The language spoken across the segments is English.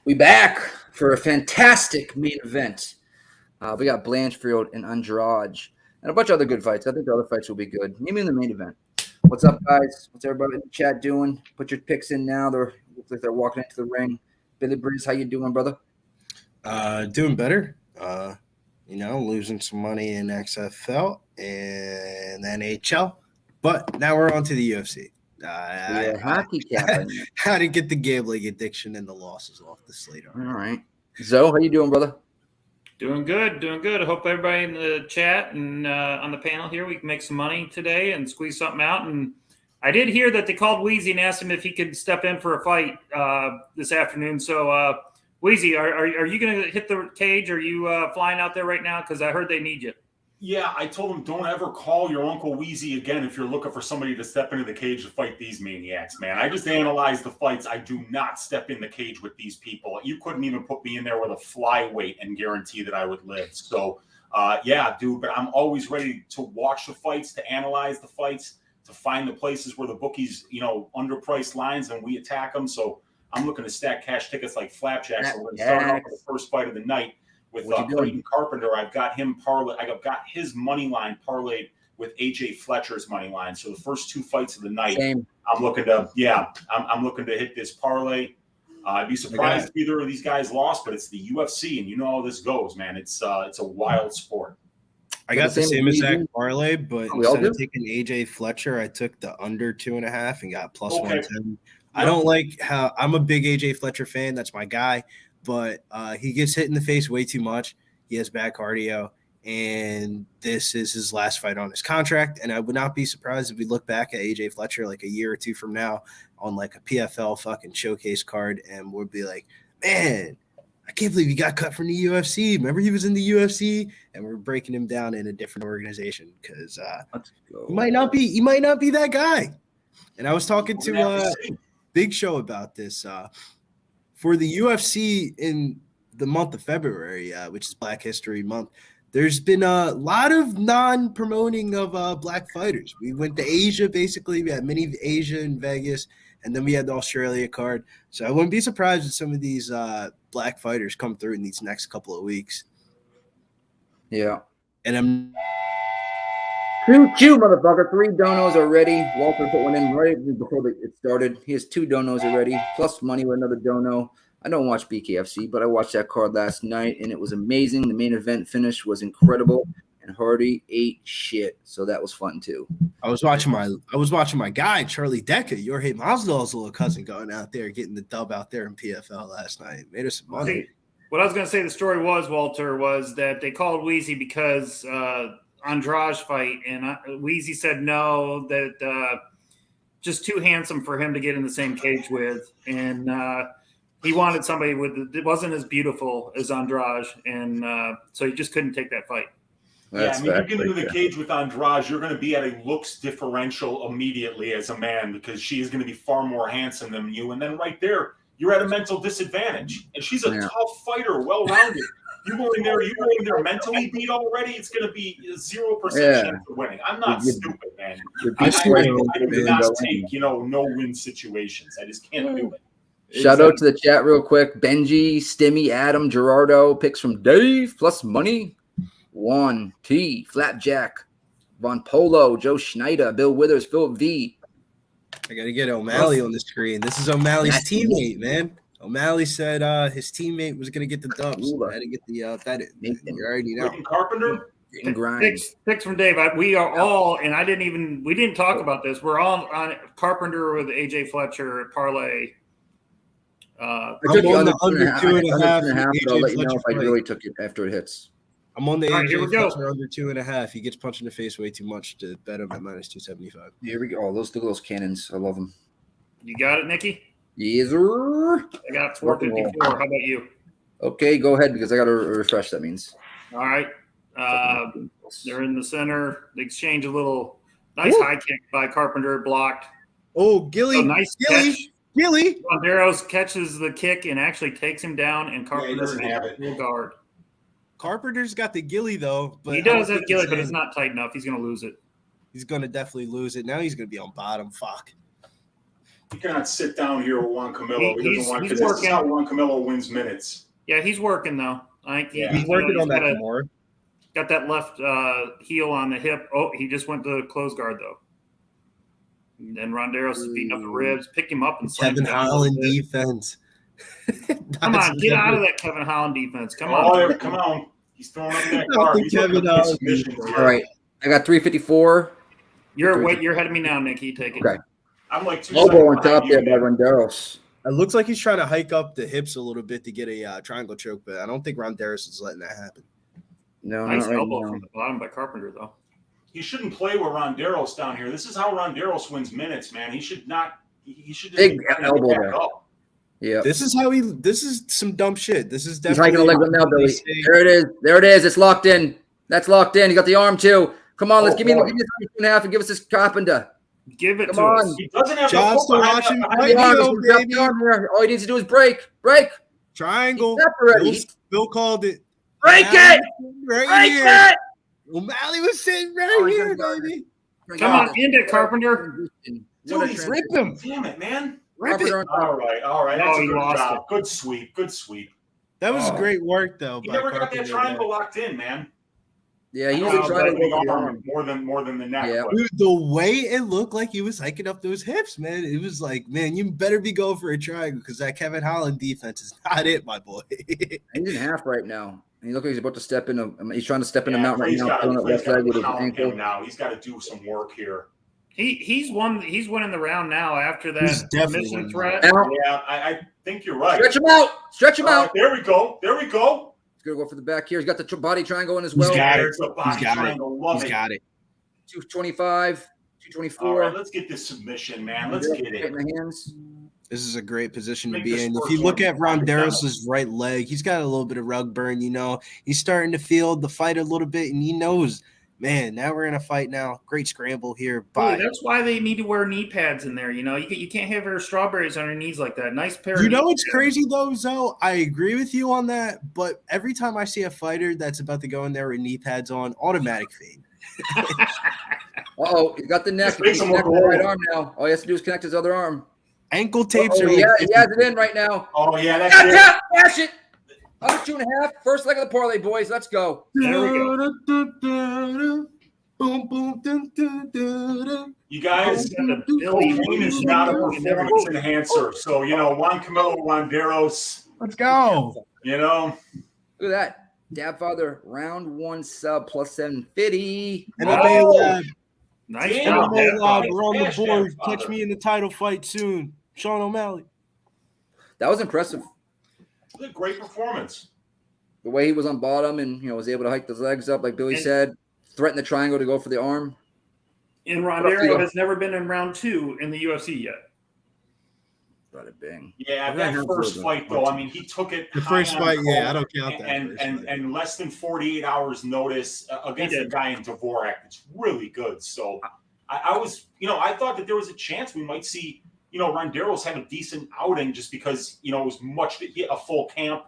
We back for a fantastic main event. We got Blanchfield and Andrade and a bunch of other good fights. I think the other fights will be good. Maybe in the main event. What's up, guys? What's everybody in the chat doing? Put your picks in now. Looks like they're walking into the ring. Billy Breeze, how you doing, brother? Doing better. Losing some money in XFL and NHL. But now we're on to the UFC. Hockey cap. How to get the gambling addiction and the losses off the slate. All right. Zoe, how you doing, brother? Doing good. I hope everybody in the chat and on the panel here, we can make some money today and squeeze something out. And I did hear that they called Wheezy and asked him if he could step in for a fight this afternoon. So, Wheezy, are you going to hit the cage? Are you flying out there right now? Because I heard they need you. Yeah, I told him don't ever call your Uncle Wheezy again if you're looking for somebody to step into the cage to fight these maniacs, man. I just analyze the fights. I do not step in the cage with these people. You couldn't even put me in there with a flyweight and guarantee that I would live. So, yeah, dude, but I'm always ready to watch the fights, to analyze the fights, to find the places where the bookies, underpriced lines and we attack them. So I'm looking to stack cash tickets like flapjacks. So we're going to start off with the first fight of the night. With Clayton Carpenter, I've got him parlay. I've got his money line parlayed with AJ Fletcher's money line. So the first two fights of the night, I'm looking to hit this parlay. I'd be surprised if either of these guys lost, but it's the UFC, and you know how this goes, man. It's a wild sport. I got the same exact parlay, but instead of taking AJ Fletcher, I took the under 2.5 and got plus 110. I don't like how I'm a big AJ Fletcher fan. That's my guy. But he gets hit in the face way too much. He has bad cardio, and this is his last fight on his contract. And I would not be surprised if we look back at AJ Fletcher like a year or two from now on like a PFL fucking showcase card, and we'll be like, man, I can't believe he got cut from the UFC. Remember he was in the UFC, and we're breaking him down in a different organization because he might not be that guy. And I was talking to Big Show about this. For the UFC in the month of February, which is Black History Month, there's been a lot of non-promoting of black fighters. We went to Asia, basically. We had mini Asia in Vegas, and then we had the Australia card. So I wouldn't be surprised if some of these black fighters come through in these next couple of weeks. Yeah. And I'm... Choo, motherfucker. 3 donos already. Walter put one in right before it started. He has 2 donos already, plus money with another dono. I don't watch BKFC, but I watched that card last night, and it was amazing. The main event finish was incredible, and Hardy ate shit, so that was fun too. I was watching my guy, Charlie Decker, Jorge Masvidal's little cousin, going out there getting the dub out there in PFL last night. Made us some money. What I was going to say, the story was, Walter, was that they called Wheezy because Andrade fight, and Wheezy said no, that just too handsome for him to get in the same cage with, and he wanted somebody it wasn't as beautiful as Andrade, and so he just couldn't take that fight. You get into the cage with Andrade, you're going to be at a looks differential immediately as a man because she is going to be far more handsome than you, and then right there, you're at a mental disadvantage, and she's a tough fighter, well-rounded. You go in there mentally beat already, it's going to be 0% chance of winning. I'm not stupid, man. I do not take, no-win situations. I just can't do it. Shout out to the chat real quick. Benji, Stimmy, Adam, Gerardo, picks from Dave, plus money. 1T, Flapjack, Von Polo, Joe Schneider, Bill Withers, Philip V. I got to get O'Malley on the screen. This is O'Malley's teammate, man. O'Malley said his teammate was going to get the dubs. So I had to get the bet in. You already know. Carpenter? Picks from Dave. We are all, and we didn't talk about this. We're all on Carpenter with AJ Fletcher parlay. I took you under 2.5. I'll let you know if I really took it after it hits. I'm on the AJ Fletcher under 2.5. He gets punched in the face way too much to bet him at minus 275. Here we go. Oh, look at those cannons. I love them. You got it, Nikki? Yes, sir. I got 454. How about you? Okay, go ahead because I got to refresh. That means. All right. They're in the center. They exchange a little nice high kick by Carpenter, blocked. Oh, Gilly. Nice catch. Gilly. Banderos catches the kick and actually takes him down, and Carpenter doesn't have it. Full guard. Carpenter's got the Gilly, though. But he does have Gilly, but it's not tight enough. He's going to lose it. He's going to definitely lose it. Now he's going to be on bottom. Fuck. cannot sit down here with Juan Camilo. He's this is how Juan Camilo wins minutes. Yeah, he's working though. He's working on that more. Got that left heel on the hip. Oh, he just went to close guard though. And Ronderos is beating up the ribs, pick him up and slam Kevin Holland defense. Come on, get out of that Kevin Holland defense. Come on. Come on. He's throwing up that card. Kevin Holland. All right. I got 354. You're ahead of me now, Nick. You take it. Okay. I'm like 2 Lobo on top there by Ronderos. It looks like he's trying to hike up the hips a little bit to get a triangle choke, but I don't think Ronderos is letting that happen. No, nice not right elbow now. from the bottom by Carpenter, though. He shouldn't play with Ronderos down here. This is how Ronderos wins minutes, man. He should not. He should just Big elbow there. Yeah. This is some dumb shit. This is He's definitely. hiking a leg now, Billy. There it is. There it is. It's locked in. That's locked in. You got the arm too. Come on, let's give me this 2.5 and give us this Carpenter. Give it Come to on. us. He doesn't have Just the watching. All he needs to do is break. Triangle. Bill called it. Break it. Right Break here. it. O'Malley was sitting right here, baby. Come on, end it, Carpenter. Dude, he's Rip him. Damn it, man. Rip it. All right. No, That's a he good lost job. it. Good sweep. That was great work, though. He by never got that Carpenter. triangle locked in, man. Yeah, he was trying to the go for the arm arm. more than the neck. Yeah. but- Dude, the way it looked like he was hiking up those hips, man, it was like, man, you better be going for a triangle because that Kevin Holland defense is not it, my boy. He's in half right now. And he looks like he's about to step in. He's trying to step in the Yeah, mount right Clay's now. gotta- Throwing up Clay's left gotta leg with his pound ankle. him now. He's got to do some work here. He's winning the round now after He's that definitely mission winning. threat. Now, Yeah, I think you're right. stretch him out. Stretch him out. There we go. He's going to go for the back here. He's got the body triangle in as well. got it. There's a body He's got it. triangle. Love He's it. got it. 225, All 224. right, let's get this submission, man. Let's get it. In the hands. This is a great position to Make be this in. If first you look one at Ronderos' right leg, he's got a little bit of rug burn, He's starting to feel the fight a little bit, and he knows, man, now we're in a fight now. Great scramble here. Ooh, that's why they need to wear knee pads in there. You can't have your strawberries on your knees like that. Nice pair. You of know knee what's pads. crazy though, Zoe? I agree with you on that, but every time I see a fighter that's about to go in there with knee pads on, automatic fade. Uh-oh, he got the neck. Just makes He's him connecting look the right old. arm now. All he has to do is connect his other arm. Ankle tapes Oh, are yeah, like he has it in right now. Oh, yeah, that's Tap, it. tap, dash it. Under 2.5. First leg of the parlay, boys. Let's go. There we go. Boom, boom, dun, dun, dun, dun. You guys, cocaine is not a performance enhancer. So, Juan Camilo Ronderos, Let's go. Look at that. Dab Father, round 1 sub plus 750. MMA Lab. Nice Damn. job. MMA Lab. We're on the Cash board. Dab Catch Father. me in the title fight soon. Sean O'Malley. That was impressive. a great performance. The way he was on bottom and was able to hike his legs up, like Billy And- said, threaten the triangle to go for the arm. And Rondero has never been in round 2 in the UFC yet. Bada bing. Yeah, I'm that not first sure fight, though, I mean, he took it. The high first on fight, yeah, cold I don't count that. and less than 48 hours notice against He the did. guy in Dvorak. It's really good. So I was, I thought that there was a chance we might see, Ronderos have a decent outing just because, it was a full camp,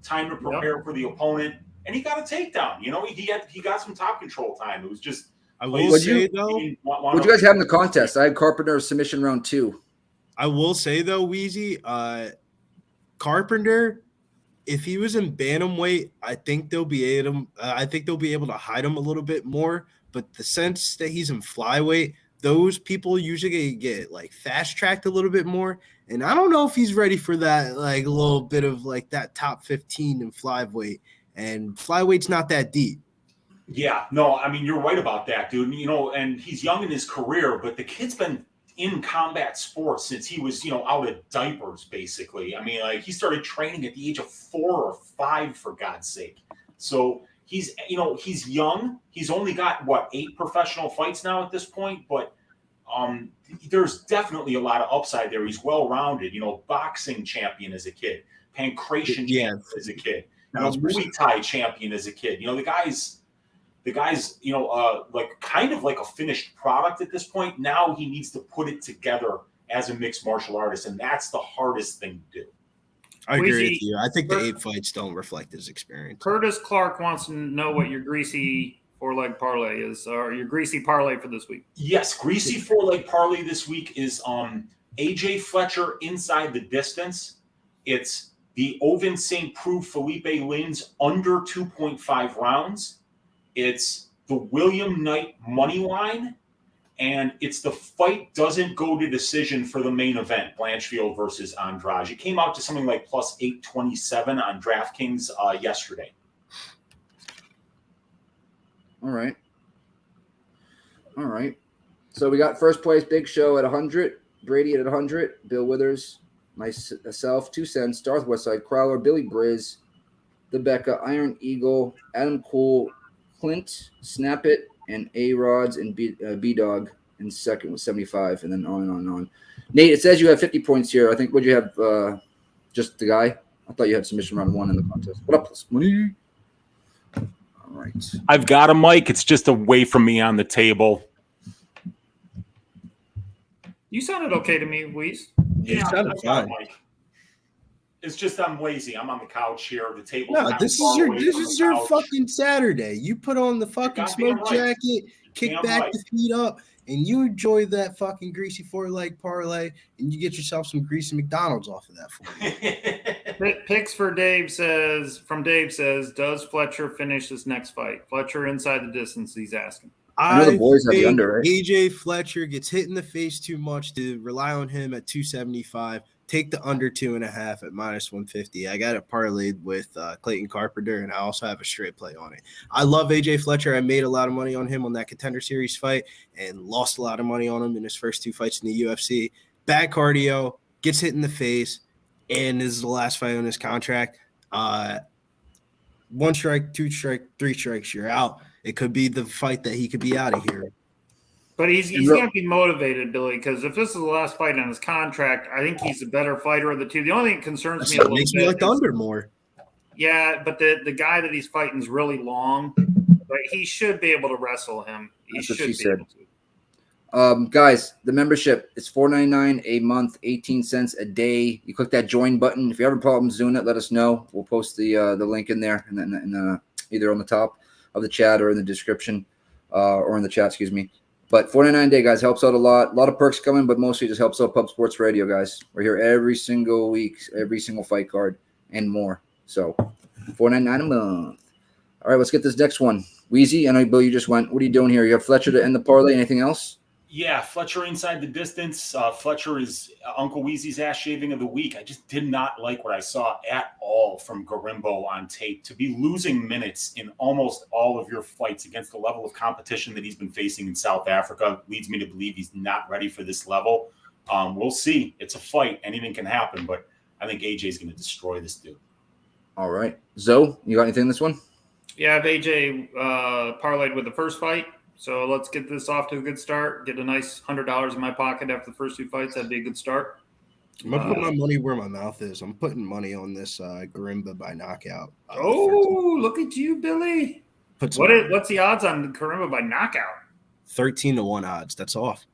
time to prepare for the opponent. And he got a takedown. He got some top control time. It was just. I will say, though, What'd you guys have in the contest? I had Carpenter submission round 2. I will say though, Weezy, Carpenter, if he was in bantamweight, I think they'll be able to hide him a little bit more. But the sense that he's in flyweight, those people usually get like fast tracked a little bit more. And I don't know if he's ready for that, like a little bit of like that top 15 in flyweight. And flyweight's not that deep. Yeah, no, I mean, you're right about that, dude. And he's young in his career, but the kid's been in combat sports since he was, out of diapers, basically. I mean, like he started training at the age of 4 or 5, for God's sake. So he's young. He's only got 8 professional fights now at this point, but there's definitely a lot of upside there. He's well-rounded, boxing champion as a kid, pancreation champion as a kid, Muay Thai champion as a kid. The guy's, like kind of like a finished product at this point. Now he needs to put it together as a mixed martial artist, and that's the hardest thing to do. I agree with you. I think the 8 fights don't reflect his experience. Curtis Clark wants to know what your greasy 4-leg parlay is, or your greasy parlay for this week. Yes, greasy 4-leg parlay this week is AJ Fletcher inside the distance. It's the Ovince St. Preux Felipe Lins under 2.5 rounds. It's the William Knight money line. And it's the fight doesn't go to decision for the main event, Blanchfield versus Andrade. It came out to something like plus 827 on DraftKings yesterday. All right. So we got first place, Big Show at 100, Brady at 100, Bill Withers, myself, 2 cents, Darth Westside, Crowler, Billy Briz, The Becca, Iron Eagle, Adam Cool, Clint, Snap It, and A-Rods and B-Dog in second with 75, and then on and on and on. Nate, it says you have 50 points here. I think, would you have just the guy? I thought you had submission round 1 in the contest. What up, Money? All right. I've got a mic. It's just away from me on the table. You sounded okay to me, Weiss. Yeah, you sounded fine. It's just I'm lazy. I'm on the couch here. The table. No, this is your fucking Saturday. You put on the fucking smoke jacket, kick back the feet up, and you enjoy that fucking greasy 4-leg parlay, and you get yourself some greasy McDonald's off of that for you. Picks for Dave says, does Fletcher finish this next fight? Fletcher inside the distance, he's asking. I know the boys have the under, right? AJ Fletcher gets hit in the face too much to rely on him at 275. Take the under 2.5 at minus 150. I got it parlayed with Clayton Carpenter, and I also have a straight play on it. I love AJ Fletcher. I made a lot of money on him on that Contender Series fight and lost a lot of money on him in his first 2 fights in the UFC. Bad cardio, gets hit in the face, and this is the last fight on his contract. 1 strike, 2 strike, 3 strikes, you're out. It could be the fight that he could be out of here. But he's going to be motivated, Billy, because if this is the last fight on his contract, I think he's a better fighter of the two. The only thing that concerns me a little bit makes me like the under more. Yeah, but the guy that he's fighting is really long, but he should be able to wrestle him. That's what she said. Guys, the membership is $4.99 a month, 18 cents a day. You click that join button. If you have a problem doing it, let us know. We'll post the link in there, and then either on the top of the chat or in the description, or in the chat, excuse me. But $4.99 a day, guys, helps out a lot. A lot of perks coming, but mostly just helps out Pub Sports Radio, guys. We're here every single week, every single fight card, and more. So $4.99 a month. All right, let's get this next one. Wheezy, I know, Bill, you just went. What are you doing here? You have Fletcher to end the parlay. Anything else? Yeah, Fletcher inside the distance. Fletcher is Uncle Wheezy's ass shaving of the week. I just did not like what I saw at all from Gorimbo on tape. To be losing minutes in almost all of your fights against the level of competition that he's been facing in South Africa leads me to believe he's not ready for this level. We'll see. It's a fight. Anything can happen, but I think AJ is going to destroy this dude. All right. Zoe, you got anything in this one? Yeah, I have AJ parlayed with the first fight. So let's get this off to a good start. Get a nice $100 in my pocket after the first 2 fights. That'd be a good start. I'm going to put my money where my mouth is. I'm putting money on this Gorimbo by knockout. Look at you, Billy. What's the odds on Gorimbo by knockout? 13-1 odds. That's off.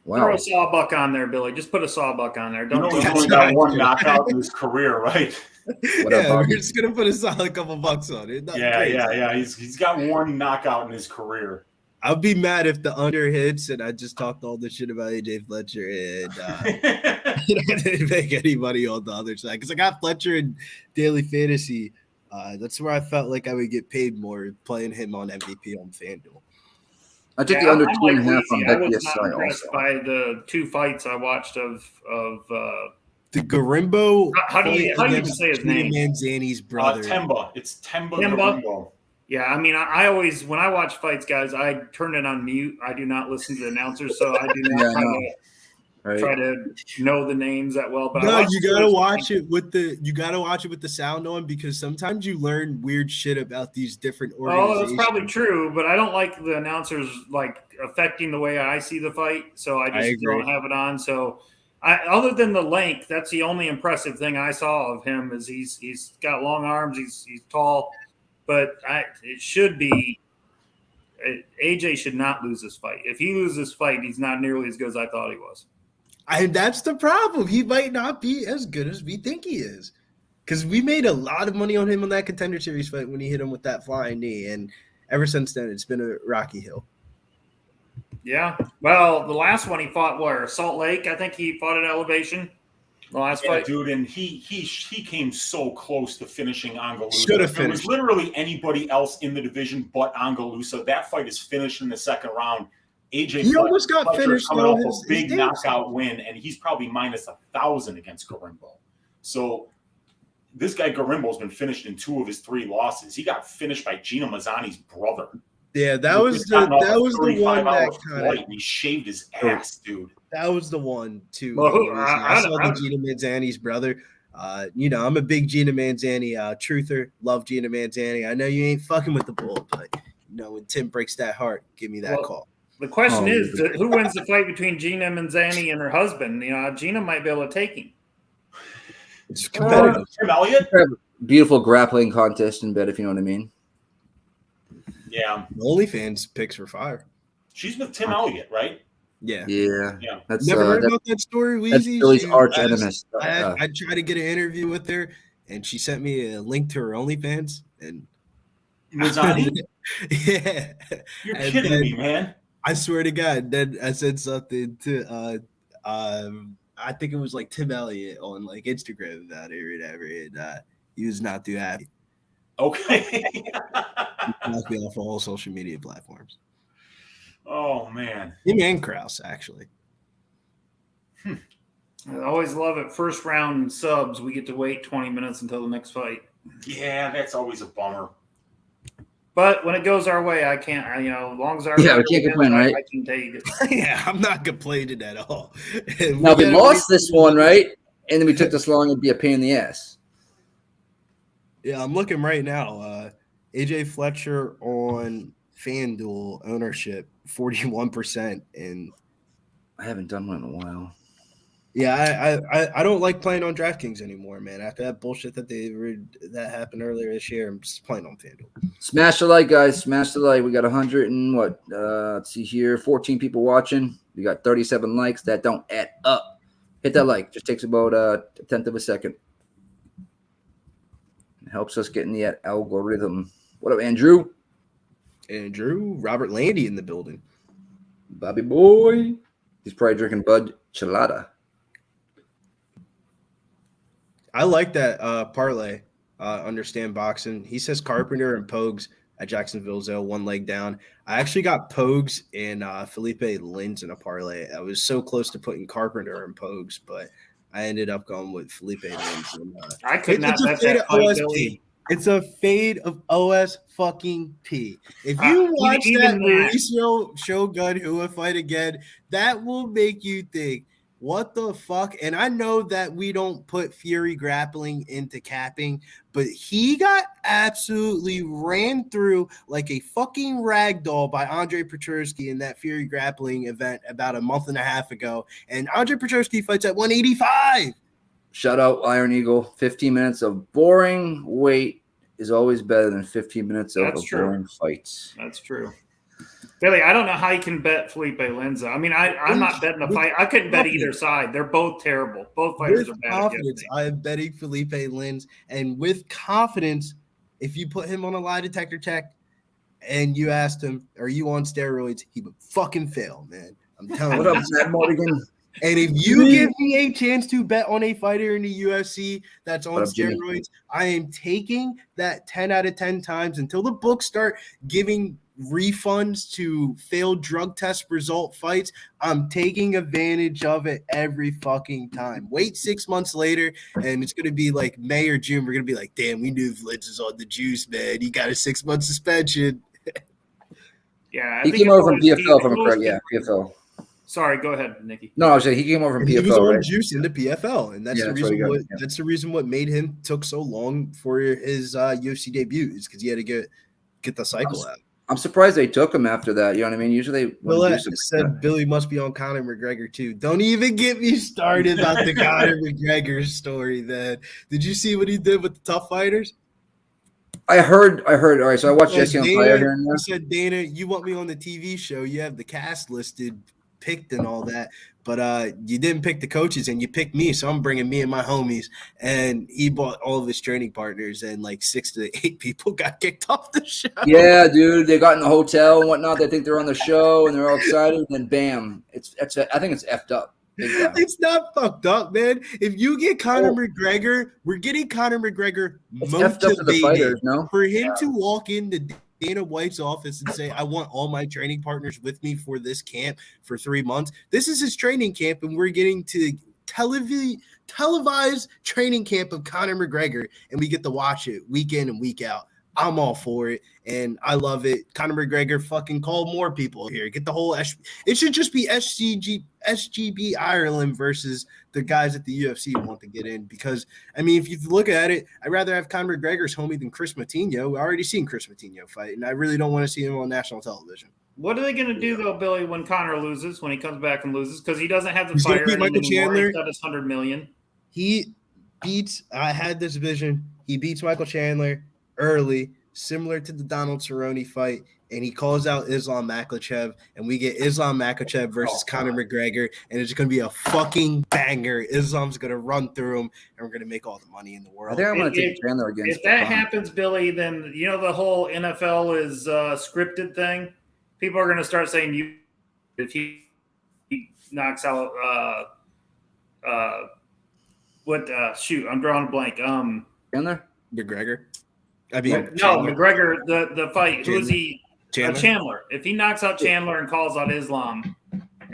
Wow. Throw a sawbuck on there, Billy. Just put a sawbuck on there. Don't he's only got 1 knockout in his career, right? We're just gonna put a solid couple bucks on it. Yeah. He's got 1 knockout in his career. I'll be mad if the under hits and I just talked all this shit about AJ Fletcher and I didn't make any money on the other side because I got Fletcher in daily fantasy. That's where I felt like I would get paid more playing him on MVP on FanDuel. I took the under 2.5 on I was not impressed by the 2 fights I watched of the Gorimbo. How do you even say his name? Manzani's brother. Temba. It's Temba Gorimbo. Yeah, I mean, I always, when I watch fights, guys, I turn it on mute. I do not listen to the announcers, so I do not try to know the names that well. But no, you gotta watch it with the sound on because sometimes you learn weird shit about these different organizations. Oh, that's probably true, but I don't like the announcers like affecting the way I see the fight, so I just don't have it on. So, other than the length, that's the only impressive thing I saw of him. Is he's got long arms, he's tall, but it should be. AJ should not lose this fight. If he loses this fight, he's not nearly as good as I thought he was. And that's the problem. He might not be as good as we think he is. Because we made a lot of money on him on that Contender Series fight when he hit him with that flying knee. And ever since then, it's been a rocky hill. Yeah. Well, the last one he fought where? Salt Lake, I think he fought at Elevation. The last fight. Dude, and he came so close to finishing Angalusa. Should have If there was finished. literally anybody else in the division but Angalusa. That fight is finished in the second round. AJ He almost got Fletcher's finished, coming though, off his a big dance. knockout win, and he's probably minus 1,000 against Gorimbo. So this guy Gorimbo's been finished in 2 of his 3 losses. He got finished by Gina Mazzani's brother. Yeah, that was the one that kind of he shaved his ass, dude. That was the one too. Well, I saw the Gina Manzani's brother. I'm a big Gina Manzani truther. Love Gina Manzani. I know you ain't fucking with the bull, but when Tim breaks that heart, give me that call. The question is, who wins the fight between Gina Manzani and her husband? Gina might be able to take him. It's competitive. Tim Elliott? Beautiful grappling contest in bed, if you know what I mean. Yeah. The OnlyFans picks were fire. She's with Tim Elliott, right? Yeah. That's never heard about that story, Weezy? That's Billy's arch enemy. I tried to get an interview with her, and she sent me a link to her OnlyFans. And Mazzani? Yeah. You're kidding me, man. I swear to God. Then I said something to I think it was like Tim Elliott on like Instagram about it or whatever, and he was not too happy. Okay. Knocked me off all social media platforms. Oh man. Him and Krause, actually. I always love it. First round subs, we get to wait 20 minutes until the next fight. Yeah, that's always a bummer. But when it goes our way, I can't. As long as our we can't complain, right? I can take it. Yeah, I'm not complaining at all. Now, if we lost this one, right, and then we took this long, it'd be a pain in the ass. Yeah, I'm looking right now. AJ Fletcher on FanDuel ownership 41%, and I haven't done one in a while. Yeah, I don't like playing on DraftKings anymore, man. After that bullshit that happened earlier this year, I'm just playing on FanDuel. Smash the like, guys. Smash the like. We got 100 and what? Let's see here. 14 people watching. We got 37 likes. That don't add up. Hit that like. Just takes about a tenth of a second. It helps us get in the algorithm. What up, Andrew? Andrew, Robert Landy in the building. Bobby boy. He's probably drinking Bud Chelada. I like that parlay. Understand boxing. He says Carpenter and Pogues at Jacksonville Zone, 1 leg down. I actually got Pogues and Felipe Lins in a parlay. I was so close to putting Carpenter and Pogues, but I ended up going with Felipe Lins. And, I could not bet that fight, Billy. It's a fade of OS fucking P. If you watch that Mauricio Shogun Hua fight again, that will make you think, what the fuck? And I know that we don't put Fury grappling into capping, but he got absolutely ran through like a fucking ragdoll by Andre Petroski in that Fury grappling event about a month and a half ago. And Andre Petroski fights at 185. Shout out Iron Eagle. 15 minutes of boring weight is always better than 15 minutes of boring fights. That's true. Billy, I don't know how you can bet Felipe Linza. I mean, I'm not betting the fight. I couldn't bet either side. They're both terrible. Both fighters are bad. Confidence, I am betting Felipe Lins. And with confidence, if you put him on a lie detector check and you asked him, are you on steroids? He would fucking fail, man. I'm telling you. What up, Zach Morgan? And if you give me a chance to bet on a fighter in the UFC that's on steroids, I am taking that 10 out of 10 times until the books start giving refunds to failed drug test result fights. I'm taking advantage of it every fucking time. Wait 6 months later, and it's going to be like May or June. We're going to be like, damn, we knew Blitz is on the juice, man. He got a 6-month suspension. Yeah, he came over from PFL, if I'm correct. Yeah, PFL. Sorry, go ahead, Nikki. No, I was saying he came over from PFL. He was on juice in the PFL, and that's that's the reason what made him took so long for his UFC debut is because he had to get the cycle out. I'm surprised they took him after that. You know what I mean? Usually, said Billy must be on Conor McGregor too. Don't even get me started about the Conor McGregor story. Then, did you see what he did with the Tough Fighters? I heard. All right, so I watched Jesse on Fire here and there. I said, Dana, you want me on the TV show? You have the cast listed picked and all that, but you didn't pick the coaches and you picked me, so I'm bringing me and my homies. And he bought all of his training partners, and like 6 to 8 people got kicked off the show. Yeah, dude, they got in the hotel and whatnot. They think they're on the show and they're all excited, and then bam, I think it's effed up. It's not fucked up, man. If you get Conor McGregor, we're getting Conor McGregor motivated for him to walk into Dana White's office and say, I want all my training partners with me for this camp for 3 months. This is his training camp, and we're getting to televised training camp of Conor McGregor, and we get to watch it week in and week out. I'm all for it, and I love it. Conor McGregor fucking call more people here. Get the whole it should just be SGB Ireland versus the guys at the UFC want to get in, because, I mean, if you look at it, I'd rather have Conor McGregor's homie than Chris Matinho. We already seen Chris Matinho fight, and I really don't want to see him on national television. What are they going to do, though, Billy, when Conor loses, when he comes back and loses? Because he doesn't have the He's fire beat Michael Chandler. He's got his $100 million. He beats – I had this vision. He beats Michael Chandler early, similar to the Donald Cerrone fight, and he calls out Islam Makhachev, and we get Islam Makhachev versus Conor McGregor, and it's going to be a fucking banger. Islam's going to run through him, and we're going to make all the money in the world. I think I'm going to take Chandler against. If that happens, Billy, then you know the whole NFL is scripted thing. People are going to start saying if he knocks out I'm drawing a blank. Chandler? McGregor? McGregor, the fight. Who is he? Chandler. If he knocks out Chandler and calls out Islam,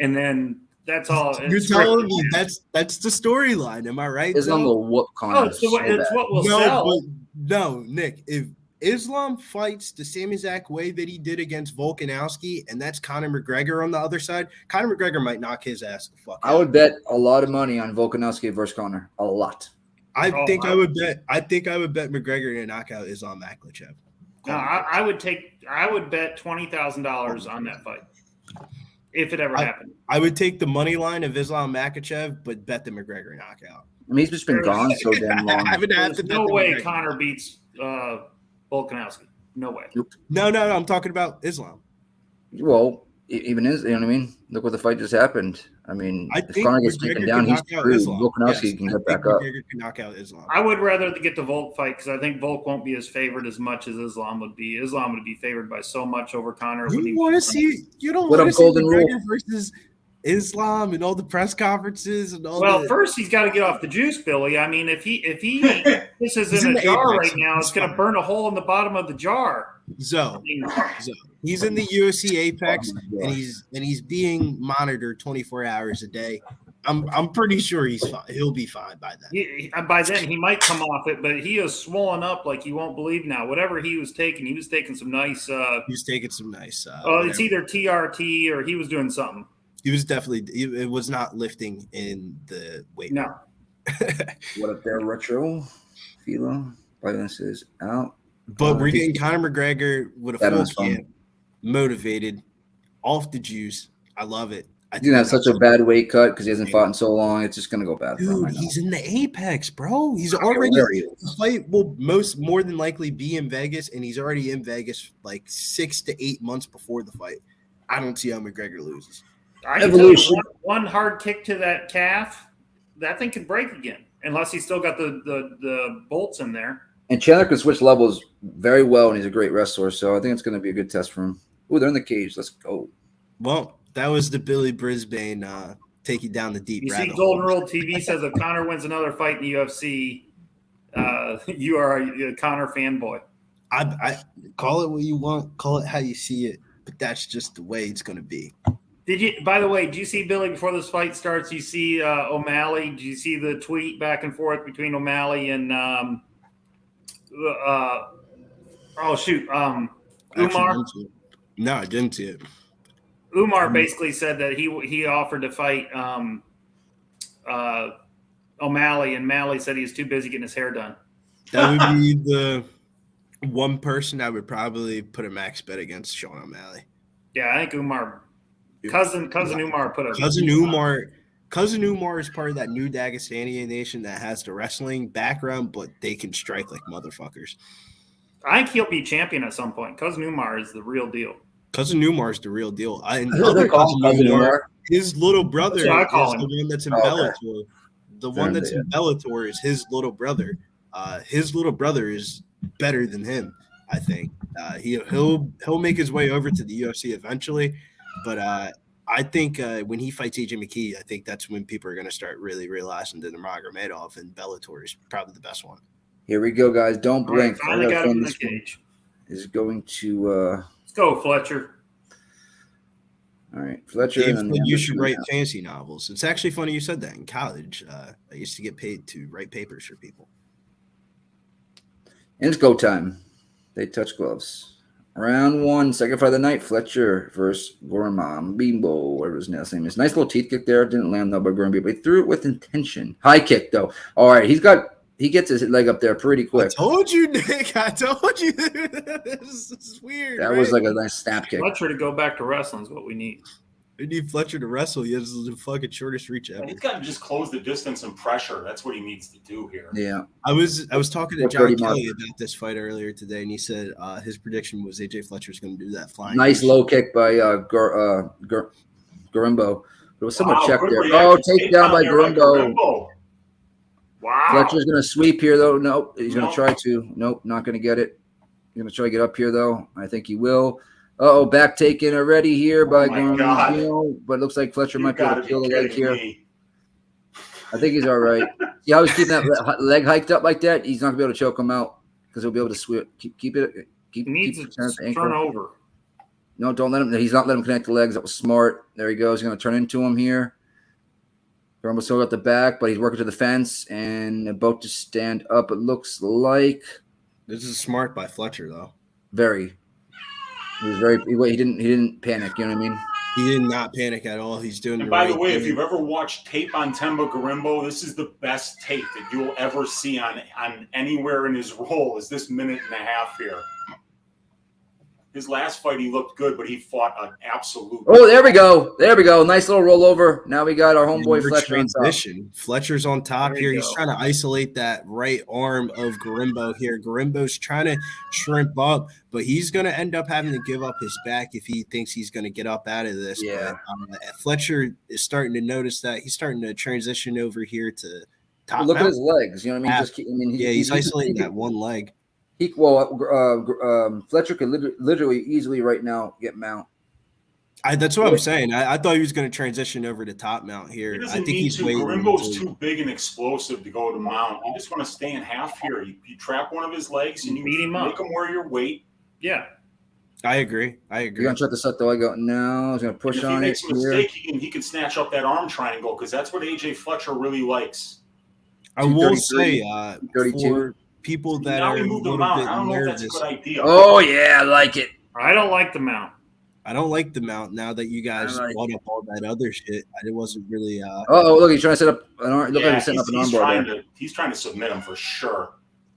and then that's all. You're telling me that's the storyline. Am I right? Islam will whoop Conor. It's what will sell. No, Nick. If Islam fights the same exact way that he did against Volkanovski, and that's Conor McGregor on the other side, Conor McGregor might knock his ass the fuck out. I would bet a lot of money on Volkanovski versus Conor. A lot. I think I would bet McGregor to knock out Islam Makhachev. No, I would bet $20,000 on that fight if it ever happened. I would take the money line of Islam Makhachev, but bet the McGregor knockout. I mean, he's just been gone so damn long. There's no way Conor beats Volkanovski. No way. No. I'm talking about Islam. Well, even you know what I mean? Look what the fight just happened. I mean, if Conor gets taken down, he's screwed. Volkanovski can get back up. McGregor can knock out Islam. I would rather get the Volk fight because I think Volk won't be as favored as much as Islam would be. Islam would be favored by so much over Conor. You don't want to see McGregor versus Islam and all the press conferences and all. Well, first he's got to get off the juice, Billy. I mean, if he this is in a jar right now, it's going to burn a hole in the bottom of the jar. So he's in the UFC Apex, and he's being monitored 24 hours a day. I'm pretty sure he's fine. He'll be fine by then. By then he might come off it, but he is swollen up like you won't believe now. Whatever he was taking some nice. He was taking some nice. It's either TRT or he was doing something. He was definitely. It was not lifting in the weight. No. What if they're retro? Philo violence is out. But we're getting Conor McGregor with a full camp, motivated, off the juice. I love it. I think that's such a bad weight cut because he hasn't fought in so long. It's just going to go bad for him. Dude, he's in the Apex, bro. He's already – the fight will more than likely be in Vegas, and he's already in Vegas like 6 to 8 months before the fight. I don't see how McGregor loses. I can tell you one hard kick to that calf, that thing could break again, unless he's still got the bolts in there. And Chandler can switch levels very well, and he's a great wrestler. So I think it's going to be a good test for him. Ooh, they're in the cage. Let's go. Well, that was the Billy Brisbane taking down the deep. You see, Golden Rule TV says if Conor wins another fight in the UFC, you are a Conor fanboy. I call it what you want, call it how you see it, but that's just the way it's going to be. By the way, did you see, Billy, before this fight starts, you see O'Malley? Did you see the tweet back and forth between O'Malley and Umar? No, I didn't see it. Umar basically said that he offered to fight O'Malley, and Malley said he was too busy getting his hair done. That would be the one person I would probably put a max bet against Sean O'Malley. Yeah, I think Umar, cousin Umar put a Cousin Umar is part of that new Dagestani nation that has the wrestling background, but they can strike like motherfuckers. I think he'll be champion at some point. Cousin Umar is the real deal. Cousin Umar is the real deal. Cousin Umar. His little brother is That's what I call the him. one that's in Okay. Bellator. The one that's in Bellator is his little brother. His little brother is better than him, I think. He'll make his way over to the UFC eventually, but I think when he fights AJ McKee, I think that's when people are going to start really realizing that Nurmagomedov and Bellator is probably the best one. Here we go, guys. Don't All right, blink. finally got him in the cage. Is going to. Let's go, Fletcher. All right, Fletcher. Dave, and you should write fantasy novels. It's actually funny you said that. In college, I used to get paid to write papers for people. And it's go time. They touch gloves. Round 1, second fight of the night. Fletcher versus Gorimbo, whatever his last name is. Nice little teeth kick there. Didn't land though by Gorimbo, but he threw it with intention. High kick though. All right, he gets his leg up there pretty quick. I told you, Nick. I told you. This is weird. That was like a nice snap kick. Fletcher to go back to wrestling is what we need. We need Fletcher to wrestle. He has the fucking shortest reach ever. He's got to just close the distance and pressure. That's what he needs to do here. Yeah. I was talking to John Kelly about this fight earlier today, and he said his prediction was AJ Fletcher's going to do that flying. Nice low kick by Gorimbo. There was someone checked there. Oh, takedown by Gorimbo. Wow. Fletcher's going to sweep here, though. Nope. He's going to try to. Nope, not going to get it. He's going to try to get up here, though. I think he will. Uh-oh, back taken already here by Gorimbo. But it looks like Fletcher might be able to kill the leg here. I think he's all right. See how he's keeping that leg hiked up like that? He's not going to be able to choke him out because he'll be able to sweep. Keep it. He needs to turn over. No, don't let him. He's not letting him connect the legs. That was smart. There he goes. He's going to turn into him here. Gorimbo still got the back, but he's working to the fence and about to stand up. It looks like this is smart by Fletcher, though. Very. He was very. He didn't panic. You know what I mean? He did not panic at all. He's doing. And by the way, if you've ever watched tape on Themba Gorimbo, this is the best tape that you'll ever see on anywhere in his role. Is this minute and a half here? His last fight, he looked good, but he fought an absolute. Oh, there we go. There we go. Nice little rollover. Now we got our homeboy Fletcher on top. Fletcher's on top here. He's trying to isolate that right arm of Gorimbo here. Gorimbo's trying to shrimp up, but he's going to end up having to give up his back if he thinks he's going to get up out of this. Yeah. But, Fletcher is starting to notice that. He's starting to transition over here to top. Look at his legs. You know what I mean? He's isolating that one leg. Fletcher could literally easily right now get mount. That's what I'm saying. I thought he was going to transition over to top mount here. He doesn't I think need he's to. waiting. Gorimbo's too big and explosive to go to mount. You just want to stay in half here. You trap one of his legs and you beat him up. Make him wear your weight. Yeah. I agree. You're going to try to set the leg out. No, he's going to push on it. If he makes a mistake, he can snatch up that arm triangle because that's what AJ Fletcher really likes. I will say, 32. For people that are a little bit nervous. That's a good idea. Oh, yeah, I like it. I don't like the mount. I don't like the mount now that you guys brought up all that other shit. It wasn't really. Look, he's trying to set up an arm. Look like he's setting up an armbar. He's trying to submit him for sure.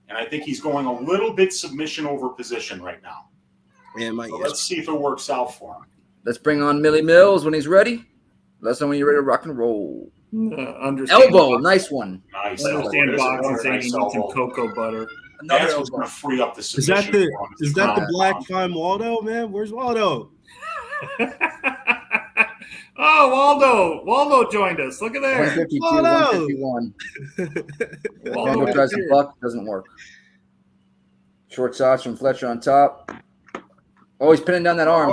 And I think he's going a little bit submission over position right now. Yeah, let's see if it works out for him. Let's bring on Millie Mills when he's ready. Let us know when you're ready to rock and roll. Elbow, nice one. Nice. Understand box and saying he needs some cocoa butter. That's what's going to free up the submission. Is that the black fine Waldo, man? Where's Waldo? Oh, Waldo joined us. Look at there. 152, 151. Waldo tries to buck, doesn't work. Short shots from Fletcher on top. Oh, he's pinning down that arm.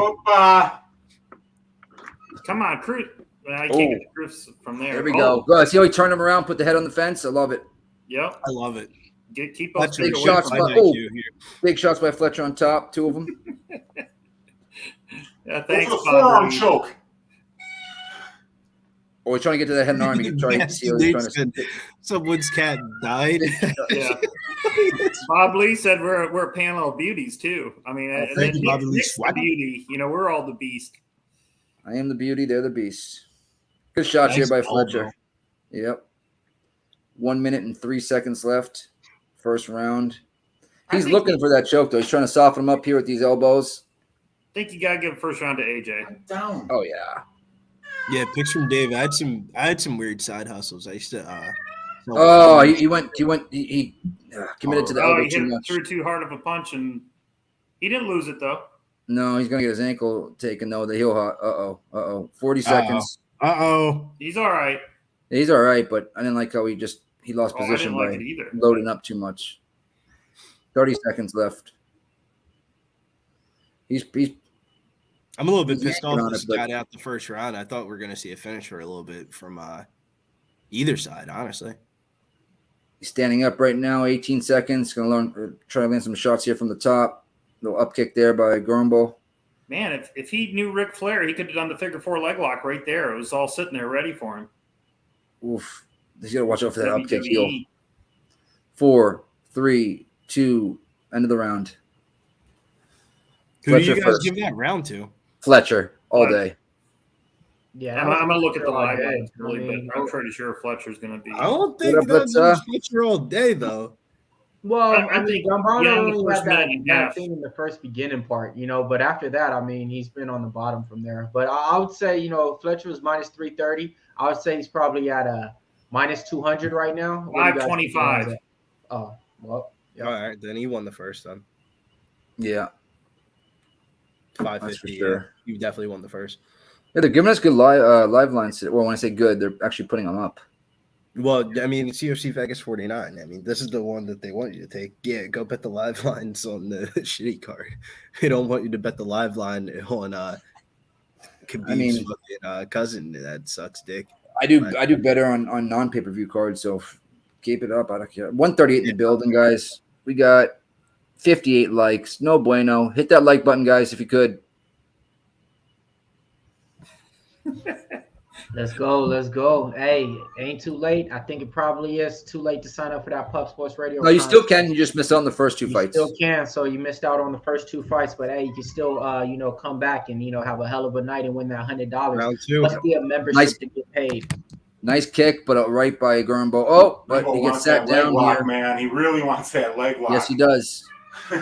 Come on, Cruz. I can't get the Cruz from there. There we go. Go. See how he turned him around, put the head on the fence? I love it. Yep. I love it. Keep up. Big shots by Fletcher on top, 2 of them. Yeah, thanks, forearm choke. Oh, he's trying to get to the head and arm. Someone's cat died. Yeah. Bob Lee said we're a panel of beauties too. I mean, thank you, Bob Lee. Beauty. We're all the beast. I am the beauty. They're the beast. Good shot here by Fletcher. Yep. 1 minute and 3 seconds left. First round. He's looking for that choke, though. He's trying to soften him up here with these elbows. I think you got to give first round to AJ. Down. Oh, yeah. Yeah, picks from Dave. I had some weird side hustles. I used to. He committed to the elbow he too much. Threw too hard of a punch, and he didn't lose it though. No, he's gonna get his ankle taken though. The heel. 40 seconds. He's all right. He's all right, but I didn't like how he lost position I didn't by like it either. loading up too much. 30 seconds left. I'm a little bit pissed off on this it, but- got out the first round. I thought we were going to see a finish for a little bit from either side, honestly. He's standing up right now, 18 seconds. Going to try to land some shots here from the top. Little up kick there by Gorimbo. Man, if he knew Ric Flair, he could have done the figure 4 leg lock right there. It was all sitting there ready for him. Oof. He's got to watch out for that up kick WWE. heel. 4, 3, 2, end of the round. Who do Fletcher you guys first. give that round to? Fletcher all day. Yeah, I'm going to look at the live day. ones, really, but I'm pretty sure Fletcher's going to be. I don't What think up, that's Fletcher? Fletcher all day, though. Well, I I mean, think Gambano the only first had that, minute and a half. thing in the first beginning part, but after that, I mean, he's been on the bottom from there. But I would say, Fletcher was minus 330. I would say he's probably at a minus 200 right now. What do you guys think 525. he is at? Oh, well, yeah. All right, then he won the first then. Yeah. 550. That's for sure. You definitely won the first. Yeah, they're giving us good live lines. Well, when I say good, they're actually putting them up. Well, I mean, it's UFC Vegas 49. I mean, this is the one that they want you to take. Yeah, go bet the live lines on the shitty card. They don't want you to bet the live line on Khabib's fucking cousin. That sucks dick. I do better on non-pay-per-view cards, so keep it up. I don't care. 138 in the building, guys. We got 58 likes. No bueno. Hit that like button, guys, if you could. Let's go. Hey, ain't too late. I think it probably is too late to sign up for that Pub Sports Radio. No, you still can. You just missed out on the first two fights. You still can. So you missed out on the first two fights, but hey, you can still, come back and have a hell of a night and win that $100. Round two. Must be a membership Nice. to get paid. Nice kick, but right by Gorimbo. Oh, but Gorimbo he gets wants sat that leg down lock, here. man. He really wants that leg lock. Yes, he does.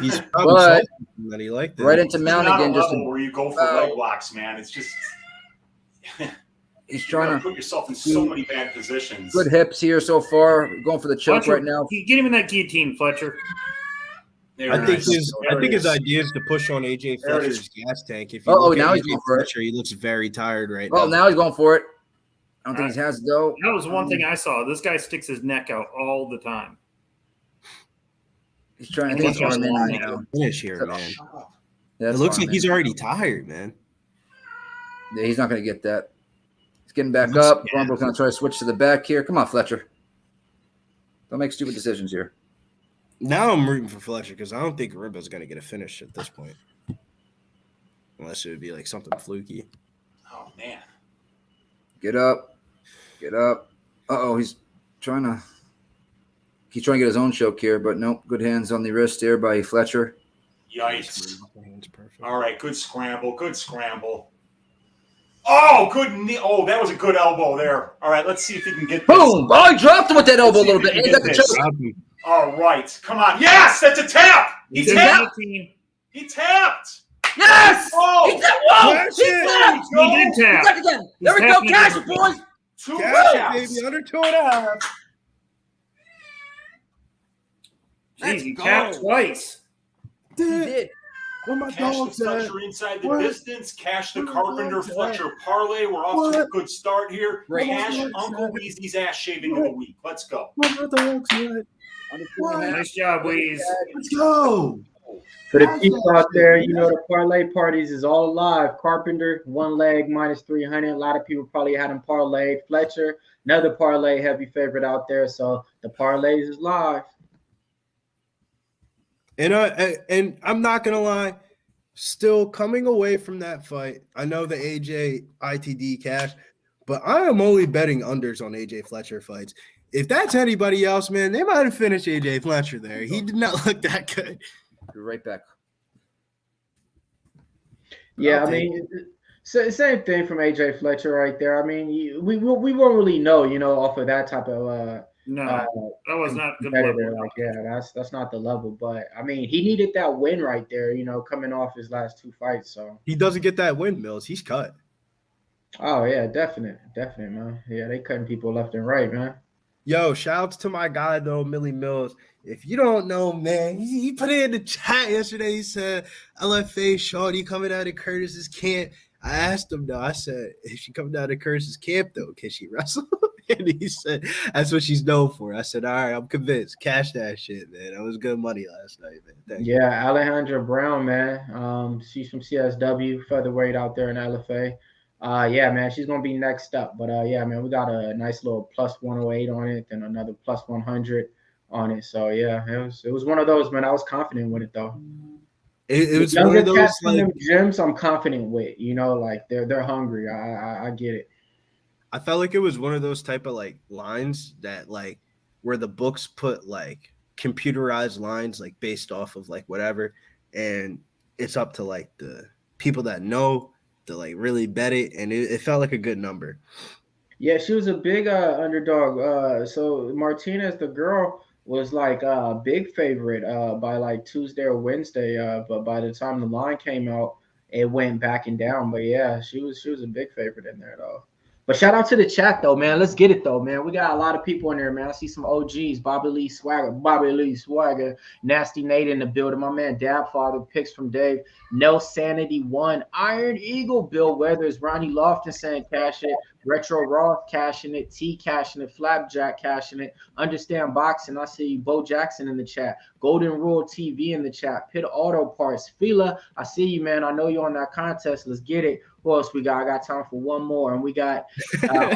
He's probably But salty that he liked it. right into It's mount not again. a Just level where you go for leg locks, man. It's just he's you trying gotta to put yourself in so many bad positions. good hips here so far. Going for the choke Fletcher, right now. Get him in that guillotine, Fletcher. There I it think is. his idea is to push on AJ There it Fletcher's is. gas tank. If you Uh-oh, look now at he's AJ going for it. Fletcher, he looks very tired right Oh, now. now he's going for it. I don't think he has though. That was one thing I saw. This guy sticks his neck out all the time. He's trying. I think he's trying to right now. Finish here, man. Yeah, It that's looks fine, like he's already tired, man. Yeah, he's not going to get that. He's getting back Looks up. bad. Gorombo's going to try to switch to the back here. Come on, Fletcher. Don't make stupid decisions here. Now I'm rooting for Fletcher because I don't think Gorimbo's going to get a finish at this point. Unless it would be like something fluky. Oh man. Get up. Get up. Uh-oh, he's trying to get his own choke here, but nope. Good hands on the wrist there by Fletcher. Yikes. Perfect. All right, good scramble. Good scramble. Oh, good knee. Oh, that was a good elbow there. All right, let's see if he can get this. Boom! Oh, he dropped him with that elbow a Let's see little if bit. he He can got the get this. choke. All right, come on. Yes, that's a tap. He He's in tapped. guillotine. He tapped. Yes! Oh, He tapped. Whoa! That's He it. tapped! He did He tap. tapped again. There we He's go. tapping Cash it, again. boys. two Cash taps. it, baby. Under 2.5. Jeez, he Let's tapped go. twice. He did. Where my Cash the dogs at? Fletcher inside the What? distance. Cash the Where my Carpenter dogs at? Fletcher parlay. We're off to a good start here. Great. Cash Where my dogs Uncle at? Weezy's ass shaving of the week. Let's go. Where my dogs at? What? Nice job, Weez. Let's go. For the people out there, the parlay parties is all live. Carpenter, one leg, minus 300. A lot of people probably had him parlayed. Fletcher, another parlay heavy favorite out there. So the parlays is live. And I'm not gonna lie, still coming away from that fight. I know the AJ ITD cash, but I am only betting unders on AJ Fletcher fights. If that's anybody else, man, they might have finished AJ Fletcher there. He did not look that good. You're right back. Yeah, I'll I take mean, same thing from AJ Fletcher right there. I mean, we won't really know, off of that type of No, that was not good. competitor. level. Like, yeah, that's not the level. But I mean, he needed that win right there, coming off his last two fights. So, He doesn't get that win, Mills. He's cut. oh yeah, definite, man. Yeah, they cutting people left and right, man. Yo, shouts to my guy though, Millie Mills. If you don't know, man, he put it in the chat yesterday. He said LFA Shawty coming out of Curtis's camp. I asked him though. I said, if she come down to Curtis's camp though, can she wrestle? And he said, that's what she's known for. I said, all right, I'm convinced. Cash that shit, man. That was good money last night, man. Thank you. Alejandra Brown, man. She's from CSW, featherweight out there in LFA. Yeah, man, she's gonna be next up. But yeah, man, we got a nice little plus 108 on it, and another plus 100 on it. So yeah, it was one of those, man. I was confident with it though. It was one of those like gyms I'm confident with, like they're hungry. I get it. I felt like it was one of those type of like lines that like where the books put like computerized lines like based off of like whatever, and it's up to like the people that know to like really bet it, and it felt like a good number. Yeah, she was a big underdog. So Martinez, the girl, was like a big favorite by like Tuesday or Wednesday. But by the time the line came out, it went back and down. But yeah, she was a big favorite in there though. But shout out to the chat though, man. Let's get it though, man. We got a lot of people in there, man. I see some OGs, Bobby Lee Swagger, Nasty Nate in the building. My man Dab Father, picks from Dave, No Sanity 1, Iron Eagle, Bill Weathers, Ronnie Lofton saying cash it, Retro Roth cashing it, T cashing it, Flapjack cashing it, Understand Boxing. I see Bo Jackson in the chat, Golden Rule TV in the chat, Pit Auto Parts, Fila. I see you, man. I know you're on that contest. Let's get it. Who else we got? I got time for one more, and we got I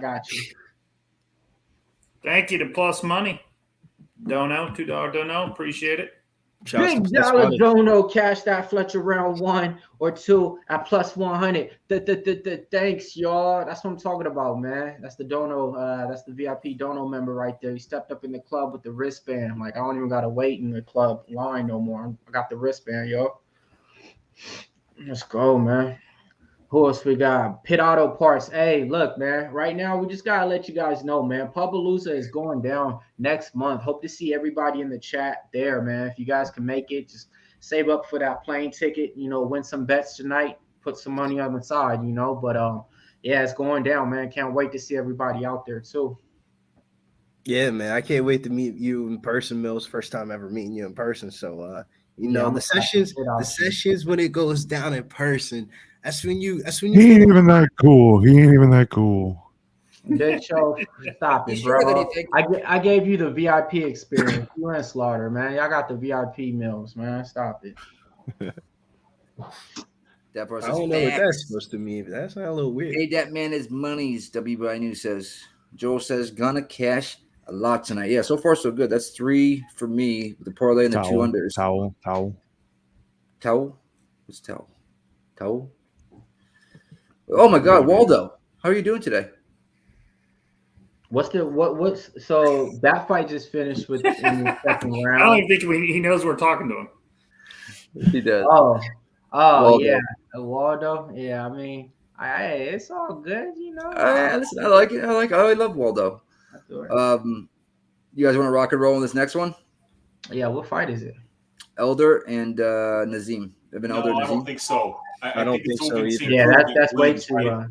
got you. Thank you to Plus Money. Dono, $2 dono. Appreciate it. Big dollar dono, cash that Fletcher round 1 or 2 at plus 100. Thanks, y'all. That's what I'm talking about, man. That's the dono. That's the VIP dono member right there. He stepped up in the club with the wristband. I'm like, I don't even gotta wait in the club line no more. I got the wristband, yo. Let's go, man. Who else we got? Pit Auto Parts. Hey, look, man. Right now, we just gotta let you guys know, man. Pubapalooza is going down next month. Hope to see everybody in the chat there, man. If you guys can make it, just save up for that plane ticket. Win some bets tonight. Put some money on the side, But yeah, it's going down, man. Can't wait to see everybody out there too. Yeah, man. I can't wait to meet you in person, Mills. First time ever meeting you in person. So the sessions when it goes down in person, that's when you he ain't even that cool. Big Show, stop it, bro. I gave you the VIP experience. You and Slaughter, man. Y'all got the VIP meals, man. Stop it. That person I don't know what that's supposed to mean, but that's not a little weird. Hey, that man is monies. WBI News says. Joel says gonna cash a lot tonight. Yeah, so far so good. That's 3 for me. The parlay and the 2 unders. Towel? What's towel? Towel? Oh my God, Waldo! How are you doing today? What's so that fight just finished in the second round? I don't even think he knows we're talking to him. He does. Oh, Waldo. Yeah, Waldo. Yeah, I mean, it's all good, Listen, I like it. I love Waldo. You guys want to rock and roll on this next one? Yeah, what fight is it? Elder and Nazim. Elder I don't think so. I don't think so either. Yeah, that's way too.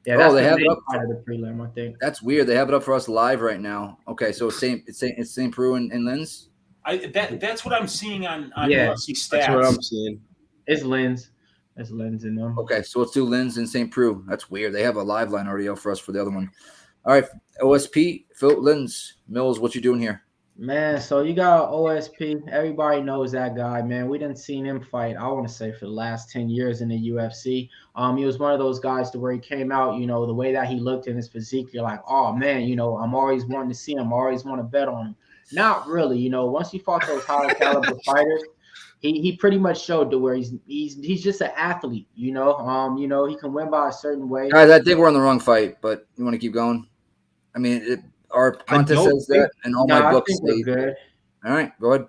That's they have it up part of the prelim, I think. That's weird. They have it up for us live right now. Okay, so it's St. Preux and Lins. That's what I'm seeing on UFC stats. That's what I'm seeing. It's Lins. It's Lins in them. Okay, so let's do Lins and St. Preux. That's weird. They have a live line already up for us for the other one. All right, OSP, Phil Lins, Mills, what you doing here? Man, so you got OSP. Everybody knows that guy, man. We didn't see him fight, I want to say, for the last 10 years in the UFC. He was one of those guys to where he came out, the way that he looked in his physique, you're like, oh, man, I'm always wanting to see him. I always want to bet on him. Not really, once he fought those high caliber fighters, he pretty much showed to where he's just an athlete, he can win by a certain way. Guys, I think we're on the wrong fight, but you want to keep going? I mean, our contest says that, and all my books say good. All right, go ahead.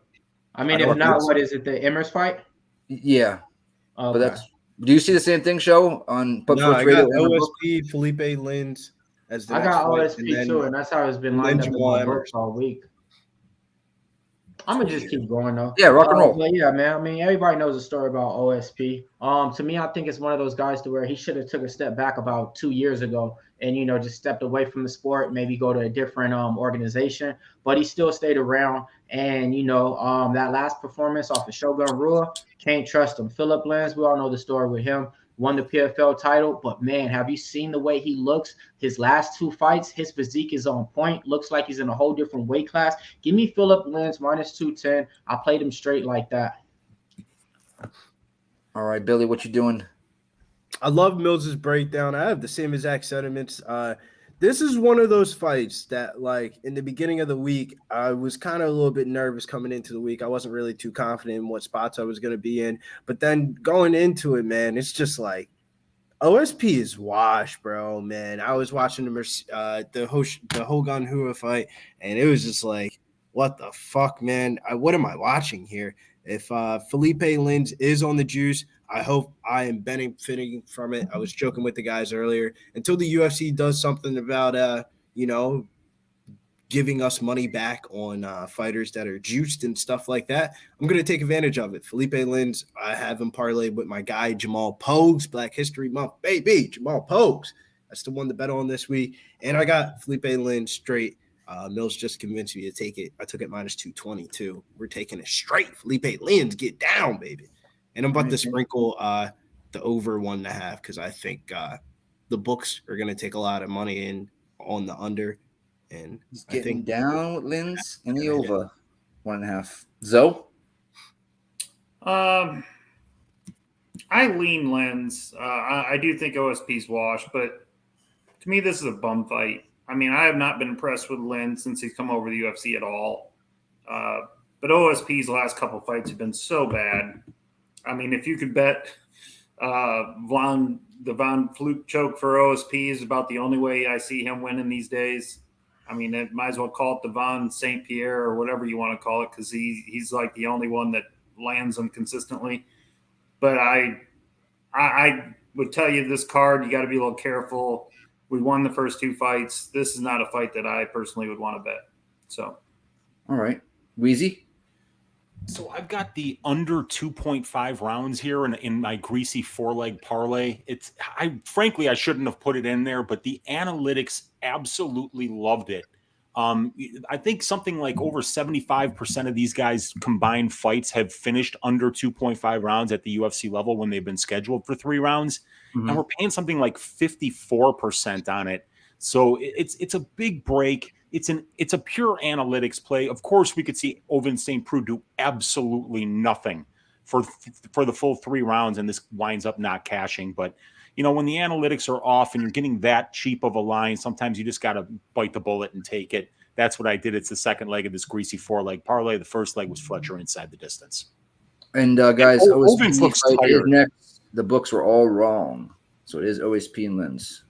I mean, if not, what is it? The Emmers fight? Yeah, but that's. Do you see the same thing, show on Pub Sports Radio? I got OSP, Felipe Lins as the. I got OSP too, and that's how it's been lined up in my books all week. I'm gonna just keep going though. Yeah, rock and roll. But yeah, man. I mean, everybody knows the story about OSP. To me, I think it's one of those guys to where he should have took a step back about 2 years ago and just stepped away from the sport, maybe go to a different organization. But he still stayed around. And that last performance off of Shogun Rua, can't trust him. Philip Lins, we all know the story with him. won the PFL title. But man, have you seen the way he looks? His last 2 fights, his physique is on point. Looks like he's in a whole different weight class. Give me Philip Lins minus 210. I played him straight like that. All right, Billy, what you doing? I love Mills's breakdown. I have the same exact sentiments. This is one of those fights that, like, in the beginning of the week, I was kind of a little bit nervous coming into the week. I wasn't really too confident in what spots I was going to be in. But then going into it, man, it's just like OSP is washed, bro, man. I was watching the Hogan Hua fight, and it was just like, what the fuck, man? What am I watching here? If Felipe Lins is on the juice, I hope I am benefiting from it. I was joking with the guys earlier. Until the UFC does something about, giving us money back on fighters that are juiced and stuff like that, I'm going to take advantage of it. Felipe Lins, I have him parlayed with my guy, Jamal Pogues, Black History Month. Baby, Jamal Pogues. That's the one to bet on this week. And I got Felipe Lins straight. Mills just convinced me to take it. I took it minus 222. We're taking it straight. Felipe Lins, get down, baby. And I'm about to sprinkle the over 1.5 because I think the books are going to take a lot of money in on the under. And he's getting down with Lins and the over 1.5. Zoe? I lean Lins. I do think OSP's washed, but to me, this is a bum fight. I mean, I have not been impressed with Lins since he's come over the UFC at all. But OSP's last couple of fights have been so bad. I mean, if you could bet the Von Flute choke for OSP is about the only way I see him winning these days. I mean, it might as well call it the Von St. Pierre or whatever you want to call it because he's like the only one that lands them consistently. But I would tell you this card, you got to be a little careful. We won the first 2 fights. This is not a fight that I personally would want to bet. So, all right. Wheezy? So I've got the under 2.5 rounds here in my greasy 4-leg parlay. Frankly, I shouldn't have put it in there, but the analytics absolutely loved it. I think something like over 75% of these guys' combined fights have finished under 2.5 rounds at the UFC level when they've been scheduled for 3 rounds. Mm-hmm. And we're paying something like 54% on it. So it's a big break. It's a pure analytics play. Of course, we could see Ovin St. Preux do absolutely nothing for the full 3 rounds, and this winds up not cashing. But, when the analytics are off and you're getting that cheap of a line, sometimes you just got to bite the bullet and take it. That's what I did. It's the second leg of this greasy 4-leg parlay. The first leg was Fletcher inside the distance. And, guys, Ovin looks tired. Next. The books were all wrong. So it is OSP and Lins.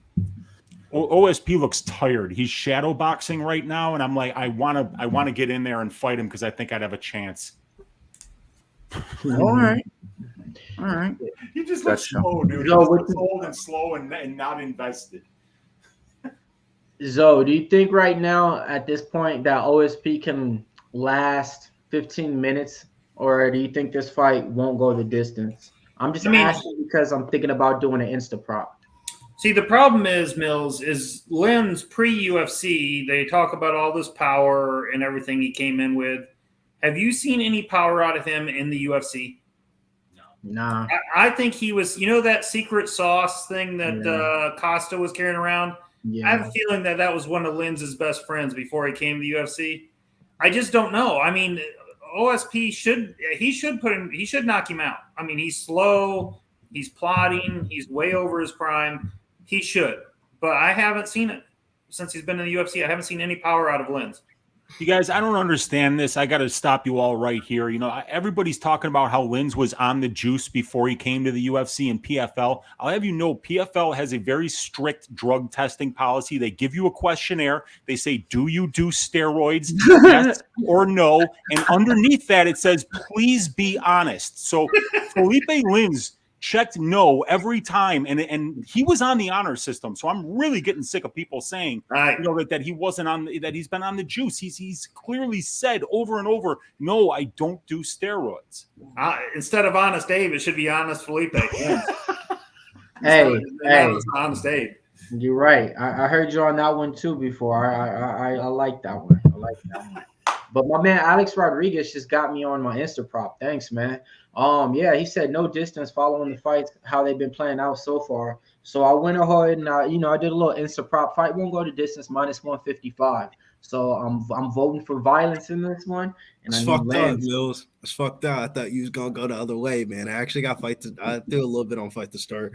OSP looks tired. He's shadow boxing right now, and I'm like, I want to get in there and fight him because I think I'd have a chance. All right. You just look slow, dude. Zoe, He just old and slow and not invested. Zoe, do you think right now at this point that OSP can last 15 minutes, or do you think this fight won't go the distance? I'm just asking because I'm thinking about doing an Insta prop. See, the problem is, Mills, is Lins pre-UFC, they talk about all this power and everything he came in with. Have you seen any power out of him in the UFC? No. Nah. I think he was, that secret sauce thing that Costa was carrying around? Yeah. I have a feeling that was one of Lins's best friends before he came to the UFC. I just don't know. I mean, OSP should knock him out. I mean, he's slow, he's plodding, he's way over his prime. He should, but I haven't seen it since he's been in the UFC. I haven't seen any power out of Lins. You guys, I don't understand this. I got to stop you all right here. Everybody's talking about how Lins was on the juice before he came to the UFC and PFL. I'll have you know, PFL has a very strict drug testing policy. They give you a questionnaire. They say, do you do steroids? Yes or no? And underneath that, it says, please be honest. So Felipe Lins checked no every time, and he was on the honor system. So I'm really getting sick of people saying, that he wasn't on, that he's been on the juice. He's clearly said over and over, no, I don't do steroids. Instead of Honest Abe, it should be Honest Felipe. Yeah. hey, Honest Abe. You're right. I heard you on that one too before. I like that one. But my man Alex Rodriguez just got me on my Insta prop. Thanks, man. Yeah, he said no distance following the fights, how they've been playing out so far. So I went ahead and I did a little Insta prop. Fight won't go to distance minus 155. So I'm voting for violence in this one. And it's fucked up, Mills. It's fucked up. I thought you was gonna go the other way, man. I actually got I threw a little bit on fight to start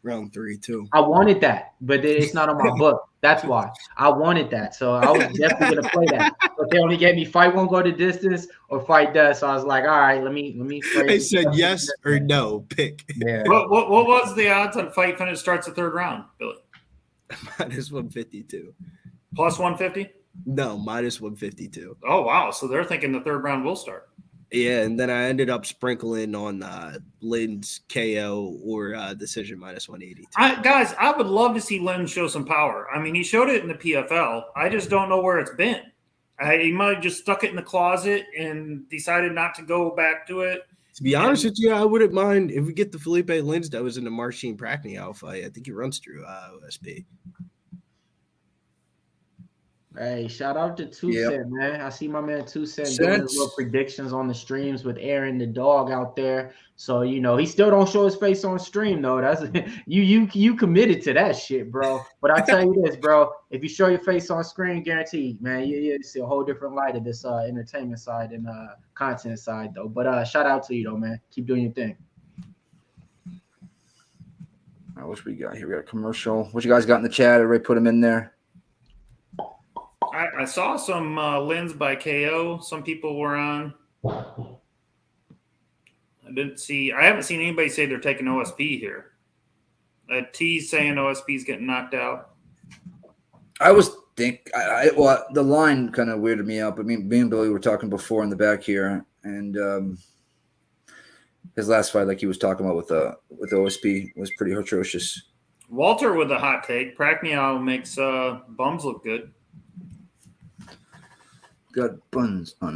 round 3 too. I wanted that, but it's not on my book. That's why I wanted that. So I was definitely gonna play that. But they only gave me fight won't go to distance or fight does. So I was like, all right, let me. They said yes or no. Pick. Yeah. What was the odds on fight finish starts the third round, Billy? Minus 152. Plus 150? No, minus 152. Oh wow! So they're thinking the third round will start. Yeah, and then I ended up sprinkling on Lynn's KO or decision minus 182. Guys, I would love to see Lynn show some power. I mean, he showed it in the PFL. I just don't know where it's been. He might have just stuck it in the closet and decided not to go back to it. To be honest with you, I wouldn't mind if we get the Felipe Lins that was in the Marcin Prachnio fight. I think he runs through OSP. Hey, shout out to 2 Cent, man. I see my man 2 Cent doing his little predictions on the streams with Aaron the dog out there. So, he still don't show his face on stream, though. That's you committed to that shit, bro. But I tell you this, bro, if you show your face on screen, guaranteed, man, you see a whole different light of this entertainment side and content side, though. But shout out to you, though, man. Keep doing your thing. I wish we got here. We got a commercial. What you guys got in the chat? Everybody put them in there. I saw some Lins by KO. Some people were on. I haven't seen anybody say they're taking OSP here. T's saying OSP's getting knocked out. I was the line kind of weirded me out. But me and Billy were talking before in the back here, and his last fight, like he was talking about with OSP, was pretty atrocious. Walter with a hot take. Prachnio makes bums look good. Got buns. All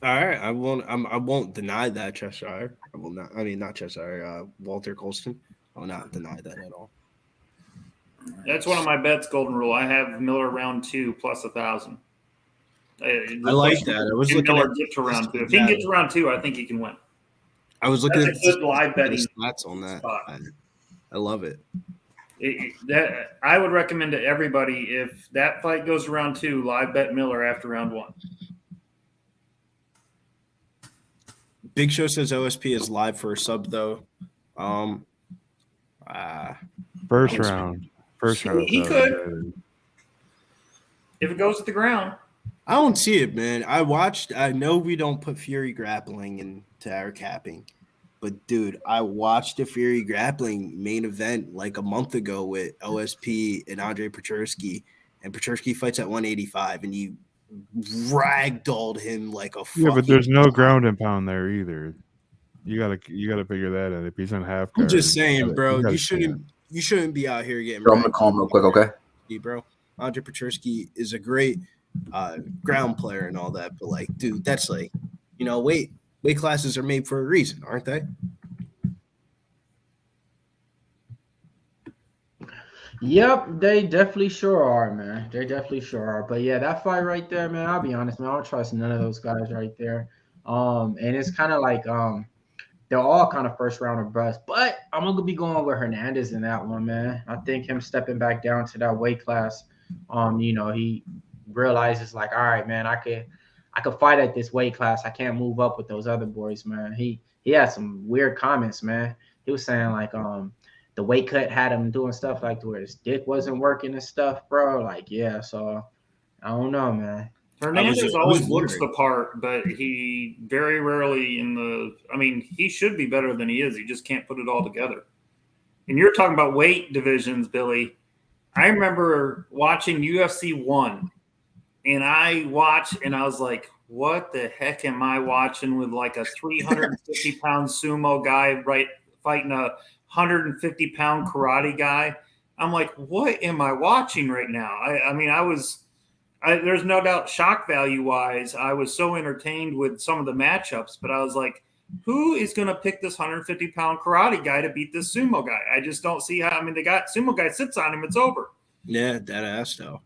right, I won't deny that, Cheshire. I will not. I mean, not Cheshire. Walter Colston. I will not deny that at all. That's one of my bets. Golden rule. I have Miller round 2 plus 1,000. I like that. I was looking Miller at get to round 2. If he can get to round 2, I think he can win. I was looking That's at a good live betting stats on that. I love it. That I would recommend to everybody, if that fight goes to round 2, live bet Miller after round 1. Big Show says OSP is live for a sub though. First round. He could. If it goes to the ground. I don't see it, man. I know we don't put Fury grappling into our capping. But, dude, I watched the Fury grappling main event like a month ago with OSP and Andre Pechersky, and Pechersky fights at 185, and he ragdolled him like a Yeah, but there's no ground and pound there either. You gotta figure that out. If he's on half guard, I'm just saying, bro, you shouldn't be out here getting. I'm gonna call him real quick, okay? Bro, Andre Pechersky is a great ground player and all that, but like, dude, that's like, weight classes are made for a reason, aren't they? Yep, they definitely sure are, man. They definitely sure are. But yeah, that fight right there, man, I'll be honest, man, I don't trust none of those guys right there. And it's kind of like they're all kind of first round of bust. But I'm gonna be going with Hernandez in that one, man. I think him stepping back down to that weight class, he realizes like, all right, man, I could fight at this weight class. I can't move up with those other boys, man. He had some weird comments, man. He was saying like the weight cut had him doing stuff like where his dick wasn't working and stuff, bro. Like, yeah, so I don't know, man. Hernandez always looks the part, but he very rarely he should be better than he is. He just can't put it all together. And you're talking about weight divisions, Billy. I remember watching UFC 1. And I watched, and I was like, what the heck am I watching with like a 350-pound sumo guy fighting a 150-pound karate guy? I'm like, what am I watching right now? There's no doubt shock value-wise, I was so entertained with some of the matchups, but I was like, who is going to pick this 150-pound karate guy to beat this sumo guy? I just don't see how. They got sumo guy sits on him, it's over. Yeah, that ass though.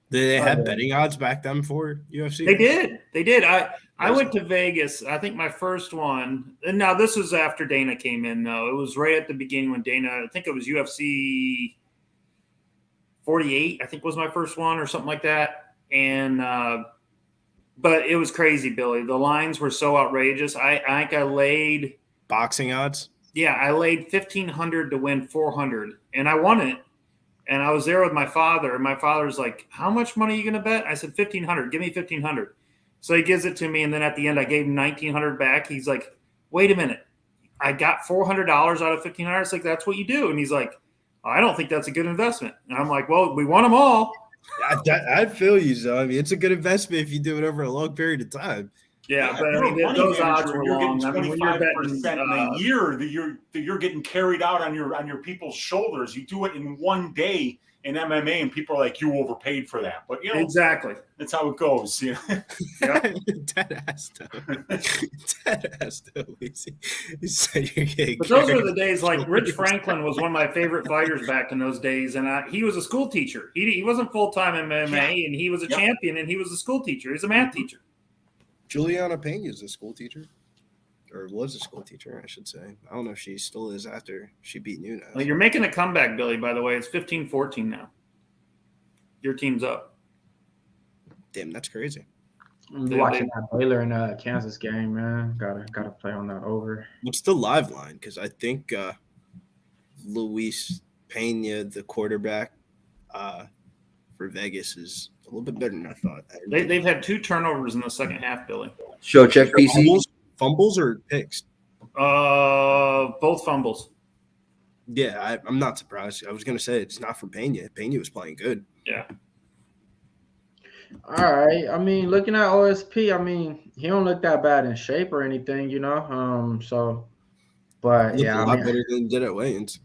Did they have betting odds back then for UFC? They did. I went to Vegas. I think my first one, and now this was after Dana came in, though. It was right at the beginning when Dana, I think it was UFC 48, I think was my first one or something like that. And, but it was crazy, Billy. The lines were so outrageous. I think I laid boxing odds. Yeah, I laid 1,500 to win 400, and I won it. And I was there with my father, and my father's like, "How much money are you going to bet?" I said, 1,500. Give me 1,500. So he gives it to me, and then at the end, I gave him 1,900 back. He's like, "Wait a minute, I got $400 out of 1,500." It's like, "That's what you do." And he's like, "I don't think that's a good investment." And I'm like, "Well, we won them all." I feel you, so I mean, it's a good investment if you do it over a long period of time. Yeah, but I mean, those odds were long. You're getting 25% a year that you're getting carried out on your people's shoulders. You do it in one day in MMA, and people are like, "You overpaid for that." But exactly, that's how it goes. You know? Dead ass though. He said you're getting. But those were the days. Like Rich Franklin was one of my favorite fighters back in those days, and he was a school teacher. He wasn't full time in MMA, and he was a champion, and he was a school teacher. He's a math teacher. Juliana Pena is a school teacher, or was a school teacher, I should say. I don't know if she still is after she beat Nunes. Well, you're making a comeback, Billy, by the way. It's 15-14 now. Your team's up. Damn, that's crazy. I'm watching that Baylor and Kansas game, man. Gotta play on that over. What's the live line? Because I think Luis Pena, the quarterback for Vegas, is a little bit better than I thought. They've had 2 turnovers in the second half, Billy. Show check PC. Fumbles or picks? Both fumbles. Yeah, I'm not surprised. I was going to say it's not from Pena. Pena was playing good. Yeah. All right. I mean, looking at OSP, I mean, he don't look that bad in shape or anything, you know. But yeah, a lot better than he did at weigh-ins.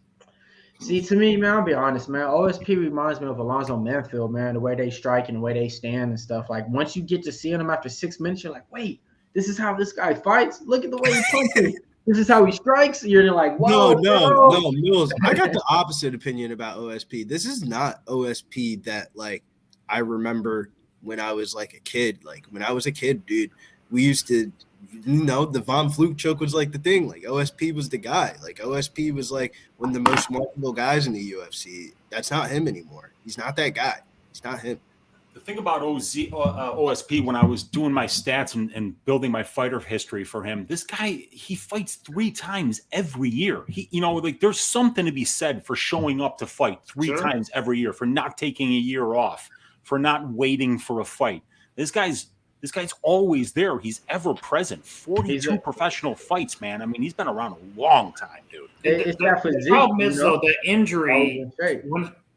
See, to me, man, I'll be honest, man. OSP reminds me of Alonzo Manfield, man. The way they strike and the way they stand and stuff. Like once you get to seeing him after 6 minutes, you're like, wait, this is how this guy fights. Look at the way he punches. This is how he strikes. You're like, whoa, no, Mills. I got the opposite opinion about OSP. This is not OSP that like I remember when I was like a kid. Like when I was a kid, dude, we used to, the Von Flue choke was like the thing. Like OSP was the guy. Like OSP was like one of the most marketable guys in the UFC. That's not him anymore. He's not that guy. He's not him. The thing about OSP, when I was doing my stats and building my fighter history for him, this guy, he fights 3 times every year. He, like there's something to be said for showing up to fight 3 times every year, for not taking a year off, for not waiting for a fight. This guy's always there. He's ever present. 42 professional fights, man. I mean, he's been around a long time, dude. The problem is, though, the injury,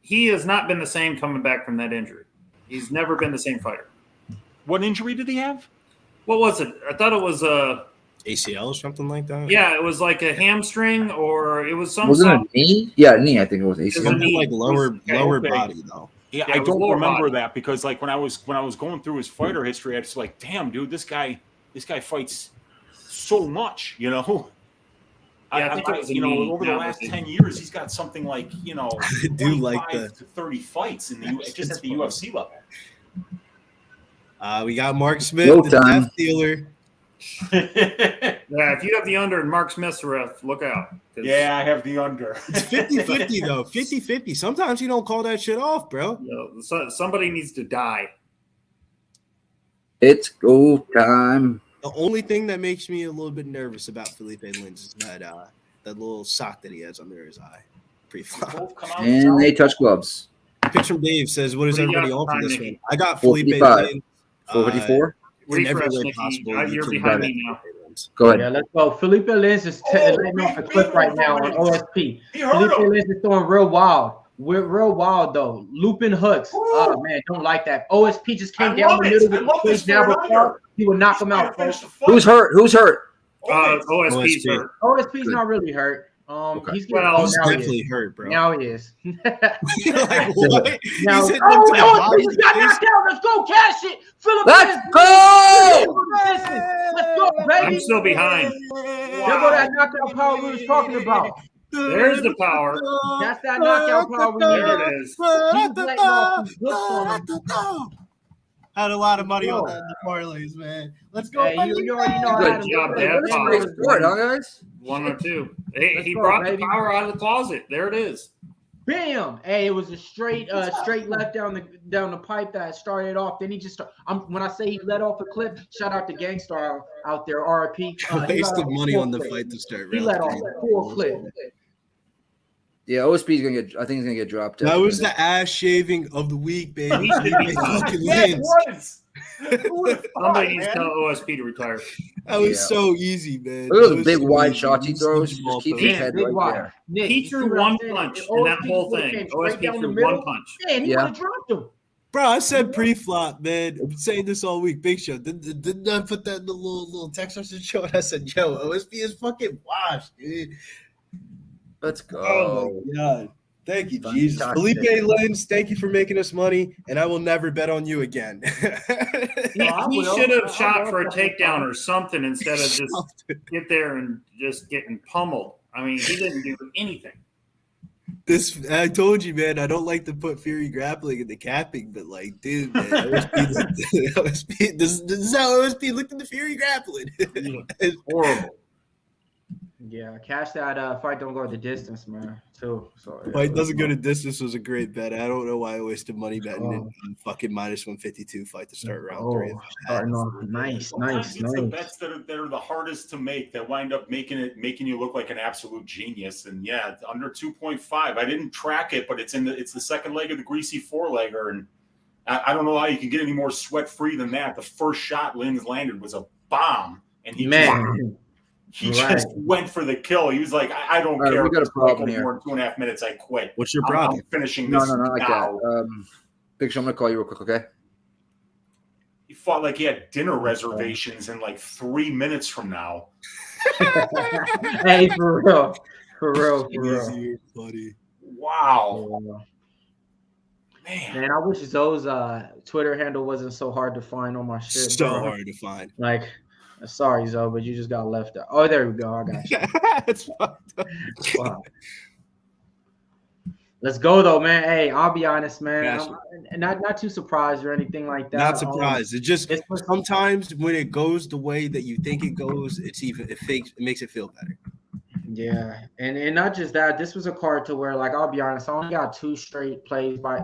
he has not been the same coming back from that injury. He's never been the same fighter. What injury did he have? What was it? I thought it was a ACL or something like that. Yeah, it was like a hamstring, or it was some. Was it a knee? Yeah, knee. I think it was ACL. Something like lower body though. Yeah, I don't remember that because like when I was going through his fighter history, I was like, damn, dude, this guy fights so much, you know. Yeah, I think it was over the last 10 years, he's got something like, I do like to 30 fights in the just at the UFC level. We got Mark Smith, the death dealer. Yeah, if you have the under and Mark Smith's ref, look out. Yeah, I have the under. It's 50-50 though. 50-50. Sometimes you don't call that shit off, bro. Somebody needs to die. It's go time. The only thing that makes me a little bit nervous about Felipe Lins is that little sock that he has under his eye. Pre-flop. And they touch gloves. Pitch from Dave says, what is everybody on for this one? I got Felipe Lins. 454? In every way possible. You're behind me now. Go ahead. Yeah, let's go. Felipe Lins is letting off a clip right now on OSP. Felipe Lins is throwing real wild. We're real wild though. Looping hooks. Oh man, don't like that. OSP just came down the middle with the jabber. He will knock him out. Who's hurt? OSP's hurt. OSP's not really hurt. He's definitely hurt, bro. Now he is. Like what? Now, OSP got knocked out. Let's go, cash it. Let's go! Let's go, baby. I'm still behind. There go that knockout power we was talking about. There's the power. That's that knockout power we need. There it is. He was letting off some hooks on him. Had a lot of money on that in the parlays, man. Let's go. Hey, you already know I had Good job, him. Dad. That's a great sport, huh, guys? 1 or 2. He Let's go, brought baby. the power out of the closet. There it is. Bam! Hey, it was a straight left down the pipe that started off. Then he just when I say he let off a clip, shout out to Gangstar out there, RIP. Wasted money on the fight to start. He let off a full clip. Yeah, OSP's gonna get. I think he's gonna get dropped. That was the ass shaving of the week, baby. He should be Fucking Yeah, it Lins. was. Somebody needs to tell OSP to retire. That was so easy, man. Look at That those big so wide easy. shots he throws. Jamal Just keep Pogues. his head Big right wide. there. Nick, He you threw see what one I'm saying? punch If in that OSP whole would've thing. came straight OSP down the threw middle, one punch. Man, he Yeah. would have dropped him. Bro, I said pre-flop, man. I've been saying this all week. Big Show. Didn't I put that in the little text message show? And I said, yo, OSP is fucking washed, dude. Let's go. Oh, my God. Thank you, Jesus. Fantastic. Felipe Lins, thank you for making us money, and I will never bet on you again. He should have shot for a takedown or something instead of just get there and just getting pummeled. I mean, he didn't do anything. I told you, man, I don't like to put Fury grappling in the capping, but like, dude, man, OSP, this is how OSP looked at the Fury grappling. It's horrible. Yeah, cash that fight don't go the distance, man. Too. So Fight doesn't go to distance was a great bet. I don't know why I wasted money betting on fucking minus 152 fight to start round 3. Starting off nice. Sometimes it's the bets that are the hardest to make that wind up making you look like an absolute genius. And yeah, it's under 2.5. I didn't track it, but it's the second leg of the greasy 4-legger, and I don't know how you can get any more sweat free than that. The first shot Lins landed was a bomb, and he just went for the kill. He was like, I don't care. We got a problem here. More than 2.5 minutes, I quit. What's your problem? I'm finishing this No, like now. that. Big Show, I'm gonna call you real quick, okay? He fought like he had dinner reservations in like 3 minutes from now. Hey, for real. Easy, buddy. Wow. Man, I wish Zoe's Twitter handle wasn't so hard to find on my shit. So bro. hard to find. Like, sorry, Zoe, but you just got left out. Oh, there we go. I got you. It's fucked up. Wow. Let's go though, man. Hey, I'll be honest, man. I'm not too surprised or anything like that. Not surprised. It's sometimes when it goes the way that you think it goes, it makes it feel better. Yeah, and not just that. This was a card to where, like, I'll be honest, I only got 3 straight plays by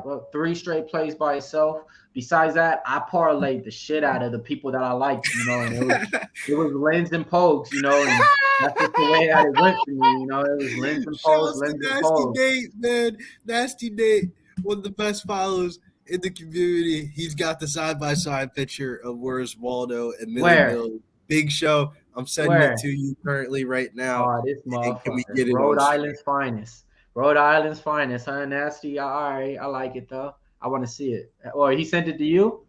itself. Besides that, I parlayed the shit out of the people that I liked, you know, and it was Lins and Pogues, you know, and that's just the way that it went for me, you know. It was Lins and Pogues, Nasty Nate, man. Nasty Nate, one of the best follows in the community. He's got the side-by-side picture of where's Waldo and Millie. Big Show. I'm sending it to you currently right now. Oh, this motherfucker. Can we get it Rhode Island's finest. Rhode Island's finest, huh? Nasty. All right. I like it, though. I want to see it. Or he sent it to you?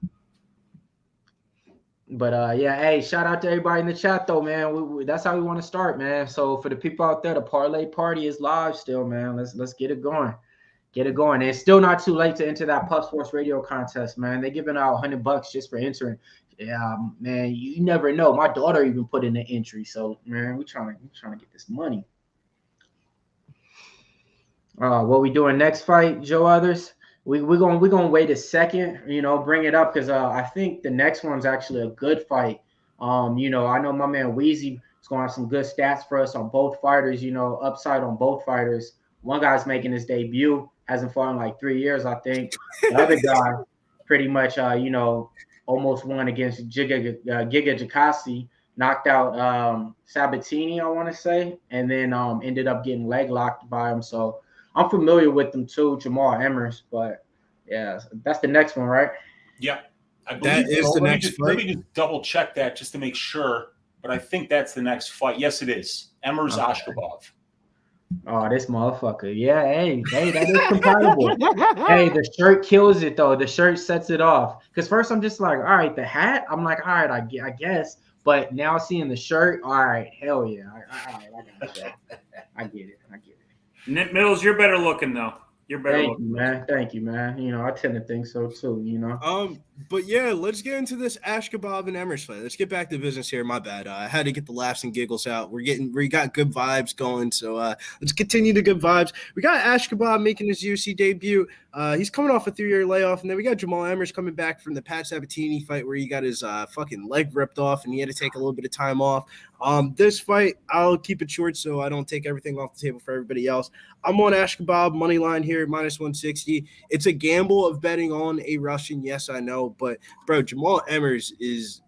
But, yeah, hey, shout out to everybody in the chat, though, man. That's how we want to start, man. So for the people out there, the parlay party is live still, man. Let's get it going. Get it going. And it's still not too late to enter that Puff Sports Radio contest, man. They're giving out $100 just for entering. Yeah, man, you never know. My daughter even put in the entry. So, man, we're trying to get this money. What we doing next fight, Joe? Others? We're gonna wait a second, you know, bring it up because I think the next one's actually a good fight. You know, I know my man Weezy is gonna have some good stats for us on both fighters. You know, upside on both fighters. One guy's making his debut, hasn't fought in like 3 years, I think. The other guy, pretty much, you know, almost won against Giga Jacassi, knocked out Sabatini, I want to say, and then ended up getting leg locked by him. So I'm familiar with them too, Jamal Emmers. But yeah, that's the next one, right? Yeah, that is the next fight. Let me just double check that just to make sure. But I think that's the next fight. Yes, it is. Emmers Askhabov. Oh, this motherfucker. Yeah, hey, that is compatible. Hey, the shirt kills it, though. The shirt sets it off. Because first I'm just like, all right, the hat, I'm like, all right, I guess. But now seeing the shirt, all right, hell yeah. I got that. I get it. Nick Mills, you're better looking, though. You're better. Thank you, man. Thank you, man. You know, I tend to think so too. You know. But yeah, let's get into this Askhabov and Emmers fight. Let's get back to business here. My bad. I had to get the laughs and giggles out. We got good vibes going. So let's continue the good vibes. We got Askhabov making his UFC debut. He's coming off a 3-year layoff, and then we got Jamal Emmers coming back from the Pat Sabatini fight where he got his fucking leg ripped off and he had to take a little bit of time off. This fight, I'll keep it short so I don't take everything off the table for everybody else. I'm on Askhabov money line here, minus 160. It's a gamble of betting on a Russian. Yes, I know, but bro, Jamal Emmers is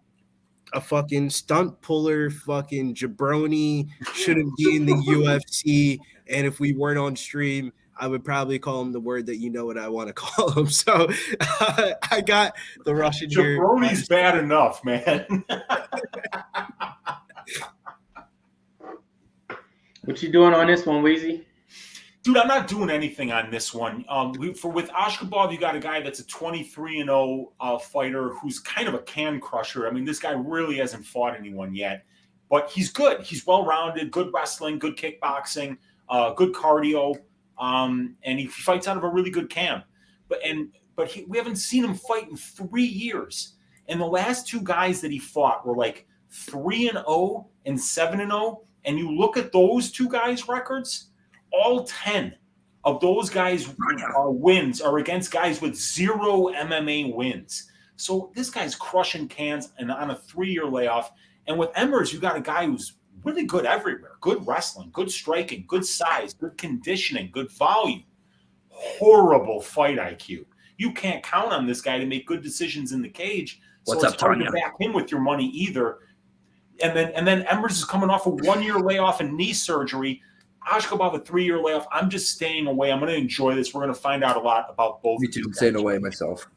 a fucking stunt puller, fucking jabroni, shouldn't be in the UFC. And if we weren't on stream, I would probably call him the word that you know what I want to call him. So I got the Russian here. Jabroni's bad enough, man. What you doing on this one, Weezy? Dude, I'm not doing anything on this one. With Askhabov, you got a guy that's a 23-0 fighter who's kind of a can crusher. I mean, this guy really hasn't fought anyone yet, but he's good. He's well-rounded, good wrestling, good kickboxing, good cardio, and he fights out of a really good camp. But we haven't seen him fight in 3 years. And the last two guys that he fought were like 3-0 and 7-0. And you look at those two guys' records, all 10 of those guys' wins are against guys with 0 MMA wins. So this guy's crushing cans and on a 3-year layoff. And with Emmers, you got a guy who's really good everywhere. Good wrestling, good striking, good size, good conditioning, good volume. Horrible fight IQ. You can't count on this guy to make good decisions in the cage. So it's hard to back him with your money either. And then Emmers is coming off a 1-year layoff and knee surgery. Askhabov a 3-year layoff. I'm just staying away. I'm going to enjoy this. We're going to find out a lot about both. Me too. Staying away myself.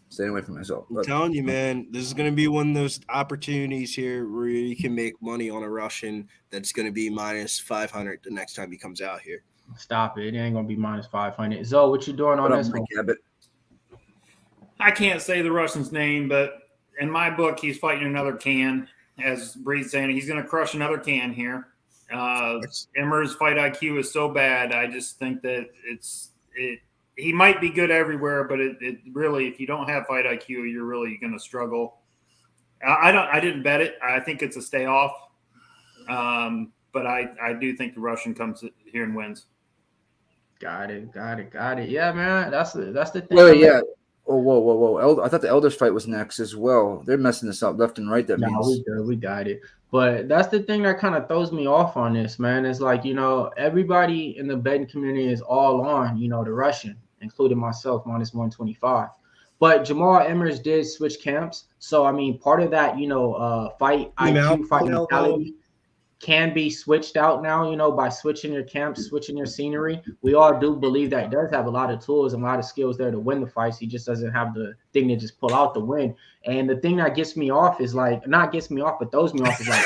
Staying away from myself. I'm telling you, man, this is going to be one of those opportunities here where you can make money on a Russian that's going to be minus 500 the next time he comes out here. Stop it. It ain't going to be minus 500. Zoe, what you doing on this one? I can't say the Russian's name, but in my book, he's fighting another can. As Bree's saying, he's going to crush another can here. Emmers' fight IQ is so bad. I just think that he might be good everywhere, but it really, if you don't have fight IQ, you're really going to struggle. I didn't bet it. I think it's a stay off. But I do think the Russian comes here and wins. Got it. Yeah, man. That's the thing. Wait, yeah. Oh, whoa. I thought the Elders fight was next as well. They're messing this up left and right. That means we got it. But that's the thing that kind of throws me off on this, man. It's like, you know, everybody in the betting community is all on, you know, the Russian, including myself, minus 125. But Jamal Emmers did switch camps. So, I mean, part of that, you know, fight IQ, fight mentality can be switched out now, you know, by switching your camps, switching your scenery. We all do believe that he does have a lot of tools and a lot of skills there to win the fights. He just doesn't have the thing to just pull out the win. And the thing that gets me off is like, not gets me off, but throws me off is like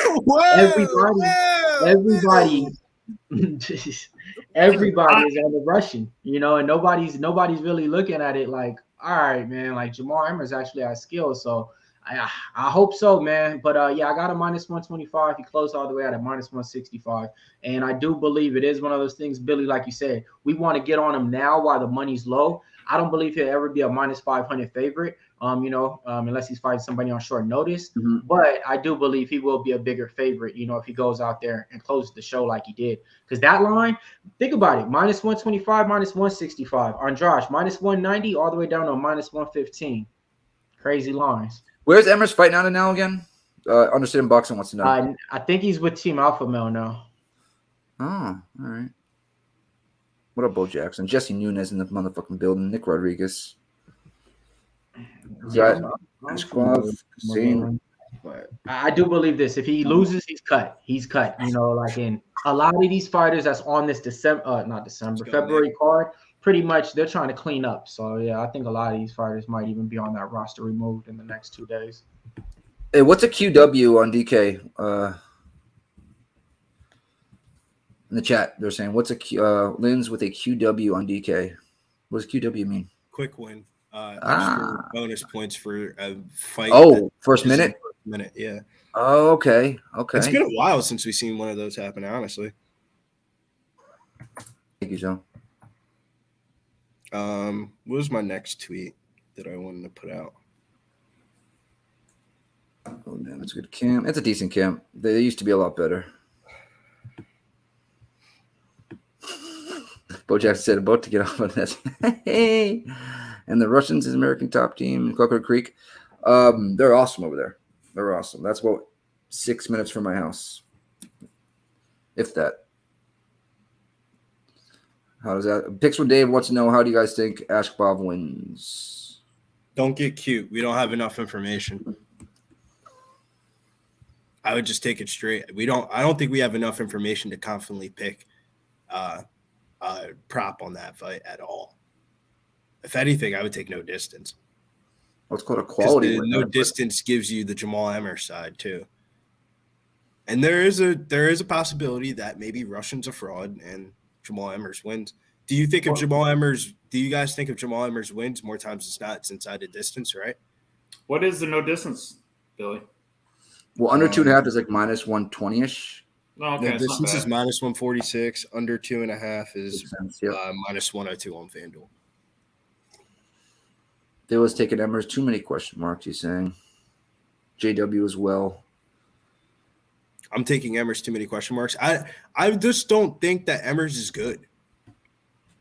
everybody is on the Russian, you know, and nobody's really looking at it like, all right, man, like Jamal Emmers actually has skills. So I hope so, man. But yeah, I got a minus 125. He closed all the way out at minus 165. And I do believe it is one of those things, Billy, like you said, we want to get on him now while the money's low. I don't believe he'll ever be a minus 500 favorite, you know, unless he's fighting somebody on short notice. Mm-hmm. But I do believe he will be a bigger favorite, you know, if he goes out there and closes the show like he did. Because that line, think about it, minus 125, minus 165. Andrade, minus 190, all the way down to minus 115. Crazy lines. Where's Emmers fighting out of now again? Understand Boxing wants to know. I think he's with Team Alpha Male now. Oh, all right. What up, Bo Jackson? Jesse Nunez in the motherfucking building. Nick Rodriguez. But I do believe this. If he loses, he's cut. He's cut. You know, like in a lot of these fighters that's on this February card, pretty much they're trying to clean up. So yeah, I think a lot of these fighters might even be on that roster removed in the next 2 days. Hey, what's a QW on DK? In the chat, they're saying, what's a Lynn's with a QW on DK? What does QW mean? Quick win. Bonus points for a fight. Oh, first minute? First minute, yeah. Oh, okay. It's been a while since we've seen one of those happen, honestly. Thank you, Joe. What was my next tweet that I wanted to put out? Oh, damn, it's a good camp. It's a decent camp. They used to be a lot better. Bo Jackson said, about to get off on this. Hey. And the Russians is American top team, Coconut Creek. They're awesome over there. They're awesome. That's what 6 minutes from my house. If that. How does that? Picks with Dave wants to know, how do you guys think Askhabov wins? Don't get cute. We don't have enough information. I would just take it straight. I don't think we have enough information to confidently pick prop on that fight at all. If anything, I would take no distance. What's called a quality win. No distance gives you the Jamal Emmers side too. And there is a possibility that maybe Russian's a fraud and Jamal Emmers wins. Do you think of Jamal Emmers? Do you guys think of Jamal Emmers wins more times than not? It's inside the distance, right? What is the no distance, Billy? Well, under 2.5 is like minus 120-ish. Oh, okay, the distance is minus 146. Under 2.5 is minus 102 on FanDuel. They was taking Emmers. Too many question marks, he's saying. JW as well. I'm taking Emmers, too many question marks. I just don't think that Emmers is good.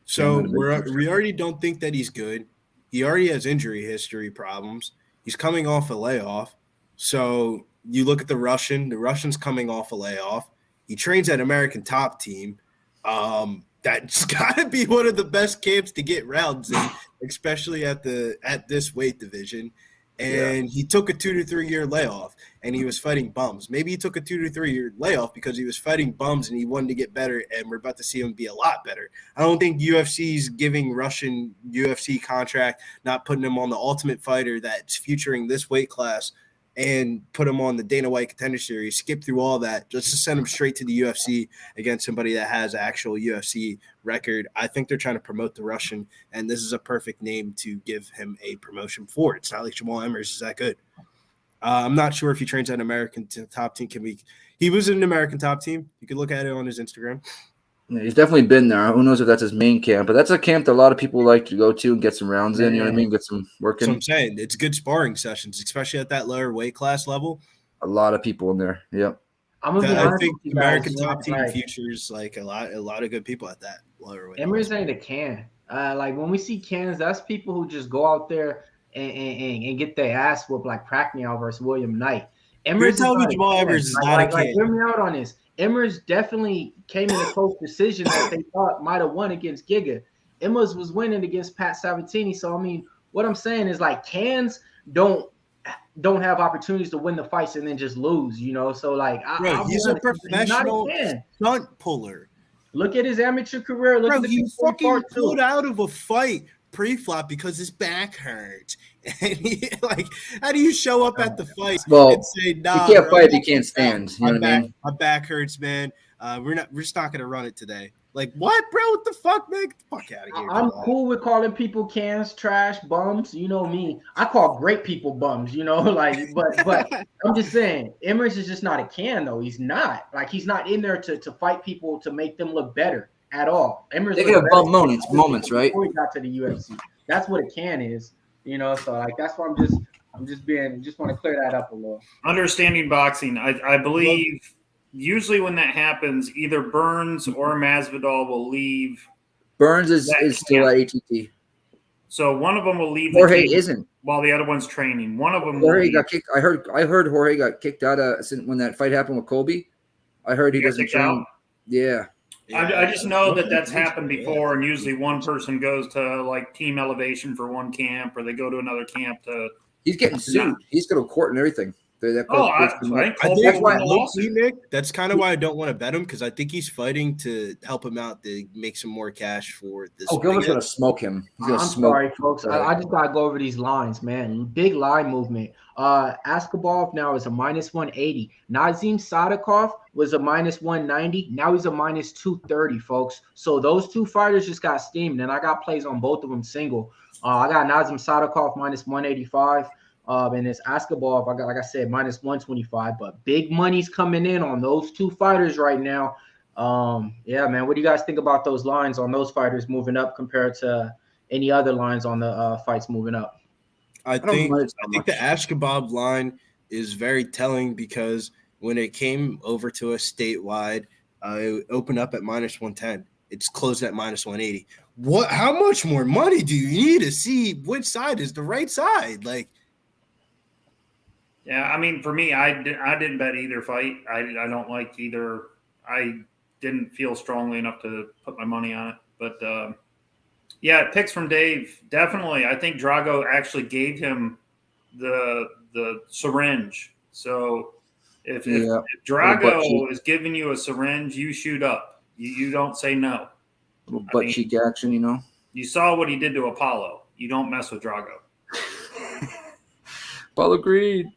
So we already don't think that he's good. He already has injury history problems. He's coming off a layoff. So you look at the Russian's coming off a layoff. He trains at American Top Team. That's got to be one of the best camps to get rounds in, especially at this weight division. And he took a 2 to 3 year layoff, and he was fighting bums. Maybe he took a 2 to 3 year layoff because he was fighting bums and he wanted to get better, and we're about to see him be a lot better. I don't think UFC's giving Russian UFC contract, not putting him on the Ultimate Fighter that's featuring this weight class, and put him on the Dana White Contender Series, skip through all that just to send him straight to the UFC against somebody that has actual UFC record. I think they're trying to promote the Russian, and this is a perfect name to give him a promotion for. It's not like Jamal Emmers is that good. I'm not sure if he trains at American Top Team. He was in an American Top Team. You can look at it on his Instagram. Yeah, he's definitely been there. Who knows if that's his main camp, but that's a camp that a lot of people like to go to and get some rounds in. You know what I mean? Get some work in. That's what I'm saying. It's good sparring sessions, especially at that lower weight class level. A lot of people in there. Yep. I think American Top Team features like a lot of good people at that lower weight. Emmers ain't a can. Like when we see cans, that's people who just go out there and get their ass whooped, like Prachnio versus William Knight. Emmers is not a can. Hear me out on this. Emmers definitely came in a close decision that they thought might have won against Giga. Emmers was winning against Pat Sabatini. So I mean, what I'm saying is like cans don't have opportunities to win the fights and then just lose, you know. So like, he's a professional stunt puller. Look at his amateur career. Look at he fucking pulled out of a fight pre-flop because his back hurts. And how do you show up at the fight and say, "Nah, you can't fight if you can't stand"? You know what I mean? My back hurts, man. We're just not gonna run it today. Like, what, bro? What the fuck, man? Get the fuck out of here. I'm cool with calling people cans, trash, bums. You know me. I call great people bums, you know, like, but I'm just saying, Emmers is just not a can, though. He's not. Like, he's not in there to fight people to make them look better at all. Emmers, they have bum moments, right? Before he got to the UFC. That's what a can is, you know, so like that's why I'm just want to clear that up a little. Understanding boxing, I believe usually when that happens, either Burns or Masvidal will leave. Burns is still at ATT. So one of them will leave. Jorge isn't. While the other one's training. One of them. Jorge got kicked. I heard Jorge got kicked out when that fight happened with Colby. I heard he doesn't train. Yeah. I just know that's happened before, and usually one person goes to like Team Elevation for one camp, or they go to another camp to. He's getting sued. He's going to court and everything. That's kind of why I don't want to bet him, because I think he's fighting to help him out to make some more cash for this. Oh, Gilbert's going to smoke him. I'm sorry, folks. I just got to go over these lines, man. Big line movement. Askhabov now is a minus 180. Nazim Sadikov was a minus 190. Now he's a minus 230, folks. So those two fighters just got steamed, and I got plays on both of them single. I got Nazim Sadikov minus 185. And it's Askhabov, I got, like I said, minus 125. But big money's coming in on those two fighters right now. Yeah, man. What do you guys think about those lines on those fighters moving up compared to, any other lines on the fights moving up? I think the Askhabov line is very telling because when it came over to us statewide, it opened up at -110. It's closed at -180. How much more money do you need to see which side is the right side? Like, yeah, I mean, for me, I didn't bet either fight. I don't like either. I didn't feel strongly enough to put my money on it. But, yeah, picks from Dave. Definitely. I think Drago actually gave him the syringe. So if Drago is giving you a syringe, you shoot up. You don't say no. Butt cheek action, you know. You saw what he did to Apollo. You don't mess with Drago. Apollo Creed.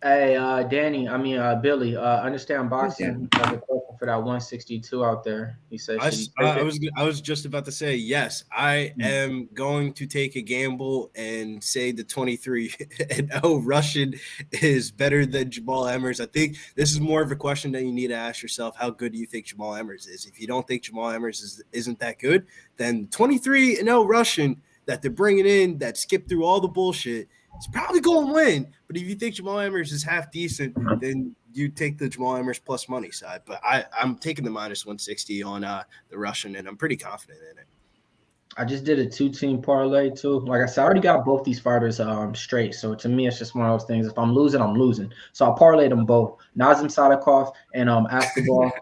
Hey, Billy, understand boxing. I have a question for that 162 out there. He said, I was just about to say, yes, I am going to take a gamble and say the 23-0 Russian is better than Jamal Emmers. I think this is more of a question that you need to ask yourself. How good do you think Jamal Emmers is? If you don't think Jamal Emmers isn't that good, then 23-0 Russian that they're bringing in that skipped through all the bullshit, it's probably going to win. But if you think Jamal Emmers is half decent, then you take the Jamal Emmers plus money side. But I'm taking the -160 on the Russian, and I'm pretty confident in it. I just did a 2-team parlay too. Like I said, I already got both these fighters straight. So to me, it's just one of those things. If I'm losing, I'm losing. So I parlayed them both. Nazem Sadikov and Askhabov,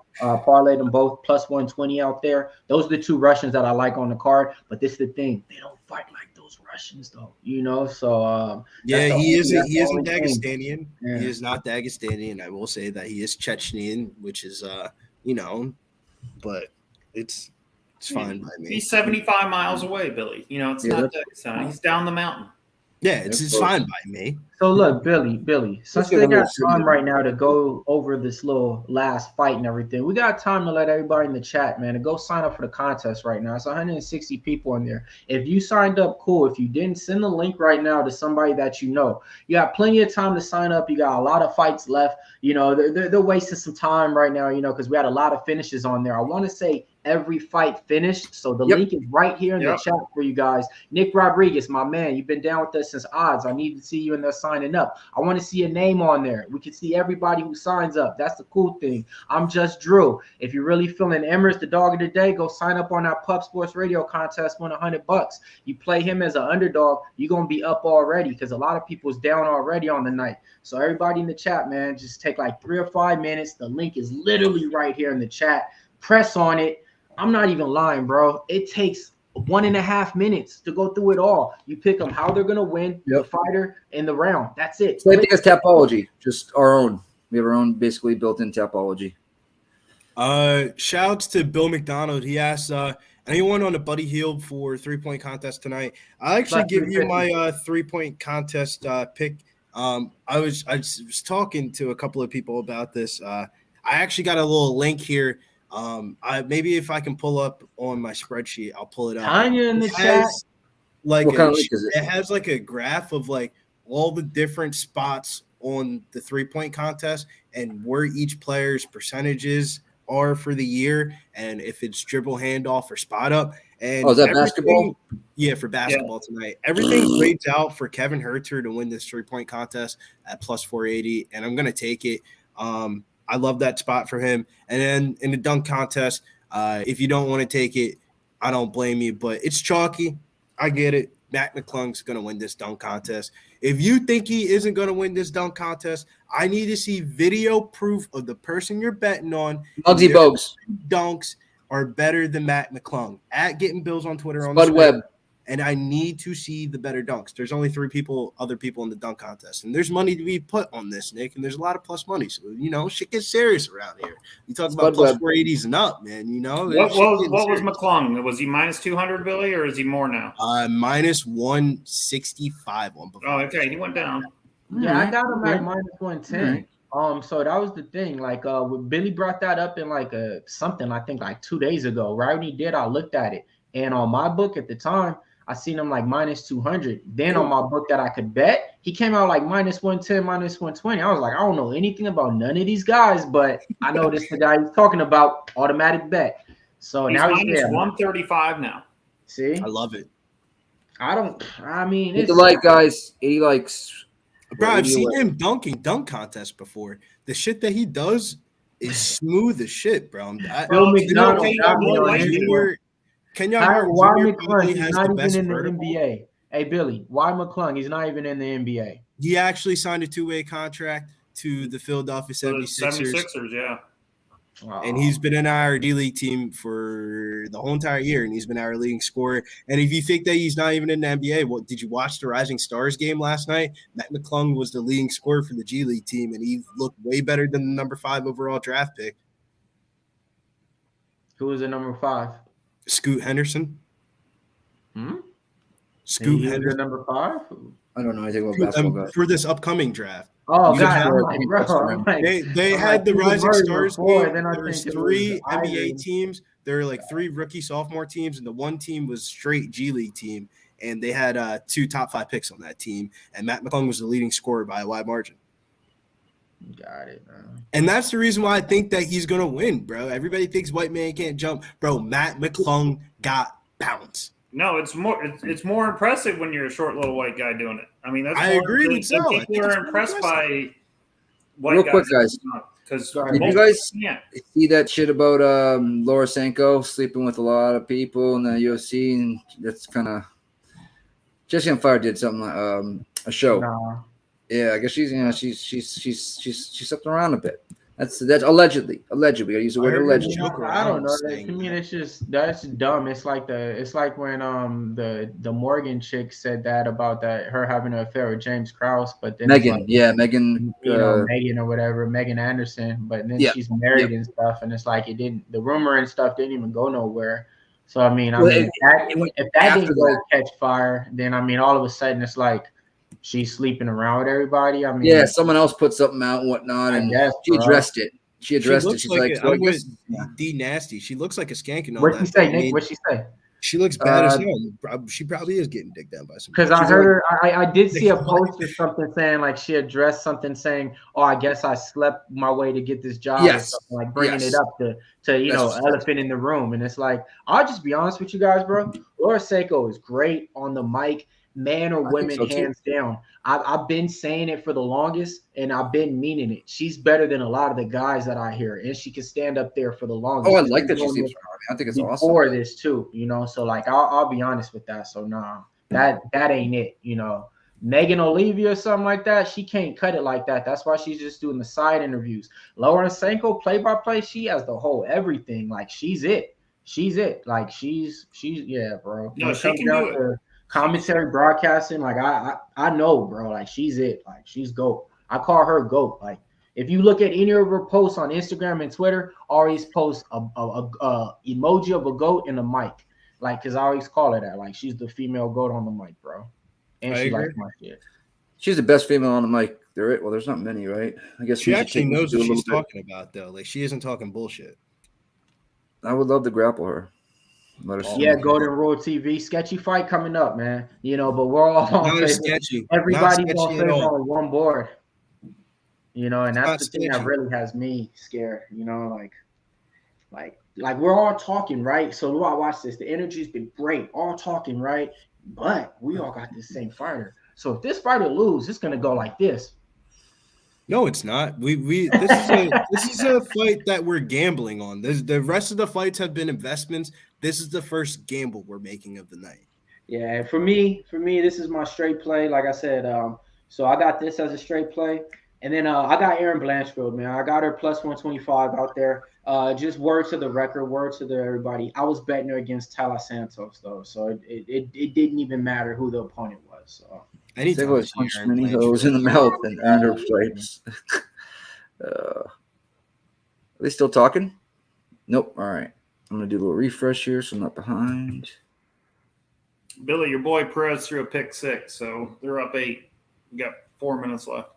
parlayed them both plus 120 out there. Those are the two Russians that I like on the card. But this is the thing. They don't fight like those Russians though, you know. So yeah, he isn't Dagestanian. Yeah. He is not Dagestanian. I will say that he is Chechenian, which is but it's fine by me. He's 75 miles away, Billy. You know, it's not Dagestan. He's down the mountain. Yeah, it's fine by me. So look, Billy, since they got time right now to go over this little last fight and everything, we got time to let everybody in the chat, man, to go sign up for the contest right now. It's 160 people in there. If you signed up, cool. If you didn't, send the link right now to somebody that you know. You got plenty of time to sign up. You got a lot of fights left. You know, they're wasting some time right now, you know, because we had a lot of finishes on there. I want to say every fight finished. So the link is right here in the chat for you guys. Nick Rodriguez, my man, you've been down with us since odds. I need to see you in there signing up. I want to see a name on there. We can see everybody who signs up. That's the cool thing. I'm just Drew. If you're really feeling Emmers, the dog of the day, go sign up on that Pup Sports Radio contest, win $100. You play him as an underdog, you're going to be up already because a lot of people's down already on the night. So everybody in the chat, man, just take like 3 or 5 minutes. The link is literally right here in the chat. Press on it. I'm not even lying, bro. It takes 1.5 minutes to go through it all. You pick them how they're gonna win, the fighter, and the round. That's it. Same thing as Tapology, just our own. We have our own basically built-in Tapology. Shouts to Bill McDonald. He asked anyone on a Buddy Hield for 3-point contest tonight. I'll actually give you my 3-point contest pick. I was talking to a couple of people about this. I actually got a little link here. Maybe if I can pull up on my spreadsheet, I'll pull it up. Tanya in the chat. Like what kind of link is it? It has like a graph of like all the different spots on the 3-point contest and where each player's percentages are for the year, and if it's dribble, handoff, or spot up. And is that basketball? Yeah, for basketball tonight. Everything grades out for Kevin Herter to win this 3-point contest at plus 480, and I'm gonna take it. I love that spot for him. And then in the dunk contest, if you don't want to take it, I don't blame you, but it's chalky. I get it. Matt McClung's going to win this dunk contest. If you think he isn't going to win this dunk contest, I need to see video proof of the person you're betting on. Muggsy Bogues. Dunks are better than Matt McClung. At Getting Bills on Twitter. Spud Webb. And I need to see the better dunks. There's only 3 other people in the dunk contest. And there's money to be put on this, Nick. And there's a lot of plus money. So, you know, shit gets serious around here. You talk about plus 480s and up, man. You know. What was McClung? Was he minus 200, Billy, or is he more now? Minus 165 on before. Oh, okay. He went down. Yeah, I got him at minus 110. So that was the thing. Like, when Billy brought that up in like something, I think like 2 days ago. Right when he did, I looked at it. And on my book at the time, I seen him like minus 200. Then on my book that I could bet, he came out like minus 110, minus 120. I was like, I don't know anything about none of these guys, but I know this is the guy he's talking about. Automatic bet. So he's now minus 135 now. See, I love it. I mean, Hit the like, guys. 80 likes. Bro, I've seen him dunk contests before. The shit that he does is smooth as shit, bro. Bill McDonald, Kenyon why Martin Jr. McClung? He's has not the even best in the vertical. NBA. Hey, Billy, why McClung? He's not even in the NBA. He actually signed a 2-way contract to the Philadelphia 76ers. 76ers, yeah. And he's been in our D-League team for the whole entire year, and he's been our leading scorer. And if you think that he's not even in the NBA, well, did you watch the Rising Stars game last night? Matt McClung was the leading scorer for the G-League team, and he looked way better than the number 5 overall draft pick. Who was the number 5? Scoot Henderson. Scoot Henderson. Number 5? I don't know anything about basketball. For this upcoming draft. Oh, God. They had the Rising Stars game. There was 3 NBA teams. There were like 3 rookie sophomore teams, and the one team was straight G League team. And they had 2 top 5 picks on that team. And Matt McClung was the leading scorer by a wide margin. Got it, man. And that's the reason why I think that he's going to win, bro. Everybody thinks white man can't jump. Bro, Matt McClung got bounce. No, it's more impressive when you're a short little white guy doing it. I mean, I agree with you. People are impressed by white Real guys. quick, guys. Because did you guys see that shit about Laura Sanko sleeping with a lot of people in the UFC? And that's kind of Jessica Andrade did something like a show. Nah. Yeah, I guess she's slept around a bit. That's allegedly. We gotta use the word allegedly. I don't know. To me, that's dumb. It's like when the Morgan chick said that about her having an affair with James Krause, but then Megan, Megan, Megan or whatever, Megan Anderson, but then she's married and stuff, and it's like the rumor and stuff didn't even go nowhere. So I mean, if that didn't go catch fire, then I mean, all of a sudden it's like she's sleeping around with everybody. I mean, someone else put something out and whatnot, and she addressed it. She's like D nasty. She looks like a skank and all that. What'd she say, Nick? What'd she say? She looks bad as hell. She probably is getting digged down by some. Because I heard her. I did see a post or something saying like she addressed something saying, "Oh, I guess I slept my way to get this job." Yes. Or something, like bringing it up to elephant in the room. And it's like, I'll just be honest with you guys, bro. Laura Sanko is great on the mic. Man or women, hands down. I've been saying it for the longest, and I've been meaning it. She's better than a lot of the guys that I hear, and she can stand up there for the longest. Oh, I like that she seems. I think it's awesome. Before this too, so like I'll be honest with that. So that ain't it. Megan Olivia or something like that, she can't cut it like that. That's why she's just doing the side interviews. Laura Sanko, play-by-play, she has the whole everything. Like she's it. Like she's yeah, bro. No, she can do it. Commentary, broadcasting, like I know, bro. Like she's it. Like she's GOAT. I call her GOAT. Like if you look at any of her posts on Instagram and Twitter, always post a emoji of a goat and a mic. Like, cause I always call her that. Like she's the female GOAT on the mic, bro. And she likes my shit. She's the best female on the mic. There's not many, right? I guess she actually knows what she's talking about, though. Like she isn't talking bullshit. I would love to grapple her. Yeah, Golden Rule TV sketchy fight coming up, man. But we're all on sketchy. Everybody's on favor on one board. And that's the thing that really has me scared. Like we're all talking, right? So watch this. The energy's been great, all talking, right? But we all got the same fighter. So if this fighter loses, it's gonna go like this. No, it's not. This is a fight that we're gambling on. The rest of the fights have been investments. This is the first gamble we're making of the night. Yeah, for me, this is my straight play. Like I said, so I got this as a straight play, and then I got Erin Blanchfield, man. I got her plus 125 out there. Just word to the record, word to everybody. I was betting her against Tala Santos though, so it didn't even matter who the opponent was. So. Anytime was many hoes in the mouth and earned her stripes. Are they still talking? Nope. All right. I'm going to do a little refresh here so I'm not behind. Billy, your boy Perez threw a pick 6, so they're up 8. We got 4 minutes left.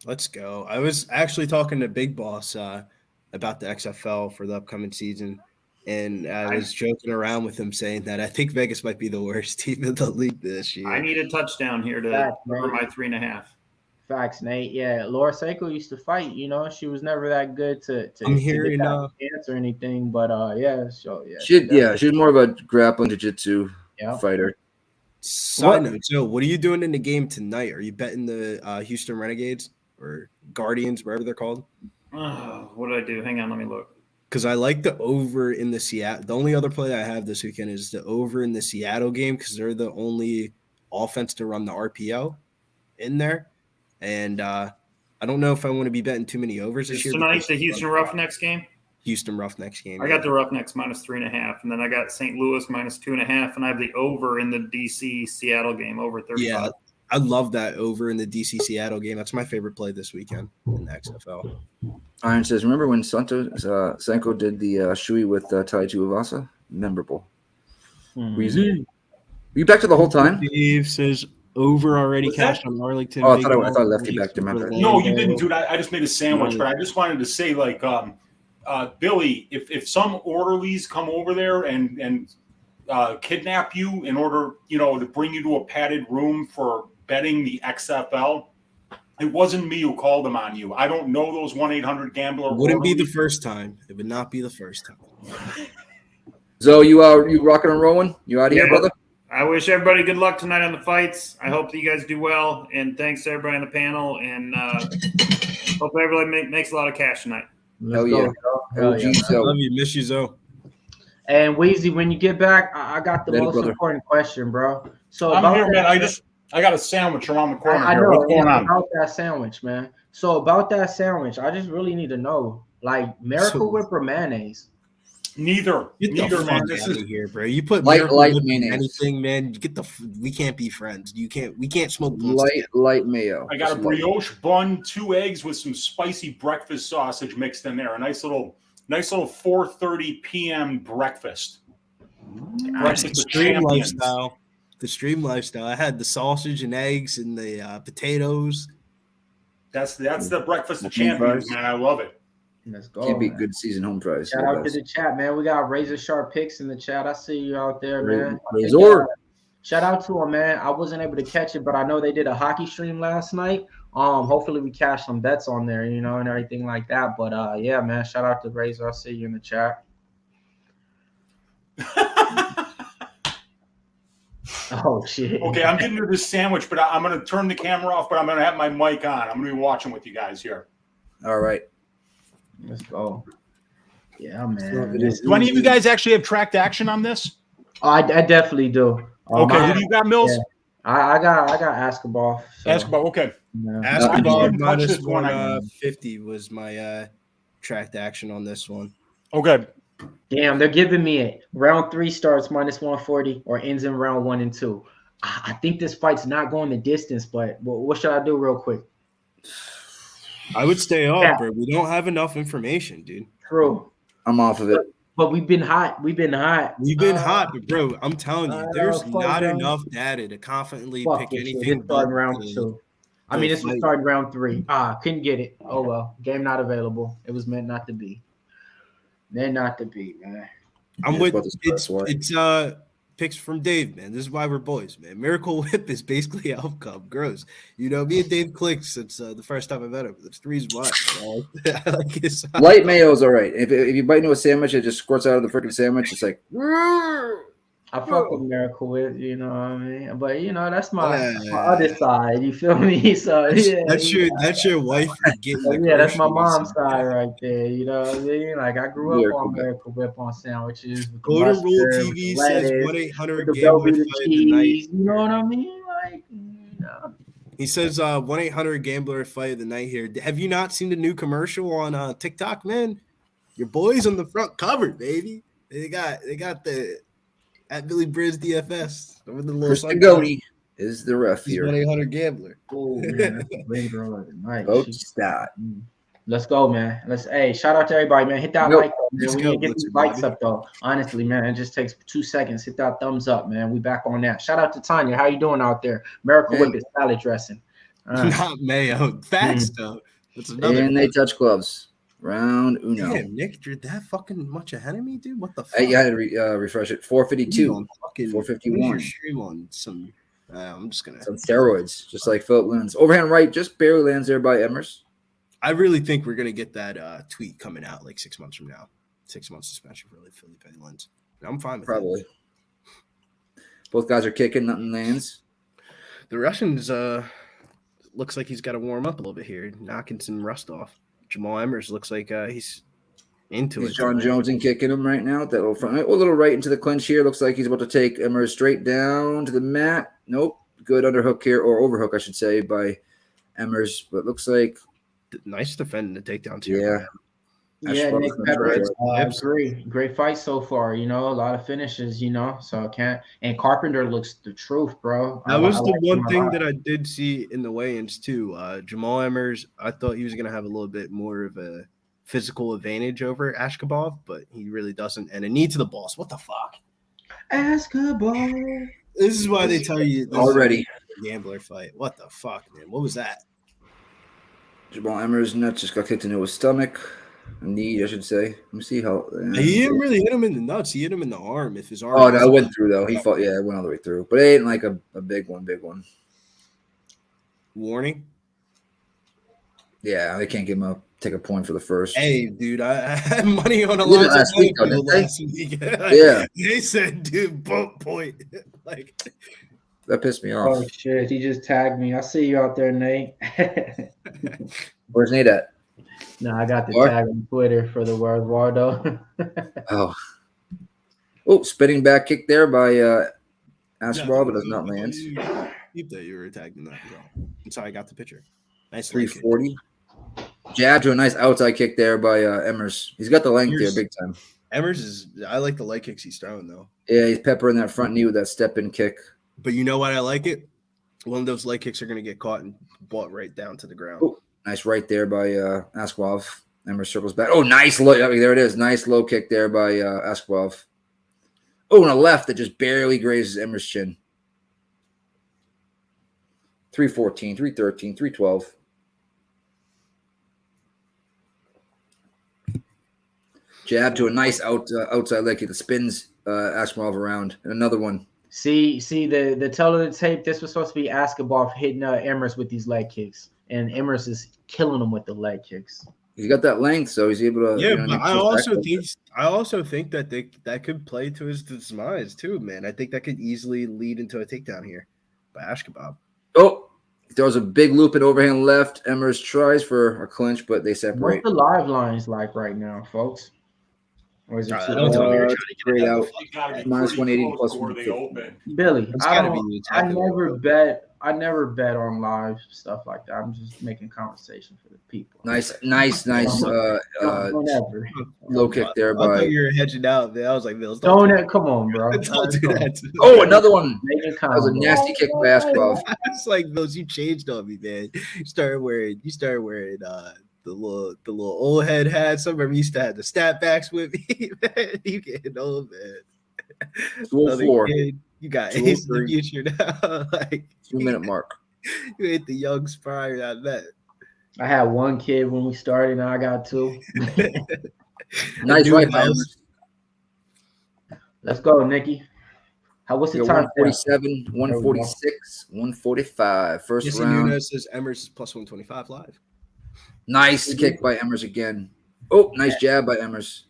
Let's go. I was actually talking to Big Boss about the XFL for the upcoming season, and I was joking around with him saying that I think Vegas might be the worst team in the league this year. I need a touchdown here to cover my 3.5. Facts, Nate. Yeah, Laura Sanko used to fight. She was never that good to I'm hearing chance or anything. But she was more of a grappling jiu-jitsu fighter. Side note, so what are you doing in the game tonight? Are you betting the Houston Renegades or Guardians, wherever they're called? What did I do? Hang on, let me look. Because I like the over in the Seattle. The only other play I have this weekend is the over in the Seattle game because they're the only offense to run the RPO in there. And I don't know if I want to be betting too many overs this year. Tonight, the Houston Roughnecks game? Houston Roughnecks game. I got the Roughnecks -3.5, and then I got St. Louis -2.5, and I have the over in the DC Seattle game, over 35. Yeah, I love that over in the DC Seattle game. That's my favorite play this weekend in the XFL. Iron says, remember when Senko did the Shui with Tai Tuivasa? Memorable. Weezy. Were you back to the whole time? Dave says over already cashed on Arlington. Oh, I thought I left you back to remember. No, you didn't, dude. I just made a sandwich, but I just wanted to say, like, Billy, if some orderlies come over there and kidnap you in order, to bring you to a padded room for betting the XFL, it wasn't me who called them on you. I don't know those 1-800 gambler. Wouldn't be the first time. It would not be the first time. So you rocking and rolling? You out of here, brother? I wish everybody good luck tonight on the fights. I hope that you guys do well, and thanks to everybody on the panel, and hope everybody makes a lot of cash tonight. Hell yeah. Hell yeah. I love you. Miss you, Zoe. And Weezy, when you get back, I got the most important question, bro. So I'm here, man. I got a sandwich around the corner. I here. know. What's going on? About that sandwich, man. So about that sandwich, I just really need to know, like, Miracle Whip or mayonnaise? Neither, man. This is here, bro. You put light mayonnaise. Anything, man. We can't be friends. We can't smoke light mayo. I got a brioche bun, 2 eggs with some spicy breakfast sausage mixed in there. A nice little 4:30 p.m. breakfast. The stream lifestyle. The stream lifestyle. I had the sausage and eggs and the potatoes. That's the breakfast of champions, man. I love it. Let's go. Can't be good season home fries. Shout out to the chat, man. We got razor sharp picks in the chat. I see you out there, man. Shout out to them, man. I wasn't able to catch it, but I know they did a hockey stream last night. Hopefully we cash some bets on there, and everything like that. But yeah, man. Shout out to Razor. I'll see you in the chat. Oh shit. Okay, I'm getting to this sandwich, but I'm gonna turn the camera off, but I'm gonna have my mic on. I'm gonna be watching with you guys here. All right. Let's go. Yeah, man. Do any of you guys actually have tracked action on this? I definitely do. Okay, who do you got, Mills? Yeah. I got Askhabov. So. Askhabov, okay. Yeah. Askhabov minus 150 was my tracked action on this one. Okay. Damn, they're giving me it. Round 3 starts minus 140 or ends in round 1 and 2. I think this fight's not going the distance, but what should I do real quick? I would stay off, bro. We don't have enough information, dude. True. I'm off of it. But we've been hot. We've been hot, but bro, I'm telling you, there's not enough data to confidently pick anything. Starting round 2. I mean, this was starting round 3. Couldn't get it. Oh well, game not available. It was meant not to be. Meant not to be, man. I'm with it's picks from Dave, man. This is why we're boys, man. Miracle Whip is basically outcome. Gross. Me and Dave clicked since the first time I met him. It's 3's much. I like his light mayo is all right. If you bite into a sandwich, it just squirts out of the freaking sandwich. It's like I fuck with Miracle Whip, you know what I mean? But that's my other side. You feel me? So yeah, that's your wife. That's my mom's side right there. You know what I mean? Like I grew up on Miracle Whip on sandwiches. Golden Rule TV says 1-800 gambler fight the night. You know what I mean? Like He says 1-800 gambler fight of the night here. Have you not seen the new commercial on TikTok, man? Your boys on the front cover, baby. They got the at Billy Briz DFS. Over the Chris Goni is the ref here. 1-800 gambler. Oh man, later on tonight. Let's go, man. Shout out to everybody, man. Hit that like button, man. We need to get these likes up though. Honestly, man, it just takes 2 seconds. Hit that thumbs up, man. We back on that. Shout out to Tanya. How you doing out there? Miracle Whip is salad dressing. Not mayo. Facts though. That's another. And they touch gloves. Round uno. Damn, Nick, you're that fucking much ahead of me, dude. What the fuck? I had to refresh it. 452. 451. Stream on some. I'm just gonna some steroids, just like Philip Linz. Overhand right, just barely lands there by Emmers. I really think we're gonna get that tweet coming out like 6 months from now. 6 months suspension for Philip Linz. I'm fine with probably. Both guys are kicking, nothing lands. The Russian's looks like he's got to warm up a little bit here, knocking some rust off. Jamal Emmers looks like he's into it. John Jones and kicking him right now. That little front, a little right into the clinch here. Looks like he's about to take Emmers straight down to the mat. Nope. Good underhook here, or overhook, I should say, by Emmers. But looks like nice defending the takedown too. Yeah. Yeah, Nick Pepper. Great fight so far. A lot of finishes. So I can't. And Carpenter looks the truth, bro. That was the one thing that I did see in the weigh-ins too. Jamal Emmers, I thought he was going to have a little bit more of a physical advantage over Askhabov, but he really doesn't. And a knee to the balls. What the fuck? Askhabov. This is why they tell you already a gambler fight. What the fuck, man? What was that? Jamal Emmers' nuts just got kicked into his stomach. Knee, I should say. Let me see how. He didn't really hit him in the nuts. He hit him in the arm. If his arm. Oh, no, it went through though. He fought. Yeah, it went all the way through. But it ain't like a big one. Warning. Yeah, they can't give him take a point for the first. Hey, dude, I had money on a lot last week. Yeah, they said, dude, point. Like that pissed me off. Oh shit! He just tagged me. I see you out there, Nate. Where's Nate at? No, I got the tag on Twitter for the word Wardo. Spinning back kick there by Askhabov, but does not land. You thought you were tagged in that. That's how I got the picture. Nice 340. Jab to a nice outside kick there by Emmers. He's got the length there, big time. Emmers I like the leg kicks he's throwing though. Yeah, he's peppering that front knee with that step in kick. But you know what? I like it. One of those leg kicks are going to get caught and brought right down to the ground. Ooh, nice right there by Askhabov. Emmers circles back. Oh, nice low. There it is. Nice low kick there by Askhabov. Oh, and a left that just barely grazes Emmers' chin. 314, 313, 312. Jab to a nice outside leg kick that spins Askhabov around. And another one. See the tail of the tape. This was supposed to be Askhabov hitting Emmers with these leg kicks, and Emmers is killing him with the leg kicks. He's got that length, so he's able to. Yeah, but I also think that that could play to his demise too, man. I think that could easily lead into a takedown here by Askhabov. Oh, he throws a big loop and overhand left. Emmers tries for a clinch, but they separate. What's the live lines like right now, folks? Or is it don't tell me you're trying to get it out. Minus 180 plus 150. Billy, I never bet on live stuff like that. I'm just making conversation for the people. Nice low kick there by. I thought you were hedging out, man. I was like, Mills, come on, bro. Don't do that. Oh, another one. That was a nasty kick by Askhabov. It's like Mills, you changed on me, man. You started wearing the little old head hats. Some of them used to have the snapbacks with me. Man, you getting old, man. 204. You got Ace in the future now. Like 2-minute mark. You ain't the young spire out that. I had one kid when we started. Now I got two. Nice right bounce. Let's go, Nikki. What's the time? 147, 146, 145. First Jesse round. Nunes says Emmers is plus 125 live. Nice kick by Emmers again. Oh, nice jab by Emmers.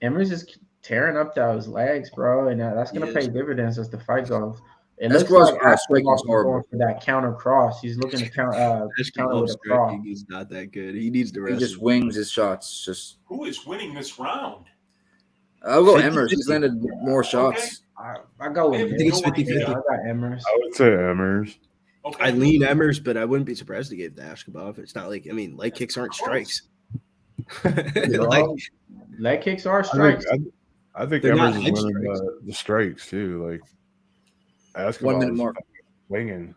Emmers is tearing up those legs, bro, and that's going to pay dividends as the fight goes. It looks like Askhabov going for that counter cross. He's looking to counter with a cross. He's not that good. He needs the rest. He just wings his shots. Who is winning this round? I'll go Emmers. He's landed more shots. I go with I think it's 50-50. I got Emmers. I would say Emmers. Okay. I lean Emmers, but I wouldn't be surprised to give the Askhabov. It's not like, leg kicks aren't strikes. Leg kicks are strikes. I think Emmers is winning the strikes too. Like Askhabov 1 minute mark. Winging.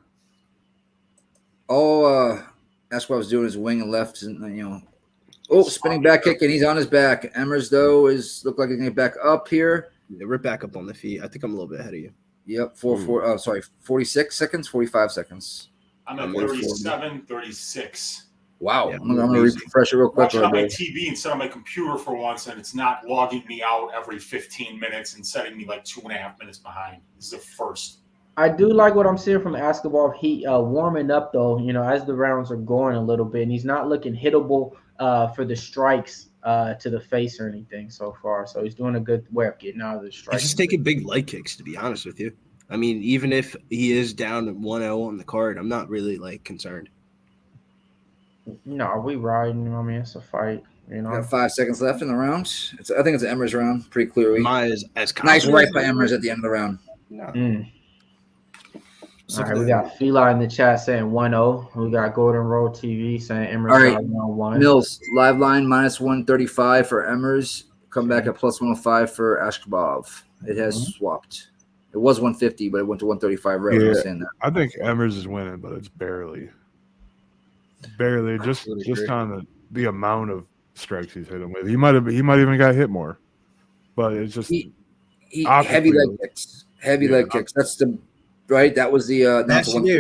All Askhabov's doing is wing and left, and spinning back kick, and he's on his back. Emmers though look like he's gonna get back up here. Yeah, we're back up on the feet. I think I'm a little bit ahead of you. Yep, 46 seconds, 45 seconds. I'm at 37, 36. Wow. Yeah, I'm going to refresh it real quick. Watching on my TV instead of my computer for once, and it's not logging me out every 15 minutes and setting me like 2.5 minutes behind. This is the first. I do like what I'm seeing from Askhabov. He warming up, though, as the rounds are going a little bit, and he's not looking hittable for the strikes to the face or anything so far. So he's doing a good way of getting out of the strike. He's just taking big leg kicks, to be honest with you. I mean, even if he is down 1-0 on the card, I'm not really concerned. No, we riding. I mean, it's a fight. You know, got 5 seconds left in the round. I think it's an Emmers round, pretty clearly. Nice right by Emmers at the end of the round. No. All right, we got Fila in the chat saying 1-0. We got Golden Road TV saying Emmers all right. 1-1. Mills, live line -135 for Emmers. Come back at +105 for Askhabov. It has swapped. It was 150, but it went to 135 right when I was saying that. I think Emmers is winning, but it's barely. Just on the amount of strikes he's hit him with. He might even got hit more. But it's just heavy leg kicks. Leg kicks. That's the right. That was the are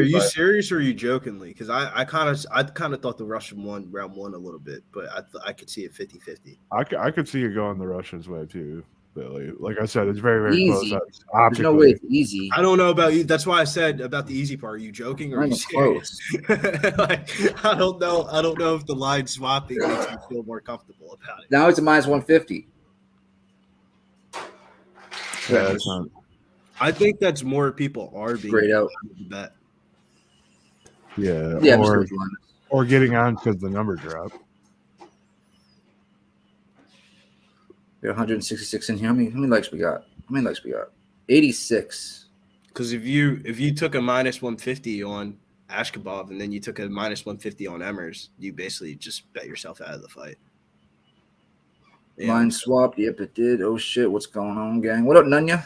you serious or are you jokingly? Because I kind of thought the Russian won round 1 a little bit, but I could see it 50-50. I could see it going the Russians' way too. Like I said, it's very, very easy. close. There's no way it's easy. I don't know about you. That's why I said about the easy part. Are you joking or are you serious? I don't know. I don't know if the line swapping makes me feel more comfortable about it. Now it's a -150. Yeah, that's not. I think that's more people are being straight out. Bet. Yeah, yeah, or getting on because the number dropped. 166 in here. How many likes we got? 86. Because if you took a -150 on Askhabov and then you took a -150 on Emmers, you basically just bet yourself out of the fight. Yeah. Line swapped. Yep, it did. Oh shit, what's going on, gang? What up, Nunya?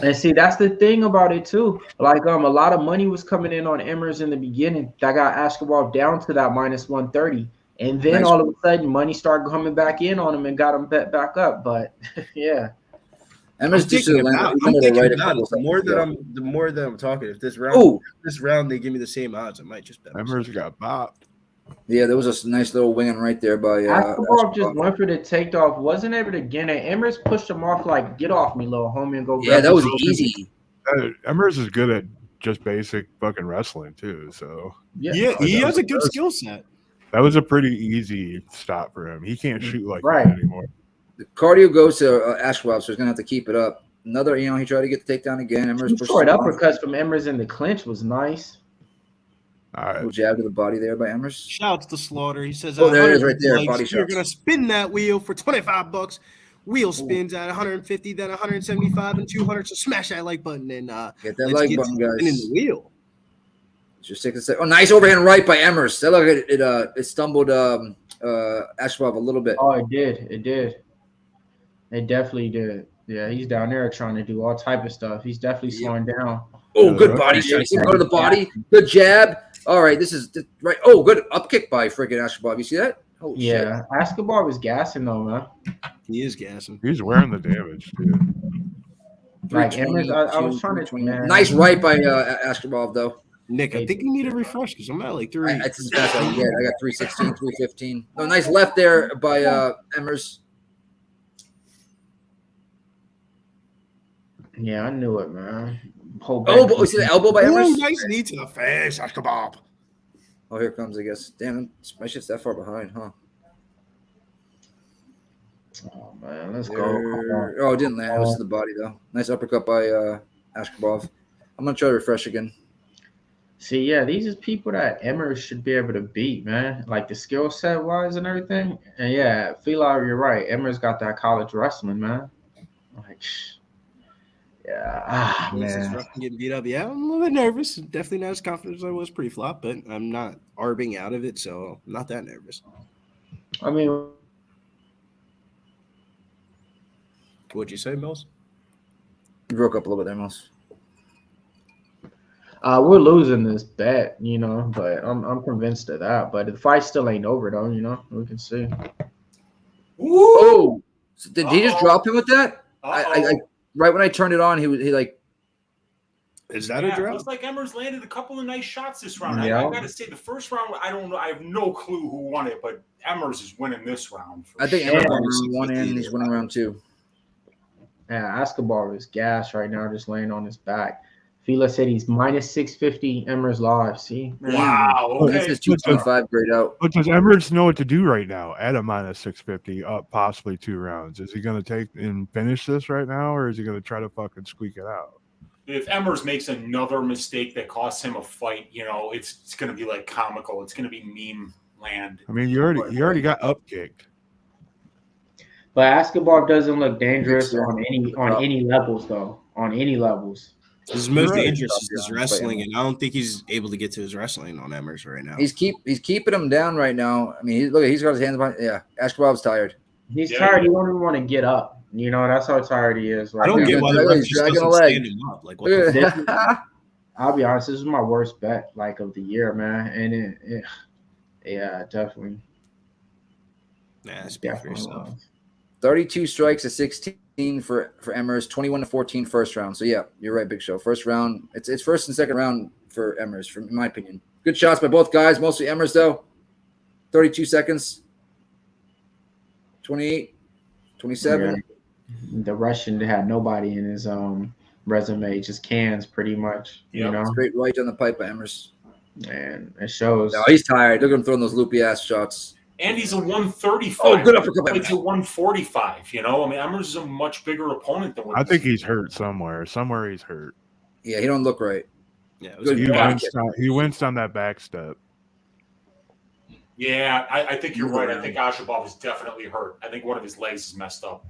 And see, that's the thing about it too. Like a lot of money was coming in on Emmers in the beginning. That got Askhabov down to that -130. And then all of a sudden, money started coming back in on him and got him bet back up. But yeah, Emmers just the more that I'm talking. If this round they give me the same odds, I might just bet. Emmers got bopped. Yeah, there was a nice little winging right there by Askhabov just went for the takeoff, wasn't able to get it. Emmers pushed him off like, "Get off me, little homie," and go. Yeah, that was easy. Emmers is good at just basic fucking wrestling too. So yeah, he has a good skill set. That was a pretty easy stop for him. He can't shoot like that anymore. The cardio goes to Askhabov, so he's gonna have to keep it up. Another, he tried to get the takedown again. Emmers short uppercuts from Emmers in the clinch was nice. All right. Little jab to the body there by Emmers. Shouts to Slaughter. He says, "Oh, there it is, right there." Body You're gonna spin that wheel for $25. Wheel spins at 150, then 175 and 200. So smash that like button and get that like button, guys. In the wheel. Just take a second. Oh, nice overhand right by Emmers. That look it stumbled Askhabov a little bit. Oh, it did. It definitely did. Yeah, he's down there trying to do all type of stuff. He's definitely slowing down. Oh, good body shot. You see him go to the body. Good jab. All right, this is right. Oh, good up kick by freaking Askhabov. You see that? Oh, yeah. Shit. Askhabov is gassing though, man. He is gassing. He's wearing the damage too. Like Emmers, I was trying to. Nice right by Askhabov though. Nick, I think you need a refresh because I'm at like 3. That's as fast as I can get. I got 316, 315. Oh, nice left there by Emmers. Yeah, I knew it, man. Oh, see the elbow by Emmers? Nice knee to the face, Askhabov. Oh, here it comes, I guess. Damn, my shit's that far behind, huh? Oh, man, let's go. Oh, it didn't land. It was to the body, though. Nice uppercut by Askhabov. I'm going to try to refresh again. See, yeah, these are people that Emmers should be able to beat, man. Like the skill set wise and everything. And yeah, Fila, you're right. Emmers got that college wrestling, man. Like, yeah, man. Getting beat up. Yeah, I'm a little bit nervous. Definitely not as confident as I was pre-flop, but I'm not arbing out of it, so I'm not that nervous. I mean, what'd you say, Mills? You broke up a little bit there, Mills. We're losing this bet, but I'm convinced of that. But the fight still ain't over, though. We can see. Oh, so did he just drop him with that? I right when I turned it on, he like. Is that a drop? It looks like Emmers landed a couple of nice shots this round. Yeah. I got to say, the first round, I don't know. I have no clue who won it, but Emmers is winning this round. I think Emmers won round 1 and he's winning round 2. Yeah, Askhabov is gas right now, just laying on his back. Fila said he's minus 650. Emmers live. See? Wow. Oh, this Okay. is 225 grade out. But does Emmers know what to do right now at a minus 650, up possibly 2 rounds? Is he going to take and finish this right now, or is he going to try to fucking squeak it out? If Emmers makes another mistake that costs him a fight, it's going to be like comical. It's going to be meme land. I mean, you already got up kicked. But Askhabov doesn't look dangerous on any levels, though. On any levels. His most dangerous is his wrestling, and I don't think he's able to get to his wrestling on Emmers right now. He's keeping him down right now. I mean, he's got his hands behind. Yeah, Askhabov's tired. He's tired. He don't even want to get up. That's how tired he is. I don't get why the ref just doesn't stand him up. Like, what the fuck? I'll be honest. This is my worst bet of the year, man. And yeah, definitely. Nah, speak for yourself. 32 strikes to 16 for Emmers, 21-14 first round. So yeah, you're right, Big Show. First round, it's first and second round for Emmers, in my opinion. Good shots by both guys, mostly Emmers though. 32 seconds. 28, 27. Yeah. The Russian had nobody in his resume, just cans pretty much. Straight right down the pipe by Emmers. And it shows. No, he's tired. Look at him throwing those loopy ass shots. And he's a 135. Oh, good uppercut. It's a 145. I mean, Emmers is a much bigger opponent than. I think he's hurt somewhere. Somewhere he's hurt. Yeah, he don't look right. Yeah, he winced on that back step. Yeah, I think you're right. I think Askhabov is definitely hurt. I think one of his legs is messed up.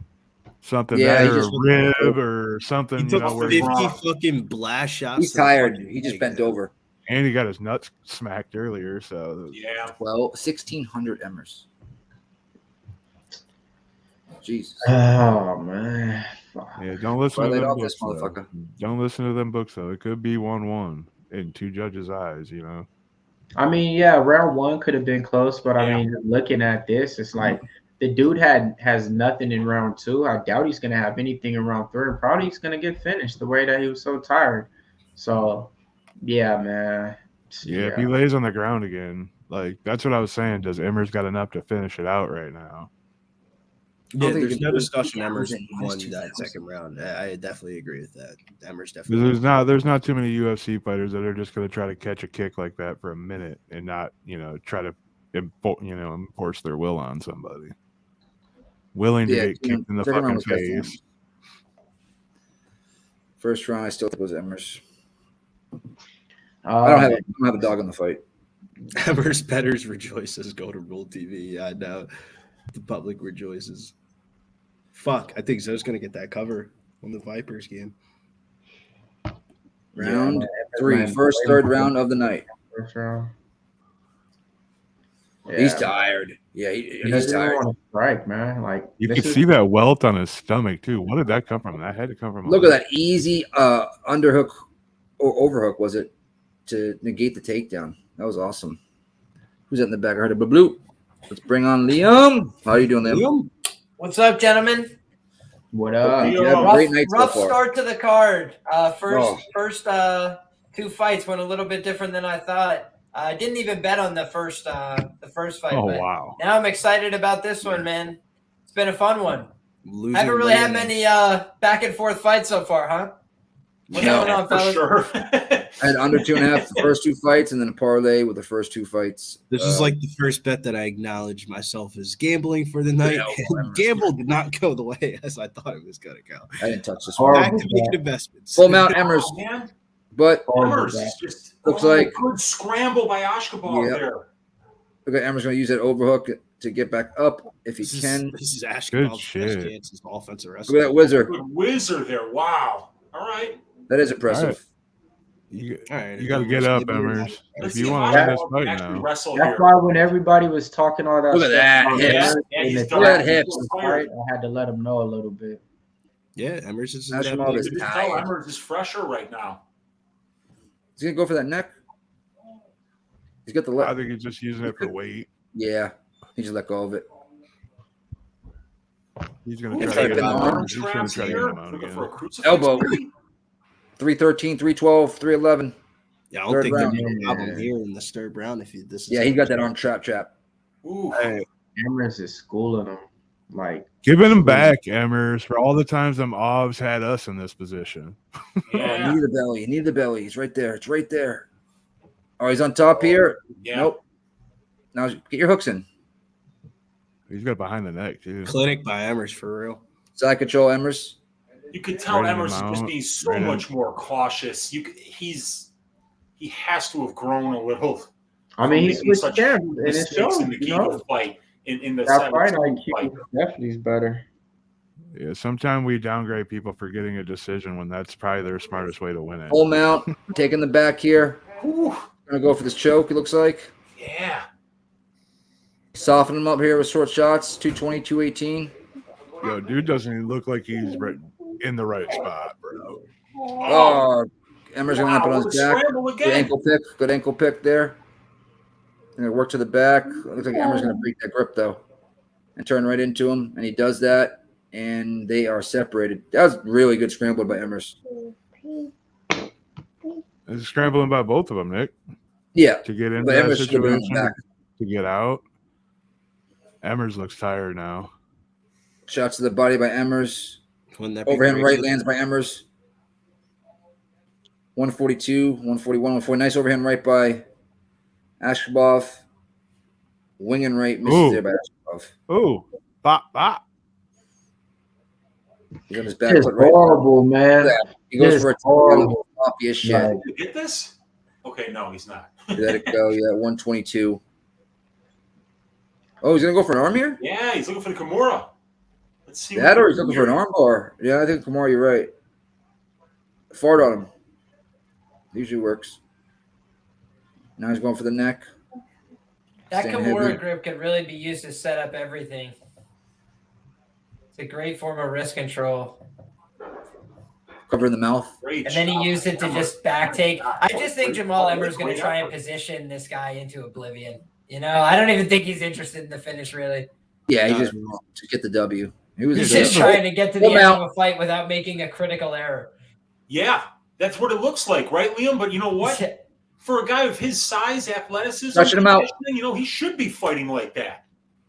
Something there, a rib or something. He took 50 fucking blast shots. He's tired. He just bent over. And he got his nuts smacked earlier, so yeah. Well, 1,600 Emmers. Jesus. Oh man. Yeah, don't listen to them books. Motherfucker. Don't listen to them books though. It could be 1-1 in two judges' eyes. I mean, yeah, round one could have been close, but I mean, looking at this, it's like the dude has nothing in round two. I doubt he's gonna have anything in round three, and probably he's gonna get finished the way that he was so tired. So. Yeah, man. Yeah, if he lays on the ground again, that's what I was saying. Does Emmers got enough to finish it out right now? Yeah, there's no discussion. Emmers won that second round. I definitely agree with that. Emmers definitely. There's not too many UFC fighters that are just going to try to catch a kick like that for a minute and not, try to, enforce their will on somebody. Willing to get kicked in the fucking face. First round, I still think it was Emmers. I don't have a dog in the fight. Emmers betters rejoices. Go to Rule TV. Yeah, I know. The public rejoices. Fuck, I think Zoe's going to get that cover on the Vipers game. Round three. First, third round of the night. First round. Yeah. He's tired. Yeah, he's tired. Want to strike, man. You can see that welt on his stomach, too. What did that come from? That had to come from. Look at that easy underhook or overhook, was it, to negate the takedown. That was awesome. Who's that in the back? I heard a blue. Let's bring on Liam. How are you doing, Liam? What's up, gentlemen? What up? Great night rough so far. Start to the card. First two fights went a little bit different than I thought. I didn't even bet on the first fight. Oh, wow. Now I'm excited about this one, man. It's been a fun one. I haven't really had many back and forth fights so far, huh? What's going on, fellas? Sure. I had under 2.5 the first two fights, and then a parlay with the first two fights. This is like the first bet that I acknowledged myself as gambling for the night. Gamble did not go the way as I thought it was going to go. I didn't touch this one. Back to making investments. Full mount Emmers. Man. But Emmers is just looks like good scramble by Askhabov there. Look at Emmers going to use that overhook to get back up if he can. This is Askhabov's best chance as offensive wrestler. Look at that whizzer. Good whizzer there. Wow. All right. That is impressive. You got to get up, Emmers. If you want to win this fight now. That's why when everybody was talking all that Look at that. Hips. Look at that hips. I had to let him know a little bit. Yeah, Emmers is Emmers is fresher right now. He's going to go for that neck. He's got the left. I think he's just using it for weight. Yeah. He just let go of it. He's going to try to get him out again. Elbow. 313, 312, 311. Yeah, I don't think there'd be a problem here in this third round if this is. Yeah, he got that arm trap. Ooh. Hey, Emmers is schooling him. Like, giving them back, Emmers, for all the times them Ovs had us in this position. Yeah. Knee the belly. Knee the belly. He's right there. It's right there. Oh, he's on top here. Yeah. Nope. Now get your hooks in. He's got behind the neck, too. Clinic by Emmers, for real. Side control, Emmers. You could tell Right in Emmers the is just mount. being so Right in. much more cautious. He has to have grown a little. I mean, he from making switched such down, and it mistakes shows, in the you know. Kegel fight. In the That fight, seventh fight. definitely is better. Yeah, sometimes we downgrade people for getting a decision when that's probably their smartest way to win it. Full mount. Taking the back here. Whew. Gonna go for this choke, it looks like. Yeah. Soften him up here with short shots. 220, 218. Yo, dude doesn't even look like he's in the right spot, bro. Oh, Emmers gonna up on what his a back. scramble Good again. ankle pick. Good ankle pick there. Gonna work to the back. Looks like Emmers gonna break that grip though. And turn right into him. And he does that. And they are separated. That was really good scramble by Emmers. It's scrambling by both of them, Nick, Yeah. to get into But that Emmers should have been on the situation, back. to get out. Emmers looks tired now. Shots to the body by Emmers. Wouldn't that be Overhand crazy? right lands by Emmers. 142, 141, 140. Nice overhand right by Askhabov. Wing and right misses Ooh. there by Askhabov. Oh, bop, bop. He's on his back It's foot right. horrible, man. Yeah, he goes It's for a horrible. sloppy as shit. Like, Did you get this? Okay, no, he's not. Let it go. Yeah, 122. Oh, he's gonna go for an arm here? Yeah, he's looking for the Kimura. Let's see. That what or he's looking for an arm bar. Yeah, I think Kamara, you're right. Fart on him. Usually works. Now he's going for the neck. That Staying Kimura heavy. grip could really be used to set up everything. It's a great form of wrist control. Cover in the mouth. Great And then he job. used it to just back take. I just think Jamal Emmers is going to try and position this guy into oblivion. You know, I don't even think he's interested in the finish, really. Yeah, he just wants to get the W. He was He's just trying to get to the Full end mount. of a fight without making a critical error. Yeah, that's what it looks like, right, Liam? But you know what? For a guy of his size, athleticism, Stretching him out. you know, he should be fighting like that.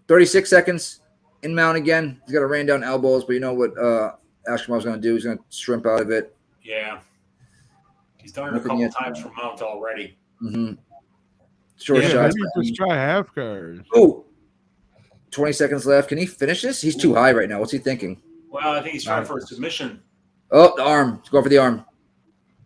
36 seconds in mount again. He's got to rain down elbows, but you know what Askhabov's going to do? He's going to shrimp out of it. Yeah. He's done it a Nothing couple yet. times from Mount already. Mm-hmm. Short Yeah, shots. maybe just try half guards. Oh, 20 seconds left. Can he finish this? He's too high right now. What's he thinking? Well, I think he's trying for a submission. Oh, the arm. He's going for the arm.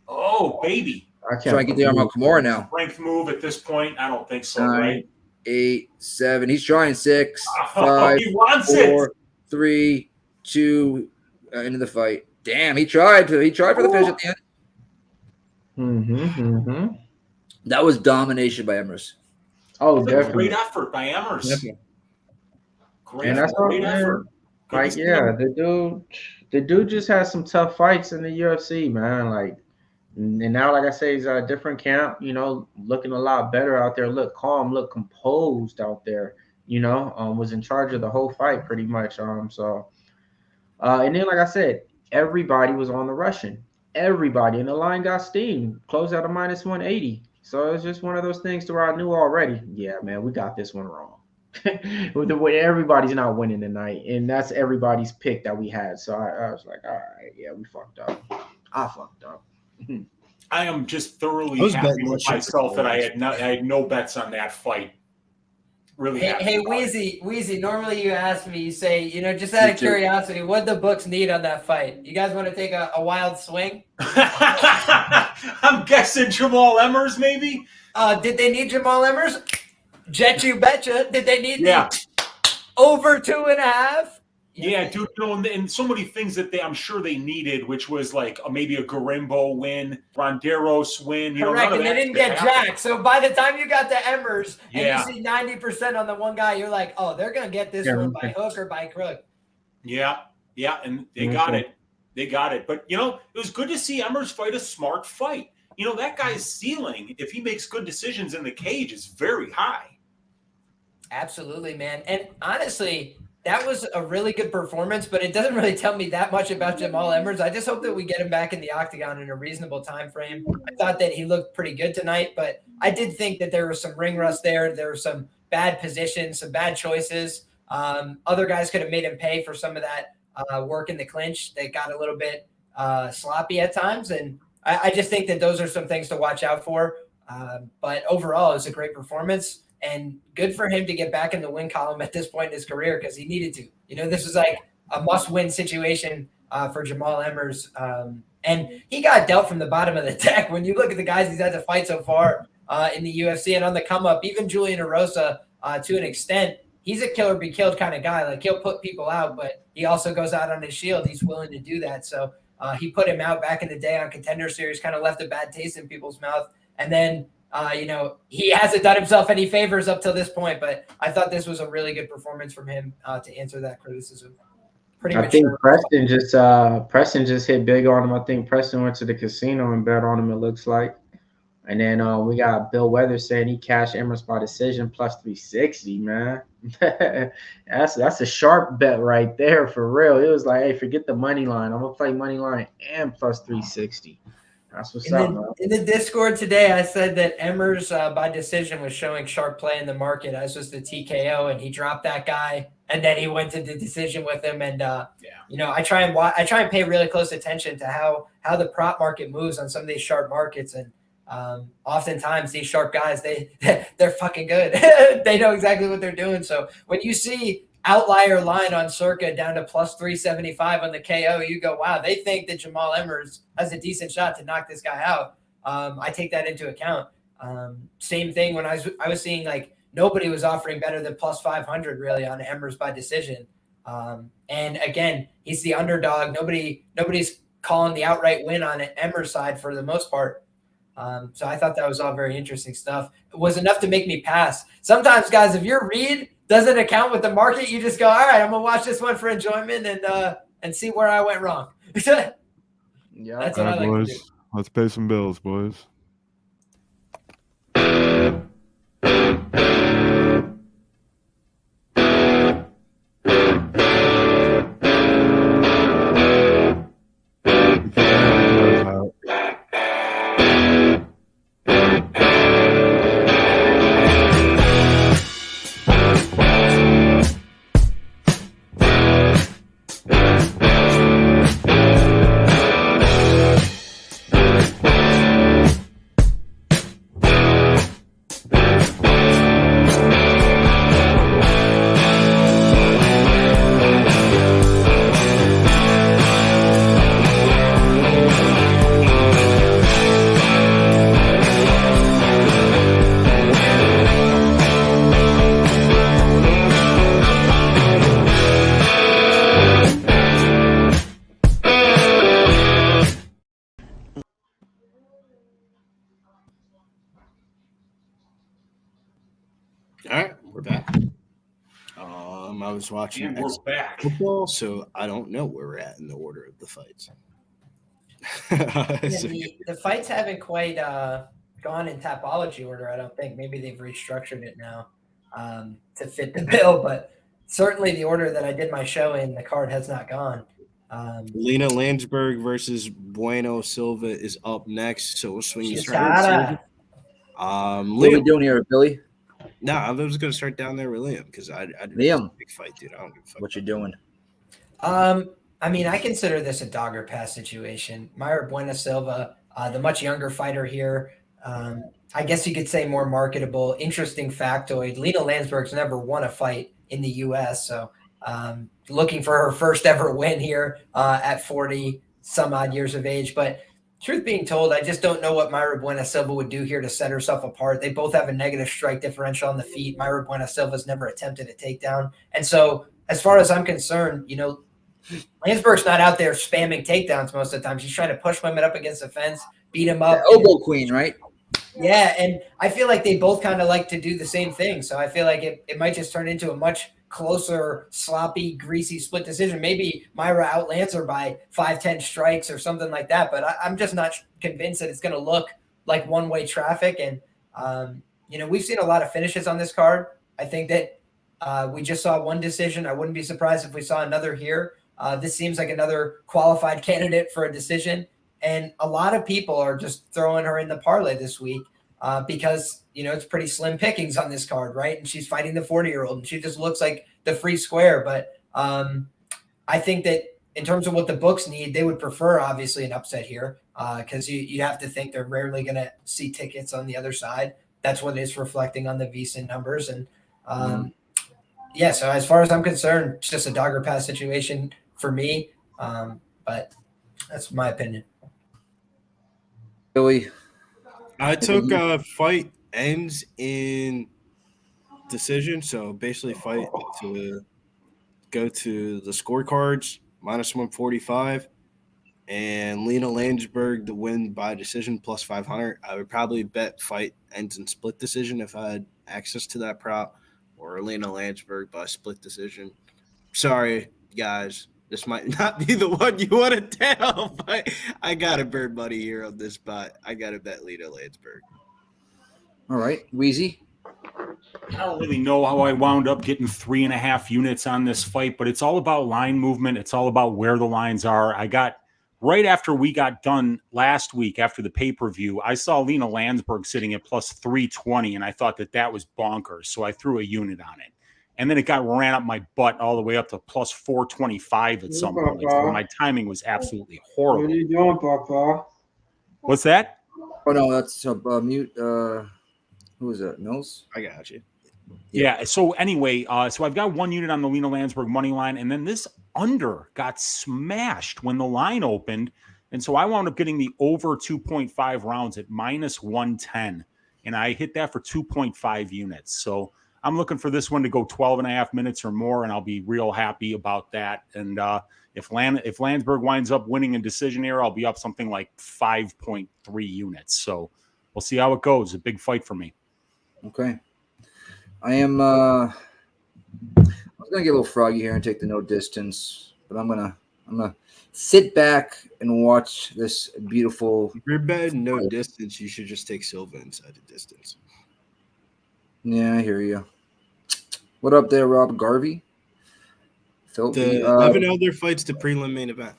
Oh, baby. I can't Trying to get the arm out Kimura now. Strength move at this point? I don't think so, 9, right? 8, 7. He's trying 6, Oh, 5, he wants 4, it. 3, 2, into the fight. Damn, he tried for the finish at the end. That was domination by Emmers. Oh, It's a definitely. great effort by Emmers. Definitely. Great, And that's all, great man. effort. Good Like, to see yeah, him. the dude just has some tough fights in the UFC, man. Like, and now, like I say, he's a different camp. You know, looking a lot better out there. Look calm, look composed out there. You know, was in charge of the whole fight pretty much. And then, like I said, everybody was on the Russian. Everybody, and the line got steamed. Closed out a minus 180. So it's just one of those things to where I knew already. Yeah, man, we got this one wrong. With the way everybody's not winning tonight, and that's everybody's pick that we had. So I was like, all right, yeah, we fucked up. I fucked up. I am just I thoroughly was happy betting with that shit myself for that I had no bets on that fight. Really happy. Hey, about it. Wheezy, normally you ask me, you say, you know, just out of curiosity, what the books need on that fight? You guys want to take a wild swing? I'm guessing Jamal Emmers, maybe? Did they need Jamal Emmers? Jet you betcha. Did they need Yeah. over 2.5? Yeah, dude, you know, and so many things that I'm sure they needed, which was like maybe a Gorimbo win, Ronderos win. You Correct, know, and they didn't get jack. So by the time you got to Emmers and Yeah. you see 90% on the one guy, you're like, oh, they're going to get this one by hook or by crook. Yeah, and they got it. They got it. But, you know, it was good to see Emmers fight a smart fight. You know, that guy's ceiling, if he makes good decisions in the cage, is very high. Absolutely, man. And honestly, that was a really good performance, but it doesn't really tell me that much about Jamal Emmers. I just hope that we get him back in the octagon in a reasonable time frame. I thought that he looked pretty good tonight, but I did think that there was some ring rust there. There were some bad positions, some bad choices. Other guys could have made him pay for some of that work in the clinch. They got a little bit sloppy at times. And I just think that those are some things to watch out for. But overall, it's a great performance. And good for him to get back in the win column at this point in his career because he needed to. This was like a must-win situation for Jamal Emmers. And he got dealt from the bottom of the deck. When you look at the guys he's had to fight so far in the UFC and on the come-up, even Julian Erosa, to an extent, he's a kill-or-be-killed kind of guy. Like, he'll put people out, but he also goes out on his shield. He's willing to do that. So he put him out back in the day on Contender Series, kind of left a bad taste in people's mouth. And then he hasn't done himself any favors up till this point, but I thought this was a really good performance from him to answer that criticism. I think Preston just hit big on him. I think Preston went to the casino and bet on him, it looks like. And then we got Bill Weathers saying he cashed Emmers by decision plus 360, man. That's a sharp bet right there for real. It was like, hey, forget the money line. I'm gonna play money line and plus 360. That's what's up, man. In the Discord today, I said that Emmers by decision was showing sharp play in the market, as was the TKO, and he dropped that guy, and then he went to the decision with him. And I try and pay really close attention to how the prop market moves on some of these sharp markets, and oftentimes these sharp guys they're fucking good. They know exactly what they're doing. So when you see outlier line on Circa down to plus 375 on the KO, you go, wow, they think that Jamal Emmers has a decent shot to knock this guy out. I take that into account. Same thing when I was seeing like nobody was offering better than plus 500 really on Emmers by decision. And again, he's the underdog. Nobody's calling the outright win on Emmers side for the most part. So I thought that was all very interesting stuff. It was enough to make me pass. Sometimes, guys, if your read doesn't account with the market, you just go, all right, I'm going to watch this one for enjoyment and see where I went wrong. Yeah, that's what I like boys. to do. Let's pay some bills, boys. I was watching football, so I don't know where we're at in the order of the fights. The fights haven't quite gone in topology order, I don't think. Maybe they've restructured it now to fit the bill, but certainly the order that I did my show in, the card has not gone. Lina Länsberg versus Bueno Silva is up next, so we'll swing this right. What are we doing here, Billy? No, I was going to start down there with Liam because I Liam, big fight, dude. I don't give a fuck. What you doing? I mean, I consider this a dogger pass situation. Mayra Bueno Silva, the much younger fighter here. I guess you could say more marketable. Interesting factoid: Lina Länsberg's never won a fight in the U.S., so looking for her first ever win here at 40 some odd years of age, but. Truth being told, I just don't know what Mayra Bueno Silva would do here to set herself apart. They both have a negative strike differential on the feet. Mayra Bueno Silva's never attempted a takedown. And so as far as I'm concerned, Länsberg's not out there spamming takedowns most of the time. She's trying to push women up against the fence, beat them up. The elbow queen, right? Yeah, and I feel like they both kind of like to do the same thing. So I feel like it might just turn into a much closer, sloppy, greasy split decision. Maybe Mayra outlands her by 5-10 strikes or something like that. But I'm just not convinced that it's going to look like one-way traffic. And, we've seen a lot of finishes on this card. I think that we just saw one decision. I wouldn't be surprised if we saw another here. This seems like another qualified candidate for a decision. And a lot of people are just throwing her in the parlay this week. because, it's pretty slim pickings on this card, right? And she's fighting the 40-year-old, and she just looks like the free square. But I think that in terms of what the books need, they would prefer, obviously, an upset here because you have to think they're rarely going to see tickets on the other side. That's what it's reflecting on the VSiN numbers. And, so as far as I'm concerned, it's just a dogger pass situation for me. But that's my opinion. Billy? I took fight ends in decision. So basically fight to go to the scorecards, -145. And Lina Länsberg to win by decision plus 500. I would probably bet fight ends in split decision if I had access to that prop, or Lina Länsberg by split decision. Sorry, guys. This might not be the one you want to tell, but I got to burn money here on this spot. I got to bet Lina Länsberg. All right. Wheezy? I don't really know how I wound up getting 3.5 units on this fight, but it's all about line movement. It's all about where the lines are. I got right after we got done last week after the pay-per-view, I saw Lina Länsberg sitting at plus 320, and I thought that was bonkers. So I threw a unit on it. And then it ran up my butt all the way up to plus 425 at some point. So my timing was absolutely horrible. What are you doing, Papa? What's that? Oh, no, that's mute. Who is that? Nils? I got you. Yeah. So anyway, so I've got one unit on the Lina Länsberg money line, and then this under got smashed when the line opened. And so I wound up getting the over 2.5 rounds at -110. And I hit that for 2.5 units. So I'm looking for this one to go 12.5 minutes or more, and I'll be real happy about that. And if Länsberg winds up winning a decision here, I'll be up something like 5.3 units. So we'll see how it goes. A big fight for me. Okay. I am I was gonna get a little froggy here and take the no distance, but I'm gonna sit back and watch this beautiful. If you're betting no distance, you should just take Silva inside the distance. Yeah, I hear you. What up there, Rob Garvey? The 11 other fights to prelim main event.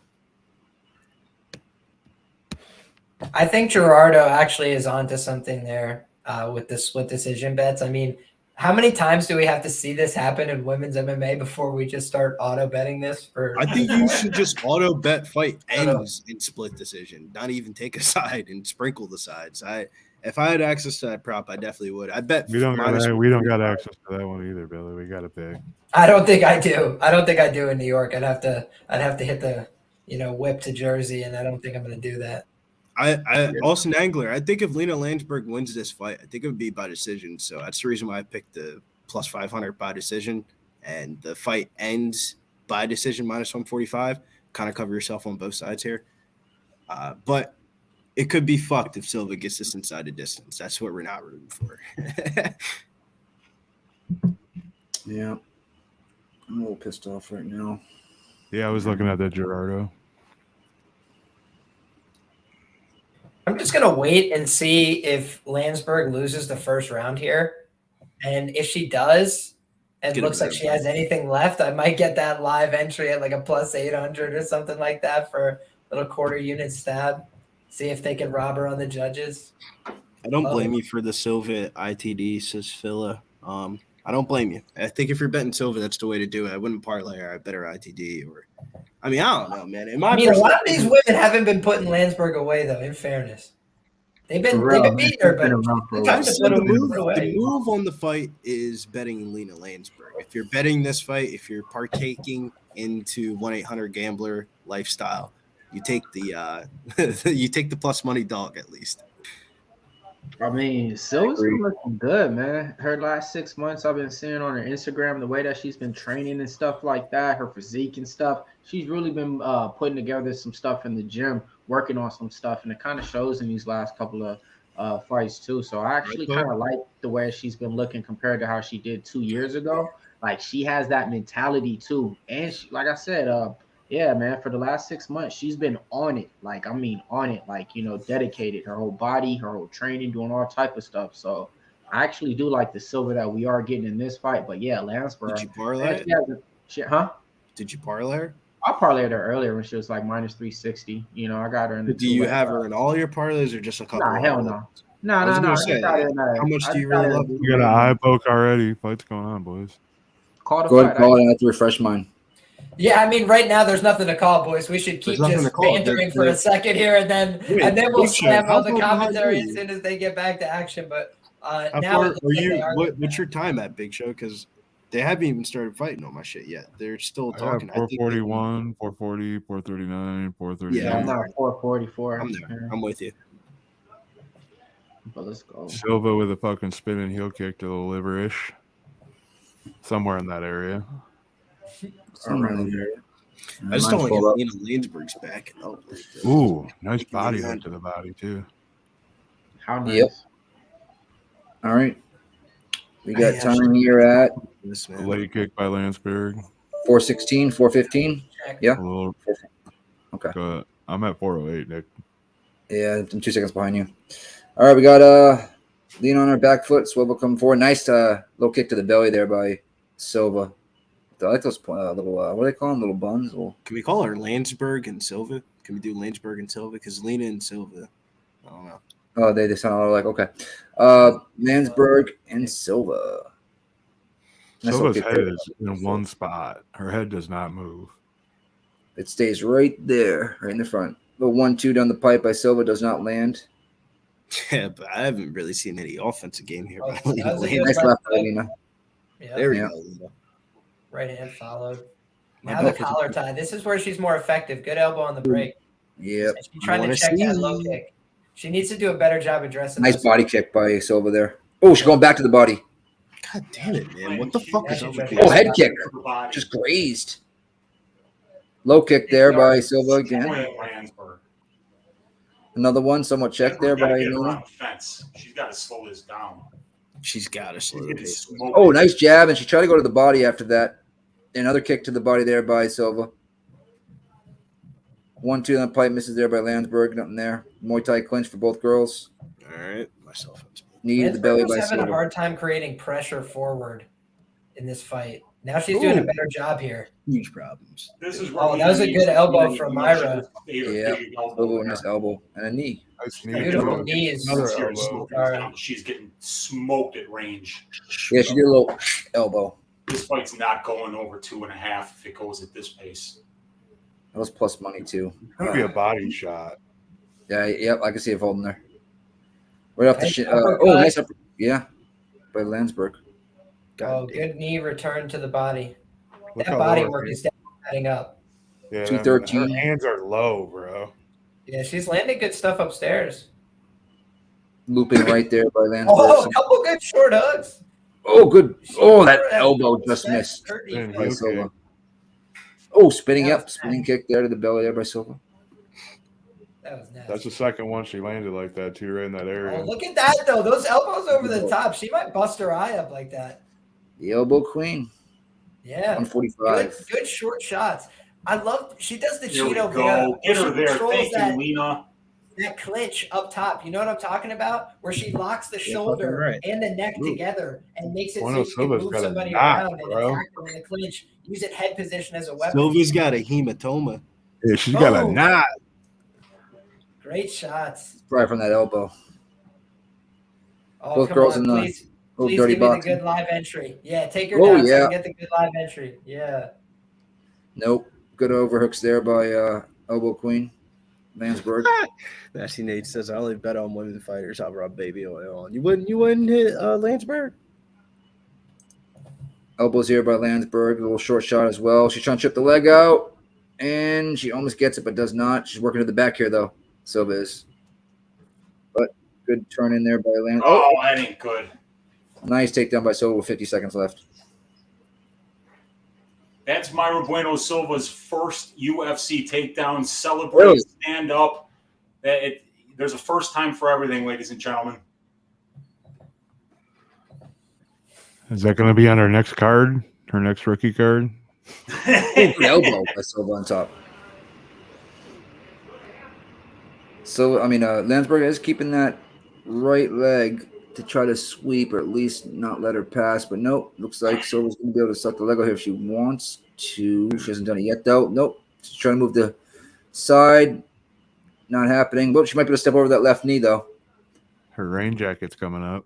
I think Gerardo actually is onto something there with the split decision bets. I mean, how many times do we have to see this happen in women's MMA before we just start auto betting this? I think you should just auto bet fight ends in split decision, not even take a side and sprinkle the sides. If I had access to that prop, I definitely would. I bet we don't got access to that one either, Billy. We got to pay. I don't think I do. I don't think I do in New York. I'd have to hit the whip to Jersey, and I don't think I'm going to do that. Austin Angler. I think if Lina Länsberg wins this fight, I think it would be by decision. So that's the reason why I picked the plus 500 by decision, and the fight ends by decision -145. Kind of cover yourself on both sides here, but it could be fucked if Silva gets this inside the distance. That's what we're not rooting for. Yeah, I'm a little pissed off right now. Yeah, I was looking at that Gerardo. I'm just going to wait and see if Länsberg loses the first round here. And if she does, and looks like she has anything left, I might get that live entry at like a plus 800 or something like that for a little quarter unit stab. See if they can rob her on the judges. I don't blame you for the Silva ITD, says Phila. I don't blame you. I think if you're betting Silva, that's the way to do it. I wouldn't parlay her. I bet her ITD. I don't know, man. A lot of these women haven't been putting Länsberg away, though, in fairness. They've been beating her, but the move on the fight is betting Lina Länsberg. If you're betting this fight, if you're partaking into 1-800-GAMBLER lifestyle, you take the plus money dog at least. I mean, Silva's been looking good, man. Her last 6 months, I've been seeing on her Instagram the way that she's been training and stuff like that, her physique and stuff. She's really been putting together some stuff in the gym, working on some stuff, and it kind of shows in these last couple of fights too. So I actually kind of like the way she's been looking compared to how she did 2 years ago. Like, she has that mentality too, and she, like I said, yeah, man, for the last 6 months, she's been on it. Like, I mean, on it, like, dedicated, her whole body, her whole training, doing all type of stuff. So I actually do like the Silva that we are getting in this fight. But yeah, Länsberg. Did you parlay? Did you parlay her? I parlayed her earlier when she was like -360. I got her in the. Do you have her in all your parlays or just a couple? Nah, hell no. No. How much do you really love? You got an eye poke already. Fight's going on, boys. Call the Go ahead, fight. call it. I have to refresh mine. Yeah, I mean, right now there's nothing to call, boys. We should keep just bantering for a second here, and then we'll slam on the commentary as soon as they get back to action. But now, what's your time at, Big Show? Because they haven't even started fighting on my shit yet. They're still talking. 441, 440, 439, 439. Yeah, I'm not 444. I'm there. I'm with you. But let's go. Silva with a fucking spinning heel kick to the liver-ish. Somewhere in that area. I just don't like Lina Länsberg's back. Ooh, nice body hook to the body, too. How nice. Yep. All right. We got time here at a leg kick by Länsberg. 416, 415. Yeah. Okay. I'm at 408, Nick. Yeah, I'm 2 seconds behind you. All right, we got Lina on her back foot. Silva coming forward. Nice low kick to the belly there by Silva. I like those little, what do they call them? Little buns? Can we call her Länsberg and Silva? Can we do Länsberg and Silva? Because Lina and Silva, I don't know. Oh, they sound all like, okay. Länsberg and Silva. Silva's head is in one spot. Her head does not move. It stays right there, right in the front. The 1-2 down the pipe by Silva does not land. Yeah, but I haven't really seen any offensive game here. Nice left by Lina. There we go, Lina. Right hand followed. Now the collar tie. This is where she's more effective. Good elbow on the break. Yep. She's trying to check that low kick. She needs to do a better job addressing. Nice body kick by Silva there. Oh, she's going back to the body. God damn it, man. What the fuck is over here? Oh, head kick. Just grazed. Low kick there by Silva again. Another one, somewhat checked there by Lina. She's got to slow this down. She's got to slow this. Oh, nice jab, and she tried to go to the body after that. Another kick to the body there by Silva. 1-2 on the pipe, misses there by Länsberg. Nothing there. Muay Thai clinch for both girls. All right, myself. Knee to the belly by having Silva. a hard time creating pressure forward in this fight. Now she's doing a better job here. Huge problems. This is that was a good elbow from Mayra. Yeah, nice elbow and a knee. Beautiful knees. She's getting smoked at range. Yeah, she did a little elbow. This fight's not going over 2.5 if it goes at this pace. That was plus money too. That'd be a body shot. Yeah, yep, I can see it holding there. Right off the shit. Nice up. Yeah, by Länsberg. Good knee return to the body. That body work is adding up. Yeah, 213. Her hands are low, bro. Yeah, she's landing good stuff upstairs. Looping right there by Länsberg. Oh, a couple good short hooks. Oh, good. Oh, that elbow just missed by Silva. Oh, spinning kick there to the belly there by Silva. That was nasty. That's the second one she landed like that too, right in that area. Oh, look at that though. Those elbows over the top. She might bust her eye up like that. The elbow queen. Yeah. 145. Good short shots. I love she does the Cheeto go. Get her there. Thank you, Lina. That clinch up top. You know what I'm talking about? Where she locks the shoulder and the neck together and makes it so you can move somebody around and attack them in the clinch. Use it head position as a weapon. Silva's got a hematoma. Yeah, she's got a knot. Great shots. Right from that elbow. Oh, both girls in the please dirty give me box. the good live entry. Yeah, take her down so you get the good live entry. Yeah. Nope. Good overhooks there by elbow queen. Länsberg. Nasty Nate says, I only bet on women fighters. I'll rub baby oil on. You wouldn't hit Länsberg? Elbows here by Länsberg. A little short shot as well. She's trying to chip the leg out. And she almost gets it, but does not. She's working to the back here, though. Silva is. But good turn in there by Länsberg. Oh, that ain't good. Nice takedown by Silva with 50 seconds left. That's Mayra Bueno Silva's first UFC takedown. Celebrate, really? Stand up. There's a first time for everything, ladies and gentlemen. Is that going to be on her next card? Her next rookie card? Elbow by Silva on top. So, Länsberg is keeping that right leg to try to sweep or at least not let her pass. But nope, looks like Silva's going to be able to suck the leg out here if she wants to. She hasn't done it yet, though. Nope. She's trying to move the side. Not happening. But she might be able to step over that left knee, though. Her rain jacket's coming up.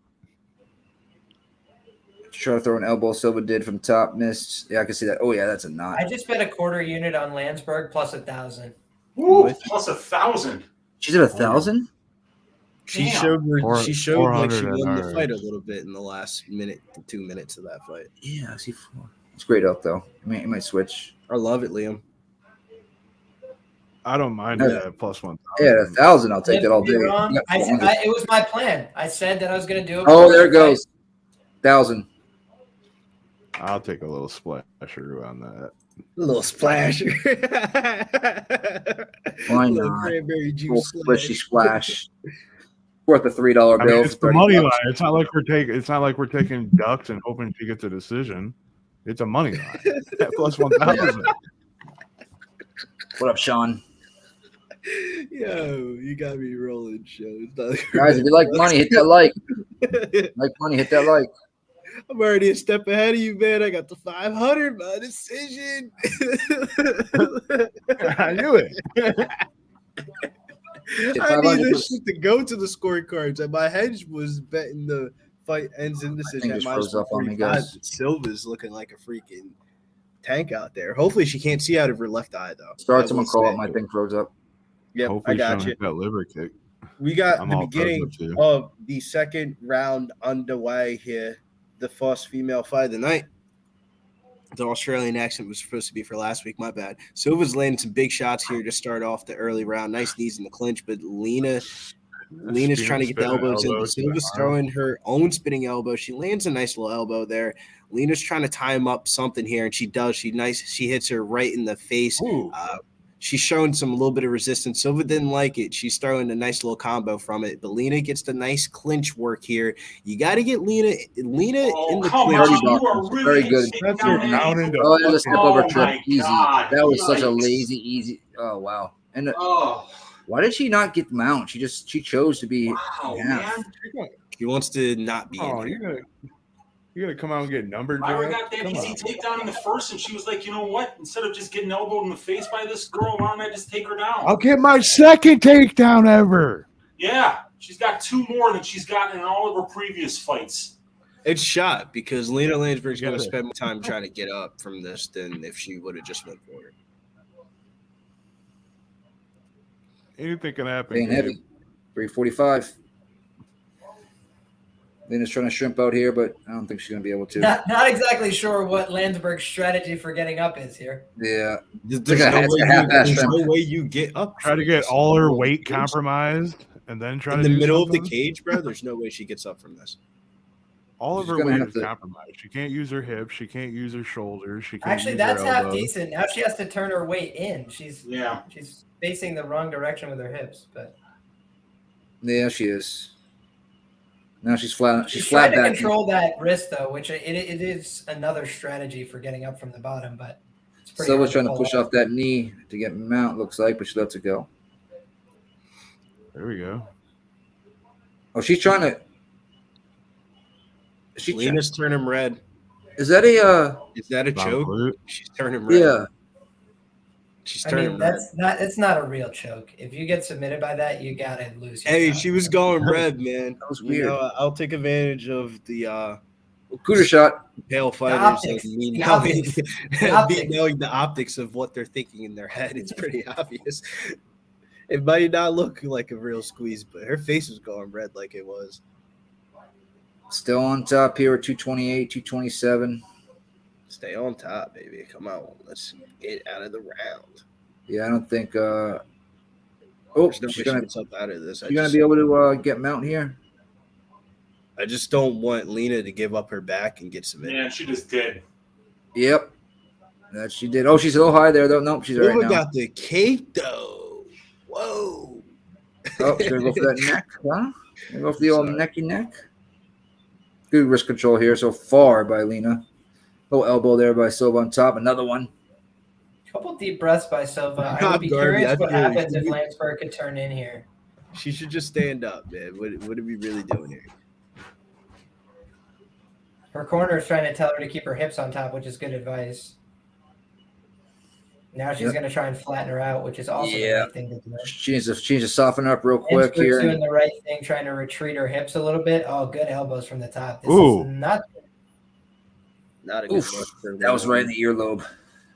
Try to throw an elbow. Silva did from top, missed. Yeah, I can see that. Oh yeah, that's a knot. I just bet a quarter unit on Länsberg plus 1,000. Ooh, plus 1,000. She's at 1,000. She Damn. showed like she 400 won the ours. fight a little bit in the last minute to 2 minutes of that fight. Yeah, I see 4. It's great up though. It might switch. I love it, Liam. I don't mind Yeah. that plus 1,000. Yeah, 1,000. I'll take that all day. You're wrong. Yeah, It was my plan. I said that I was going to do it. oh, there it goes. 1,000. I'll take a little splasher on that. A little splasher. Why Little not? cranberry Little juice squishy splash. Worth a $3 I bill. mean, it's for the 30 money bucks. line. It's not like we're taking ducks and hoping she gets a decision. It's a money line. At plus 1,000. What up, Sean? Yo, you got me rolling, show. Guys, if you like money, hit that like. Like money, hit that like. I'm already a step ahead of you, man. I got the 500 by decision. I knew it. I need this shit to go to the scorecards. And my hedge was betting the fight ends in decision at just froze up on me, 45. guys. Silva's looking like a freaking tank out there. Hopefully she can't see out of her left eye, though. Start someone call up. My thing froze up. Yep, Hopefully I got she don't you. hit that liver kick. We got I'm the all beginning present, too. of the second round underway here. The first female fight of the night. The Australian accent was supposed to be for last week. My bad. Silva's landing some big shots here to start off the early round. Nice knees in the clinch, but Lina's trying to get the elbows in. Silva's throwing her own spinning elbow. She lands a nice little elbow there. Lina's trying to time up something here, and she does. She hits her right in the face. She's showing a little bit of resistance. Silva didn't like it. She's throwing a nice little combo from it. But Lina gets the nice clinch work here. You got to get Lina in the clinch. You are really Very good. That's it. Down into Oh, there's a step over Oh, trip. my Easy. God. That was such a Yikes. lazy, easy. Oh, wow. And Oh, why did she not get the mount? She chose to be. wow, half. man. He wants to not be Oh, in here. you're gonna come out and get numbered. Myra Jack? got that Come easy on. takedown in the first, and she was like, you know what? Instead of just getting elbowed in the face by this girl, why don't I just take her down? I'll get my second takedown ever. Yeah, she's got 2 more than she's gotten in all of her previous fights. It's shot because Lina Länsberg's going to Yeah. spend more time trying to get up from this than if she would have just went for it. Anything can happen. Being Gabe. heavy. 345. Lina's trying to shrimp out here, but I don't think she's going to be able to. Not exactly sure what Länsberg's strategy for getting up is here. Yeah. There's no way you get up. Try to get all her weight compromised and then try in to the do middle of something? the cage, bro. There's no way she gets up from this. All of She's her gonna weight have is to- compromised. She can't use her hips. She can't use her shoulders. She can't Actually, use that's her half elbows. decent. Now she has to turn her weight in. She's facing the wrong direction with her hips, but Yeah, she is. Now she's flat. she's flat trying to back. control that wrist though, which it is another strategy for getting up from the bottom. But it's pretty Silva's hard trying to pull push off that knee to get mount, looks like, but she lets it go. There we go. Oh, she's trying to. Lina's turning red. Is that a Is that a Bomb choke? glute. She's turning red. yeah? She's I turning mean, red. it's not a real choke. If you get submitted by that, you gotta lose. Your Hey, shot. she was going red, man. That was You weird. know, I'll take advantage of the Cooter shot. pale fighters optics. and me The knowing, optics. The me optics. knowing the optics of what they're thinking in their head. It's pretty obvious. It might not look like a real squeeze, but her face was going red like it was. Still on top here at 228, 227. Stay on top, baby. Come on. Let's get out of the round. Yeah, I don't think. Oh, There's no way she's she gonna. gets up out of this. She's gonna be able to get mount here. I just don't want Lina to give up her back and get submitted. Man, she just did. Yep, that she did. Oh, she's a little high there though. Nope, she's all right Silva now. got the cake though. Whoa. Oh, she's gonna go for that neck, huh? Gonna go for the old necky neck. Good wrist control here so far by Lina. Little elbow there by Silva on top. Another one. Couple deep breaths by Silva. I God, would be Darby, curious I what feel like happens if you- Länsberg could turn in here. She should just stand up, man. What are we really doing here? Her corner is trying to tell her to keep her hips on top, which is good advice. Now she's going to try and flatten her out, which is also the right thing to do. She needs to soften up real quick here. Doing the right thing, trying to retreat her hips a little bit. Oh, good elbows from the top. This is not a good look. That was right in the earlobe.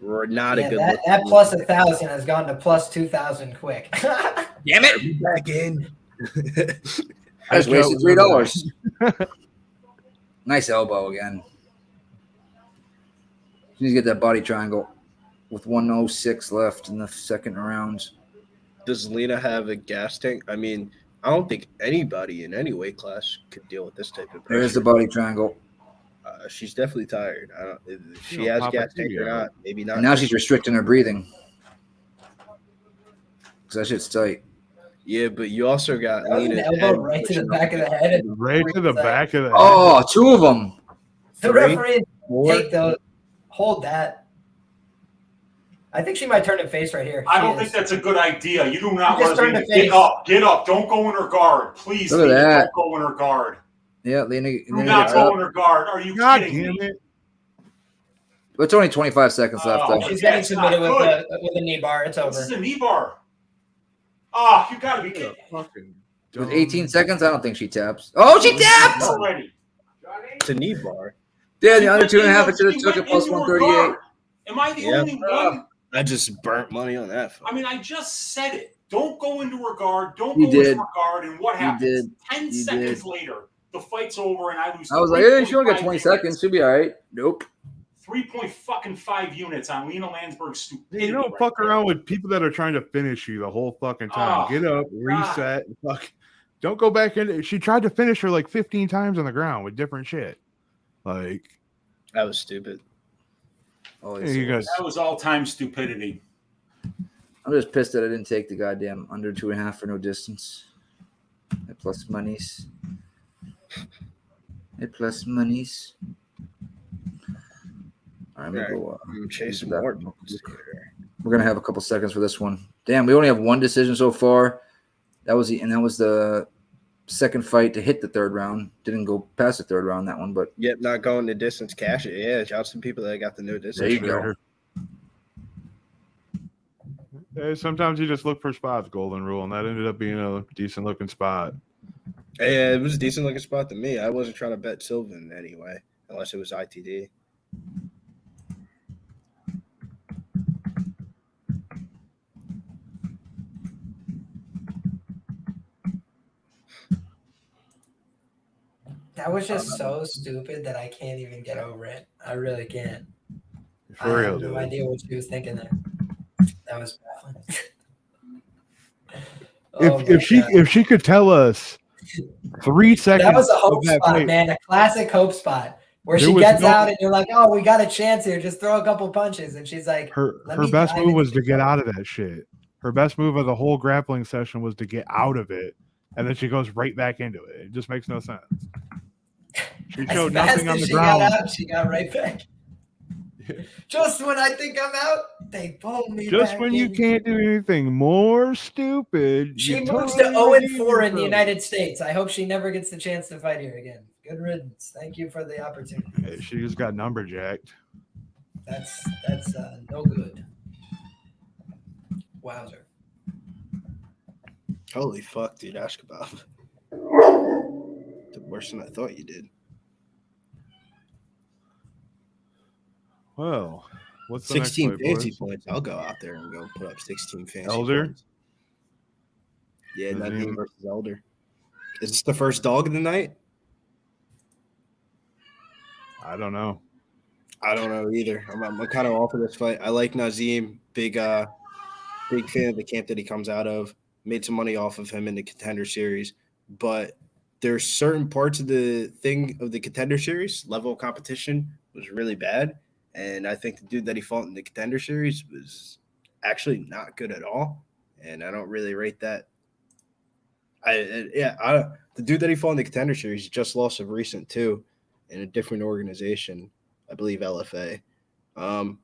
Not a good look. That plus 1,000 has gone to plus 2,000 quick. Damn it! Back in. I just wasted $3. Nice elbow again. She needs to get that body triangle with 1:06 left in the second round. Does Lina have a gas tank? I mean, I don't think anybody in any weight class could deal with this type of pressure. There's the body triangle. She's definitely tired. If she has gas tank or not, maybe not. And now she's restricting her breathing. Because that shit's tight. Yeah, but you also got Lina elbow right to the back of the head. Right to the back of the head. Oh, 2 of them. The referee take those. Hold that. I think she might turn and face right here. I don't think that's a good idea. You do not want to get up. Get up. Don't go in her guard. Please, look at that. Don't go in her guard. Yeah, Lina. Do not go in her guard. Are you kidding me? It's only 25 seconds left, though. She's getting submitted with a knee bar. It's over. This is a knee bar. Oh, you got to be kidding. With 18 seconds, I don't think she taps. Oh, she tapped! Already. It's a knee bar. Yeah, the under 2.5, I should have took it plus 138. Am I the only one? I just burnt money on that. I mean, I just said it. Don't go into her guard. Don't go into her guard. And what happens? 10 seconds later, the fight's over, and I lose. I was like, hey, she only got 20 seconds. She'll be all right. Nope. 3.5 units on Lina Länsberg's stupidity. You don't fuck around with people that are trying to finish you the whole fucking time. Get up, reset, fuck. Don't go back in. She tried to finish her like 15 times on the ground with different shit. Like, that was stupid. Oh, you guys. That was all-time stupidity. I'm just pissed that I didn't take the goddamn under 2.5 for no distance. At plus monies. At plus monies. All right, I'm chasing more. We're gonna have a couple seconds for this one. Damn, we only have one decision so far. That was the second fight to hit the third round. Didn't go past the third round, that one, but not going the distance, cash it. Yeah, shout out to some people that got the no distance. There you go. Hey, sometimes you just look for spots, golden rule, and that ended up being a decent looking spot. Yeah, it was a decent looking spot to me. I wasn't trying to bet Silva in any way, unless it was ITD. That was just so stupid that I can't even get over it. I really can't. For real, I have no idea what she was thinking there. That was baffling. If she could tell us 3 seconds, that was a hope spot, man. A classic hope spot where she gets out and you're like, "Oh, we got a chance here. Just throw a couple punches." And she's like, "Her best move was to get out of that shit. Her best move of the whole grappling session was to get out of it, and then she goes right back into it. It just makes no sense." She showed nothing on the ground. She got right back. Just when I think I'm out, they pull me Just back when in. you can't do anything more stupid. She moves to 0-4 in the United States. I hope she never gets the chance to fight here again. Good riddance. Thank you for the opportunity. Hey, she just got numberjacked. That's no good. Wowzer. Holy fuck, dude, Askhabov. Worse than I thought you did. Well, what's the 16 next fantasy points? I'll go out there and go put up 16 fantasy Elder? points. Yeah, Nadim versus Elder. Is this the first dog of the night? I don't know. I don't know either. I'm kind of off of this fight. I like Nazim. Big fan of the camp that he comes out of. Made some money off of him in the Contender Series, but there's certain parts of the Contender Series, level of competition was really bad. And I think the dude that he fought in the Contender Series was actually not good at all. And I don't really rate that. The dude that he fought in the Contender Series just lost of recent too in a different organization, I believe LFA. I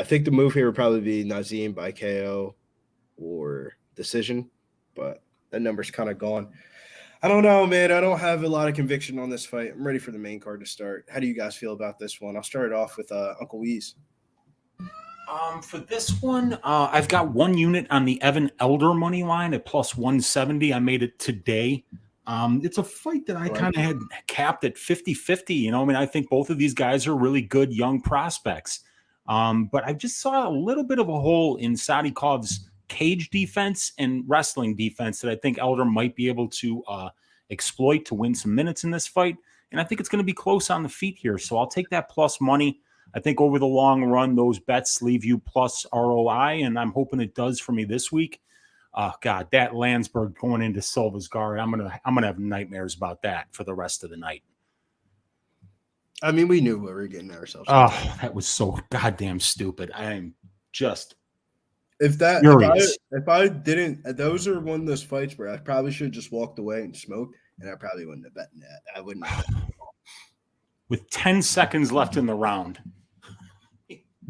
think the move here would probably be Nazim by KO or decision, but that number's kind of gone. I don't know, man. I don't have a lot of conviction on this fight. I'm ready for the main card to start. How do you guys feel about this one? I'll start it off with Uncle Weeze. For this one, I've got 1 unit on the Evan Elder money line at plus 170. I made it today. It's a fight that I kind of had capped at 50-50. I mean, I think both of these guys are really good young prospects. But I just saw a little bit of a hole in Sadikov's cage defense and wrestling defense that I think Elder might be able to exploit to win some minutes in this fight. And I think it's going to be close on the feet here. So I'll take that plus money. I think over the long run, those bets leave you plus ROI, and I'm hoping it does for me this week. God, that Länsberg going into Silva's guard, I'm gonna have nightmares about that for the rest of the night. I mean, we knew what we were getting ourselves. Oh, that was so goddamn stupid. I am just if I didn't, those are one of those fights where I probably should have just walked away and smoked, and I probably wouldn't have bet that. I wouldn't have. With 10 seconds left in the round.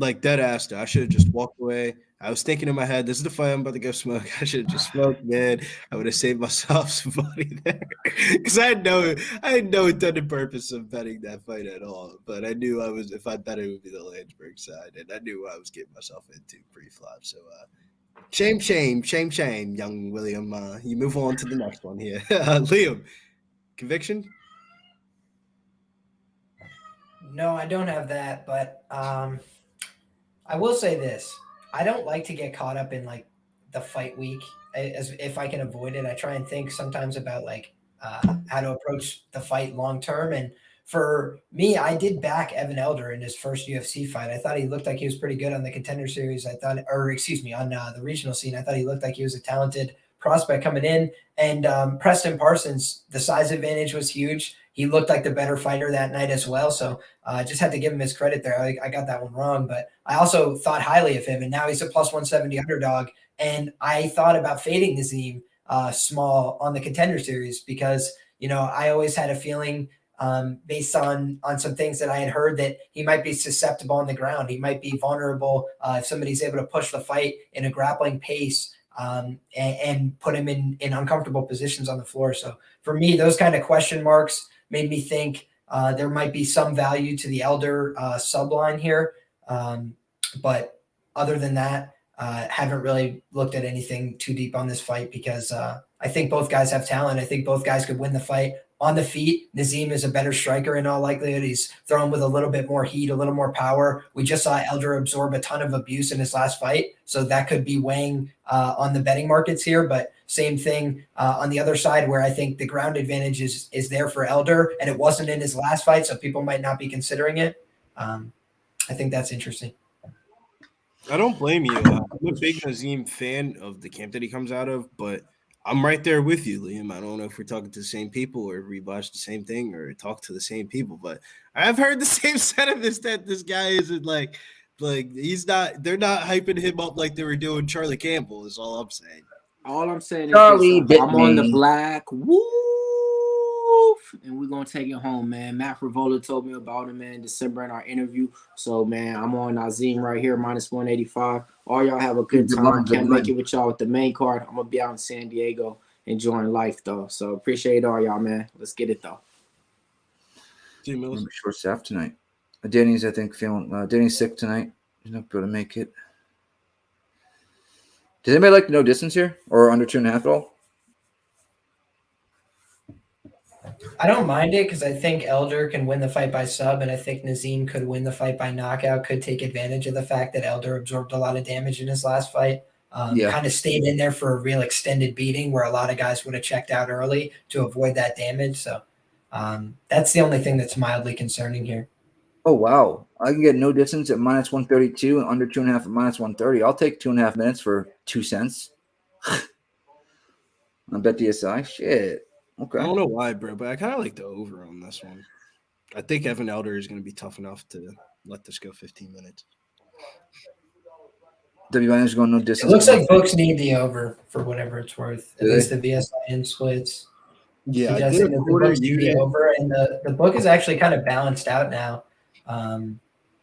Like dead ass, I should have just walked away. I was thinking in my head, this is the fight I'm about to go smoke. I should have just smoked, man. I would have saved myself some money there. Because I had no intended purpose of betting that fight at all. But I knew if I bet it would be the Länsberg side. And I knew what I was getting myself into pre-flop. So shame, young William. You move on to the next one here. Liam, conviction? No, I don't have that, but I will say this. I don't like to get caught up in like the fight week as if I can avoid it. I try and think sometimes about like how to approach the fight long term. And for me, I did back Evan Elder in his first UFC fight. I thought he looked like he was pretty good on the Contender Series. On the regional scene. I thought he looked like he was a talented prospect coming in. And Preston Parsons, the size advantage was huge. He looked like the better fighter that night as well. So I just had to give him his credit there. I got that one wrong, but I also thought highly of him. And now he's a plus 170 underdog. And I thought about fading Nazim small on the Contender Series because, I always had a feeling based on some things that I had heard that he might be susceptible on the ground. He might be vulnerable if somebody's able to push the fight in a grappling pace and put him in uncomfortable positions on the floor. So for me, those kind of question marks made me think there might be some value to the Elder subline here. But other than that, haven't really looked at anything too deep on this fight because I think both guys have talent. I think both guys could win the fight on the feet. Nazim is a better striker in all likelihood. He's thrown with a little bit more heat, a little more power. We just saw Elder absorb a ton of abuse in his last fight. So that could be weighing on the betting markets here. But same thing on the other side where I think the ground advantage is there for Elder and it wasn't in his last fight. So people might not be considering it. I think that's interesting. I don't blame you. I'm a big Nazim fan of the camp that he comes out of, but I'm right there with you, Liam. I don't know if we're talking to the same people or if we watch the same thing or talk to the same people, but I've heard the same sentiments that this guy isn't like he's not. They're not hyping him up like they were doing Charlie Campbell. Is all I'm saying. All I'm saying is Charlie I'm on the black. Woo! And we're gonna take it home, man. Matt Frivola told me about him, man, in December in our interview. So, man, I'm on Nazim right here, minus 185. All y'all have a good time. Can't make it with y'all with the main card. I'm gonna be out in San Diego enjoying life, though. So appreciate all y'all, man. Let's get it, though. Short staff tonight. Danny's, I think, Danny's sick tonight. He's not able to make it. Does anybody like no distance here or under 2.5 at all? I don't mind it because I think Elder can win the fight by sub, and I think Nazim could win the fight by knockout, could take advantage of the fact that Elder absorbed a lot of damage in his last fight. Kind of stayed in there for a real extended beating where a lot of guys would have checked out early to avoid that damage. So that's the only thing that's mildly concerning here. Oh, wow. I can get no distance at minus 132 and under 2.5 at minus 130. I'll take 2.5 minutes for 2 cents. I bet DSI. Shit. Okay. I don't know why, bro, but I kind of like the over on this one. I think Evan Elder is going to be tough enough to let this go 15 minutes. WIN is going no distance. It looks like books need the over for whatever it's worth. At least the VSIN splits. Yeah, I think the books need the over, and the book is actually kind of balanced out now.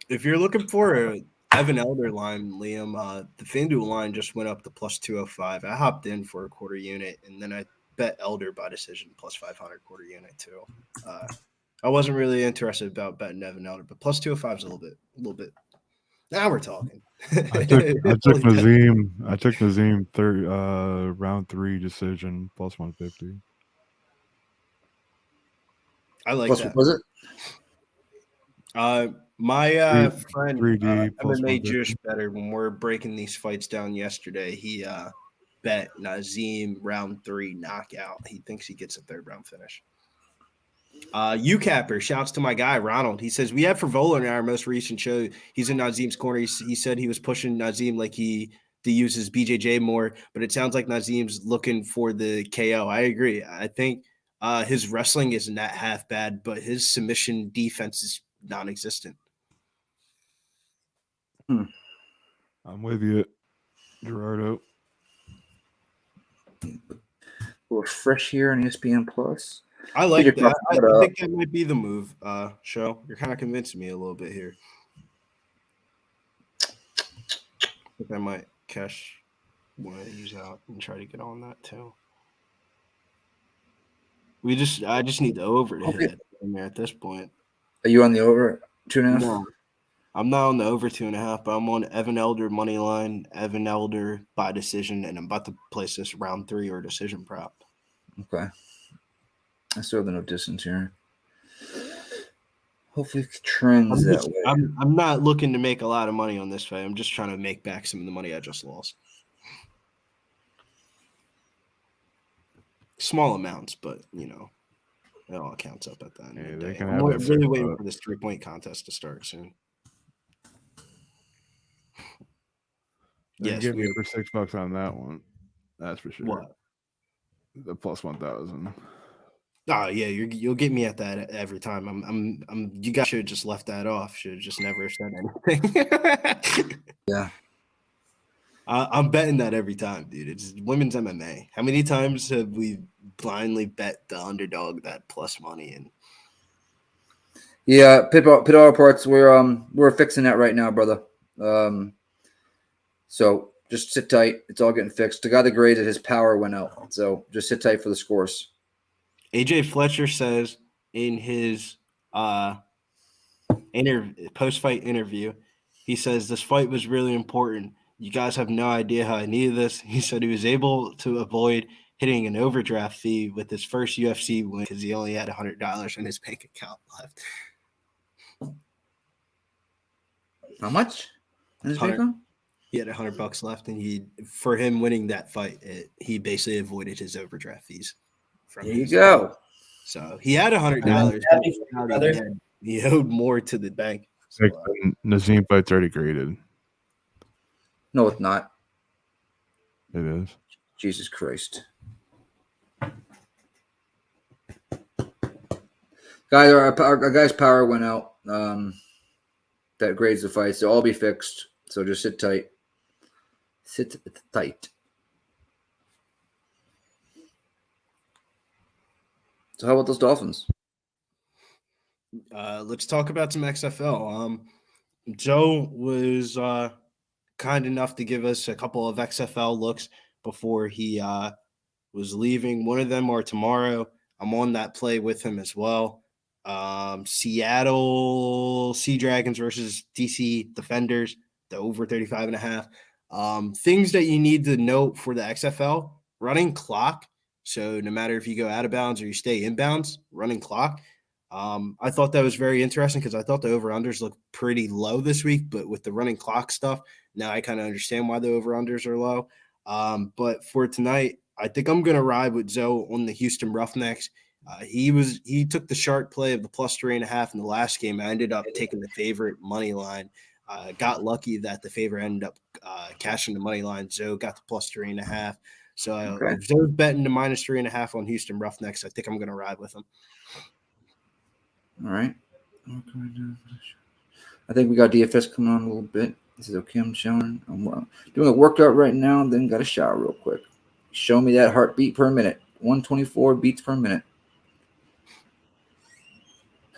If you're looking for a Evan Elder line, Liam, the FanDuel line just went up to plus 205. I hopped in for a quarter unit, and then I bet Elder by decision plus 500 quarter unit too. I wasn't really interested about betting Evan Elder, but plus 205 is a little bit. Now we're talking. I took Nazim. I took Nazim round 3 decision plus 150. I like Plus, that. what was it? My friend 3D plus MMA 150. Jewish better when we're breaking these fights down yesterday. He bet Nazim round 3 knockout. He thinks he gets a 3rd round finish. UCapper shouts to my guy Ronald. He says we had Favola in our most recent show. He's in Nazim's corner. He said he was pushing Nazim like he to use his BJJ more, but it sounds like Nazim's looking for the KO. I agree. I think his wrestling isn't that half bad, but his submission defense is non-existent. I'm with you, Gerardo. We're fresh here on ESPN Plus. I like that. I think that might be the move, Show. You're kind of convincing me a little bit here. I think I might cash one of these out and try to get on that too. I just need the over to hit in there at this point. Are you on the over 2.5? No, I'm not on the over 2.5, but I'm on Evan Elder money line, Evan Elder by decision, and I'm about to place this round 3 or decision prop. Okay. I still have no distance here. Hopefully it trends that way. I'm not looking to make a lot of money on this fight. I'm just trying to make back some of the money I just lost. Small amounts, but it all counts up at the end of the day. I'm really waiting for this 3-point contest to start soon. Yes, give me for $6 on that one. That's for sure. What? The plus 1,000. Oh yeah, you'll get me at that every time. I'm. You guys should have just left that off. Should have just never said anything. Yeah. I'm betting that every time, dude. It's women's MMA. How many times have we blindly bet the underdog that plus money? And yeah, pit all reports. We're fixing that right now, brother. So just sit tight. It's all getting fixed. The guy that graded his power went out. So just sit tight for the scores. AJ Fletcher says in his post-fight interview, he says this fight was really important. You guys have no idea how I needed this. He said he was able to avoid hitting an overdraft fee with his first UFC win because he only had $100 in his bank account left. How much in his bank account? He had $100 left, and for him winning that fight, he basically avoided his overdraft fees. There you go. So he had $100. He owed more to the bank. So, Nazim fight's already graded. No, it's not. It is. Jesus Christ. Guys, our guy's power went out. That grades the fight. So all be fixed. So just sit tight. Sit tight. So how about those Dolphins? Let's talk about some XFL. Joe was kind enough to give us a couple of XFL looks before he was leaving. One of them are tomorrow. I'm on that play with him as well. Seattle Sea Dragons versus DC Defenders, the over 35.5. Things that you need to note for the XFL: running clock. So no matter if you go out of bounds or you stay inbounds, running clock. I thought that was very interesting because I thought the over-unders looked pretty low this week, but with the running clock stuff, now I kind of understand why the over-unders are low. But for tonight, I think I'm going to ride with Zoe on the Houston Roughnecks. He took the sharp play of the plus 3.5 in the last game. I ended up taking the favorite money line. Got lucky that the favorite ended up cashing the money line. Zoe got the plus 3.5. So if Zoe's betting the minus 3.5 on Houston Roughnecks, I think I'm going to ride with him. All right. I think we got DFS coming on a little bit. This is okay. I'm showering. I'm doing a workout right now, and then got a shower real quick. Show me that heartbeat per minute. 124 beats per minute.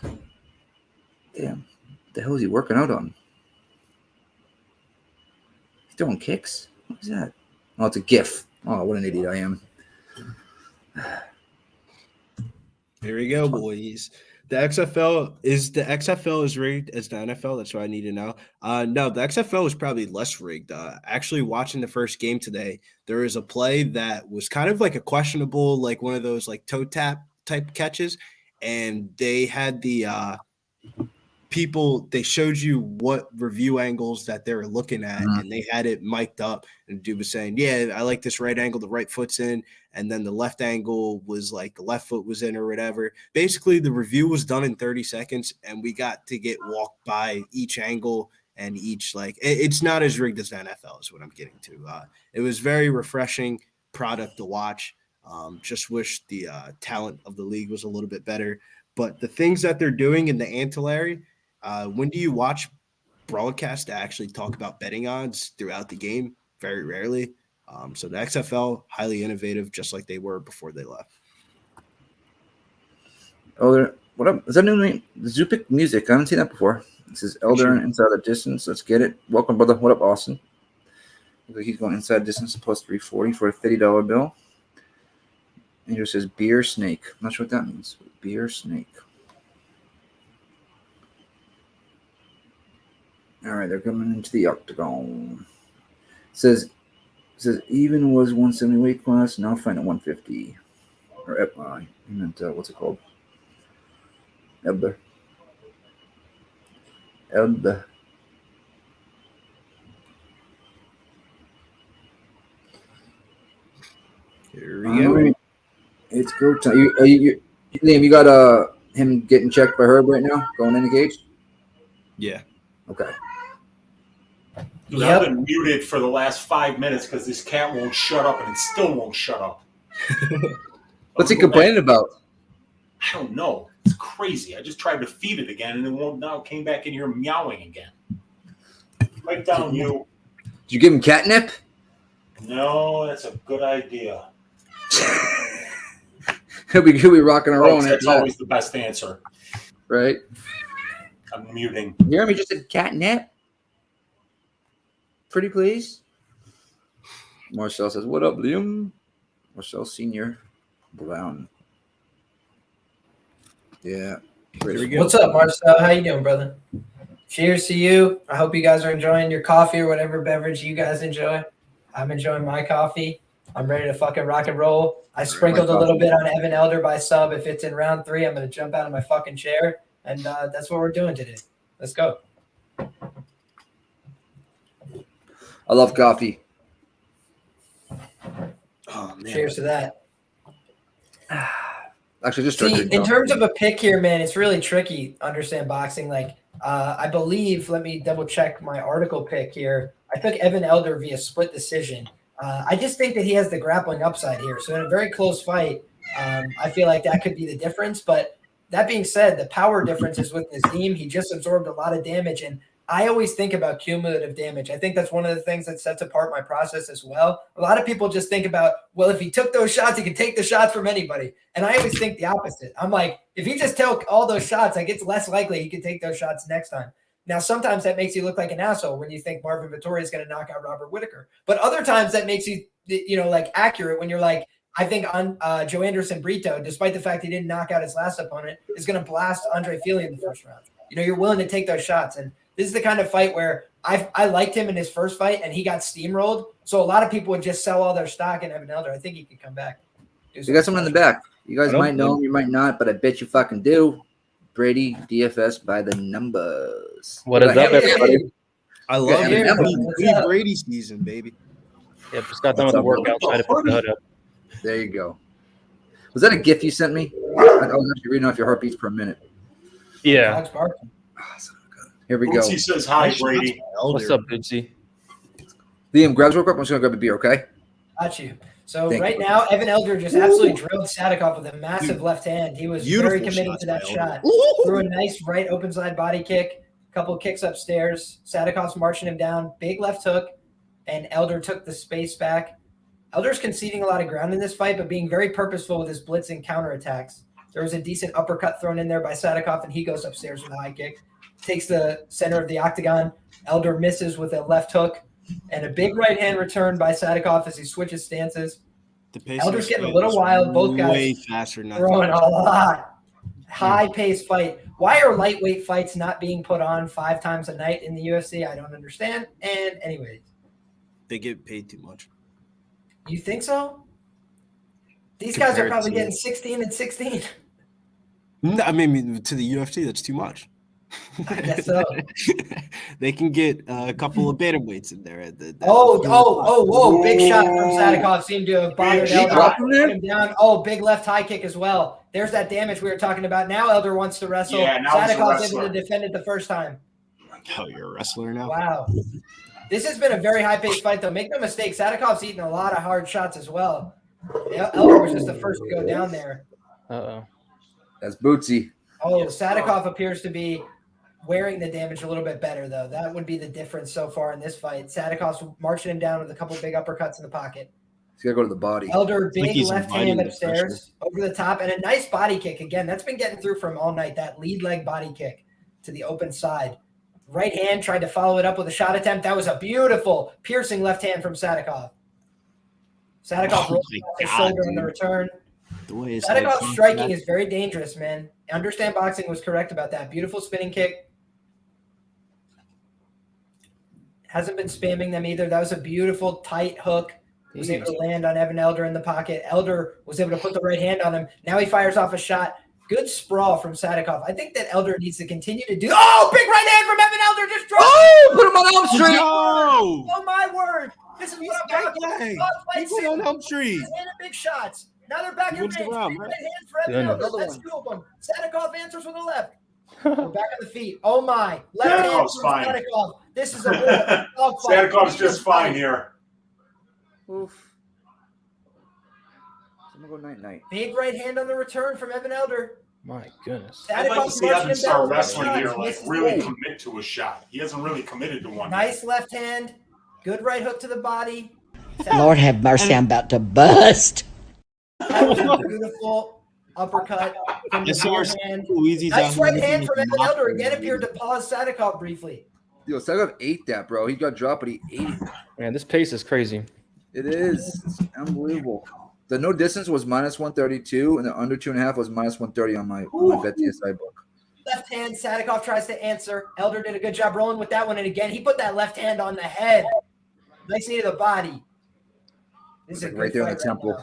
Damn. What the hell is he working out on? He's throwing kicks? What is that? Oh, it's a GIF. Oh, what an idiot I am. Here we go, boys. The XFL is rigged as the NFL. That's what I need to know. No, the XFL is probably less rigged. Actually, watching the first game today, there was a play that was kind of like a questionable, like one of those like toe tap type catches, and they had the people. They showed you what review angles that they were looking at, and they had it mic'd up. And the dude was saying, "Yeah, I like this right angle. The right foot's in." And then the left angle was like the left foot was in or whatever. Basically, the review was done in 30 seconds, and we got to get walked by each angle and each it's not as rigged as the NFL is what I'm getting to. It was very refreshing product to watch. Just wish the talent of the league was a little bit better. But the things that they're doing in the ancillary, when do you watch broadcasts to actually talk about betting odds throughout the game? Very rarely. So the XFL, highly innovative, just like they were before they left. Oh, what up? Is that new name? Zupik Music. I haven't seen that before. This is Elder Inside the Distance. Let's get it. Welcome, brother. What up, Austin? Looks like he's going inside distance plus 340 for a $50 bill. And it says Beer Snake. I'm not sure what that means. Beer Snake. All right, they're coming into the octagon. It says even was 170 weight class, now fighting at 150. Or I meant what's it called? Elder. Here we go. Right. It's go time. Liam, you got him getting checked by Herb right now, going in the cage? Yeah. Okay. Dude, I've been muted for the last 5 minutes because this cat won't shut up, and it still won't shut up. What's he complaining about? I don't know. It's crazy. I just tried to feed it again, and it won't. Now it came back in here meowing again. Right down, you. Did you give him catnip? No, that's a good idea. he'll be rocking and rolling. That's always the best answer. Right? I'm muting. Jeremy just said catnip. Pretty please. Marcel says, "What up, Liam?" Marcel Senior Brown. Yeah. What's up, Marcel? How you doing, brother? Cheers to you. I hope you guys are enjoying your coffee or whatever beverage you guys enjoy. I'm enjoying my coffee. I'm ready to fucking rock and roll. I sprinkled a little bit on Evan Elder by sub. If it's in round 3, I'm going to jump out of my fucking chair. And that's what we're doing today. Let's go. I love coffee. Oh, man. Cheers to that. Actually, just in terms of a pick here, man, it's really tricky. Understand boxing. I believe, let me double check my article pick here. I took Evan Elder via split decision. I just think that he has the grappling upside here. So in a very close fight, I feel like that could be the difference. But that being said, the power difference is with Nazim. He just absorbed a lot of damage. And I always think about cumulative damage. I think that's one of the things that sets apart my process as well. A lot of people just think about, well, if he took those shots, he could take the shots from anybody. And I always think the opposite. I'm like, if he just took all those shots, it's less likely he could take those shots next time. Now, sometimes that makes you look like an asshole when you think Marvin Vettori is going to knock out Robert Whittaker. But other times that makes you, accurate when you're like, I think on Joe Anderson Brito, despite the fact he didn't knock out his last opponent, is going to blast Andre Fili in the first round. You're willing to take those shots. And this is the kind of fight where I liked him in his first fight and he got steamrolled. So a lot of people would just sell all their stock in Evan Elder. I think he could come back. You got someone in the back. You guys might know him, you might not, but I bet you fucking do. Brady, DFS by the numbers. What is up, everybody? I love it. Brady season, baby. Yep, just got done with the workout. So I had to put the hood up. There you go. Was that a GIF you sent me? I was actually reading off your heartbeats per minute. Yeah. Here we go. Bootsy says hi, Brady. What's up, Bootsy? Liam, grabs real quick. I'm just going to grab a beer, okay? Got you. So now, Evan Elder just absolutely drilled Sadikov with a massive left hand. He was very committed to that shot. Threw a nice right open side body kick, a couple of kicks upstairs. Sadikov's marching him down, big left hook, and Elder took the space back. Elder's conceding a lot of ground in this fight, but being very purposeful with his blitz and counterattacks. There was a decent uppercut thrown in there by Sadikov, and he goes upstairs with a high kick. Takes the center of the octagon. Elder misses with a left hook. And a big right hand return by Sadikov as he switches stances. Elder's getting a little wild. Both guys way faster than throwing a lot. High-paced fight. Why are lightweight fights not being put on 5 times a night in the UFC? I don't understand. And anyways. They get paid too much. You think so? These guys are probably getting 16 and 16. No, I mean, to the UFC, that's too much. I guess so. They can get a couple of bantamweights in there. Whoa. Big shot from Sadikov. Seemed to have bothered Elder. Put him down. Oh, big left high kick as well. There's that damage we were talking about. Now Elder wants to wrestle. Yeah, now Sadikov's able to defend it the first time. Oh, you're a wrestler now? Wow. This has been a very high-paced fight, though. Make no mistake, Sadikov's eaten a lot of hard shots as well. Elder was just the first to go down there. Uh-oh. That's Bootsy. Oh, Sadikov appears to be wearing the damage a little bit better, though. That would be the difference so far in this fight. Sadikov's marching him down with a couple big uppercuts in the pocket. He's got to go to the body. Elder, big left hand upstairs, over the top, and a nice body kick. Again, that's been getting through from all night, that lead leg body kick to the open side. Right hand, tried to follow it up with a shot attempt. That was a beautiful, piercing left hand from Sadikov. Sadikov rolled his shoulder in the return. Sadikov's striking is very dangerous, man. Understand Boxing was correct about that. Beautiful spinning kick. Hasn't been spamming them either. That was a beautiful, tight hook. Was able to land on Evan Elder in the pocket. Elder was able to put the right hand on him. Now he fires off a shot. Good sprawl from Sadikov. I think that Elder needs to continue to do. Oh, big right hand from Evan Elder. Just dropped. Oh, put him on Elm Street. Oh, my word. This is what I'm talking about. He's on Elm Street. Big shots. Now they're back in range. Big right hand for Evan Elder. Let's do one. Sadikov answers with a left. We're back on the feet. Oh, my. Left hand from Sadikov. This is a Sadikov's just fine here. Oof. I'm going to go night-night. Big right hand on the return from Evan Elder. My goodness. I'd like to see Evan start wrestling here, like really commit to a shot. He hasn't really committed to one. Nice left hand. Good right hook to the body. Lord have mercy, I'm about to bust. That was a beautiful uppercut from the hand. Nice right hand from Evan Elder. Again appeared to pause Sadikov briefly. Yo, Sadikov ate that, bro. He got dropped, but he ate it. Man, this pace is crazy. It is. It's unbelievable. The no distance was minus 132, and the under 2.5 was minus 130 on my BetDSI book. Left hand, Sadikov tries to answer. Elder did a good job rolling with that one, and again, he put that left hand on the head. Nice knee to the body. This is a right there in the temple.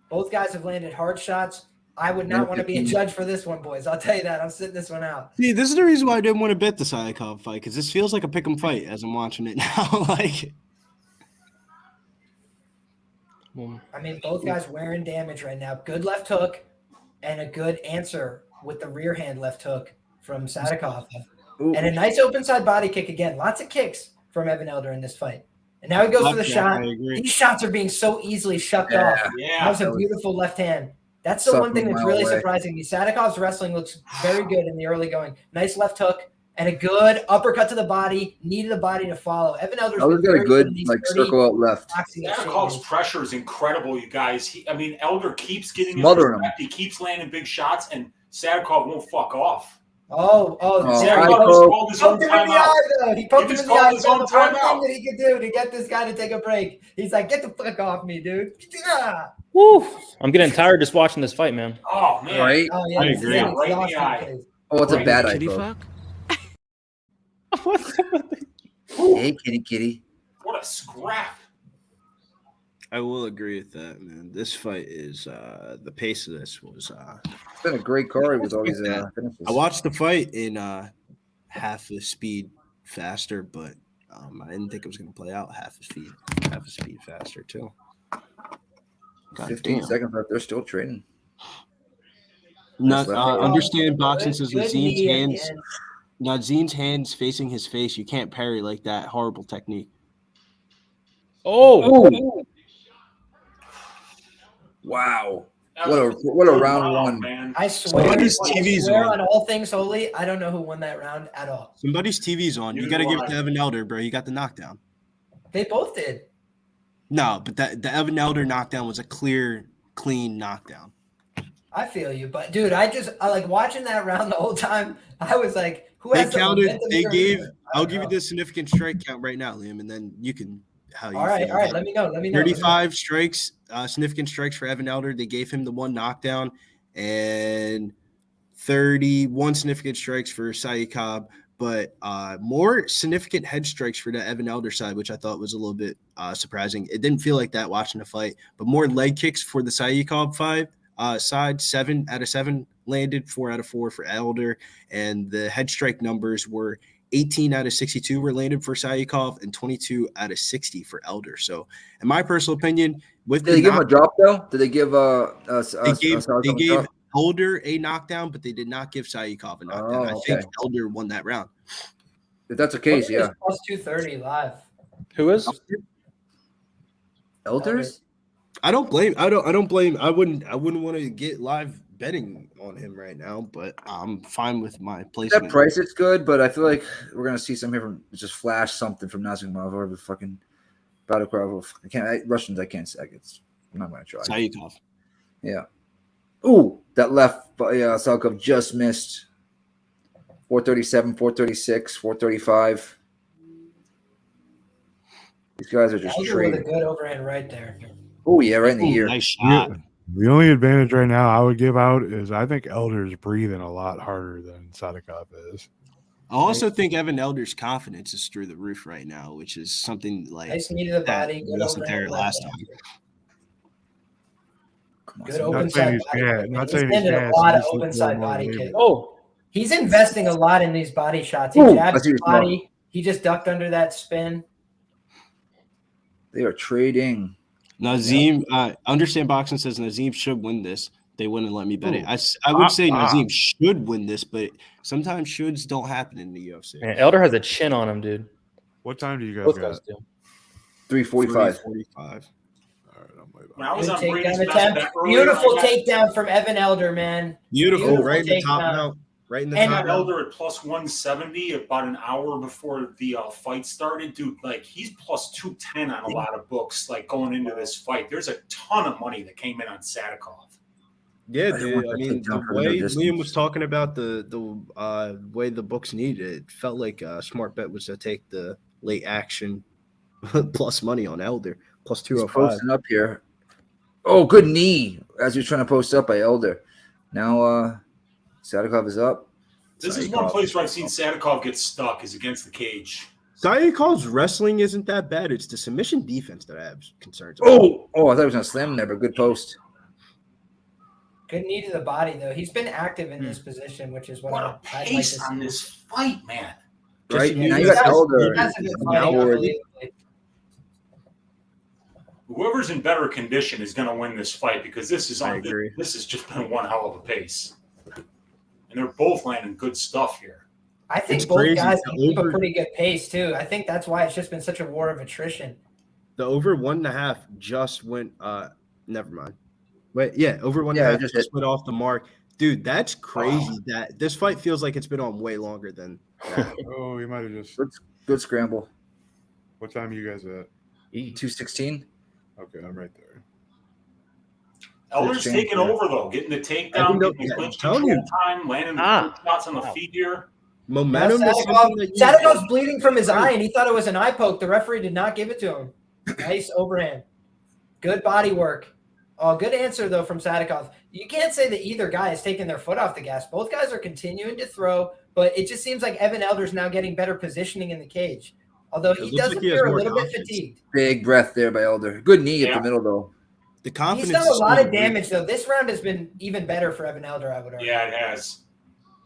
Both guys have landed hard shots. I would not want to be a judge for this one, boys. I'll tell you that. I'm sitting this one out. See, this is the reason why I didn't want to bet the Sadikov fight, because this feels like a pick'em fight as I'm watching it now. I mean, both guys wearing damage right now. Good left hook and a good answer with the rear hand left hook from Sadikov. And a nice open side body kick again. Lots of kicks from Evan Elder in this fight. And now he goes for the shot. These shots are being so easily shucked off. Yeah. That was a beautiful left hand. That's the one thing that's really surprising me. Sadikov's wrestling looks very good in the early going. Nice left hook. And a good uppercut to the body, knee to the body to follow. Evan Elder's got a good circle out left. Sadikov's pressure is incredible, you guys. Elder keeps getting his respect. He keeps landing big shots, and Sadikov won't fuck off. He poked him in the eye, though. He poked him in the eye. That's the one thing that he could do to get this guy to take a break. He's like, get the fuck off me, dude. Woo! I'm getting tired just watching this fight, man. Oh, man. Right? Oh, yeah, I agree. Right in the eye. Oh, it's a bad eye, bro. Hey, kitty. What a scrap. I will agree with that, man. This fight is the pace of this was it's been a great card with all these finishes. I watched the fight in half the speed faster, but I didn't think it was going to play out half the speed faster too. 15 seconds left. They're still trading. Understand boxing says Nazeem's hands facing his face. You can't parry like that. Horrible technique. Oh. Wow. What a round one. Man. I swear, Somebody's TV's on all things holy. I don't know who won that round at all. Somebody's TV's on. You got to give it to Evan Elder, bro. He got the knockdown. They both did. No, but the Evan Elder knockdown was a clear, clean knockdown. I feel you, but dude, I like watching that round the whole time. I was like, who has I'll give you the significant strike count right now, Liam, and then you can all right. Let me know. 35 strikes, significant strikes for Evan Elder. They gave him the one knockdown, and 31 significant strikes for Saikov, but more significant head strikes for the Evan Elder side, which I thought was a little bit surprising. It didn't feel like that watching the fight, but more leg kicks for the Saikov side. 7 out of 7 landed, 4 out of 4 for Elder, and the head strike numbers were 18 out of 62 were landed for Saikov and 22 out of 60 for Elder. So, in my personal opinion, did they give him a drop though? Did they give they gave Elder a knockdown, but they did not give Saikov a knockdown. I think Elder won that round. If that's the case, yeah. Plus 230 live. Who is? Elders? I don't blame. I wouldn't want to get live betting on him right now, but I'm fine with my placement. That price, it's good, but I feel like we're gonna see some here from just flash something from Nazimov or the fucking Battlecraft. Russians. I can't say. I'm not gonna try. Saikov. Yeah. Ooh, that left. Yeah, Salkov just missed. 437, 436, 435. These guys are just trading. With a good overhand right there. Oh yeah, right in the ear. Nice shot. The only advantage right now I would give out is I think Elder's breathing a lot harder than Saikov is. I also think Evan Elder's confidence is through the roof right now, which is something like nice knee to the body. Wasn't there last time. Good open side body. Not saying he's a lot of open side body kick. Oh, he's investing a lot in these body shots. He jabbed his body. He just ducked under that spin. They are trading. Nazim, Understand Boxing says Nazim should win this. They wouldn't let me bet it. I would say Nazim should win this, but sometimes shoulds don't happen in the UFC. Man, Elder has a chin on him, dude. What time do you guys Both got? guys do. 3:45. 3:45. When I was on Brady's Beautiful takedown from Evan Elder, man. Beautiful right in the top now. Right in the top. Elder at plus 170 about an hour before the fight started. Dude, like he's plus 210 on a lot of books, like going into this fight. There's a ton of money that came in on Saikov. Yeah, dude. I mean, the way Liam was talking about the way the books needed it felt like a smart bet was to take the late action plus money on Elder, plus 205. Posting up here. Oh, good knee as he was trying to post up by Elder. Now Saikov is up. This is one place where I've seen Saikov get stuck is against the cage. Saikov's wrestling isn't that bad. It's the submission defense that I have concerns about. I thought he was going to slam him there, but good post. Good knee to the body, though. He's been active in this position, which is what a pace on this fight, man. Right? Now you got Elder. Whoever's in better condition is going to win this fight because this has just been one hell of a pace. And they're both landing good stuff here. I think both guys can keep a pretty good pace, too. I think that's why it's just been such a war of attrition. The over 1.5 just went never mind. Wait, yeah, over 1.5 just went off the mark. Dude, that's crazy that this fight feels like it's been on way longer than that. You might have just good scramble. What time are you guys at? 2:16. Okay, I'm right there. Elder's taking over, though, getting the takedown, getting the clinch control time, landing the shots on the feet here. Momentum. Sadikov's bleeding from his eye, and he thought it was an eye poke. The referee did not give it to him. Nice overhand. Good body work. Oh, good answer, though, from Saikov. You can't say that either guy is taking their foot off the gas. Both guys are continuing to throw, but it just seems like Evan Elder's now getting better positioning in the cage. Although he does appear a little bit fatigued. Big breath there by Elder. Good knee at the middle, though. The confidence. He's done a lot of damage, though. This round has been even better for Evan Elder, I would argue. Yeah, it has.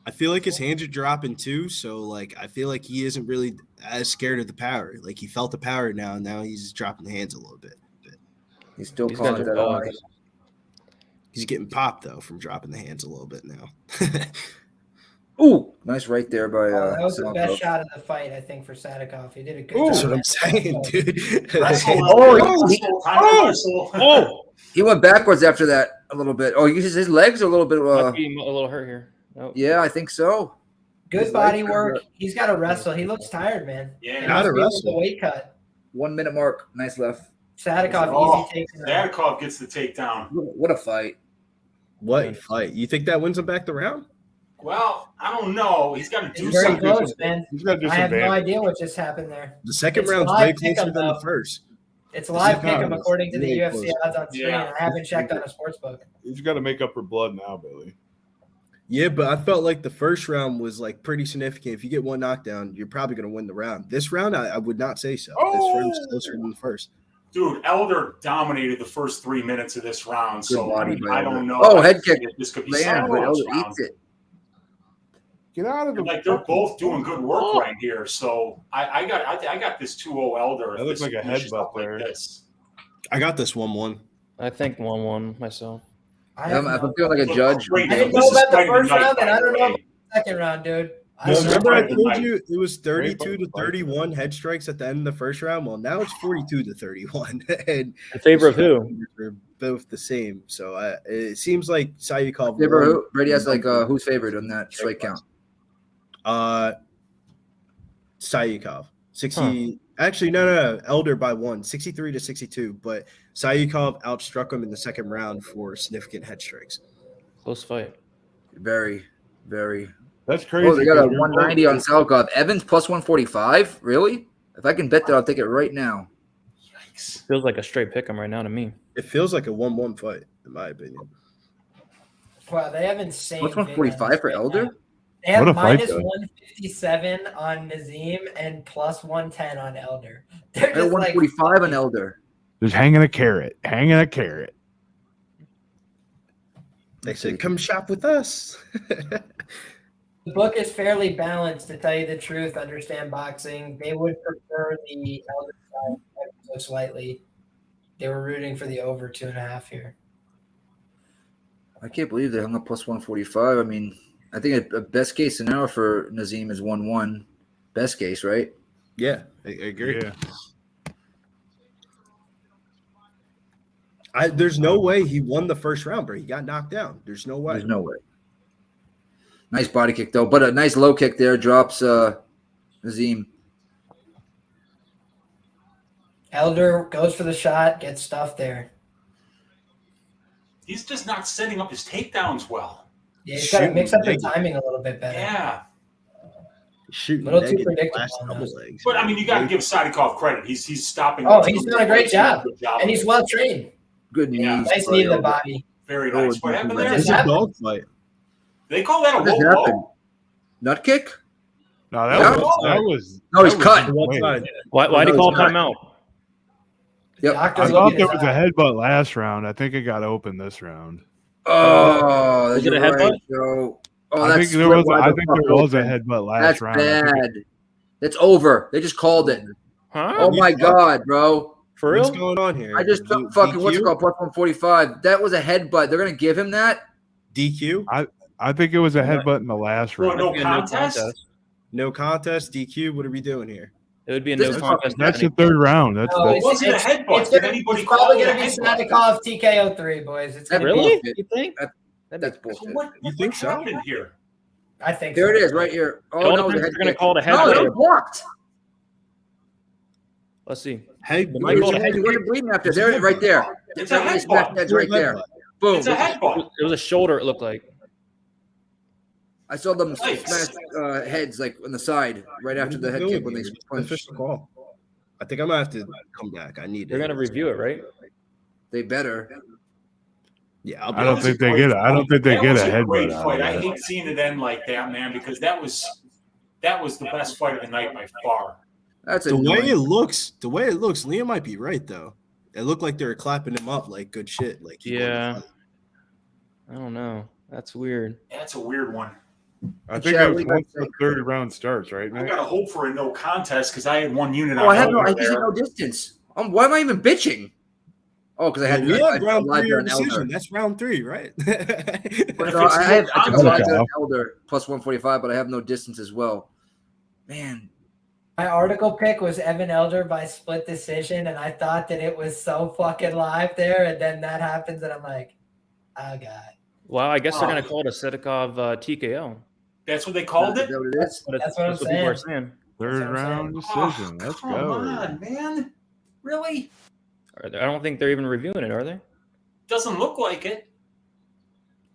I feel like his hands are dropping too, so like I feel like he isn't really as scared of the power. Like he felt the power now, and now he's dropping the hands a little bit. He's still calling that out. He's getting popped though from dropping the hands a little bit now. Ooh, nice right there by. That was the best shot of the fight, I think, for Saikov. He did a good job. That's what I'm saying, dude. He went backwards after that a little bit. Oh, his legs are a little bit. Might be a little hurt here. Nope. Yeah, I think so. Good body work. He's got to wrestle. He looks tired, man. Yeah, got to wrestle. The weight cut. 1 minute mark. Nice left. Saikov easy takedown. Saikov gets the takedown. What a fight! What a fight! You think that wins him back the round? Well, I don't know. He's got to do very something. Close, man. I have no idea what just happened there. The second round's way closer than the first. It's live pick'em according to the UFC odds on screen. I haven't checked on a sports book. He's got to make up for blood now, Billy. Yeah, but I felt like the first round was like pretty significant. If you get one knockdown, you're probably going to win the round. This round, I would not say so. This round's closer than the first. Dude, Elder dominated the first 3 minutes of this round, so I don't know. Oh, head kick. This could be Man, but Elder round. eats it. Get out of the. Like they're both doing good work right here. So I got this 2-0 Elder. That looks like a headbutt there. Like this. I got this 1-1. I think 1-1 myself. I'm feeling like a judge. I didn't know about the first round, and I don't know about the second round, dude. Remember I told you it was 32-31 head strikes at the end of the first round? Well, now it's 42-31. And In favor of who? They're both the same. So it seems like Sayukov. Favor who? Brady has like who's favored on that strike count? Sayukov. 60. Actually, no. Elder by 1, 63-62. But Sayukov outstruck him in the second round for significant head strikes. Close fight. Very, very. That's crazy. Oh, they got a 190 on Sayukov. Evans plus 145. Really? If I can bet that, I'll take it right now. Yikes. Feels like a straight pick 'em right now to me. It feels like a 1-1 fight, in my opinion. Wow, they have insane. Plus 145 for Elder? They have What a fight, minus though. 157 on Nazim and plus 110 on Elder. They're They're just 145 on Elder. Just hanging a carrot. Hanging a carrot. They said, come shop with us. The book is fairly balanced, to tell you the truth. Understand boxing. They would prefer the Elder side so slightly. They were rooting for the over 2.5 here. I can't believe they hung up plus 145. I mean, I think a best case scenario for Nazim is 1-1. Best case, right? Yeah, I agree. Yeah. There's no way he won the first round, bro. He got knocked down. There's no way. There's no way. Nice body kick, though. But a nice low kick there drops Nazim. Elder goes for the shot, gets stuffed there. He's just not setting up his takedowns well. Yeah, he's got to mix up the timing a little bit better. Yeah. Shooting Little too negative predictable last couple almost. legs. But I mean, you got to give Sadikov credit. He's stopping. Oh, he's doing a great job. Good job. And he's well trained. Good knees. Yeah. Nice for knee to the Elder. body. Very nice. What happened there? It's a dog fight. They call that a What just low happened? blow. Nut kick? No, Yeah. that was. No, he's that was cut. insane. Why'd he call timeout? Yep. I thought there was a headbutt last round. I think it got open this round. Oh, Was it a you're headbutt? right, Joe. Oh, I that's think there was. split I wide think the there fuck was a open. headbutt last That's round. I think bad. It's over. They just called it. Huh? Oh my god, bro! For real? What's going on here? I just took fucking what's it called plus 145. That was a headbutt. They're gonna give him that. DQ? I think it was a headbutt in the last Well, round. no It'd be a no contest. No contest, DQ. What are we doing here? It would be a This no is contest. That's the third round. That's No, the, It wasn't a headbutt. Did anybody it's call probably it a going to be headbutt? Sadikov TKO 3, boys. It's gonna Really? bullshit. You think? That's So bullshit. what think so? happened here? I think There so. it is, right here. It Oh all no, depends the if head they're gonna kick. call it a No, headbutt. they're blocked. Let's see. Hey, They He might call it a wasn't head. bleeding after. There it is, right there. It's a Nice headbutt. heads right there. Boom. It's a headbutt. It was a shoulder. It looked like. I saw them Nice. smash heads like on the side right after the head kick when they punched. Official call. I think I'm gonna have to come back. I need. They're gonna review it, right? They better. Yeah, I don't think they get it. I don't think they That get was a headbutt great out of fight. I that. hate seeing it end like that, man, because that was the best fight of the night by far. That's The way annoying. it looks, Liam might be right though. It looked like they were clapping him up like good shit. Like he won the Yeah. fight. I don't know. That's weird. That's a weird one. I think Yeah, that was we once got- the third round starts, right, I Nick? gotta hope for a no contest because I had one unit Oh, on I have no. Elder I just had there. no distance. Why am I even bitching? Oh, because I had. We I have round live 3 there or on Elder. decision. That's round 3, right? But If no, it's I no took a contest- live there on Okay. Elder plus 145, but I have no distance as well. Man, My article pick was Evan Elder by split decision, and I thought that it was so fucking live there, and then that happens, and I'm like, oh god. Well, I guess they're gonna Oh. call it a Sedikov TKO. That's what they called is it. that what it is? That's what I'm people are saying. saying. Third That's what I'm round Oh, decision. Let's come go. on, man. Really? I don't think they're even reviewing it, are they? Doesn't look like it.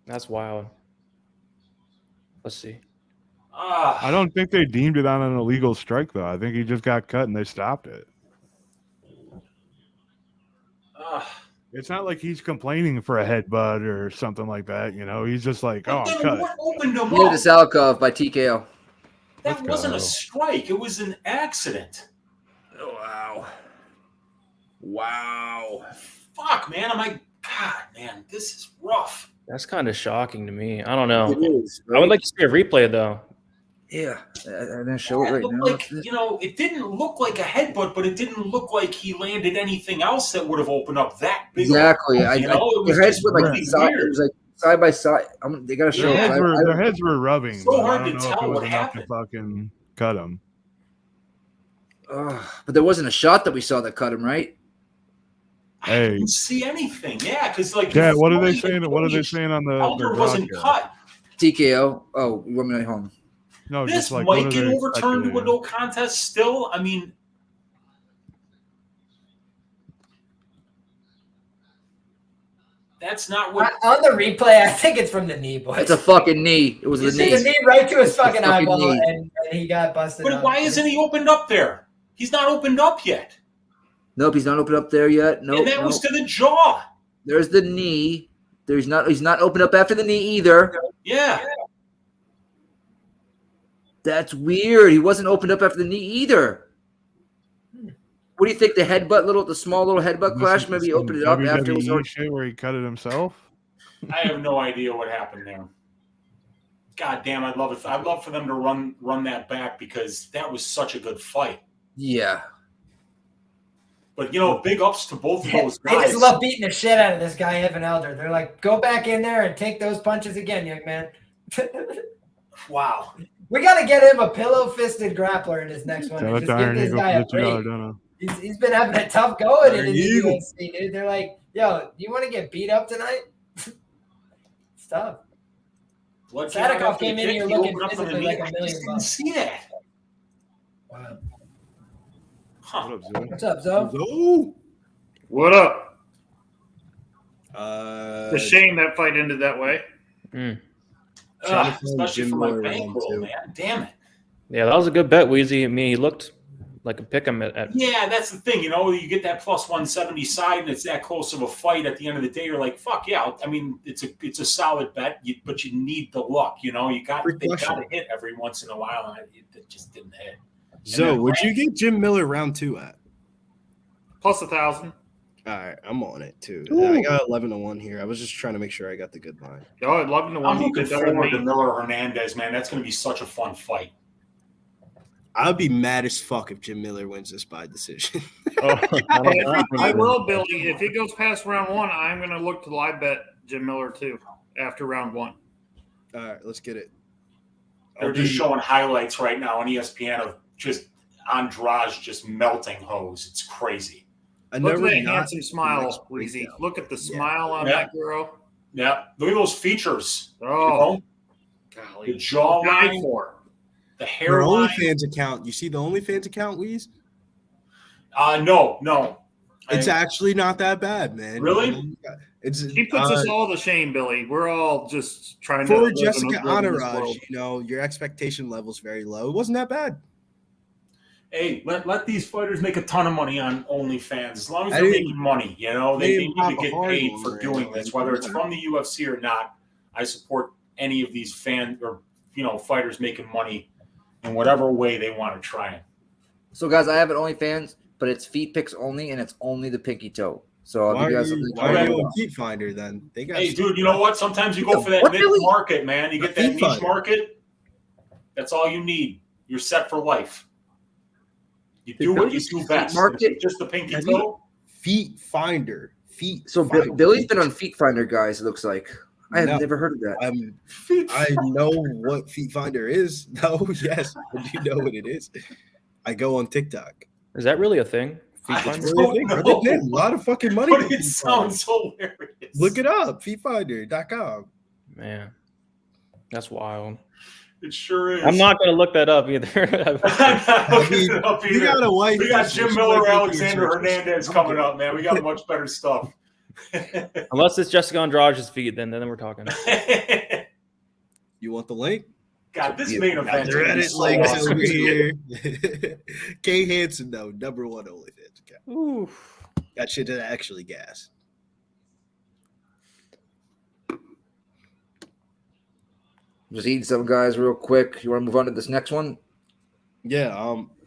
That's wild. Let's see. I don't think they deemed it on an illegal strike though. I think he just got cut and they stopped it. It's not like he's complaining for a headbutt or something like that. You know, he's just like, oh, I'm cut. What opened him Near up? the Askhabov by TKO. That wasn't a strike. It was an accident. Oh, wow. Wow. Fuck, man. God, man, this is rough. That's kind of shocking to me. I don't know. It is, right? I would like to see a replay though. Yeah, I'm gonna show it right now. Like, it didn't look like a headbutt, but it didn't look like he landed anything else that would have opened up that big. Exactly. Their heads were like side. It was like side by side. They gotta show. Their heads were rubbing. So hard I to don't know tell if it was what enough happened. to fucking cut him. But there wasn't a shot that we saw that cut him, right? Hey, I didn't see anything. Yeah, because like. yeah. What are they saying? What are they saying on the? Elder wasn't cut. TKO. Oh, you want me to home? No, This just like might get overturned to a no contest still. I mean, that's not what. On the replay, I think it's from the knee, boys. It's a fucking knee. It was the knee. The knee right to his fucking fucking eyeball, knee. and he got busted. But up. why isn't he opened up there? He's not opened up yet. Nope, he's not opened up there yet. Nope. And that was to the jaw. There's the knee. He's not opened up after the knee either. Yeah. That's weird. He wasn't opened up after the knee either. What do you think? The small little headbutt clash? Maybe he opened it up after it was WWE shit where he cut it himself. I have no idea what happened there. God damn, I'd love it. I'd love for them to run that back because that was such a good fight. Yeah. But big ups to both of those They guys. just love beating the shit out of this guy, Evan Elder. They're like, go back in there and take those punches again, young man. Wow. We got to get him a pillow-fisted grappler in his next one. Shout Just out to give Iron this Eagle guy for a the break. $2 dono. He's been having a tough going in Iron the Eagle. UFC, dude. They're like, yo, you want to get beat up tonight? It's tough. Sadikov came in here looking physically like $1 million. Didn't see that. Wow. Huh. What's up, Zo? Zo. What up? Uh, It's a shame that fight ended that way. Especially Jim for my Miller bankroll, too. man. Damn it. Yeah, that was a good bet, Wheezy. I mean, he looked like a pick 'em at Yeah, that's the thing. You get that plus 170 side, and it's that close of a fight. At the end of the day, you're like, "Fuck yeah!" I mean, it's a solid bet, but you need the luck. They got to hit every once in a while, and it just didn't hit. So, would you get Jim Miller round 2 at? Plus 1,000. All right, I'm on it too. I got 11-1 here. I was just trying to make sure I got the good line. Oh, 11-1. I'm looking forward to Miller Hernandez, man. That's going to be such a fun fight. I'd be mad as fuck if Jim Miller wins this by decision. I will, Billy. If it goes past round 1, I'm going to look to live bet Jim Miller too after round 1. All right, let's get it. They're just showing highlights right now on ESPN of just Andrade just melting hose. It's crazy. Look at that handsome smile, Weezy. Look at the smile on that girl. Yeah. Look at those features. Oh. The jawline. The hairline. Her OnlyFans account. You see the OnlyFans account, Weez? No. It's actually not that bad, man. Really? She puts us all to shame, Billy. We're all just trying to. For Jessica Andrade, your expectation level's very low. It wasn't that bad. Hey, let these fighters make a ton of money on OnlyFans. As long as they're making money, they need to get paid for doing this. Whether it's from the UFC or not, I support any of these fighters making money in whatever way they want to try it. So, guys, I have an OnlyFans, but it's feet pics only, and it's only the pinky toe. So, Why are you on Feet Finder then? Hey, dude, you know what? Sometimes you go for that niche market, man. You get that niche market. That's all you need. You're set for life. You do what you do best. Market, just the pinky toe. Feet Finder. So Billy's been on Feet Finder, guys. It looks like I have never heard of that. I know what Feet Finder is. No, yes, I do know what it is. I go on TikTok. Is that really a thing? Feet Finder. They did a lot of fucking money. But it sounds hilarious. Look it up. Feetfinder.com. Man, that's wild. It sure is. I'm not going to look that up either. You got a wife. We got Jim Miller, Alexander Hernandez coming up, man. We got much better stuff. Unless it's Jessica Andrade's feet, then we're talking. You want the link? God, this main event. They're at it like over here. Kay Hansen, though, #1 OnlyFans account. That shit is actually gas. Just eating some guys real quick. You want to move on to this next one? Yeah,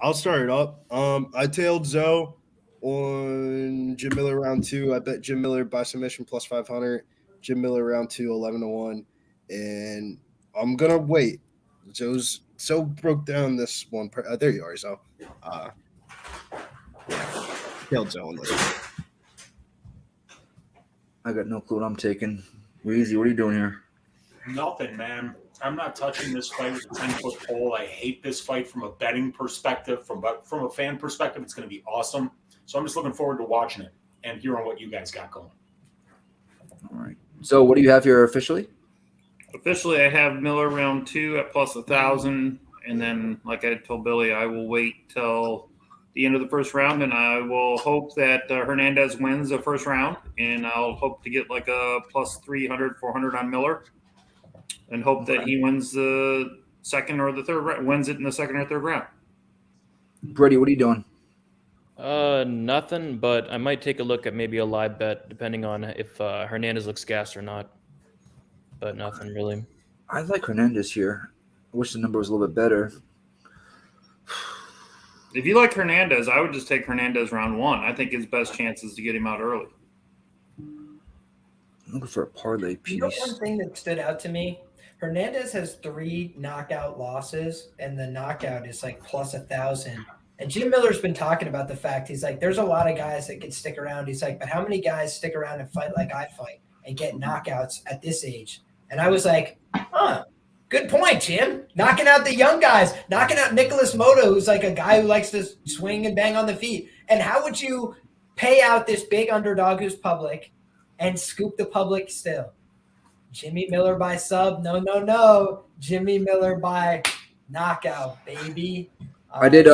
I'll start it up. I tailed Zoe on Jim Miller round 2. I bet Jim Miller by submission plus 500. Jim Miller round 2, 11-1. And I'm going to wait. Zoe broke down this one. There you are, Zoe. Tailed Zoe on this one. I got no clue what I'm taking. Weezy, what are you doing here? Nothing, man. I'm not touching this fight with a 10-foot pole. I hate this fight from a betting perspective. From a fan perspective, it's going to be awesome. So I'm just looking forward to watching it and hearing what you guys got going. All right. So what do you have here officially? Officially, I have Miller round 2 at plus 1,000. And then, like I told Billy, I will wait till the end of the first round, and I will hope that Hernandez wins the first round, and I'll hope to get like a plus 300, 400 on Miller, and hope that he wins the second or the third round, wins it in the second or third round. Brady, what are you doing? Nothing, but I might take a look at maybe a live bet, depending on if Hernandez looks gassed or not. But nothing really. I like Hernandez here. I wish the number was a little bit better. If you like Hernandez, I would just take Hernandez round 1. I think his best chance is to get him out early. I'm looking for a parlay piece. You know one thing that stood out to me? Hernandez has 3 knockout losses, and the knockout is like plus 1,000. And Jim Miller's been talking about the fact, he's like, there's a lot of guys that can stick around. He's like, but how many guys stick around and fight like I fight and get knockouts at this age? And I was like, good point, Jim. Knocking out the young guys, knocking out Nicholas Moto, who's like a guy who likes to swing and bang on the feet. And how would you pay out this big underdog who's public and scoop the public still? Jimmy Miller by sub? No. Jimmy Miller by knockout, baby. I did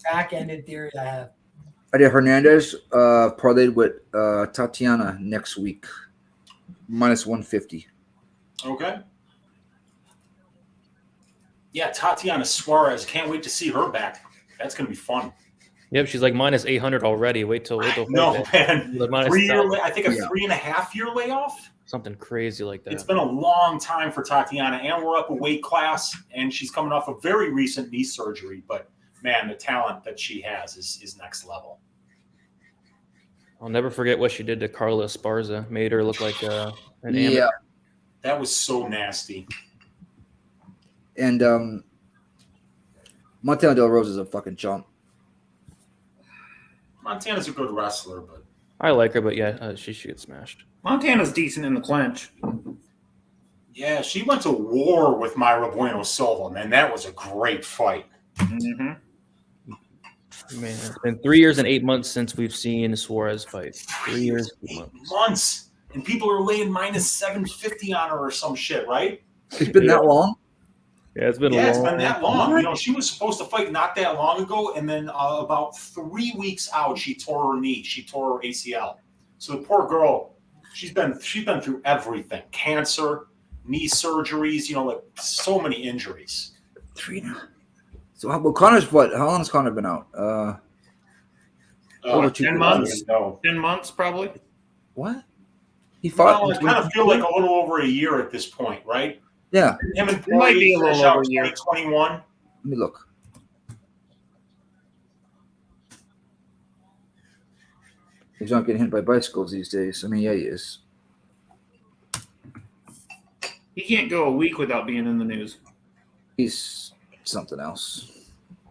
back-ended theory I have. I did Hernandez parlayed with Tatiana next week. Minus 150. Okay. Yeah, Tatiana Suarez. Can't wait to see her back. That's going to be fun. Yep, she's like minus 800 already. Wait till no, man. Like 3 year, I think a 3.5 year layoff. Something crazy like that. It's been a long time for Tatiana, and we're up a weight class, and she's coming off a very recent knee surgery. But man, the talent that she has is next level. I'll never forget what she did to Carla Esparza. Made her look like an amateur. Yeah, that was so nasty. And Montana Del Rosa is a fucking chump. Montana's a good wrestler, but I like her, but yeah, she should get smashed. Montana's decent in the clinch. Yeah, she went to war with Mayra Bueno Silva, man. That was a great fight. Mm-hmm. Man, it's been 3 years and 8 months since we've seen Suarez fight. 3 years, 8 months. And people are laying minus 750 on her or some shit, right? It's been that long? Yeah, it's been it's been that long. You know, she was supposed to fight not that long ago, and then about 3 weeks out, she tore her knee. She tore her ACL. So the poor girl, she's been through everything: cancer, knee surgeries. You know, like so many injuries. So Connor's what? How long has Conor been out? Over 10 months. 10 months, probably. What? He fought. Well, I kind of feel like a little over a year at this point, right? Yeah. Him and it might be a little over a year. 2021. Let me look. He's not getting hit by bicycles these days. I mean, yeah, he is. He can't go a week without being in the news. He's something else.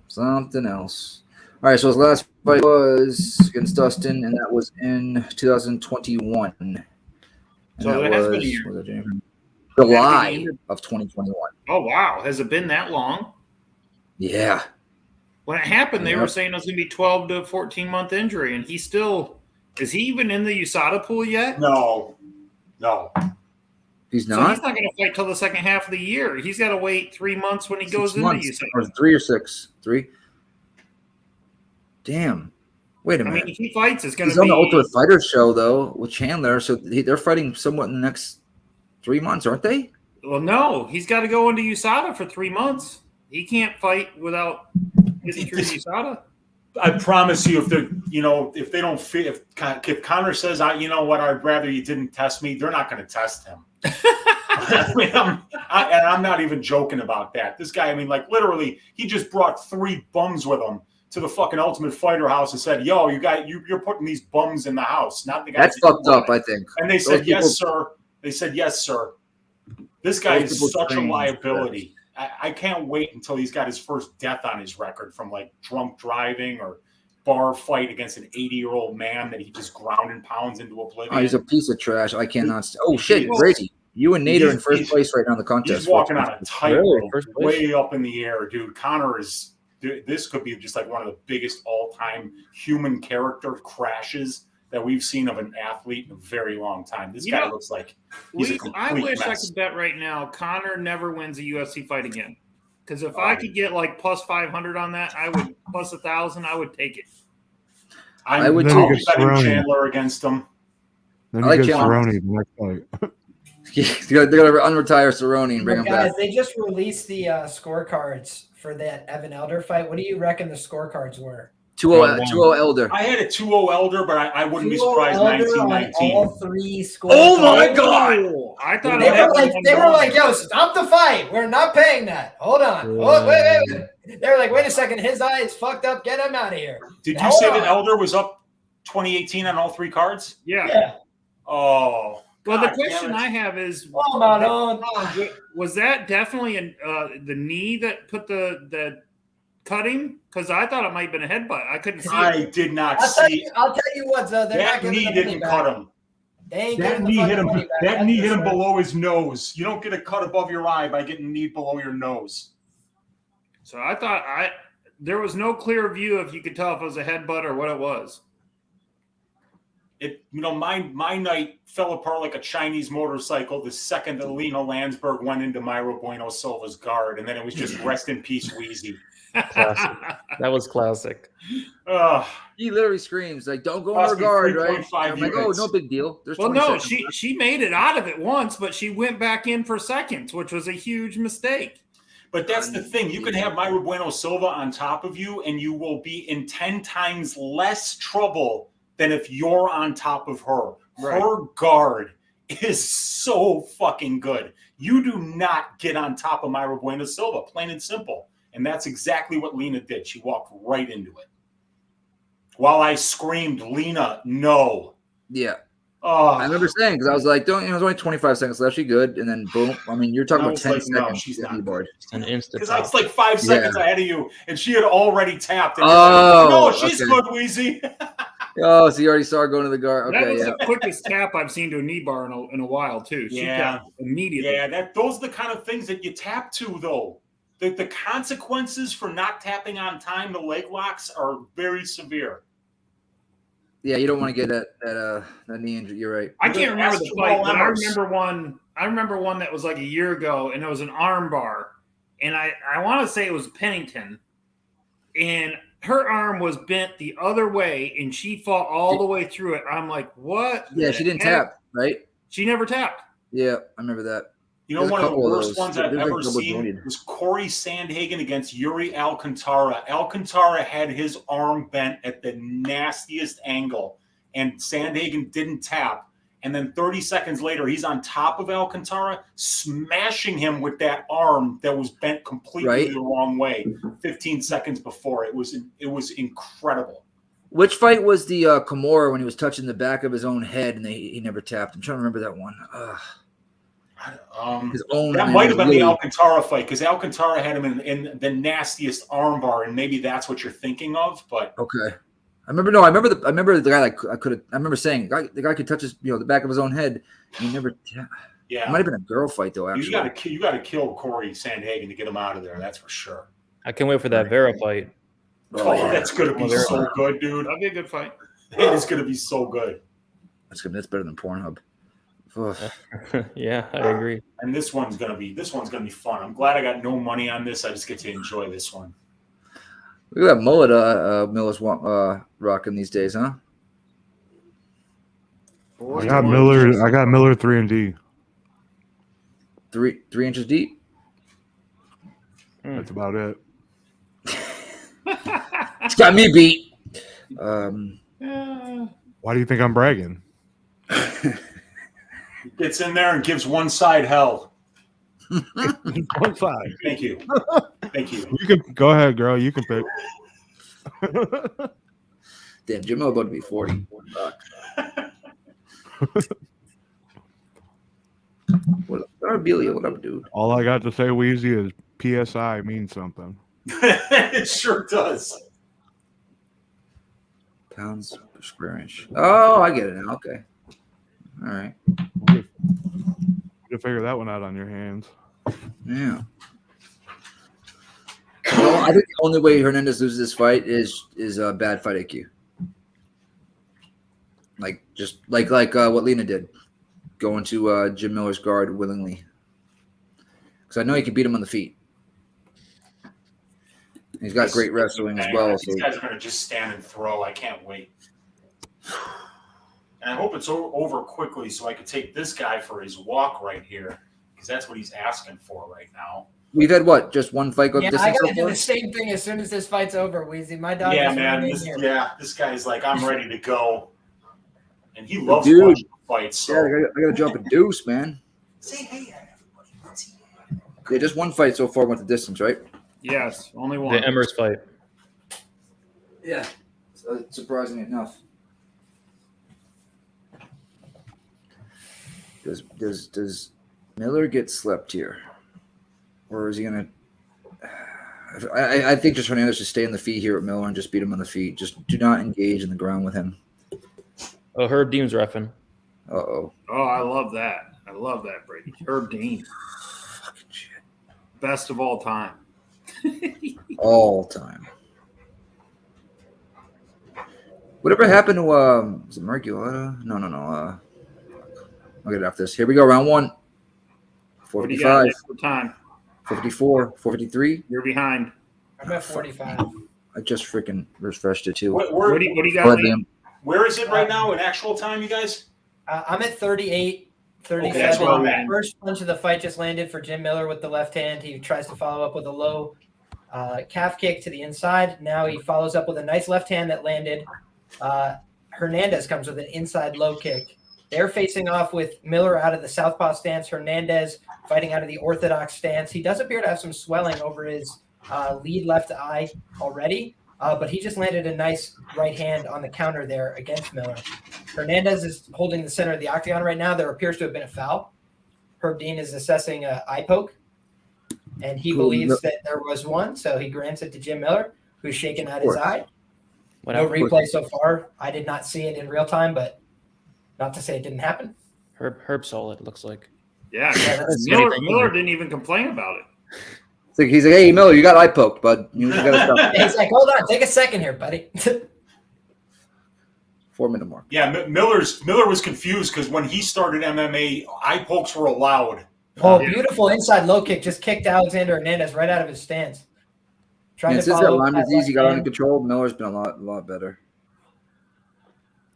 Something else. All right, so his last fight was against Dustin, and that was in 2021. And so it has been a year. July of 2021. Oh, wow. Has it been that long? Yeah. When it happened, they were saying it was going to be 12 to 14-month injury, and he's still – is he even in the USADA pool yet? No. He's not? So he's not going to fight till the second half of the year. He's got to wait 3 months when he goes into USADA. Or 3 or 6? 3? Damn. Wait a minute. I mean, if he fights, it's going to be – He's on the Ultimate Fighter show, though, with Chandler, so they're fighting somewhat in the next 3 months, aren't they? Well, no. He's got to go into USADA for 3 months. He can't fight without getting through USADA. I promise you, if they don't fit, if Conor says, you know what, I'd rather you didn't test me, they're not going to test him. I mean, I'm not even joking about that. This guy, I mean, like literally, he just brought 3 bums with him to the fucking Ultimate Fighter house and said, "Yo, you're putting these bums in the house, not the guys." That's fucked up, I think. And they said, "Yes, sir." They said, "Yes, sir." This guy is such a liability. I can't wait until he's got his first death on his record from like drunk driving or bar fight against an 80-year-old man that he just ground and pounds into oblivion. Oh, he's a piece of trash. I cannot. Oh shit, Brady! You and Nate are in first place right now in the contest. He's walking on a tightrope, way up in the air, dude. Conor is. This could be just like one of the biggest all-time human character crashes that we've seen of an athlete in a very long time. This guy looks like he's a complete I wish mess. I could bet right now Conor never wins a UFC fight again. Because if I could get like plus 500 on that, I would plus 1,000. I would take it. I would betting Chandler against him. Then you get Cerrone the next fight. They're gonna unretire Cerrone and bring him guys, back. they just released the scorecards for that Evan Elder fight. What do you reckon the scorecards were? 2-0 Elder. I had a 2-0 Elder, but I wouldn't be surprised. 19-19. All 3 scores. Oh my god! I thought they were like, "Yo, stop the fight. We're not paying that. Hold on. Oh, wait. They were like, "Wait a second. His eye is fucked up. Get him out of here." Did you say that Elder was up 2018 on all 3 cards? Yeah. Oh. Well, the question I have is, was that definitely the knee that put the cutting? Because I thought it might have been a headbutt. I couldn't see it. I did not see it. I'll tell you what, that knee didn't cut him. That knee hit him. That knee hit him below his nose. You don't get a cut above your eye by getting kneed below your nose. So I thought there was no clear view if you could tell if it was a headbutt or what it was. My night fell apart like a Chinese motorcycle the second that Lina Länsberg went into Mayra Bueno Silva's guard, and then it was just rest in peace, Wheezy. Classic. That was classic. He literally screams like, "Don't go in her guard!" Right? I'm like, "Oh, no big deal." There's she made it out of it once, but she went back in for seconds, which was a huge mistake. But that's the thing. You can have Mayra Bueno Silva on top of you, and you will be in 10 times less trouble than if you're on top of her. Right. Her guard is so fucking good. You do not get on top of Mayra Bueno Silva, plain and simple. And that's exactly what Lina did. She walked right into it. While I screamed, "Lina, no." Yeah. I remember saying, because I was like, "Don't." It was only 25 seconds left. She good, and then boom. I mean, you're talking about 10 seconds. No, she's not board. An instant. Because I was like 5 seconds ahead of you, and she had already tapped. And no, she's good, Wheezy. Oh, so you already saw her going to the guard. Okay, that was the quickest tap I've seen to a knee bar in a while, too. She tapped immediately. Yeah, those are the kind of things that you tap to, though. The consequences for not tapping on time, the leg locks, are very severe. Yeah, you don't want to get that knee injury. You're right. I can't remember the fight, but I remember one that was like a year ago, and it was an arm bar. And I want to say it was Pennington. And her arm was bent the other way, and she fought all the way through it. I'm like, what? Yeah, she didn't tap, right? She never tapped. Yeah, I remember that. You know, one of the worst ones I've ever seen was Corey Sandhagen against Yuri Alcantara. Alcantara had his arm bent at the nastiest angle, and Sandhagen didn't tap. And then 30 seconds later, he's on top of Alcantara, smashing him with that arm that was bent completely the wrong way 15 seconds before. It was incredible. Which fight was the Kimura when he was touching the back of his own head and he never tapped? I'm trying to remember that one. That might have been the Alcantara fight, because Alcantara had him in the nastiest armbar, and maybe that's what you're thinking of. But okay, I remember the guy. I remember saying the guy could touch the back of his own head. And he never. Yeah, it might have been a girl fight though. Actually, you got to kill Corey Sandhagen to get him out of there. That's for sure. I can't wait for that Vera fight. Oh, that's gonna be so good, dude. That'd be a good fight. It is gonna be so good. That's better than Pornhub. Yeah, I agree. And this one's gonna be fun. I'm glad I got no money on this. I just get to enjoy this one. Look at that mullet Miller's rocking these days, huh? I got Miller 3-and-D. 3 inches deep. That's about it. It's got me beat. Why do you think I'm bragging? Gets in there and gives one side hell. One side. Thank you. Thank you. You can go ahead, girl. You can pick. Damn, Jamal about to be 40. What up, Arbelia? What up, dude? All I got to say, Wheezy, is PSI means something. It sure does. Pounds per square inch. Oh, I get it now. Okay. All right. You figure that one out on your hands. Yeah. Well, I think the only way Hernandez loses this fight is a bad fight IQ. Like what Lina did, going to Jim Miller's guard willingly. Because I know he can beat him on the feet. He's got great wrestling as well. These guys are going to just stand and throw. I can't wait. And I hope it's over quickly so I can take this guy for his walk right here, because that's what he's asking for right now. We've had what? Just one fight go distance? I got to do the same thing as soon as this fight's over, Weezy. My dog. Yeah, man. This guy's like, I'm ready to go. And he loves watching fights. So. Yeah, I got to jump a deuce, man. Say hey, everybody. Yeah, just one fight so far went the distance, right? Yes, only one. The Emmers fight. Yeah, surprisingly enough. Does Miller get slept here, or is he gonna? I think just Hernandez should stay on the feet here at Miller and just beat him on the feet. Just do not engage in the ground with him. Oh, Herb Dean's reffing. Uh-oh. Oh, I love that. I love that, Brady. Herb Dean. Fucking shit. Best of all time. All time. Whatever happened to is it Merculata? No. I'll get after this. Here we go. Round one. 45. What time? 54. 453. You're behind. I'm at 45. I just freaking refreshed it too. What do you got? Where is it right now in actual time, you guys? I'm at 38, 37. Okay, that's where I'm at. First punch of the fight just landed for Jim Miller with the left hand. He tries to follow up with a low calf kick to the inside. Now he follows up with a nice left hand that landed. Hernandez comes with an inside low kick. They're facing off with Miller out of the southpaw stance. Hernandez fighting out of the orthodox stance. He does appear to have some swelling over his lead left eye already, but he just landed a nice right hand on the counter there against Miller. Hernandez is holding the center of the octagon right now. There appears to have been a foul. Herb Dean is assessing an eye poke, and he believes that there was one, so he grants it to Jim Miller, who's shaking out his eye. No replay so far. I did not see it in real time, but not to say it didn't happen. Herb saw it, looks like. Yeah, Miller didn't even complain about it. He's like, hey, Miller, you got eye poked, bud. You got to stop. He's like, hold on, take a second here, buddy. 4-minute mark. Yeah, Miller was confused because when he started MMA, eye pokes were allowed. Oh, beautiful inside low kick. Just kicked Alexander Hernandez right out of his stance. Since that Lyme disease he got under control, Miller's been a lot better.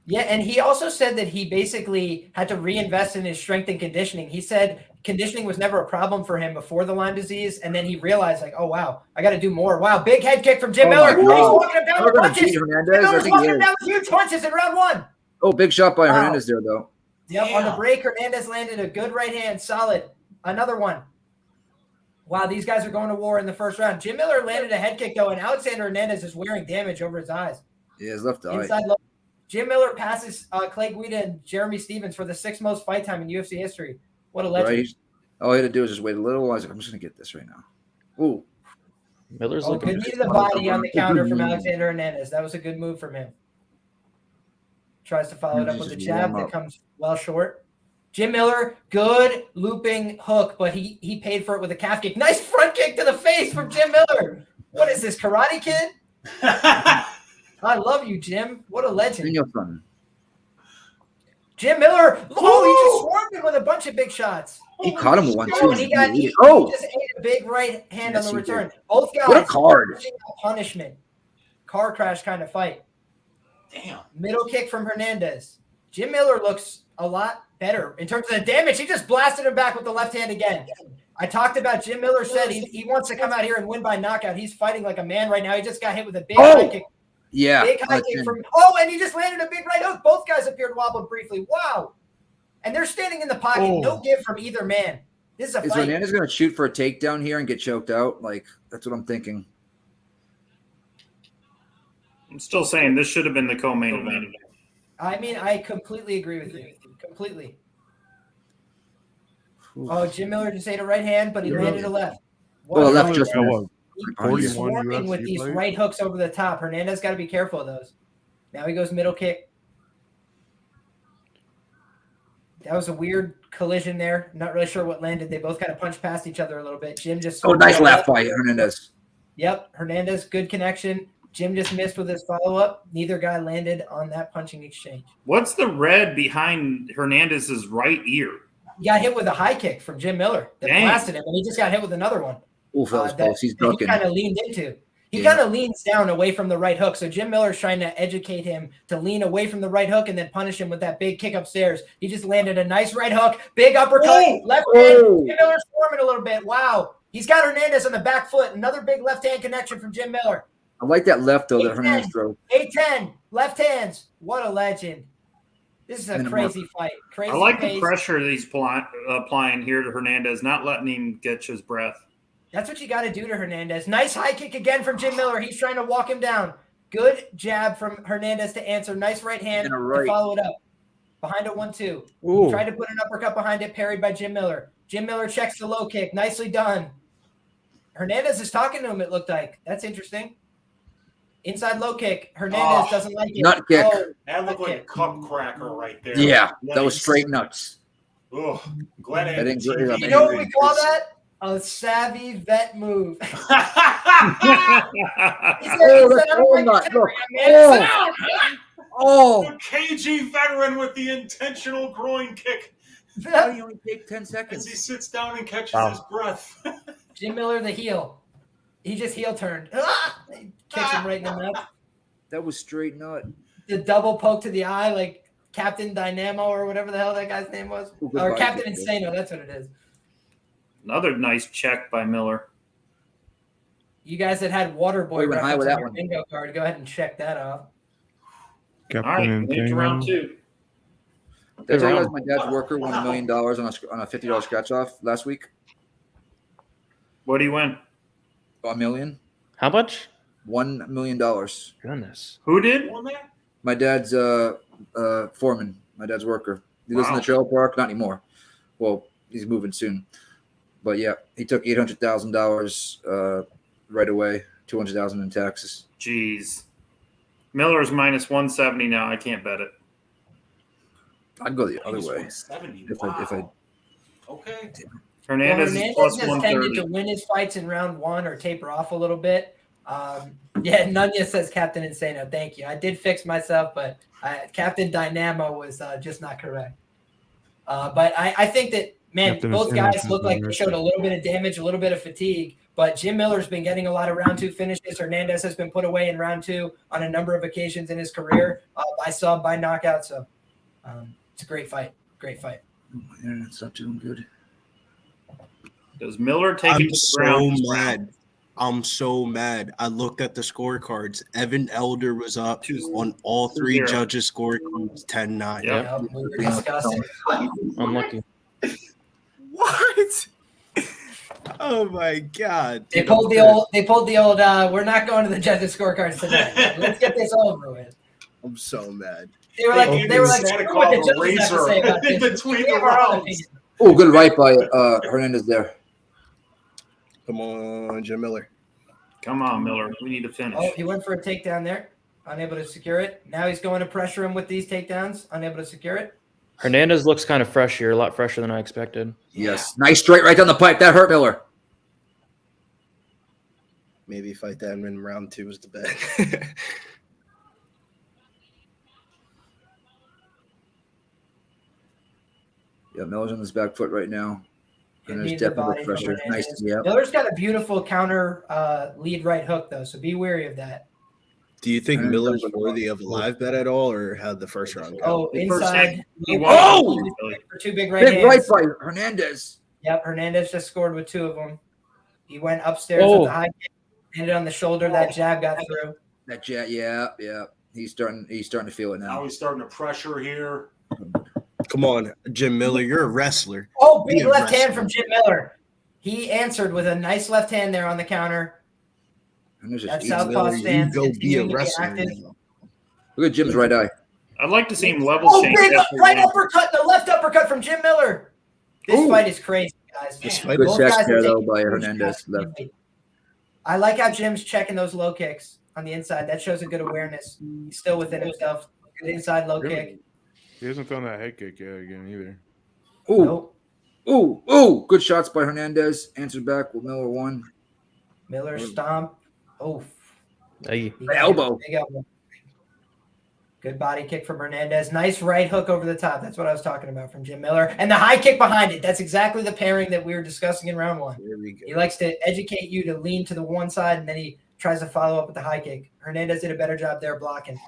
Yeah, and he also said that he basically had to reinvest in his strength and conditioning. He said conditioning was never a problem for him before the Lyme disease, and then he realized, like, oh, wow, I got to do more. Wow, big head kick from Jim Miller. He's walking him down with punches. Miller's walking him down with huge punches in round one. Oh, big shot by Hernandez there, though. Yep, on the break, Hernandez landed a good right hand, solid. Another one. Wow, these guys are going to war in the first round. Jim Miller landed a head kick, though, and Alexander Hernandez is wearing damage over his eyes. Yeah, his left eye. Inside low. Jim Miller passes Clay Guida and Jeremy Stevens for the 6th most fight time in UFC history. What a legend. Right. All he had to do is just wait a little. I was like, I'm just going to get this right now. Ooh. Miller's looking good knee to the body on the counter from Alexander Hernandez. That was a good move from him. Tries to follow it up with a jab that comes well short. Jim Miller, good looping hook, but he paid for it with a calf kick. Nice front kick to the face from Jim Miller. What is this, Karate Kid? I love you, Jim. What a legend. Jim Miller. Oh, he just swarmed him with a bunch of big shots. He caught him with one, too. He just ate a big right hand on the return. Both guys. What a card. Punishment. Car crash kind of fight. Damn. Middle kick from Hernandez. Jim Miller looks a lot better in terms of the damage. He just blasted him back with the left hand again. I talked about Jim Miller said he wants to come out here and win by knockout. He's fighting like a man right now. He just got hit with a big high kick. Yeah. Big high kick from and he just landed a big right hook. Both guys appeared wobbled briefly. Wow. and they're standing in the pocket. No give from either man. This is a Is fight. Hernandez going to shoot for a takedown here and get choked out? Like, that's what I'm thinking. I'm still saying this should have been the co-main event. I mean, I completely agree with you. Completely. Oh, Jim Miller just ate a right hand, but he landed a left. Well, left just He's swarming with these right hooks over the top. Hernandez got to be careful of those. Now he goes middle kick. That was a weird collision there. Not really sure what landed. They both kind of punched past each other a little bit. Jim just nice left by Hernandez. Yep, Hernandez, good connection. Jim just missed with his follow-up. Neither guy landed on that punching exchange. What's the red behind Hernandez's right ear? He got hit with a high kick from Jim Miller that blasted him, and he just got hit with another one. Oof, that was close. He's ducking. He kind of leaned into. He kind of leans down away from the right hook. So Jim Miller's trying to educate him to lean away from the right hook and then punish him with that big kick upstairs. He just landed a nice right hook, big uppercut, left hand. Jim Miller's swarming a little bit. Wow. He's got Hernandez on the back foot. Another big left hand connection from Jim Miller. I like that left, though, that Hernandez throw. 8-10, left hands. What a legend. This is a crazy fight. Crazy I like pace. the pressure that he's applying here to Hernandez, not letting him get his breath. That's what you got to do to Hernandez. Nice high kick again from Jim Miller. He's trying to walk him down. Good jab from Hernandez to answer. Nice right hand to follow it up. Behind a 1-2. Tried to put an uppercut behind it, parried by Jim Miller. Jim Miller checks the low kick. Nicely done. Hernandez is talking to him, it looked like. That's interesting. Inside low kick. Hernandez doesn't like it. Nut kick. That looked like a cup cracker right there. Yeah, that was straight nuts. Oh, glad I didn't You know what we call that? A savvy vet move. The KG veteran with the intentional groin kick. Why do you only take 10 seconds? As he sits down and catches his breath. Jim Miller, the heel. He just heel turned. He kicks him right in the nuts. That was straight nut. The double poke to the eye, like Captain Dynamo or whatever the hell that guy's name was. Or Captain Insano, that's what it is. Another nice check by Miller. You guys that had Waterboy went high with that your one. bingo card, go ahead and check that off. All right, moved to round 2. Did I tell you guys my dad's worker won $1 million on a $50 scratch off last week? What do you win? $1 million. How much? $1 million. Goodness. Who did? My dad's foreman. My dad's worker. He lives in the trailer park. Not anymore. Well, he's moving soon. But yeah, he took $800,000 right away. $200,000 in taxes. Jeez. Miller's minus 170 now. I can't bet it. I'd go the other way. If I Okay. Hernandez is plus has 130. tended to win his fights in round 1 or taper off a little bit. Yeah, Nunez says Captain Insano. Thank you. I did fix myself, but Captain Dynamo was just not correct. But I think that, man, Captain both Insano guys look like they showed a little bit of damage, a little bit of fatigue. But Jim Miller's been getting a lot of round 2 finishes. Hernandez has been put away in round 2 on a number of occasions in his career. I saw him by knockout, so it's a great fight. Great fight. my internet's not doing good. Does Miller take I'm it to the ground? so mad. I'm so mad. I looked at the scorecards. Evan Elder was up on all 3 judges' scorecards 10-9. Yep. We were discussing. Unlucky. What? Oh my God. They pulled the old. We're not going to the judges' scorecards tonight. Let's get this over with. I'm so mad. They were like, screw what the judges have to say about this. Between We the have our own rounds. opinion. Oh, good right by Hernandez there. Come on, Jim Miller. Come on, Miller. We need to finish. Oh, he went for a takedown there, unable to secure it. Now he's going to pressure him with these takedowns, unable to secure it. Hernandez looks kind of fresh here, a lot fresher than I expected. Yes. Nice straight right down the pipe. That hurt Miller. Maybe fight that in round 2 is the bet. Yeah, Miller's on his back foot right now. And there's Needs the definitely body pressure. from Nice. Hernandez. Yeah. Miller's got a beautiful counter lead right hook, though, so be wary of that. Do you think And Miller's that's what- worthy of a live bet at all, or how'd the first round go? Oh, The first inside. hit, he Oh! won. For 2 big right Big right hands. by Hernandez. Yep, Hernandez just scored with 2 of them. He went upstairs with the high kick, landed on the shoulder. That jab got through. That jet. Yeah. He's starting to feel it Now now. he's starting to pressure here. Come on, Jim Miller. You're a wrestler. Oh, big Be a left hand wrestler. from Jim Miller. He answered with a nice left hand there on the counter. That southpaw stance. You go be a continuing to be wrestler. active. Look at Jim's right eye. I'd like to see him level Oh, change. big after right one. uppercut, the left uppercut from Jim Miller. This fight is crazy, guys. This Man, fight Good both check guys are there, though, taking by huge Hernandez. shots. Left. I like how Jim's checking those low kicks on the inside. That shows a good awareness. He's still within himself. Good inside low kick. He hasn't thrown that head kick yet again either. Ooh. Nope. Ooh. Good shots by Hernandez. Answered back with Miller 1. Miller stomp. Oh. Hey. Elbow. Big elbow. Good body kick from Hernandez. Nice right hook over the top. That's what I was talking about from Jim Miller. And the high kick behind it. That's exactly the pairing that we were discussing in round 1. There we go. He likes to educate you to lean to the one side, and then he tries to follow up with the high kick. Hernandez did a better job there blocking.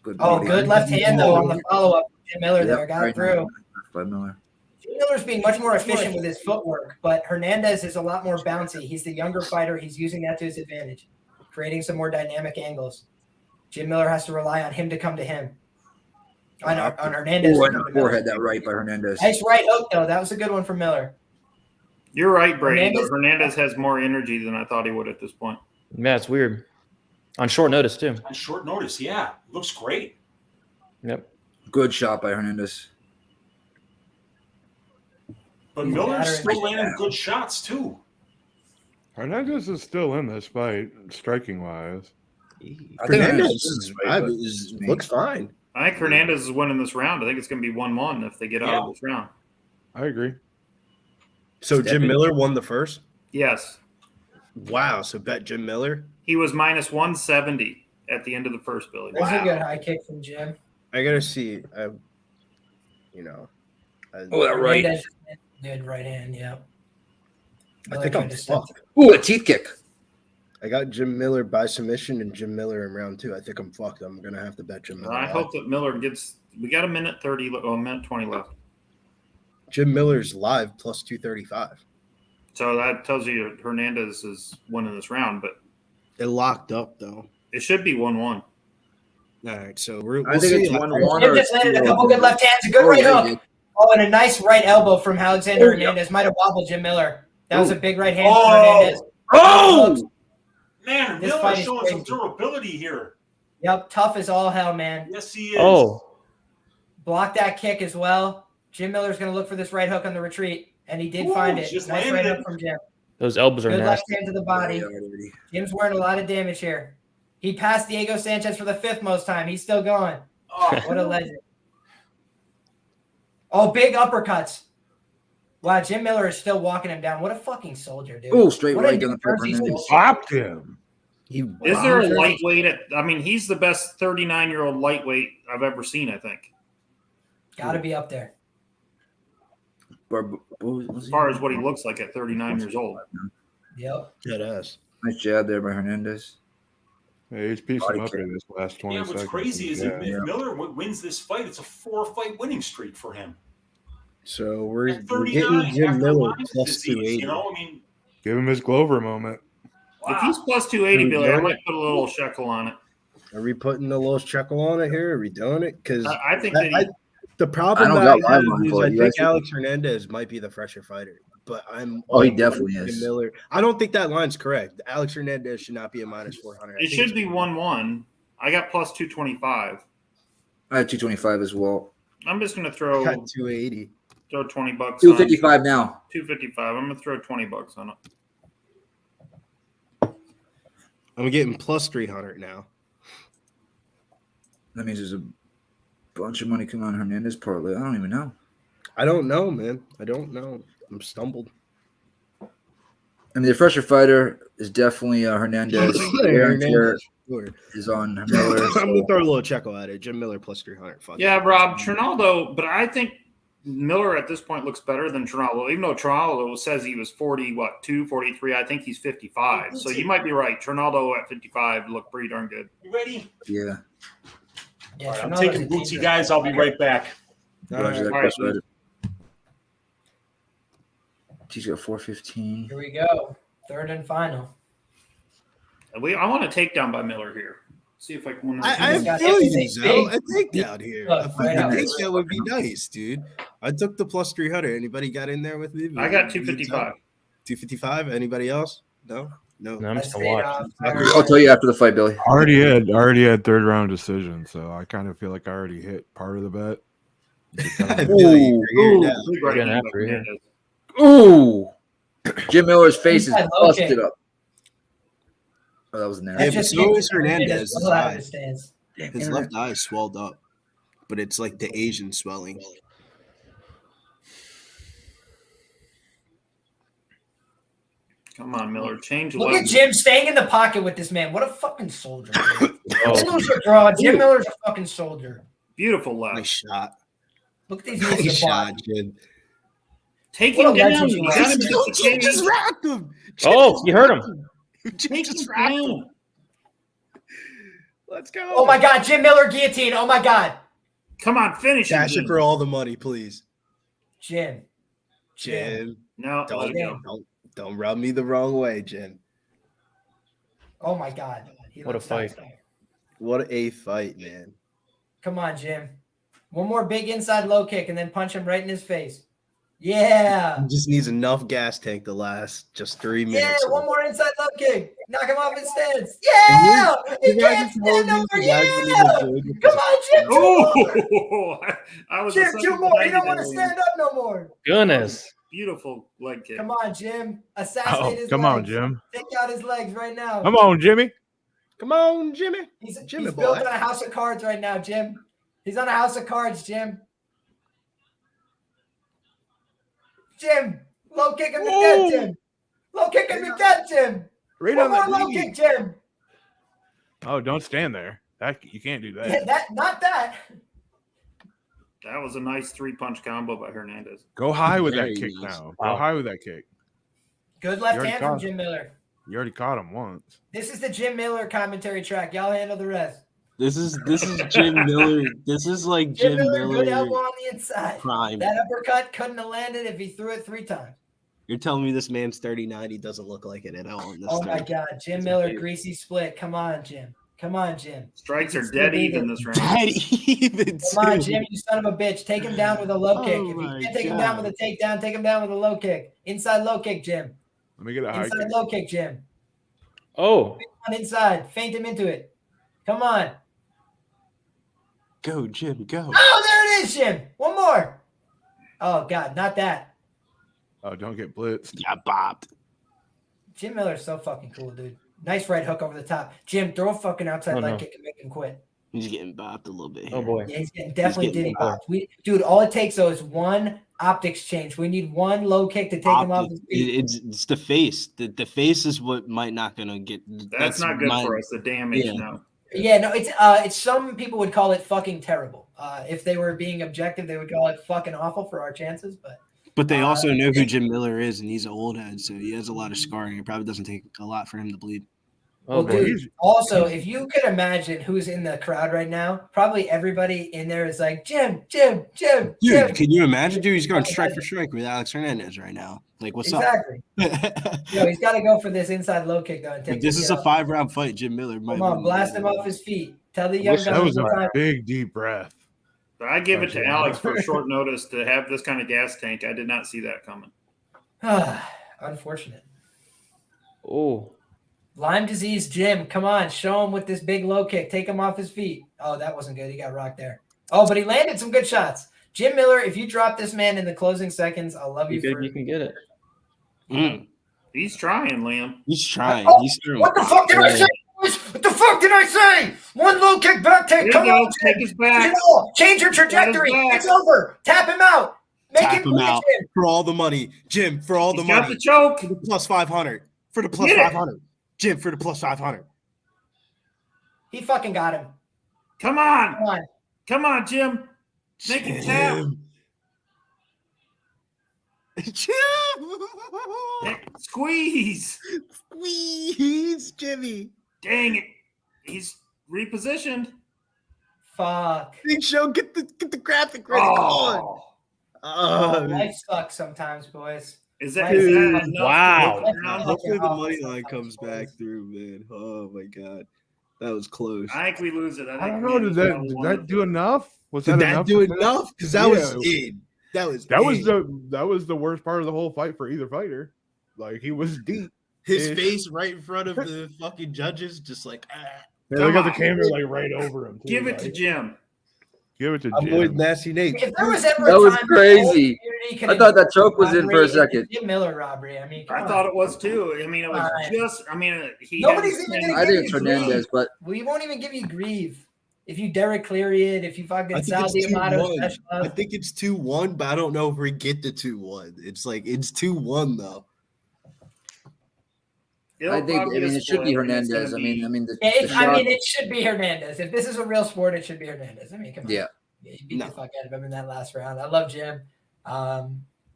Good Good left hand, though, on the follow-up. Jim Miller there got it through. By Miller. Jim Miller's being much more efficient with his footwork, but Hernandez is a lot more bouncy. He's the younger fighter. He's using that to his advantage, creating some more dynamic angles. Jim Miller has to rely on him to come to him. On Hernandez. Forehead that right by Hernandez. Nice right hook, though. That was a good one from Miller. You're right, Brady. Hernandez has more energy than I thought he would at this point. Yeah, it's weird. On short notice, too. On short notice, yeah. Looks great. Yep. Good shot by Hernandez. But Miller's still landing good shots, too. Hernandez is still in this fight, striking wise. I think Hernandez looks fine. I think Hernandez is winning this round. I think it's going to be 1-1 if they get out of this round. I agree. So Jim Miller won the first? Yes. Wow. So bet Jim Miller? He was minus 170 at the end of the first, Billy. There's a good high kick from Jim. I got to see. That right. Good right hand, yeah. I think I'm fucked. Ooh, a teeth kick. I got Jim Miller by submission and Jim Miller in round 2. I think I'm fucked. I'm going to have to bet Jim Miller. I hope that Miller gets – we got a minute 30 – a minute 20 left. Jim Miller's live plus 235. So that tells you Hernandez is winning this round, but it locked up though. It should be 1-1. All right, so we'll I think see. it's 1-1. Jim just landed a couple good left hands, a good right hook. Oh, and a nice right elbow from Alexander Hernandez. Might have wobbled Jim Miller. That was a big right hand from Hernandez. Oh! Man, This Miller's fight is showing crazy. some durability here. Yep, tough as all hell, man. Yes, he is. Oh. Block that kick as well. Jim Miller's going to look for this right hook on the retreat, and he did find it. just Nice landed right it. hook from Jim. Those elbows are Good left nasty. hand to the body. Jim's wearing a lot of damage here. He passed Diego Sanchez for the 5th most time. He's still going. Oh, What a legend. Oh, big uppercuts. Wow, Jim Miller is still walking him down. What a fucking soldier, dude. Ooh, straight What right a on the difference he's Hernandez. doing. Popped him. Is there a lightweight at – I mean, he's the best 39-year-old lightweight I've ever seen, I think, Got to be up there. as far as what he looks like at 39 years old. Yep. That ass. Nice jab there by Hernandez. Yeah, he's piecing him up in this last 20 yeah, seconds. what's crazy is Yeah. if Miller wins this fight, it's a 4-fight winning streak for him. So we're At getting 39 Jim after Miller Lyme's plus disease, 280. You know, I mean, Give him his Glover moment. If he's plus 280, Dude, Billy, I yeah. might put a little shekel on it. Are we putting a little shekel on it here? Are we doing it? Because I think that he, the problem I don't that got I have my mind is for it. I You think guys- Alex Hernandez might be the fresher fighter, but I'm Oh, he all definitely for is. Miller. I don't think that line's correct. Alex Hernandez should not be a minus 400. it should be 1-1. I got plus 225. I had 225 as well. I'm just going to I throw got 280. $20 on 255 now. 255. I'm going to throw $20 on it. I'm getting plus 300 now. That means there's a bunch of money coming on Hernandez parlay. I don't even know. I don't know, man. I don't know. I'm stumbled. I mean, the fresher fighter is definitely Hernandez. Aaron Hernandez. Sure. is on Miller. I'm gonna throw a little check at it. Jim Miller plus 300. Fuck Yeah, it. Rob, Trinaldo, but I think Miller at this point looks better than Trinaldo. Even though Trinaldo says he was 42, 43, I think he's 55. So you might be right. Trinaldo at 55 looked pretty darn good. you ready? Yeah. Yeah, All right, I'm Trinaldo's taking a Bootsy, teaser. guys. I'll be right back. Roger that, All right, Chris Ryder. He's got 415. Here we go. Third and final. I want a takedown by Miller here. See if I can. I feel you, Zell. A takedown here. A takedown would be nice, dude. I took the plus 300. Anybody got in there with me? I got 255. 255. Anybody else? No. I'm just gonna watch. I'll tell you after the fight, Billy. Already had third round decision, so I kind of feel like I already hit part of the bet. Ooh. Jim Miller's face is busted up. Oh, that was nasty. Yeah, so is Hernandez. His left eye is swelled up, but it's like the Asian swelling. Come on, Miller. Change. Look at Jim staying in the pocket with this man. What a fucking soldier. Jim Miller's a fucking soldier. Beautiful left. Nice shot. Look at these nice shot, Jim. Take him down. Jim just racked him. Oh, you hurt him. Jim just racked him. Let's go. Oh my God, Jim Miller guillotine. Oh my God. Come on, finish him. Cash it for all the money, please. Jim. No, don't rub me the wrong way, Jim. Oh my God. What a fight. What a fight, man. Come on, Jim. One more big inside low kick and then punch him right in his face. Yeah. He just needs enough gas tank to last just 3 minutes. Yeah, one more inside low kick. Knock him off his stance. Yeah. He can't stand over. Yeah. Come on, Jim. Jim, 2 more. He don't want to stand up no more. Goodness. Beautiful leg kick. Come on, Jim. Assassinate his legs. Come on, Jim. Take out his legs right now. Come on, Jimmy. Come on, Jimmy. He's Jimmy built on a house of cards right now, Jim. He's on a house of cards, Jim. Jim, low kick him to death, Jim. Low kick him to death, Jim. Right One on more the low knee. kick, Jim. Oh, don't stand there. You can't do that. Yeah, not that. That was a nice 3-punch combo by Hernandez. Go high with that kick now. Go high with that kick. Good left hand from Jim Miller. You already caught him once. This is the Jim Miller commentary track. Y'all handle the rest. This is Jim Miller. This is like Jim Miller. Good elbow on the inside. Prime. That uppercut couldn't have landed if he threw it 3 times. You're telling me this man's 39. He doesn't look like it at all. In this my God. Jim Miller, greasy split. Come on, Jim. Come on, Jim. Strikes are dead even this round. Dead even. Come on, Jim, you son of a bitch. Take him down with a low kick. If you can't take him down with a takedown, take him down with a low kick. Inside low kick, Jim. Let me get a high Inside kick. low kick, Jim. Oh. On inside. Feint him into it. Come on. Go, Jim, go. Oh, there it is, Jim. One more. Oh, God, not that. Oh, don't get blitzed. Yeah, bopped. Jim Miller's so fucking cool, dude. Nice right hook over the top. Jim, throw a fucking outside leg kick and make him quit. He's getting bopped a little bit here. Oh, boy. Yeah, he's getting definitely bopped. Dude, all it takes, though, is one optics change. We need one low kick to take him off his feet. It's the face. The face is what might not going to get. That's not good for us. The damage now. Yeah, no, it's some people would call it fucking terrible. If they were being objective, they would call it fucking awful for our chances. But they also know who Jim Miller is, and he's an old head, so he has a lot of scarring. It probably doesn't take a lot for him to bleed. Well, dude, also, if you could imagine who's in the crowd right now, probably everybody in there is like, Jim. Dude, can you imagine, dude? He's going strike for strike with Alex Hernandez right now. Like, what's up? Yo, he's got to go for this inside low kick, though. And take this is a 5-round fight. Jim Miller might come on, blast him off his feet. Tell the young guys. That was a big, deep breath. But I give it to Alex for short notice to have this kind of gas tank. I did not see that coming. Unfortunate. Oh. Lyme disease, Jim. Come on, show him with this big low kick. Take him off his feet. Oh, that wasn't good. He got rocked there. Oh, but he landed some good shots. Jim Miller, if you drop this man in the closing seconds, I'll love you. You can get it. He's trying, Liam. He's trying. Oh, what the fuck did I say? What the fuck did I say? One low kick back take. Come on, take his back. Change your trajectory. It's over. Tap him out. Make him out for all the money, Jim. For all the money. Got the choke. For the plus 500. For the plus 500. Jim, for the plus 500. He fucking got him. Come on. Come on, Jim. Make it tap. Jim. Squeeze, Jimmy. Dang it. He's repositioned. Fuck. Big Show, get the graphic ready. Oh. Life sucks sometimes, boys. Is that wow. Hopefully the money line comes back through, man. Oh my God. That was close. I think we lose it. I don't know. Did that do enough? Did that do enough? Because that was in. That was the worst part of the whole fight for either fighter. Like he was deep. His face right in front of the fucking judges, just like they got the camera like right over him. Too, Give it to Jim. Give it to Jim. I'm with Nasty Nate. If there was ever that was crazy. I thought that choke was in for a second. Jim Miller robbery. I mean, I thought it was too. I mean, it was just. I mean, nobody's even going to. I think it's Hernandez, but we won't even give you grief if you Derek Cleary it. If you fucking Sal D'Amato. I think it's 2-1, but I don't know if we get the 2-1. It's like it's 2-1 though. I think it should be Hernandez. I mean, it should be Hernandez. If this is a real sport, it should be Hernandez. I mean, come on. Yeah. He beat the fuck out of him in that last round. I love Jim.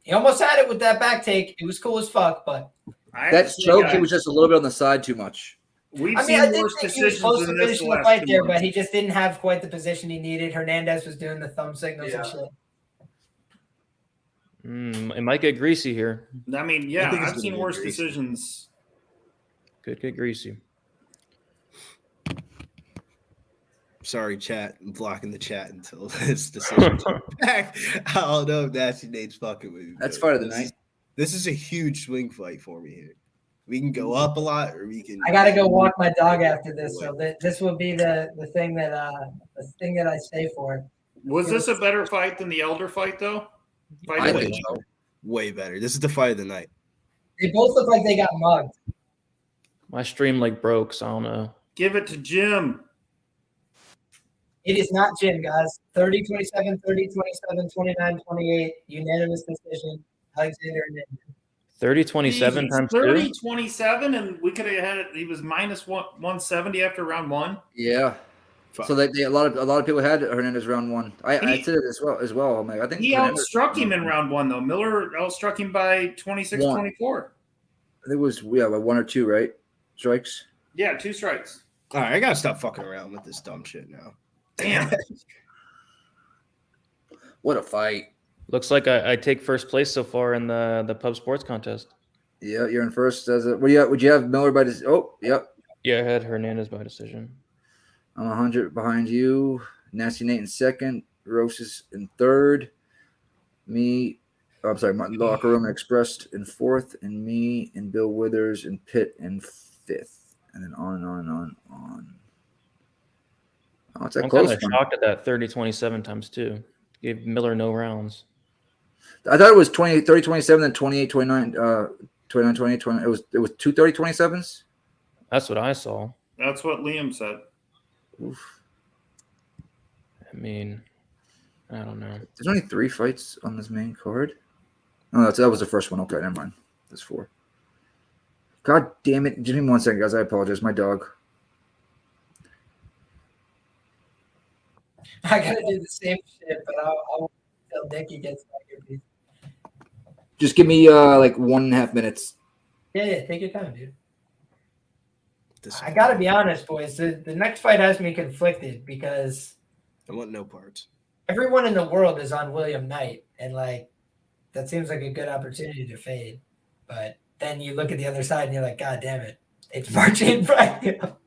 He almost had it with that back take. It was cool as fuck, but that choke, he was just a little bit on the side too much. I did think he was close to finishing the fight there, but he just didn't have quite the position he needed. Hernandez was doing the thumb signals and shit. It might get greasy here. I mean, yeah, I've seen worse decisions. Could get greasy. Sorry, chat. I'm blocking the chat until this decision comes back. I don't know if Nasty Nate's fucking with me. That's fight of the night. This is a huge swing fight for me here. We can go up a lot, or we can. I gotta go walk my dog after this, so this will be the thing that I stay for. Was this a better fight than the Elder fight, though? I think so. Way better. This is the fight of the night. They both look like they got mugged. My stream broke, so I don't know. Give it to Jim. It is not Jim, guys. 30-27, 30-27, 29-28, unanimous decision. Alexander Hernandez. 30-27 times 30-27, and we could have had it. He was minus 170 after round one. Yeah. So a lot of people had Hernandez round one. I said it as well. I'm like, I think he outstruck him in round one though. Miller outstruck him by 26-24. It was by 1 or 2, right? Strikes. Yeah, 2 strikes. All right, I gotta stop fucking around with this dumb shit now. Damn. What a fight. Looks like I take first place so far in the pub sports contest. Yeah, you're in first. Would you have Miller by decision? Oh, yep. Yeah, I had Hernandez by decision. I'm 100 behind you. Nasty Nate in second. Roses in third. My locker room expressed in fourth, and me and Bill Withers and Pitt in fifth, and then on and on and on. Oh, it's I'm kind of shocked at that 30-27 times 2. Gave Miller no rounds. I thought it was 30-27, then 28-29, 29-28, 20. It was 2 30-27s. That's what I saw. That's what Liam said. Oof. I mean, I don't know. There's only 3 fights on this main card. Oh, that was the first one. Okay, never mind. There's 4. God damn it. Give me 1 second, guys. I apologize. My dog. I gotta do the same shit, but I'll tell Nicky gets back. Just give me 1.5 minutes. Yeah, take your time, dude. I gotta be honest, boys. The next fight has me conflicted because I want no parts. Everyone in the world is on William Knight, and that seems like a good opportunity to fade. But then you look at the other side and you're like, God damn it, it's Marcin Prachnio.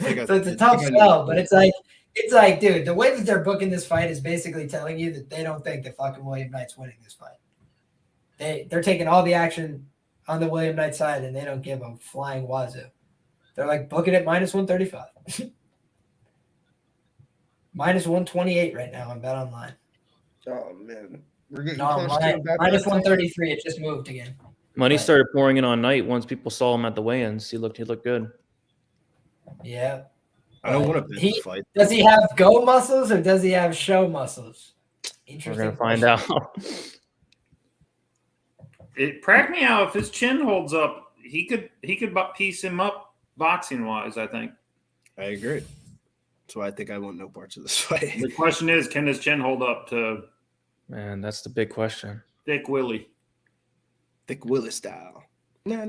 So it's a tough sell, but it's like, dude, the way that they're booking this fight is basically telling you that they don't think that fucking William Knight's winning this fight. They're taking all the action on the William Knight side, and they don't give a flying wazoo. They're booking it minus 135. Minus 128 right now on Bet Online. Oh, man. Minus 133. It just moved again. Money started pouring in on Knight once people saw him at the weigh-ins. He looked good. Yeah. I don't want to bet the fight. Does he have go muscles or does he have show muscles? We're going to find out. Prachnio, if his chin holds up, he could piece him up boxing-wise, I think. I agree. That's why I think I want no parts of this fight. The question is, can his chin hold up to... Man, that's the big question. Thick Willie. Thick Willie style. No.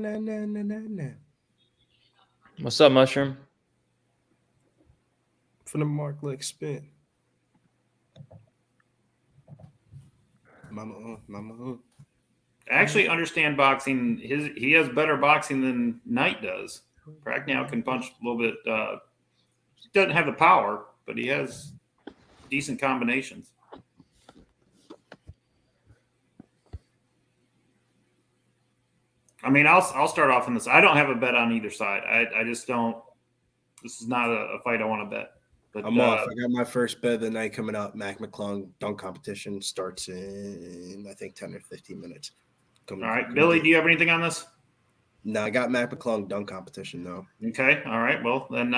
What's up, Mushroom? For the mark like spin. Mama. I actually understand boxing. He has better boxing than Knight does. Prachnio can punch a little bit doesn't have the power, but he has decent combinations. I mean, I'll start off in this. I don't have a bet on either side. I just don't. This is not a fight I want to bet. But I'm off. I got my first bet of the night coming up. Mac McClung dunk competition starts in, I think, 10 or 15 minutes. All right. Billy, do you have anything on this? No, I got Mac McClung dunk competition, though. Okay. All right. Well, then,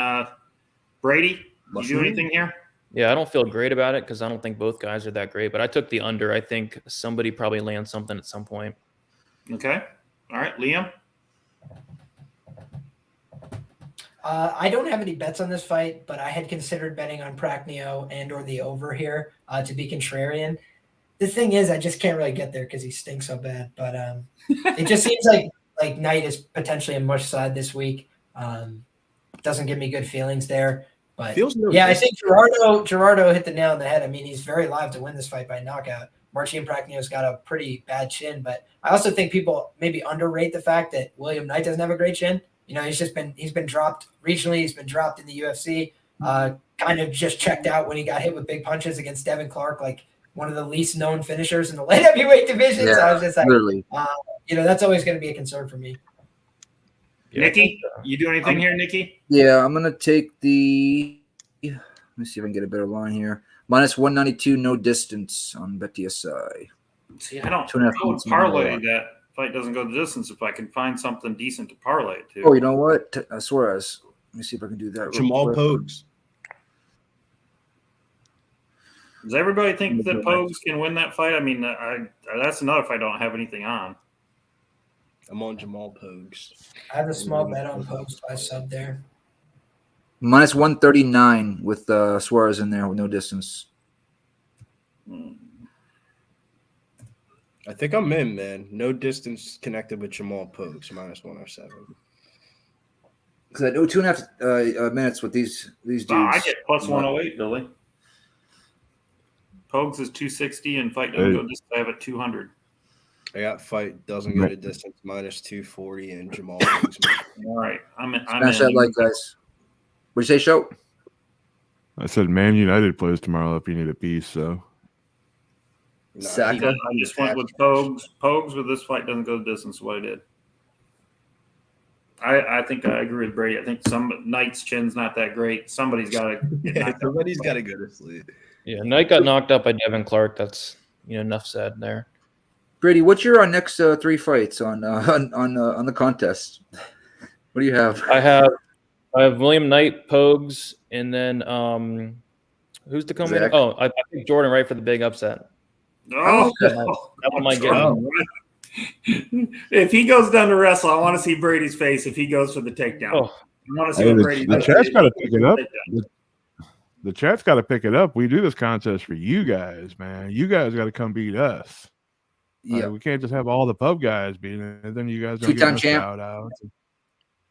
Brady, you do anything here? Yeah, I don't feel great about it because I don't think both guys are that great. But I took the under. I think somebody probably lands something at some point. Okay. All right. Liam? I don't have any bets on this fight, but I had considered betting on Prachnio and or the over here to be contrarian. The thing is, I just can't really get there because he stinks so bad. But it just seems like Knight is potentially a mush side this week. Doesn't give me good feelings there. But I think Gerardo hit the nail on the head. I mean, he's very live to win this fight by knockout. Marcin Prachnio's got a pretty bad chin, but I also think people maybe underrate the fact that William Knight doesn't have a great chin. You know, he's been dropped regionally. He's been dropped in the UFC. Kind of just checked out when he got hit with big punches against Devin Clark, like one of the least known finishers in the light heavyweight division. Yeah, so I was just like, literally. That's always going to be a concern for me. Yeah. Nikki, you do anything here, Nikki? Yeah, I'm gonna take the. Let me see if I can get a better line here. Minus 192, no distance on BetDSI. See, I don't parlay that fight doesn't go the distance if I can find something decent to parlay it to. Oh, you know what? Suarez. Let me see if I can do that. Jamal Pogues. Does everybody think that Pogues can win that fight? I mean, that's another fight I don't have anything on. I'm on Jamal Pogues. I have a small bet on Pogues by sub there. Minus 139 with Suarez in there with no distance. I think I'm in, man. No distance connected with Jamal Pogues, minus 107. Because I know 2.5 minutes with these dudes. I get plus 108, Billy. Pogues is 260 and fight doesn't go distance. I have it 200. I got fight doesn't go to distance minus 240 and Jamal Pogues. All right. I'm Smash that like, guys. What'd you say, Show? I said Man United plays tomorrow if you need a piece, so. I just went with Pogues. Pogues with this fight doesn't go the distance what I did. I think I agree with Brady. I think Knight's chin's not that great. Somebody's got to somebody's got to go to sleep. Yeah, Knight got knocked out by Devin Clark. That's enough said there. Brady, what's your next 3 fights on the contest? What do you have? I have William Knight, Pogues, and then who's to come in? Oh, I think Jordan Wright for the big upset. Oh, that one might get him. If he goes down to wrestle, I want to see Brady's face if he goes for the takedown. I want to see what Brady does. The chat's got to pick it up. The chat's got to pick it up. We do this contest for you guys, man. You guys got to come beat us. Yeah, we can't just have all the pub guys beating it. Then you guys don't get a shout out.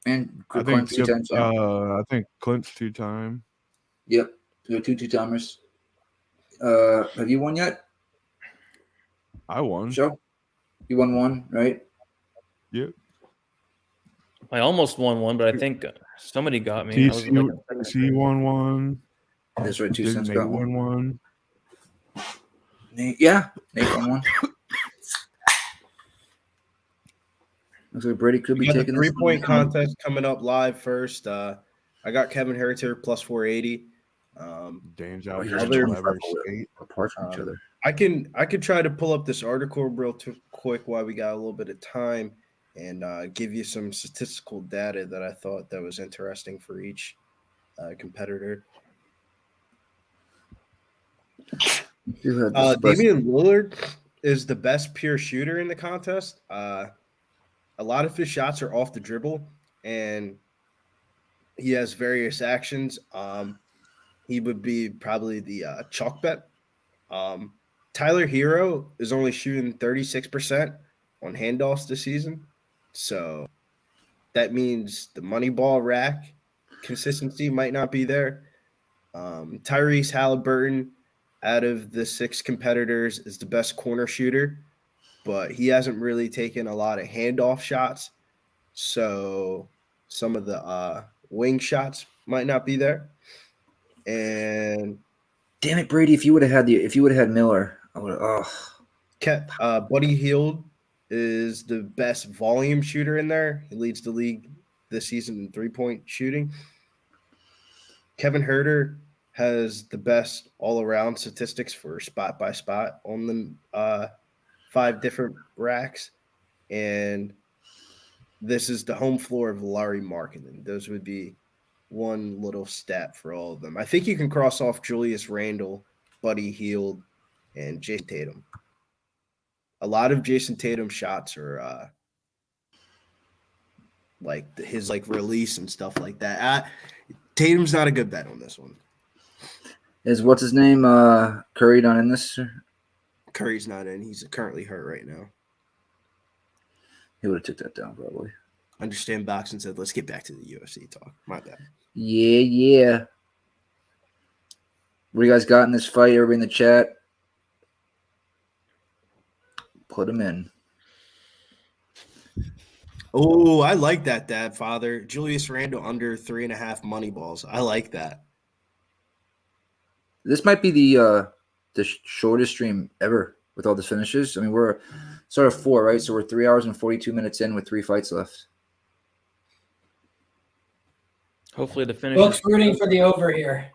And I think Clint's 2-time. Yep, so 2-timers. Have you won yet? I won. Show? You won 1, right? Yep. I almost won 1, but I think somebody got me. TC won 1. That's right. 2 cents Nate got won 1. Nate won 1. Looks like Brady could be taking the 3-point contest coming up live first. I got Kevin Herter plus 480. Dame's out here apart from each other. I could try to pull up this article real quick while we got a little bit of time and give you some statistical data that I thought that was interesting for each competitor. Damian Lillard is the best pure shooter in the contest. A lot of his shots are off the dribble, and he has various actions. He would be probably the chalk bet. Tyler Hero is only shooting 36% on handoffs this season. So that means the money ball rack consistency might not be there. Tyrese Halliburton, out of the 6 competitors, is the best corner shooter, but he hasn't really taken a lot of handoff shots. So some of the wing shots might not be there. And damn it, Brady! If you would have had Miller, I would have. Buddy Hield is the best volume shooter in there. He leads the league this season in 3-point shooting. Kevin Huerter has the best all-around statistics for spot by spot on the 5 different racks. And this is the home floor of Larry Markkinen. Those would be one little stat for all of them. I think you can cross off Julius Randle, Buddy Hield, and Jason Tatum. A lot of Jason Tatum's shots are like his release and stuff like that. Tatum's not a good bet on this one. Is what's his name? Curry not in this? Curry's not in. He's currently hurt right now. He would have took that down probably. Understand boxing said, let's get back to the UFC talk. My bad. Yeah. What do you guys got in this fight? Everybody in the chat? Put him in. Oh, I like that, Dad, Father. Julius Randle under 3.5 money balls. I like that. This might be the shortest stream ever with all the finishes. I mean, we're sort of 4, right? So we're 3 hours and 42 minutes in with 3 fights left. Hopefully the finish. Book's rooting for the over here.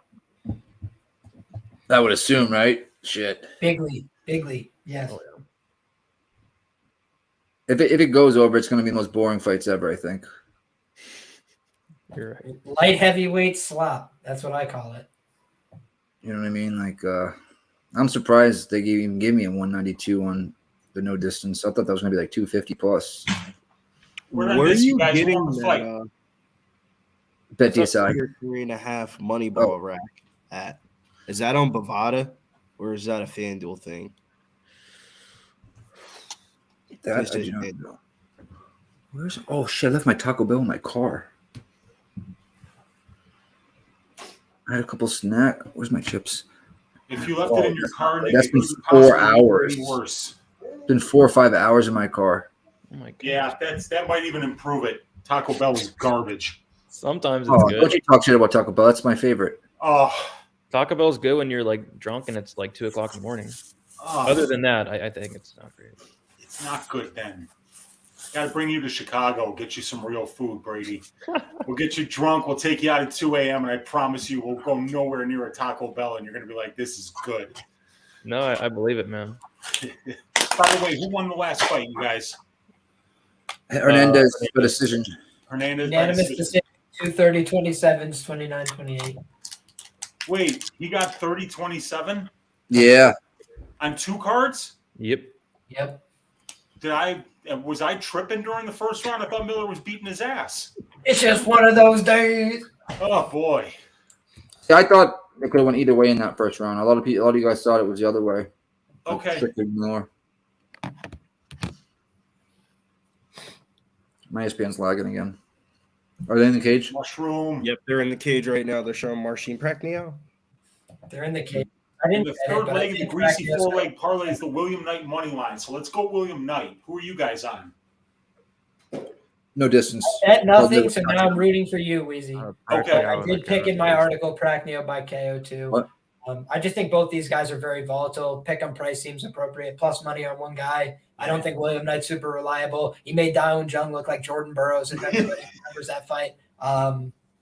I would assume, right? Shit. Bigly. Yes. Oh, yeah. If it goes over, it's going to be the most boring fights ever, I think. You're right. Light heavyweight slop. That's what I call it. You know what I mean? Like, I'm surprised they even gave me a 192 on the no distance. I thought that was going to be like 250 plus. Where are you getting that? Bet DSI. 3.5 money ball rack at? Is that on Bovada or is that a FanDuel thing? That I do not know. Oh shit! I left my Taco Bell in my car. I had a couple snack. Where's my chips? If you left it in your car, that's been 4 hours. Worse. It's been 4 or 5 hours in my car. Oh my god. Yeah, that might even improve it. Taco Bell is garbage. Sometimes it's good. Don't you talk shit about Taco Bell? That's my favorite. Oh, Taco Bell's good when you're like drunk and it's like 2 o'clock in the morning. Other than that, I think it's not great. It's not good then. Got to bring you to Chicago, get you some real food, Brady. We'll get you drunk. We'll take you out at 2 a.m. and I promise you we'll go nowhere near a Taco Bell and you're going to be like, this is good. No, I believe it, man. By the way, who won the last fight, you guys? Hernandez for decision. Hernandez Unanimous decision. 230-27, 29-28. Wait, he got 30-27? Yeah. On 2 cards? Yep. Was I tripping during the first round? I thought Miller was beating his ass. It's just one of those days. Oh boy. See, I thought it could have went either way in that first round. A lot of you guys thought it was the other way. Okay. Strictly ignore. My ESPN's lagging again. Are they in the cage? Mushroom. Yep, they're in the cage right now. They're showing Marcin Prachnio. They're in the cage. The third leg of the greasy 4-leg parlay is the William Knight money line. So let's go William Knight. Who are you guys on? No distance. At nothing, so now I'm rooting for you, Wheezy. Okay. I did pick in my article Prachnio by KO too. What? I just think both these guys are very volatile. Pick 'em price seems appropriate. Plus money on one guy. I don't think William Knight's super reliable. He made Daeun Jung look like Jordan Burroughs, if everybody remembers that fight.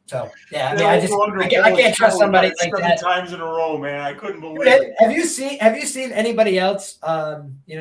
So yeah, I can't trust somebody like that. 7 times in a row, man. I couldn't believe it. Have you seen anybody else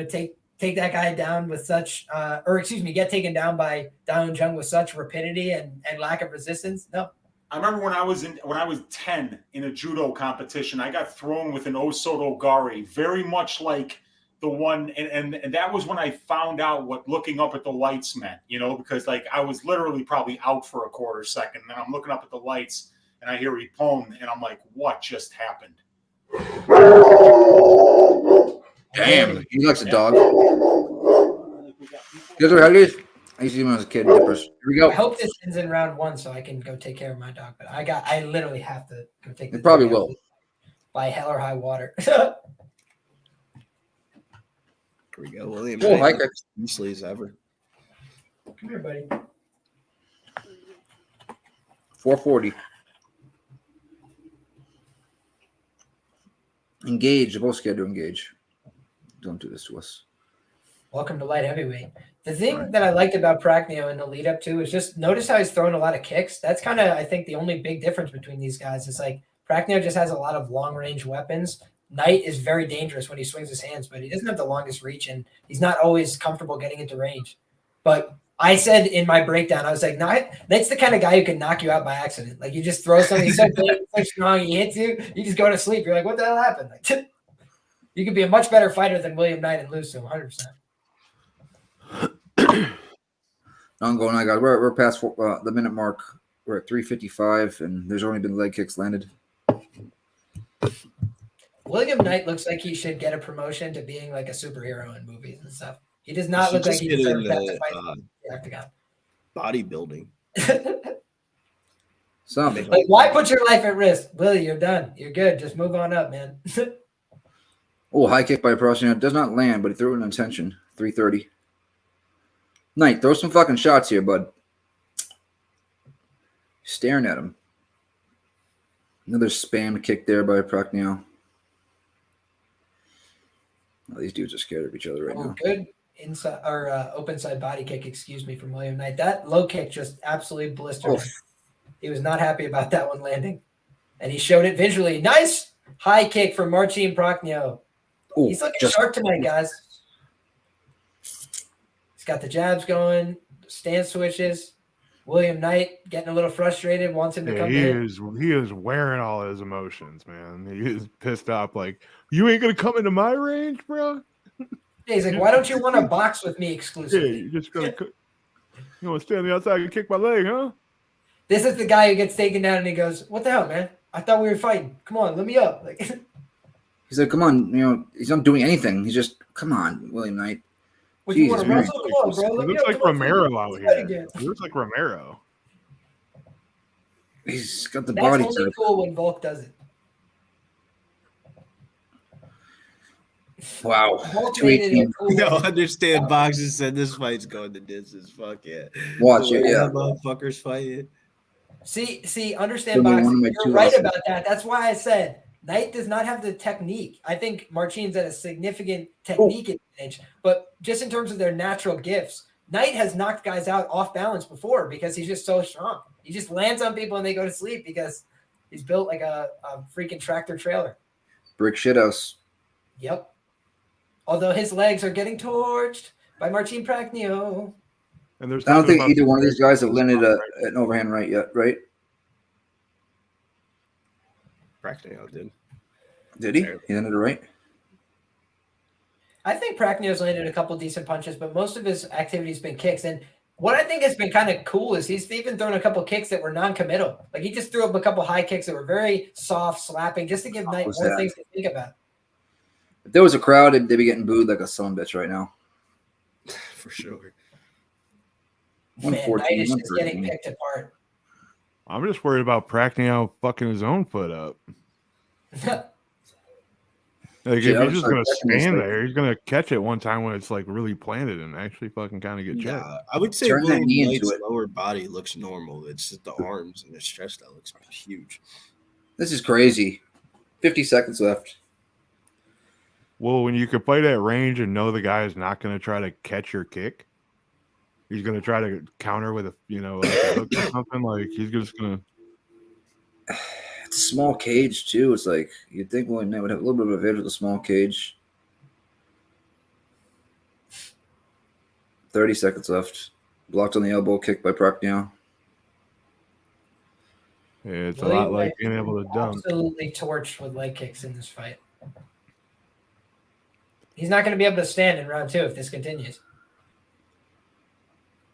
take that guy down with such get taken down by Daeun Jung with such rapidity and lack of resistance? No. I remember when I was 10 in a judo competition, I got thrown with an Osoto Gari, very much like the one, and that was when I found out what looking up at the lights meant, because like I was literally probably out for a quarter second, and then I'm looking up at the lights and I hear Ippon, and I'm like, what just happened? Damn, he likes a dog. You guys are huggies? I used to see him when I was a kid. Dippers. Here we go. I hope this ends in round 1 so I can go take care of my dog. But I literally have to go take. It probably will. By hell or high water. Here we go, William. Oh, like easily as ever. Come here, buddy. 440. Engage. They're both scared to engage. Don't do this to us. Welcome to light heavyweight. The thing that I liked about Prachnio in the lead up to is just notice how he's throwing a lot of kicks. That's kind of, I think, the only big difference between these guys. It's like Prachnio just has a lot of long range weapons. Knight is very dangerous when he swings his hands, but he doesn't have the longest reach, and he's not always comfortable getting into range. But I said in my breakdown, I was like, Knight's the kind of guy who can knock you out by accident. Like, you just throw something so big, so strong, he hits you, you just go to sleep. You're like, what the hell happened? Like, you could be a much better fighter than William Knight and lose to him, 100%. I'm going. I got. We're past the minute mark. We're at 3:55, and there's only been leg kicks landed. William Knight looks like he should get a promotion to being like a superhero in movies and stuff. He does not look like he deserves to fight the octagon. Bodybuilding. Something. Like, why put your life at risk? Willie, you're done. You're good. Just move on up, man. Oh, high kick by Parisian. It does not land, but he threw it in intention. 3:30. Knight, throw some fucking shots here, bud. Staring at him. Another spam kick there by Prachnio. Oh, these dudes are scared of each other right now. Good inside or open side body kick, excuse me, from William Knight. That low kick just absolutely blistered him. He was not happy about that one landing. And he showed it visually. Nice high kick from Marcin Prachnio. He's looking sharp tonight, guys. He's got the jabs going, stance switches. William Knight getting a little frustrated, wants him to come in. He is wearing all his emotions, man. He is pissed off. Like, you ain't gonna come into my range, bro. Yeah, he's like, why don't you want to box with me exclusively? Yeah, you just gonna you want to stand on the outside and kick my leg, huh? This is the guy who gets taken down and he goes, "What the hell, man? I thought we were fighting. Come on, let me up." Like, he's like, "Come on, he's not doing anything. He's just, come on, William Knight." What, you want to wrestle? Come on, bro. He looks like Romero out here. He looks like Romero. He's got the body. That's only cool when Volk does it. Wow. 218. No, understand. Boxes said this fight's going the distance. Fuck yeah. Watch it, yeah. Motherfuckers fighting. See, understand, Boxing. You're right about that. That's why I said Knight does not have the technique. I think Marcin's at a significant technique advantage, but just in terms of their natural gifts, Knight has knocked guys out off balance before because he's just so strong. He just lands on people and they go to sleep because he's built like a freaking tractor trailer. Brick shithouse. Yep. Although his legs are getting torched by Marcin Prachnio. And I don't think either one of these guys have landed an overhand right yet, right? Prachnio did. Did he? He landed it right? I think Prachnio's landed a couple decent punches, but most of his activity's been kicks. And what I think has been kind of cool is he's even thrown a couple kicks that were non-committal. Like, he just threw up a couple high kicks that were very soft, slapping, just to give Knight more things to think about. If there was a crowd, they'd be getting booed like a son bitch right now. For sure. Man, Knight is just getting picked apart. I'm just worried about Prachnio fucking his own foot up. Like, if he's just gonna stand there, he's gonna catch it one time when it's like really planted and actually fucking kind of get checked. I would say William Knight's lower body looks normal. It's just the arms and his chest that looks huge. This is crazy. 50 seconds left. Well, when you can fight at range and know the guy is not going to try to catch your kick, he's going to try to counter with a hook or something. Like, he's just going to. It's a small cage too. It's like you'd think William Knight would have a little bit of advantage with a small cage. 30 seconds left. Blocked on the elbow, kick by Prachnio. Yeah, it's a lot like being able to dump. Absolutely torched with leg kicks in this fight. He's not going to be able to stand in round 2 if this continues.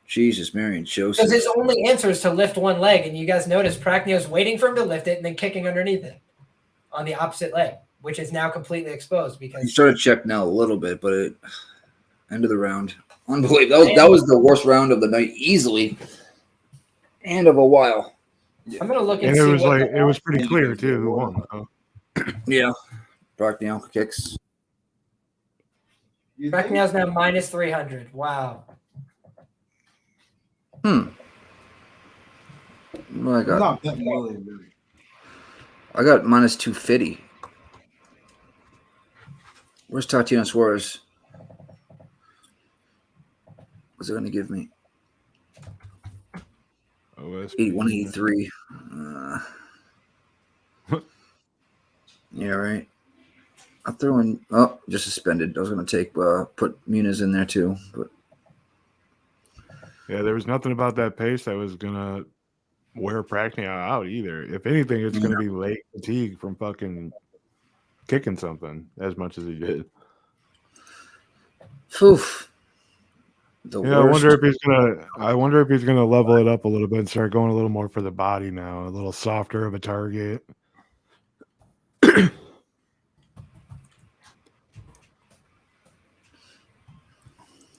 Jesus, Mary and Joseph. Because his only answer is to lift one leg, and you guys notice Prachnio's waiting for him to lift it and then kicking underneath it on the opposite leg, which is now completely exposed. Because he started check now a little bit, but end of the round. Unbelievable. That was the worst round of the night easily and of a while. I'm going to look and it see was it was pretty clear, too, who won. Yeah. Prachnio kicks. Prachnio's now minus 300. Wow. What do I got? I got minus 250. Where's Tatiana Suarez? What's it going to give me? 8183. Yeah, right. I threw in. Oh, just suspended. I was going to take put Muniz in there too, but yeah, there was nothing about that pace that was going to wear Prachnio out either. If anything, it's going to be late fatigue from fucking kicking something as much as he did. Oof. I wonder if he's gonna level it up a little bit and start going a little more for the body now, a little softer of a target. So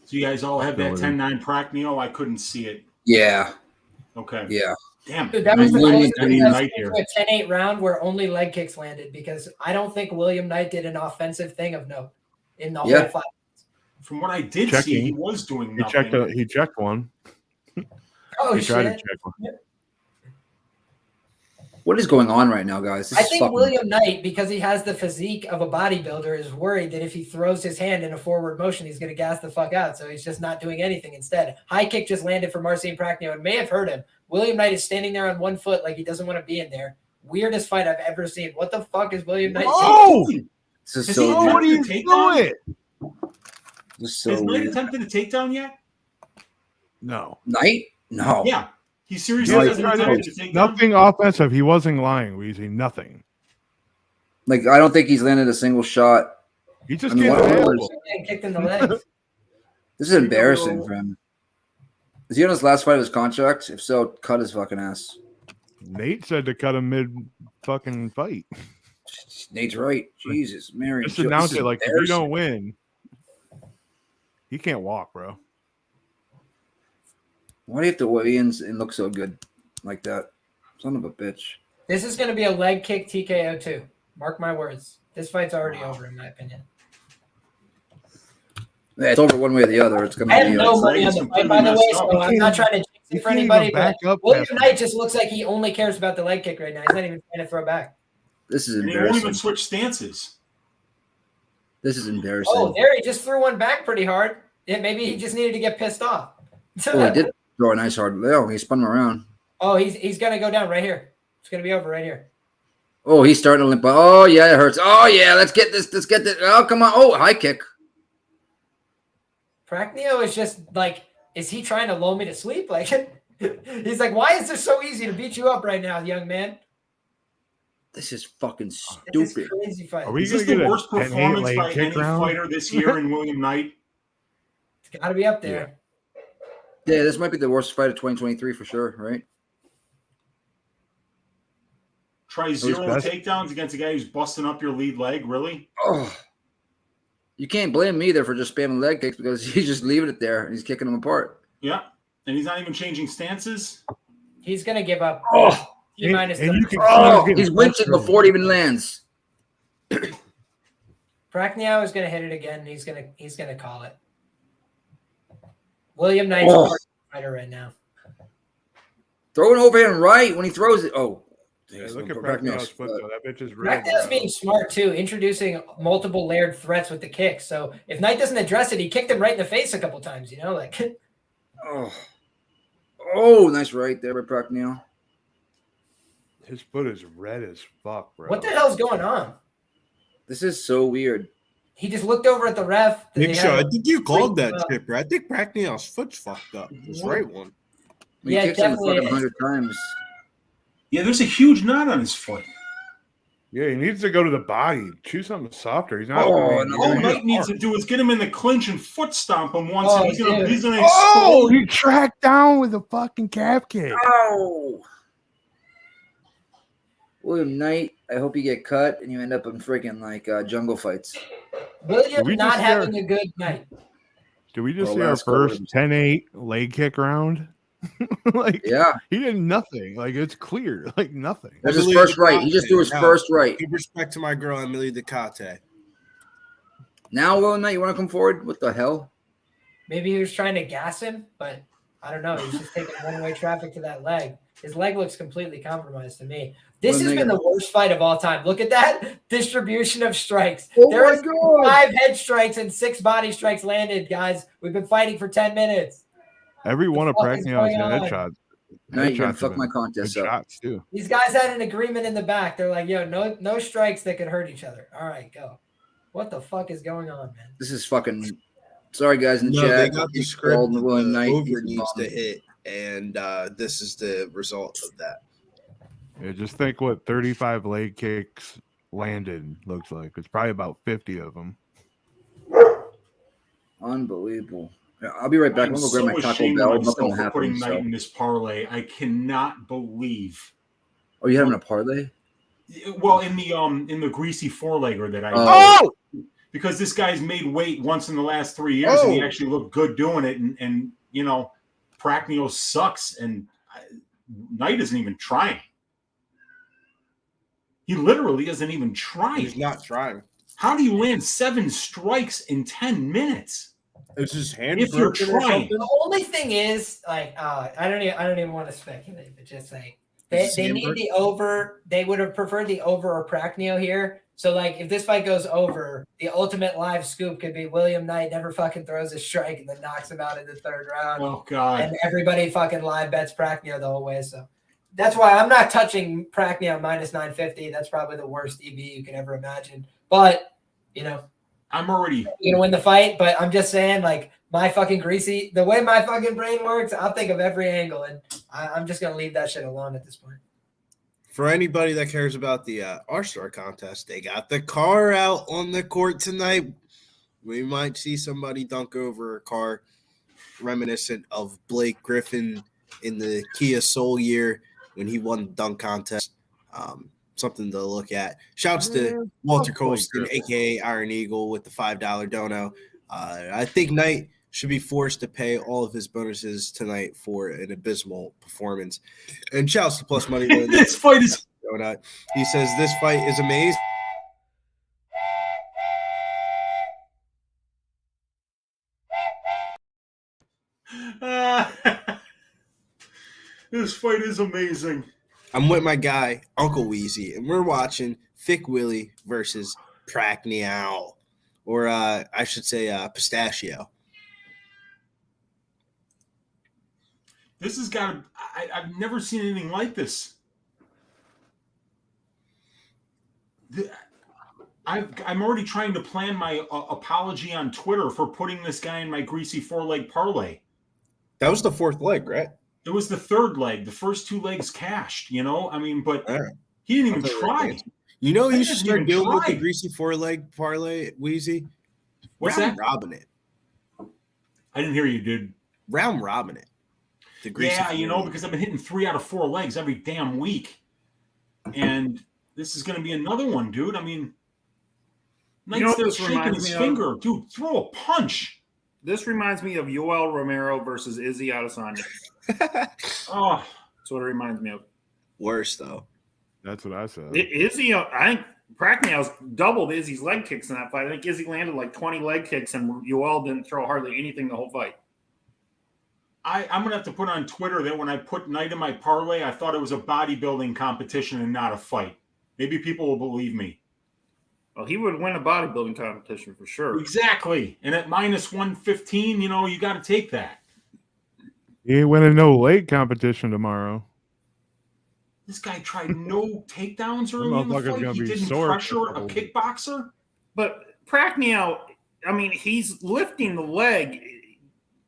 you guys all have that 10-9 Prachnio? I couldn't see it. Yeah. Okay. Yeah. Damn. Dude, that was the closest night here. to a 10-8 round where only leg kicks landed because I don't think William Knight did an offensive thing of note in the whole fight. From what I did see, he was doing nothing. He checked one. Oh, he tried to shit. check one. What is going on right now, guys? I think William Knight, because he has the physique of a bodybuilder, is worried that if he throws his hand in a forward motion, he's going to gas the fuck out. So he's just not doing anything instead. High kick just landed for Marcin Prachnio and may have hurt him. William Knight is standing there on one foot like he doesn't want to be in there. Weirdest fight I've ever seen. What the fuck is William Knight doing? This is so what are you doing? This is Has so Knight weird. attempted a takedown yet? No. Knight? No. Yeah. He seriously No, hasn't attempted a takedown? Nothing offensive. He wasn't lying, Weezy. Nothing. Like, I don't think he's landed a single shot. He just I mean, gets Getting kicked in the legs. This is embarrassing for him. Is he on his last fight of his contract? If so, cut his fucking ass. Nate said to cut him mid fucking fight. Nate's right. Jesus, Mary. Just announce it like if you don't win, he can't walk, bro. Why do you have to weigh in and look so good like that? Son of a bitch. This is going to be a leg kick TKO too. Mark my words. This fight's already over, in my opinion. Yeah, it's over one way or the other. It's going to I be. have no money on the fight, by the way, so I'm not trying to jinx it for anybody. But William Knight just looks like he only cares about the leg kick right now. He's not even trying to throw back. This is And embarrassing. he won't even switch stances. This is embarrassing. Oh, there he just threw one back pretty hard. Yeah, maybe he just needed to get pissed off. Oh, he did throw a nice hard. Oh, he spun him around. Oh, he's gonna go down right here. It's gonna be over right here. Oh, he's starting to limp. Oh, yeah, it hurts. Oh, yeah, let's get this. Let's get this. Oh, come on. Oh, high kick. Prachnio is just like, is he trying to lull me to sleep? Like, he's like, why is this so easy to beat you up right now, young man? This is fucking stupid. Crazy fight. Is this the worst performance by any fighter this year in William Knight? It's got to be up there. Yeah, this might be the worst fight of 2023 for sure, right? Try 0 takedowns against a guy who's busting up your lead leg, really? Oh, you can't blame me there for just spamming leg kicks because he's just leaving it there and he's kicking them apart. Yeah, and he's not even changing stances. He's gonna give up. Oh, he's winching before it even lands. Prachnio is gonna hit it again. He's gonna call it. William Knight's a fighter right now. Throw an overhand right when he throws it. Oh. Yeah, look at Prachnio's foot, though. That bitch is red. Prachnio's being smart, too, introducing multiple layered threats with the kick. So if Knight doesn't address it, he kicked him right in the face a couple times, you know? Like, oh, nice right there by Prachnio. His foot is red as fuck, bro. What the hell's going on? This is so weird. He just looked over at the ref. Nick Shaw, I think you called that shit, bro. I think Prachnio's foot's fucked up. His right one. He kicks him fucking 100 times. Yeah, there's a huge knot on his foot. Yeah, he needs to go to the body. Choose something softer. He's not. All Knight needs to do is get him in the clinch and foot stomp him once. Oh, He's gonna explode. Oh, he tracked down with a fucking calf kick. Oh. William Knight, I hope you get cut and you end up in freaking like jungle fights. William not having a good night. Did we just see our first 10-8 leg kick round? Like, yeah, he did nothing. Like, it's clear, like nothing. That's his first right. He just threw his first right. Give respect to my girl Emily Ducate. Now, William Knight, you want to come forward? What the hell? Maybe he was trying to gas him, but I don't know. He's just taking one-way traffic to that leg. His leg looks completely compromised to me. This has been the worst fight of all time. Look at that distribution of strikes. There's 5 head strikes and 6 body strikes landed, guys. We've been fighting for 10 minutes. Every one of Prachnio's headshots. No, you're gonna fuck my contest up. Shots too. These guys had an agreement in the back. They're like, yo, no strikes that could hurt each other. All right, go. What the fuck is going on, man? This is fucking. Sorry, guys in the chat. They got the script. William Knight Over needs to hit, and this is the result of that. Yeah, just think what 35 leg kicks landed looks like. It's probably about 50 of them. Unbelievable. Yeah, I'll be right back. I'm gonna grab my Taco Bell. Nothing will happen. Putting Knight in this parlay, I cannot believe. Oh, you having a parlay? Well, in the greasy 4-legger that I because this guy's made weight once in the last 3 years, and he actually looked good doing it. And you know, Prachnio sucks, and Knight isn't even trying. He literally isn't even trying. He's not trying. How do you land 7 strikes in 10 minutes? It's his hand. If you're trying. The only thing is, like, I don't even want to speculate, but just like they need the over. They would have preferred the over or Prachnio here. So, like, if this fight goes over, the ultimate live scoop could be William Knight never fucking throws a strike and then knocks him out in the 3rd round. Oh God! And everybody fucking live bets Prachnio the whole way. So that's why I'm not touching Prachnio minus 950. That's probably the worst EV you can ever imagine. But you know, I'm already gonna win the fight. But I'm just saying, like, my fucking greasy, the way my fucking brain works, I'll think of every angle, and I'm just gonna leave that shit alone at this point. For anybody that cares about the R-Star contest, they got the car out on the court tonight. We might see somebody dunk over a car reminiscent of Blake Griffin in the Kia Soul year when he won the dunk contest. Something to look at. Shouts to Walter Colston, a.k.a. Iron Eagle, with the $5 dono. I think Knight should be forced to pay all of his bonuses tonight for an abysmal performance. And shouts to Plus Money. This fight is. He says this fight is amazing. This fight is amazing. I'm with my guy, Uncle Weezy, and we're watching Thick Willie versus Prachnio, or I should say Pistachio. This has got to – I've never seen anything like this. I'm already trying to plan my apology on Twitter for putting this guy in my greasy 4-leg parlay. That was the 4th leg, right? It was the 3rd leg. The first 2 legs cashed, you know? I mean, but he didn't even try. You know, you should start dealing with the greasy 4-leg parlay, Weezy. What's round that? Robin it. I didn't hear you, dude. Round robin it. Yeah, you know, because I've been hitting 3 out of 4 legs every damn week. And this is going to be another one, dude. I mean, Knight's still shaking his finger. Dude, throw a punch. This reminds me of Yoel Romero versus Izzy Adesanya. Oh, that's what it reminds me of. Worse, though. That's what I said. Izzy, I think Prachnio's doubled Izzy's leg kicks in that fight. I think Izzy landed like 20 leg kicks, and Yoel didn't throw hardly anything the whole fight. I'm going to have to put on Twitter that when I put Knight in my parlay, I thought it was a bodybuilding competition and not a fight. Maybe people will believe me. Well, he would win a bodybuilding competition for sure. Exactly. And at minus 115, you know, you got to take that. He ain't winning no leg competition tomorrow. This guy tried no takedowns early in the fight. He didn't pressure a kickboxer. But Prachnio, I mean, he's lifting the leg.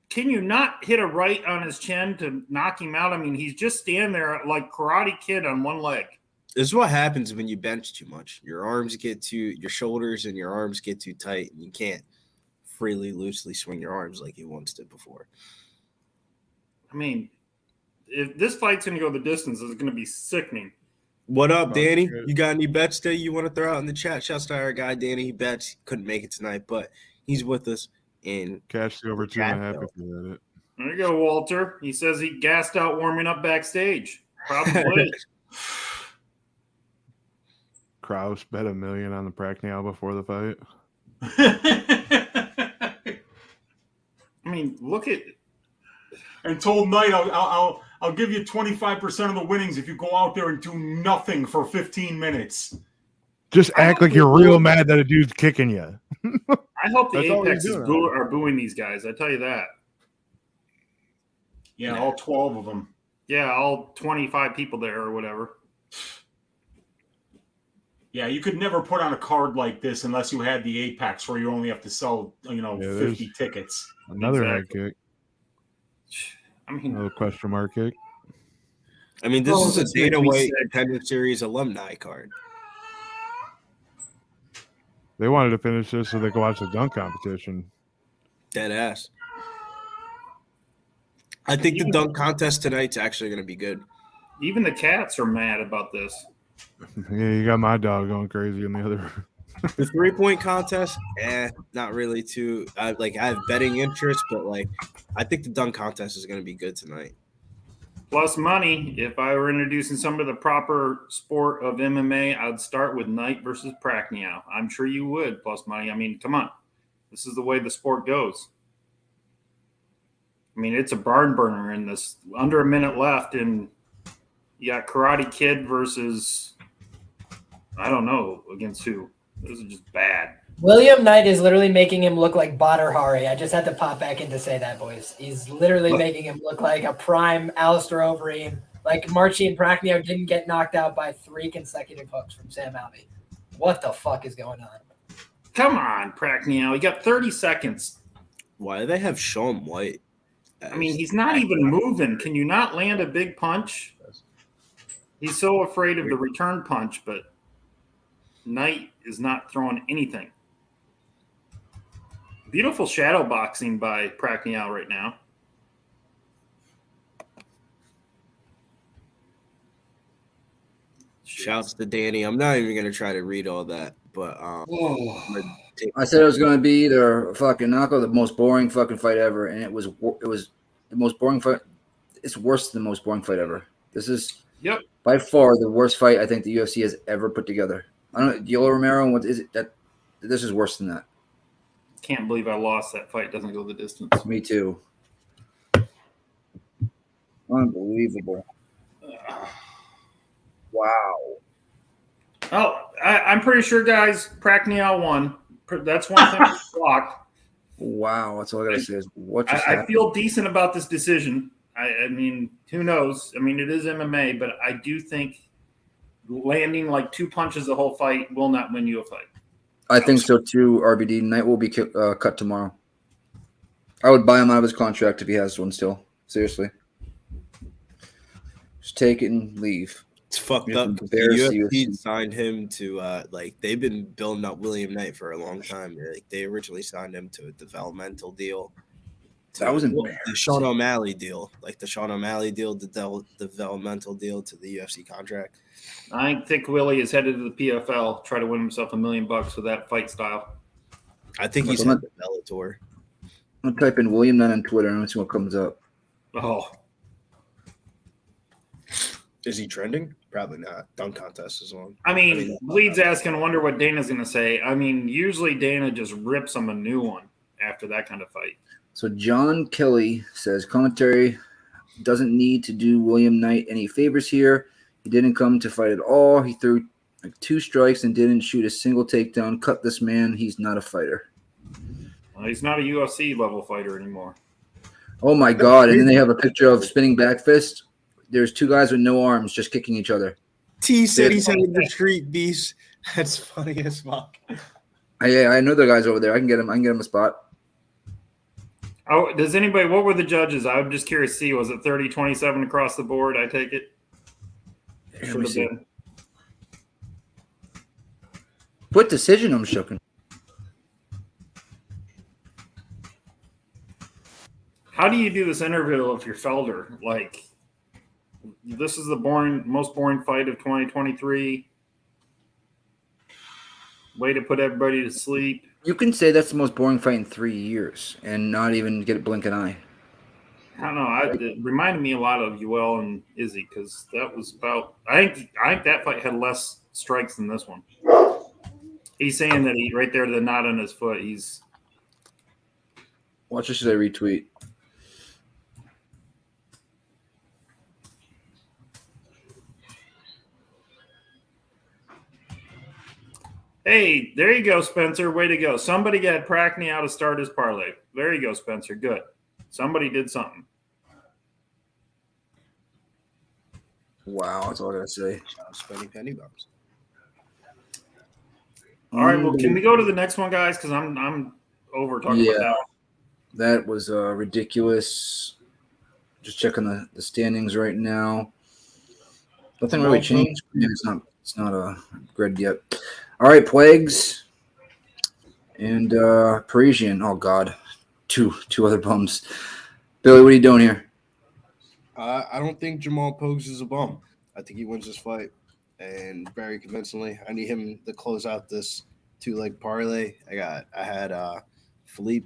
Can you not hit a right on his chin to knock him out? I mean, he's just standing there like Karate Kid on one leg. This is what happens when you bench too much. Your shoulders and your arms get too tight, and you can't freely, loosely swing your arms like you once did before. I mean, if this fight's going to go the distance, it's going to be sickening. What up, Danny? You got any bets that you want to throw out in the chat? Shouts to our guy, Danny. He bets. He couldn't make it tonight, but he's with us. And cashed over 2.5 if you had it. There you go, Walter. He says he gassed out warming up backstage. Probably. Kraus bet $1 million on the Prachnio before the fight. I mean, look at and told Knight, I'll give you 25% of the winnings if you go out there and do nothing for 15 minutes. Just act like you're real mad that a dude's kicking you. I hope the That's all Apex he's is doing. are booing these guys. I tell you that. Yeah, all 12 of them. Yeah, all 25 people there or whatever. Yeah, you could never put on a card like this unless you had the Apex where you only have to sell, 50 tickets. Another head kick. I mean, another question mark kick. I mean, this is a Dana White Contender Series alumni card. They wanted to finish this so they could watch the dunk competition. Dead ass. I think the dunk contest tonight's actually going to be good. Even the cats are mad about this. Yeah, you got my dog going crazy in the other room. The 3-point contest, not really too. I have betting interest, but I think the dunk contest is going to be good tonight. Plus money. If I were introducing some of the proper sport of MMA, I'd start with Knight versus Prachnio. I'm sure you would. Plus money. I mean, come on. This is the way the sport goes. I mean, it's a barn burner in this. Under a minute left, and you got Karate Kid versus, I don't know, against who. This is just bad. William Knight is literally making him look like Badr Hari. I just had to pop back in to say that, boys. He's literally making him look like a prime Alistair Overeem. Like Marcin Prachnio didn't get knocked out by 3 consecutive hooks from Sam Alvey. What the fuck is going on? Come on, Prachnio. You got 30 seconds. Why do they have Sean White? I mean, he's not even moving. Can you not land a big punch? He's so afraid of the return punch, but Knight is not throwing anything. Beautiful shadow boxing by Prachnio right now. Shouts to Danny. I'm not even gonna try to read all that, but I said it was going to be either a fucking knockout, the most boring fucking fight ever, and it was the most boring fight. It's worse than the most boring fight ever. This is by far the worst fight I think the UFC has ever put together. I don't know, Yoel Romero. What is it that this is worse than that? Can't believe I lost that fight. Doesn't go the distance. Me too. Unbelievable. Wow. Oh, I'm pretty sure, guys, Prachnio won. That's one thing to block. Wow. That's all I got to say is what just I feel decent about this decision. I mean, who knows? I mean, it is MMA, but I do think landing like 2 punches the whole fight will not win you a fight. I think so too, RBD. Knight will be cut tomorrow. I would buy him out of his contract if he has one still. Seriously. Just take it and leave. It's fucked up. The UFC signed him to they've been building up William Knight for a long time. They originally signed him to a developmental deal. That was the Sean O'Malley deal, the developmental deal to the UFC contract. I think Willie is headed to the PFL, try to win himself $1 million with that fight style. I think he's headed to Bellator. I'm gonna type in William Knight on Twitter and see what comes up. Oh. Is he trending? Probably not. Dunk contest is on. I mean Bleed's asking, I wonder what Dana's going to say. I mean, usually Dana just rips him a new one after that kind of fight. So John Kelly says commentary doesn't need to do William Knight any favors here. He didn't come to fight at all. He threw 2 strikes and didn't shoot a single takedown. Cut this man. He's not a fighter. Well, he's not a UFC level fighter anymore. Oh my God. And then they have a picture of spinning back fist. There's 2 guys with no arms just kicking each other. T said he's heading the street beast. That's funny as fuck. I know the guys over there. I can get him a spot. Oh, does anybody? What were the judges? I'm just curious to see. Was it 30-27 across the board? I take it. Let me see. What decision? I'm shooking. How do you do this interview if you're Felder? Like, this is the most boring fight of 2023. Way to put everybody to sleep. You can say that's the most boring fight in 3 years and not even get a blink an eye. I don't know. It reminded me a lot of Yoel and Izzy because that was about. I think that fight had less strikes than this one. He's saying that he right there, the knot on his foot. He's. Watch this. Should I retweet? Hey, there you go, Spencer. Way to go. Somebody got Prachnio to start his parlay. There you go, Spencer. Good. Somebody did something. Wow, that's all I gotta say. Spending penny bumps. All right, well, can we go to the next one, guys? Because I'm over talking about that. That was ridiculous. Just checking the standings right now. Nothing really changed. Yeah, it's not a grid yet. All right, Pogues and Parisian. Oh God, two other bums. Billy, what are you doing here? I don't think Jamal Pogues is a bum. I think he wins this fight, and very convincingly. I need him to close out this 2-leg parlay. I had Felipe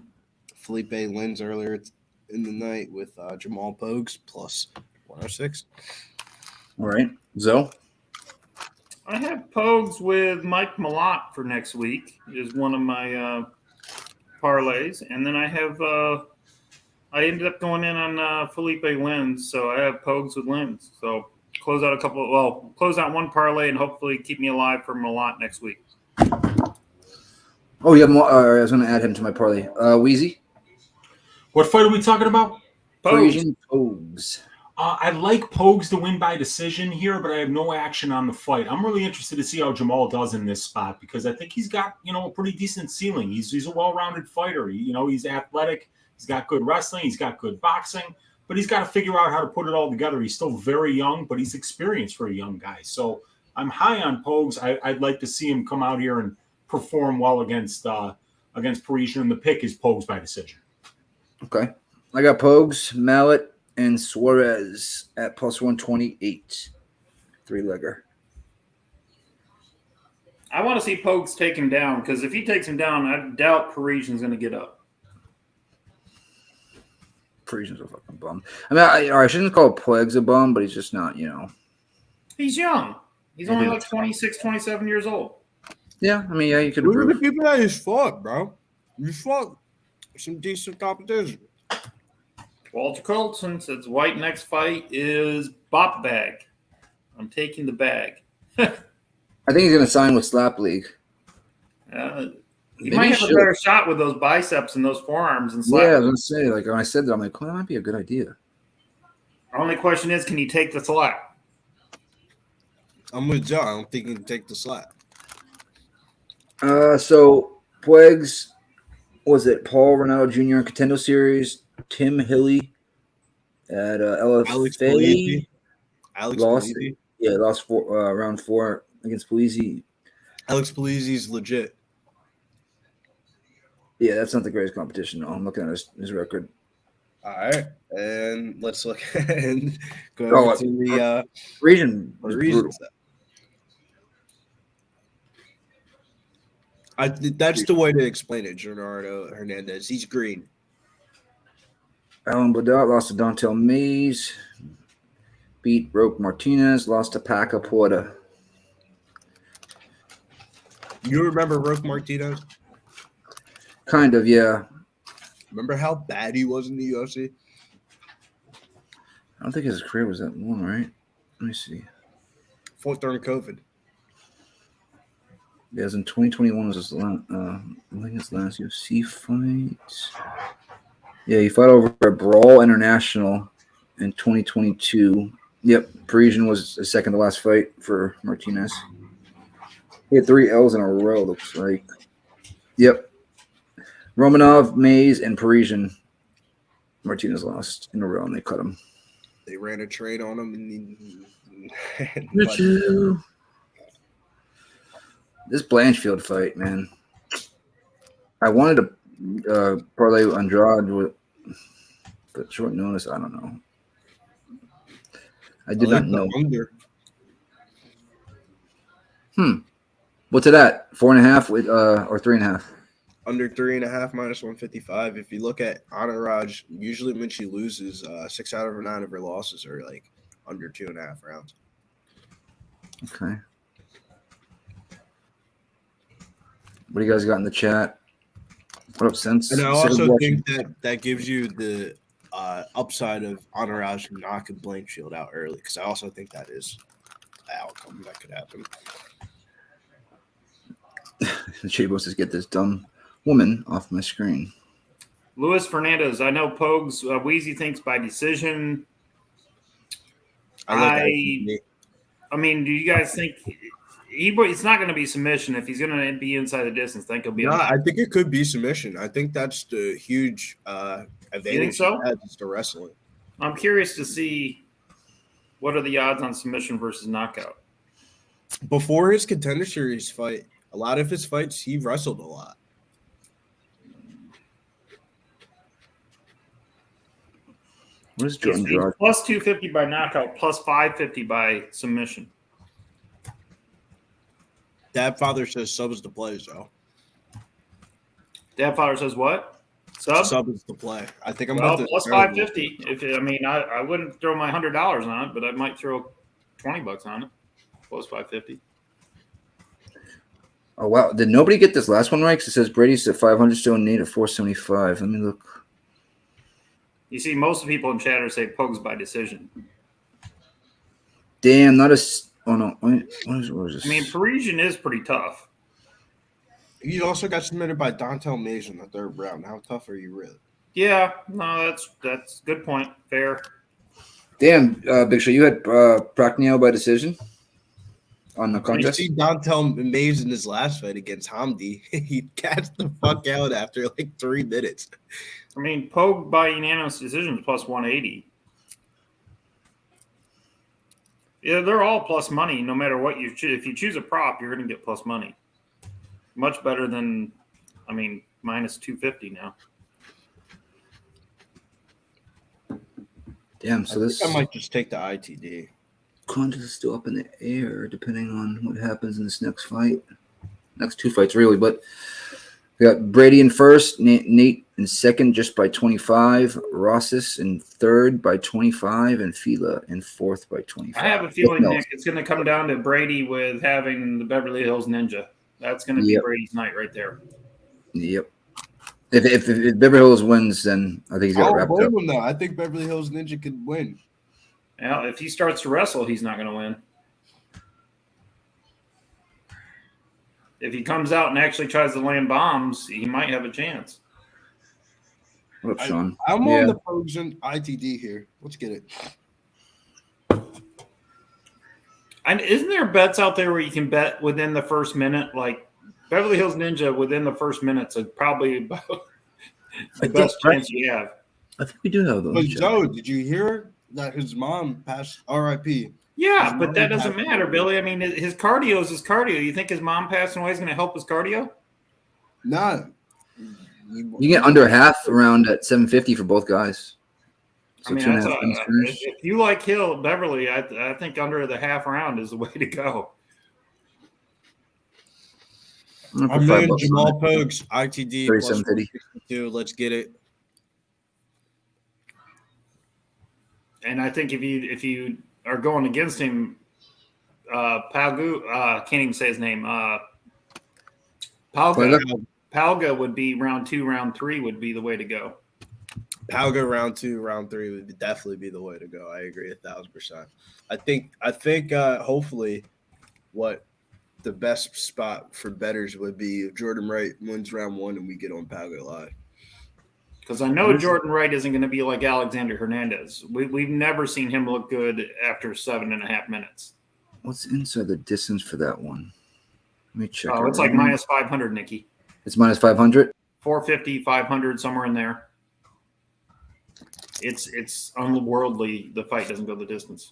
Lins earlier in the night with Jamal Pogues plus 106. All right, Zoe. I have Pogues with Mike Malott for next week is one of my parlays, and then I have I ended up going in on Felipe Lins, so I have Pogues with Lins. So close out one parlay and hopefully keep me alive for Malott next week. Oh, yeah, I was going to add him to my parlay. Wheezy. What fight are we talking about? Parisian Pogues. I like Pogues to win by decision here, but I have no action on the fight. I'm really interested to see how Jamal does in this spot because I think he's got, a pretty decent ceiling. He's a well-rounded fighter. He's athletic. He's got good wrestling. He's got good boxing, but he's got to figure out how to put it all together. He's still very young, but he's experienced for a young guy. So I'm high on Pogues. I'd like to see him come out here and perform well against Parisian, and the pick is Pogues by decision. Okay. I got Pogues, Mallet, and Suarez at plus 128. 3-legger. I want to see Pogues take him down because if he takes him down, I doubt Parisian's going to get up. Parisian's a fucking bum. I mean, I shouldn't call Pogues a bum, but he's just not, He's young. He's only like 26, 27 years old. Yeah, I mean, yeah, you could. Look at the people that he's fought, bro. You fought some decent competition. Walter Colson says White next fight is Bop Bag. I'm taking the bag. I think he's going to sign with Slap League. He might have a better shot with those biceps and those forearms and Slap League. I was going to say, like when I said that, I'm like, well, that might be a good idea. Our only question is, can he take the slap? I'm with Joe. I don't think he can take the slap. So Pogues, was it Paul Ronaldo Jr. in Contendo Series? Tim Hilly at LFA. Alex lost. Polizzi. Yeah, lost round 4 against Polizzi. Alex Polizzi's legit. Yeah, that's not the greatest competition. No, I'm looking at his record. All right, and let's look and go over to the region. That's the way to explain it, Gerardo Hernandez. He's green. Alan Bladot lost to Dontel Mays. Beat Roque Martinez. Lost to Paca Porta. You remember Roque Martinez? Kind of, yeah. Remember how bad he was in the UFC? I don't think his career was that long, right? Let me see. Fought during COVID. Yeah, it was in 2021 was his last UFC fight. Yeah, he fought over at Brawl International in 2022. Yep, Parisian was his second to last fight for Martinez. He had 3 L's in a row, looks like. Yep. Romanov, Mays, and Parisian. Martinez lost in a row, and they cut him. They ran a trade on him. This Blanchfield fight, man. I wanted to parlay Andrade but short notice. I don't know. I did not know. What's it at? 4.5 with or 3.5? Under 3.5 minus 155. If you look at Andrade, usually when she loses, 6 out of 9 of her losses are like under 2.5 rounds. Okay. What do you guys got in the chat? What up, Sense? And I also think that gives you the upside of Andrade knocking Blanchfield out early, because I also think that is an outcome that could happen. She wants to get this dumb woman off my screen. Luis Fernandez. I know Pogues. Wheezy thinks by decision. I mean, do you guys think it's not going to be submission? If he's going to be inside the distance, think he'll be. I think it could be submission. I think that's the huge advantage. You think so? Is the wrestling. I'm curious to see what are the odds on submission versus knockout. Before his Contender Series fight, a lot of his fights he wrestled a lot. What is Jordan Wright? Plus 250 by knockout, plus 550 by submission. Dad father says sub is the play, so. Dad father says what? Sub is the play. I think I'm about to plus 550. I wouldn't throw my $100 on it, but I might throw $20 on it. Plus 550. Oh wow! Did nobody get this last one right? Because it says Brady's at 500, still in need of 475. Let me look. You see, most of the people in chatter say Pogues by decision. Damn, not a. Oh no! What is this? I mean, Parisian is pretty tough. He also got submitted by Dontel Mays in the third round. How tough are you really? Yeah, no, that's a good point. Fair. Damn, Big Show, you had Prachnio by decision on the contest. You see Dontel Mays in his last fight against Hamdi. He cast the fuck out after like 3 minutes. I mean, Pogue by unanimous decision is plus 180. Yeah, they're all plus money no matter what you choose. If you choose a prop, you're going to get plus money. Much better than, minus 250 now. Damn, so I might just take the ITD. Contest is still up in the air depending on what happens in this next fight. Next 2 fights, really. But we got Brady in first, Nate in second just by 25, Rosses in third by 25, and Fila in fourth by 25. I have a feeling, Nick, it's going to come down to Brady with having the Beverly Hills Ninja. That's going to be Brady's night right there. Yep. If Beverly Hills wins, then I think he's got to wrap it up. No, I think Beverly Hills Ninja could win. Well, if he starts to wrestle, he's not going to win. If he comes out and actually tries to land bombs, he might have a chance. What up, Sean? I'm on the Parisian ITD here. Let's get it. And isn't there bets out there where you can bet within the first minute? Like Beverly Hills Ninja within the first minute is probably about the best chance you have. I think we do have those. But Joe, did you hear that his mom passed RIP? Yeah, but that doesn't matter, Billy. I mean, his cardio is his cardio. You think his mom passing away is going to help his cardio? No. You get under half around at 750 for both guys. So if you like Hill Beverly, I think under the half round is the way to go. I'm in Jamal Pogues, ITD 3750. Let's get it. And I think if you are going against him, Pauga, can't even say his name. Pauga would be round 2, round 3 would be the way to go. Pauga round 2, round 3 would definitely be the way to go. I agree 1,000%. I think hopefully what the best spot for bettors would be if Jordan Wright wins round 1 and we get on Pauga live. Because I know Jordan Wright isn't going to be like Alexander Hernandez. We've never seen him look good after 7.5 minutes. What's inside the distance for that one? Let me check. Oh, it's like minus 500, Nikki. It's minus 500? 450, 500, somewhere in there. It's unworldly. The fight doesn't go the distance.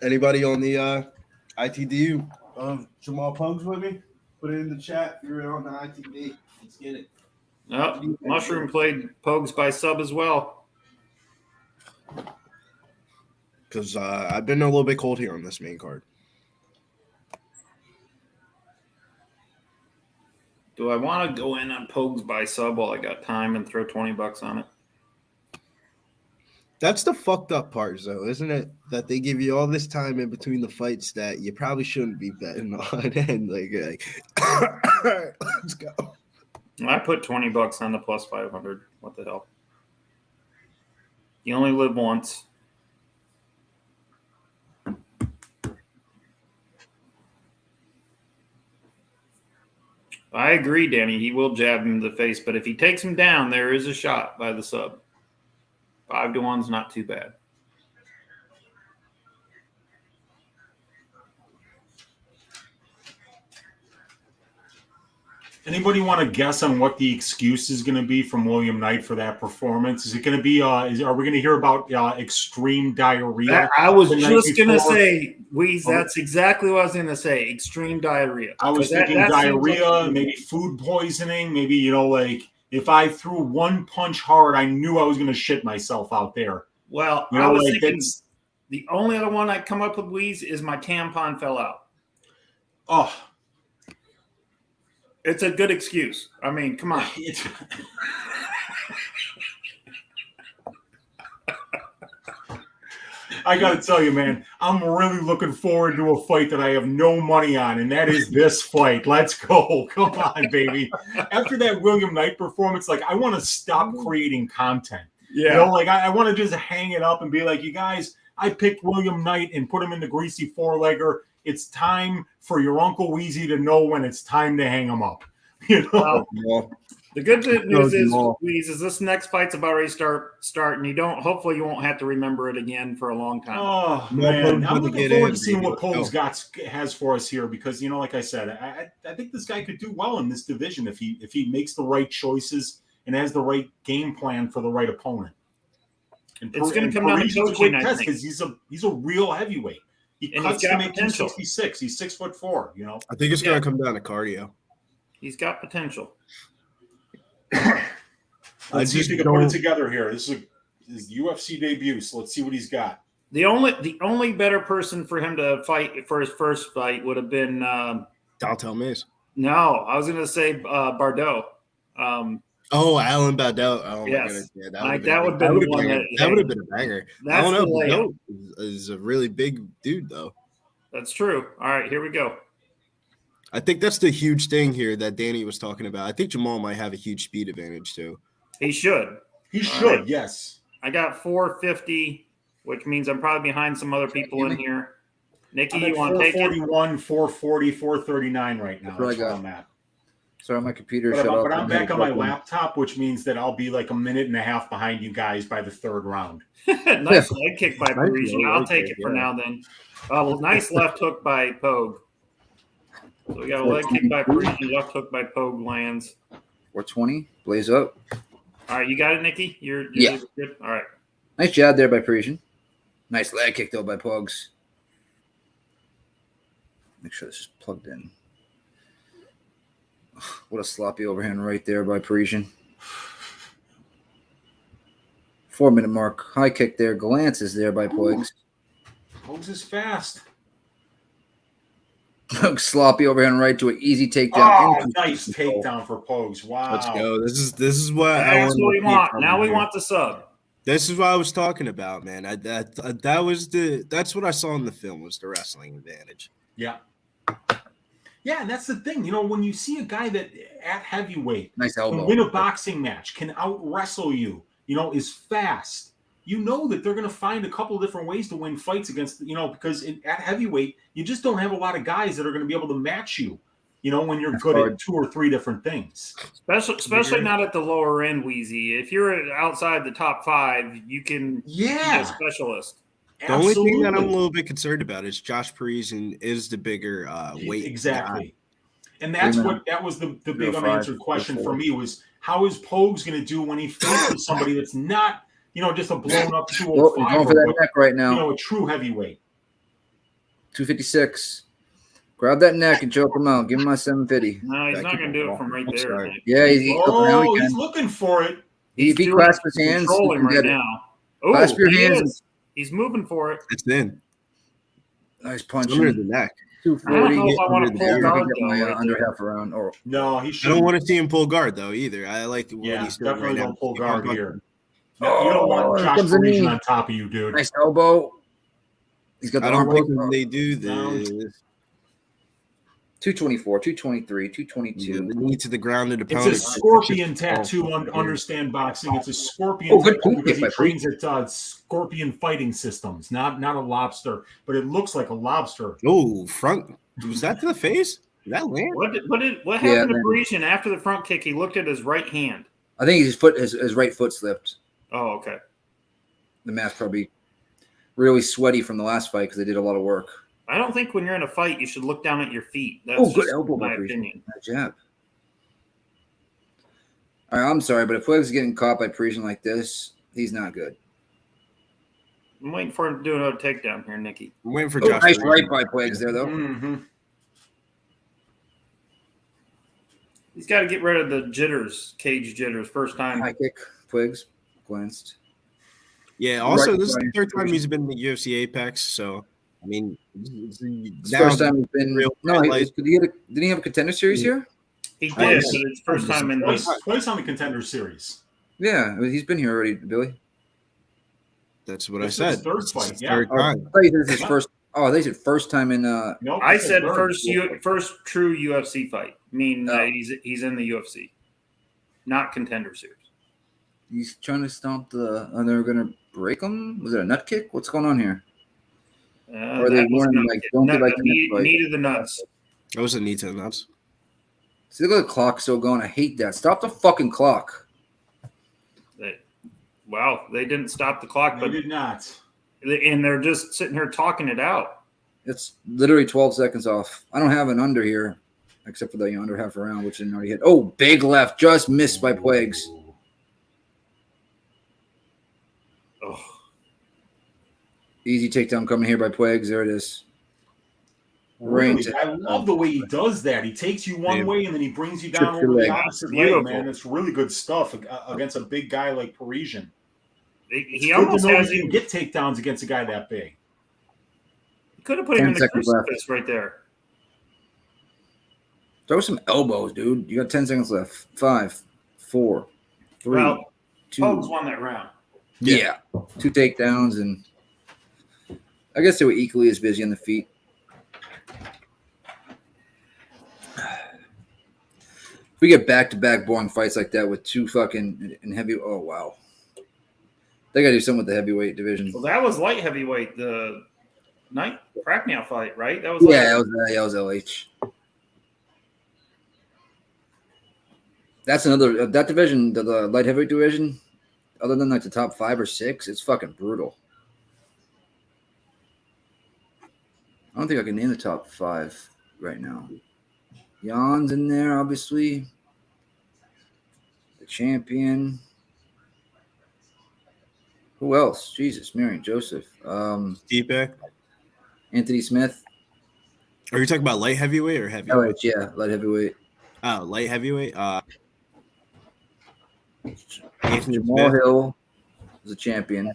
Anybody on the ITD of Jamal Pogues with me? Put it in the chat if you're on the ITD. Let's get it. Oh, Mushroom played Pogues by sub as well. Because I've been a little bit cold here on this main card. Do I want to go in on Pogues by sub while I got time and throw $20 on it? That's the fucked up part, though, isn't it? That they give you all this time in between the fights that you probably shouldn't be betting on. And let's go. I put $20 on the plus 500. What the hell? You only live once. I agree, Danny. He will jab him in the face, but if he takes him down, there is a shot by the sub. 5-1's not too bad. Anybody want to guess on what the excuse is going to be from William Knight for that performance? Is it going to be? Are we going to hear about extreme diarrhea? I was just going to say, that's exactly what I was going to say. Extreme diarrhea. I was thinking diarrhea, maybe food poisoning, maybe like if I threw one punch hard, I knew I was going to shit myself out there. Well, I was thinking the only other one I come up with, Weeze, is my tampon fell out. Oh. It's a good excuse. I mean, come on. I got to tell you, man, I'm really looking forward to a fight that I have no money on, and that is this fight. Let's go. Come on, baby. After that William Knight performance, like, I want to stop creating content. Yeah. You know, like, I want to just hang it up and be like, you guys, I picked William Knight and put him in the greasy four-legger. It's time for your Uncle Weezy to know when it's time to hang him up. You know? The good news is, Weeze, is this next fight's about ready to start, and hopefully you won't have to remember it again for a long time. Oh, man. I'm looking forward to seeing what Pogues has for us here because, you know, like I said, I think this guy could do well in this division if he makes the right choices and has the right game plan for the right opponent. And it's going to come down to coaching, I think. Because he's a real heavyweight. He cuts to make 266. He's 6'4", you know. I think it's going to come down to cardio. He's got potential. Let's see if he can put it together here. This is his UFC debut, so let's see what he's got. The only better person for him to fight for his first fight would have been Dalton Mays. No, I was going to say Bardot. Alan Bardot. Oh, yes. my goodness. Yeah, that would have been one that would have been a banger. I don't know. Bardot is a really big dude, though. That's true. All right, here we go. I think that's the huge thing here that Danny was talking about. I think Jamal might have a huge speed advantage, too. He should. Right. Yes. I got 450, which means I'm probably behind some other people in here. Nikki, you want to take it? 441, 440, 439 right now. That's where I'm at. Sorry, my computer shut off. But I'm back on my laptop, which means that I'll be like a minute and a half behind you guys by the third round. Nice leg kick by Parisian. I'll take it for now then. Nice left hook by Pogue. So we got a leg kick by Parisian, left hook by Pogue lands. 420, blaze up. All right, you got it, Nikki? You're yeah. Good? All right. Nice jab there by Parisian. Nice leg kick, though, by Pogues. Make sure this is plugged in. What a sloppy overhand right there by Parisian. 4-minute mark. High kick there. Glance is there by Pogues. Pogues is fast. Sloppy overhand right to an easy takedown. Oh, nice takedown for Pogues. Wow. Let's go. This is what That's what we want. Now we want the sub. This is what I was talking about, man. That's what I saw in the film was the wrestling advantage. Yeah. Yeah, and that's the thing. You know, when you see a guy that at heavyweight nice elbow. can win a boxing match, can out wrestle you, you know, is fast. You know that they're going to find a couple of different ways to win fights against, you know, because at heavyweight, you just don't have a lot of guys that are going to be able to match you, you know, when you're good at 2 or 3 different things. Especially not at the lower end, Weezy. If you're outside the top 5, you can be a specialist. The only thing that I'm a little bit concerned about is Josh Parisian is the bigger weight. Exactly. And that was the big unanswered question for me was how is Pogues going to do when he faces somebody that's not, you know, just a blown up 205. Going for that neck right now. You know, a true heavyweight. 256. Grab that neck and choke him out. Give him my 750. No, he's not going to do it from right there. Yeah, he's looking for it. If he clasps his hands, he can get it. Clasp your hands. He's moving for it. It's in. Nice punch. Under the neck. 240. I don't know if I want to pull guard under half a round. Or no, he should. I don't want to see him pull guard though either. I like the way he's doing definitely right don't now. Pull guard here. No, you don't want Josh Parisian on top of you, dude. Nice elbow. He's got the I don't like when they do this. 224, 223, 222. The knee to the ground and opponent. It's a scorpion tattoo. Understand boxing. It's a scorpion tattoo because he trains at Scorpion Fighting Systems, not a lobster, but it looks like a lobster. Oh, front. Was that to the face? That land? What happened to Parisian after the front kick? He looked at his right hand. I think his right foot slipped. Oh, okay. The man's probably really sweaty from the last fight because they did a lot of work. I don't think when you're in a fight you should look down at your feet. That's good elbow, my opinion. Jab. All right, I'm sorry, but if Pogues is getting caught by Parisian like this, he's not good. I'm waiting for him to do another takedown here, Nicky. I'm waiting for Josh. Nice right by Pogues there, though. Mm-hmm. He's got to get rid of the jitters, cage jitters. First time. High kick, Pogues glanced. Yeah. Also, this is the third time he's been in the UFC Apex. So, I mean, it's the first time he's been. No, did he have a contender series here? He did. But it's first time in twice on the contender series. Yeah, he's been here already, Billy. That's what I said. Third fight. Yeah. Third time. I thought you said his first. Oh, they said first time in. No, I said first true UFC fight. I mean, he's in the UFC, not contender series. He's trying to stomp the. And they're gonna break him. Was it a nut kick? What's going on here? Or they warning him like don't get like knee to the nuts. That was a knee to the nuts. See, look at the clock still going. I hate that. Stop the fucking clock. Wow, they didn't stop the clock, but they did not. And they're just sitting here talking it out. It's literally 12 seconds off. I don't have an under here, except for the under half a round, which didn't already hit. Oh, big left, just missed by Pogues. Oh. Easy takedown coming here by Pogues. There it is. Really, I love the way he does that. He takes you one way and then he brings you down over the opposite leg, man. It's really good stuff against a big guy like Parisian. He almost has even get takedowns against a guy that big. He could have put him in the crucifix right there. Throw some elbows, dude. You got 10 seconds left. 5, 4, 3, 2. Pogues won that round. Yeah. 2 takedowns, and I guess they were equally as busy on the feet. If we get back-to-back boring fights like that with 2 fucking and heavy, oh wow, they got to do something with the heavyweight division. Well, that was light heavyweight, the night Prachnio fight, right? That was that was LH. That's another that division, the light heavyweight division. Other than like the top 5 or 6, it's fucking brutal. I don't think I can name the top 5 right now. Jan's in there, obviously. The champion. Who else? Jesus, Mary, Joseph. Stipe. Anthony Smith. Are you talking about light heavyweight or heavyweight? Oh, yeah, light heavyweight. Oh, light heavyweight. Anthony Jamal Smith. Hill was a champion.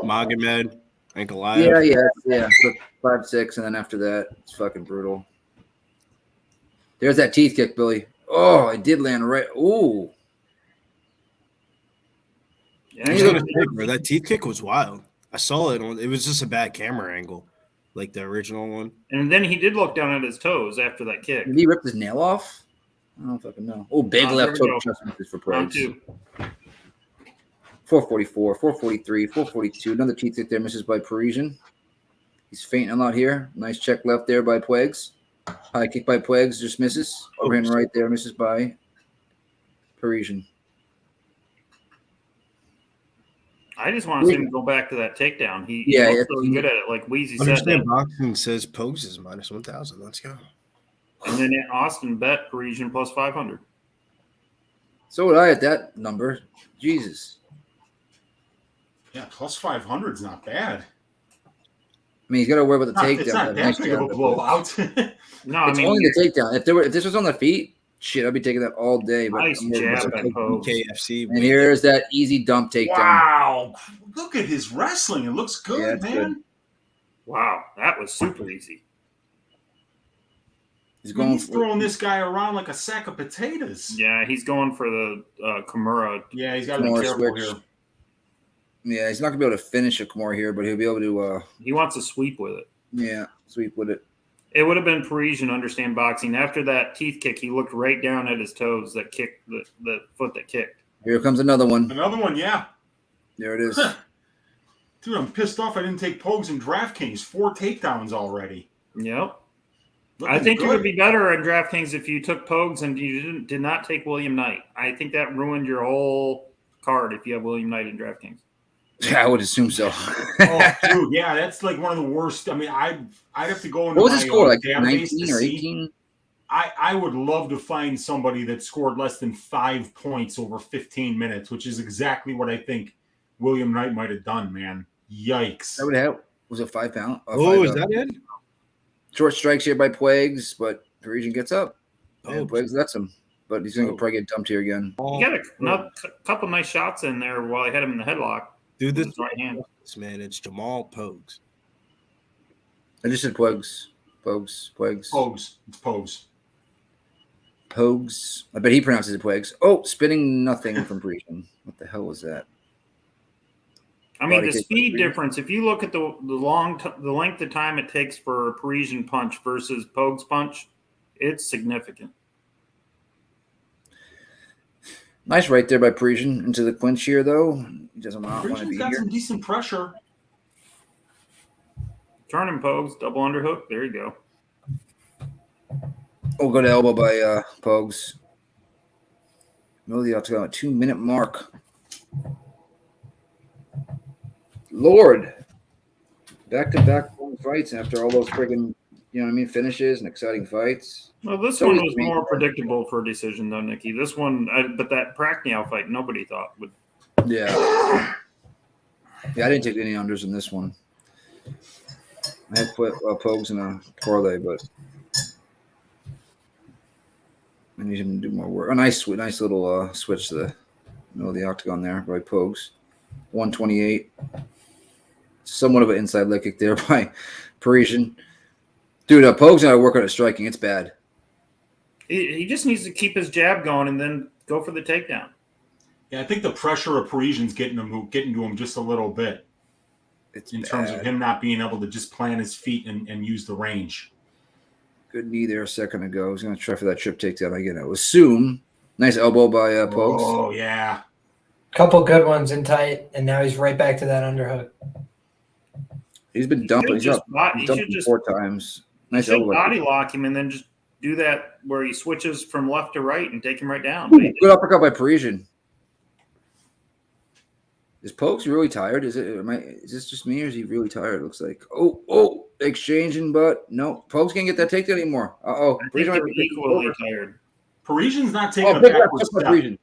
Magomed, Ankalaev. Yeah. So 5, 6, and then after that, it's fucking brutal. There's that teeth kick, Billy. Oh, it did land right. Ooh. Yeah, that teeth kick was wild. I saw it. It was just a bad camera angle, like the original one. And then he did look down at his toes after that kick. Did he rip his nail off? I don't fucking know. Oh, big left toe adjustment for Pogues. 444, 443, 442. Another teeth kick there, misses by Parisian. He's fainting a lot here. Nice check left there by Pogues. High kick by Pogues, just misses. Overhand right there, misses by Parisian. I just want to see him go back to that takedown. He looks so good at it, like Weezy said. Understand boxing says Pogues is minus 1,000. Let's go. And then Austin bet Parisian plus 500. So would I at that number. Jesus. Yeah, plus 500 is not bad. I mean, he's got to worry about the takedown. It's not that big of a blowout. No, it's only the takedown. If this was on the feet, shit, I'd be taking that all day. But nice jab at Pogues. KFC. And here's that easy dump takedown. Wow. Look at his wrestling. It looks good, man. Good. Wow, that was super easy. He's throwing this guy around like a sack of potatoes. Yeah, he's going for the Kimura. Yeah, he's got to be careful here. Yeah, he's not going to be able to finish a Kimura here, but he'll be able to... he wants to sweep with it. Yeah, sweep with it. It would have been Parisian, understand boxing. After that teeth kick, he looked right down at his toes that kicked, the foot that kicked. Here comes another one. Another one, yeah. There it is. Dude, I'm pissed off I didn't take Pogues in DraftKings. 4 takedowns already. Yep. I think it would be better in DraftKings if you took Pogues and you did not take William Knight. I think that ruined your whole card if you have William Knight in DraftKings. Yeah, I would assume so. Oh, dude, yeah, that's like one of the worst. I mean, I'd have to go into what was the score, like database 19 or 18? I would love to find somebody that scored less than 5 points over 15 minutes, which is exactly what I think William Knight might have done, man. Yikes. That would have. Was it 5 pound? Is that it? Short strikes here by Pogues, but Parisian gets up. And Pogues lets him. But he's going to probably get dumped here again. You got a couple nice shots in there while I had him in the headlock. Dude, this right hand. Man, it's Jamal Pogues. I just said Pogues. Pogues. It's Pogues. Pogues. I bet he pronounces it Pogues. Oh, spinning nothing from Parisian. What the hell was that? I mean, the speed difference, if you look at the length of time it takes for a Parisian punch versus Pogues punch, it's significant. Nice right there by Parisian into the clinch here, though. He doesn't want to be Parisian's got some decent pressure. Turn him, Pogues. Double underhook. There you go. Oh, good elbow by Pogues. Middle of the octagon, 2-minute mark. Lord. Back-to-back fights after all those friggin', finishes and exciting fights. Well, this one was more predictable for a decision, though, Nikki. This one, but that Prachnio fight, nobody thought would. Yeah. Yeah, I didn't take any unders in this one. I had put Pogues in a parlay, but I need him to do more work. A nice little switch to the middle of the octagon there by Pogues. 128. Somewhat of an inside leg kick there by Parisian. Dude, Pogues got to work on his striking. It's bad. He just needs to keep his jab going and then go for the takedown. Yeah, I think the pressure of Parisian's getting to him just a little bit. It's in terms of him not being able to just plant his feet and use the range. Good knee there a second ago. He's going to try for that trip takedown. I assume. Nice elbow by Pogues. Oh, yeah. Couple good ones in tight, and now he's right back to that underhook. He's been dumping. He's dumped 4 times. Nice elbow. Body lock him and then just do that where he switches from left to right and take him right down. Ooh, good uppercut by Parisian. Is Pogues really tired? Is this just me or is he really tired? It looks like. Oh, exchanging, but no. Pogues can't get that takedown anymore. Parisian might be equally tired. Parisian's not taking a backward step.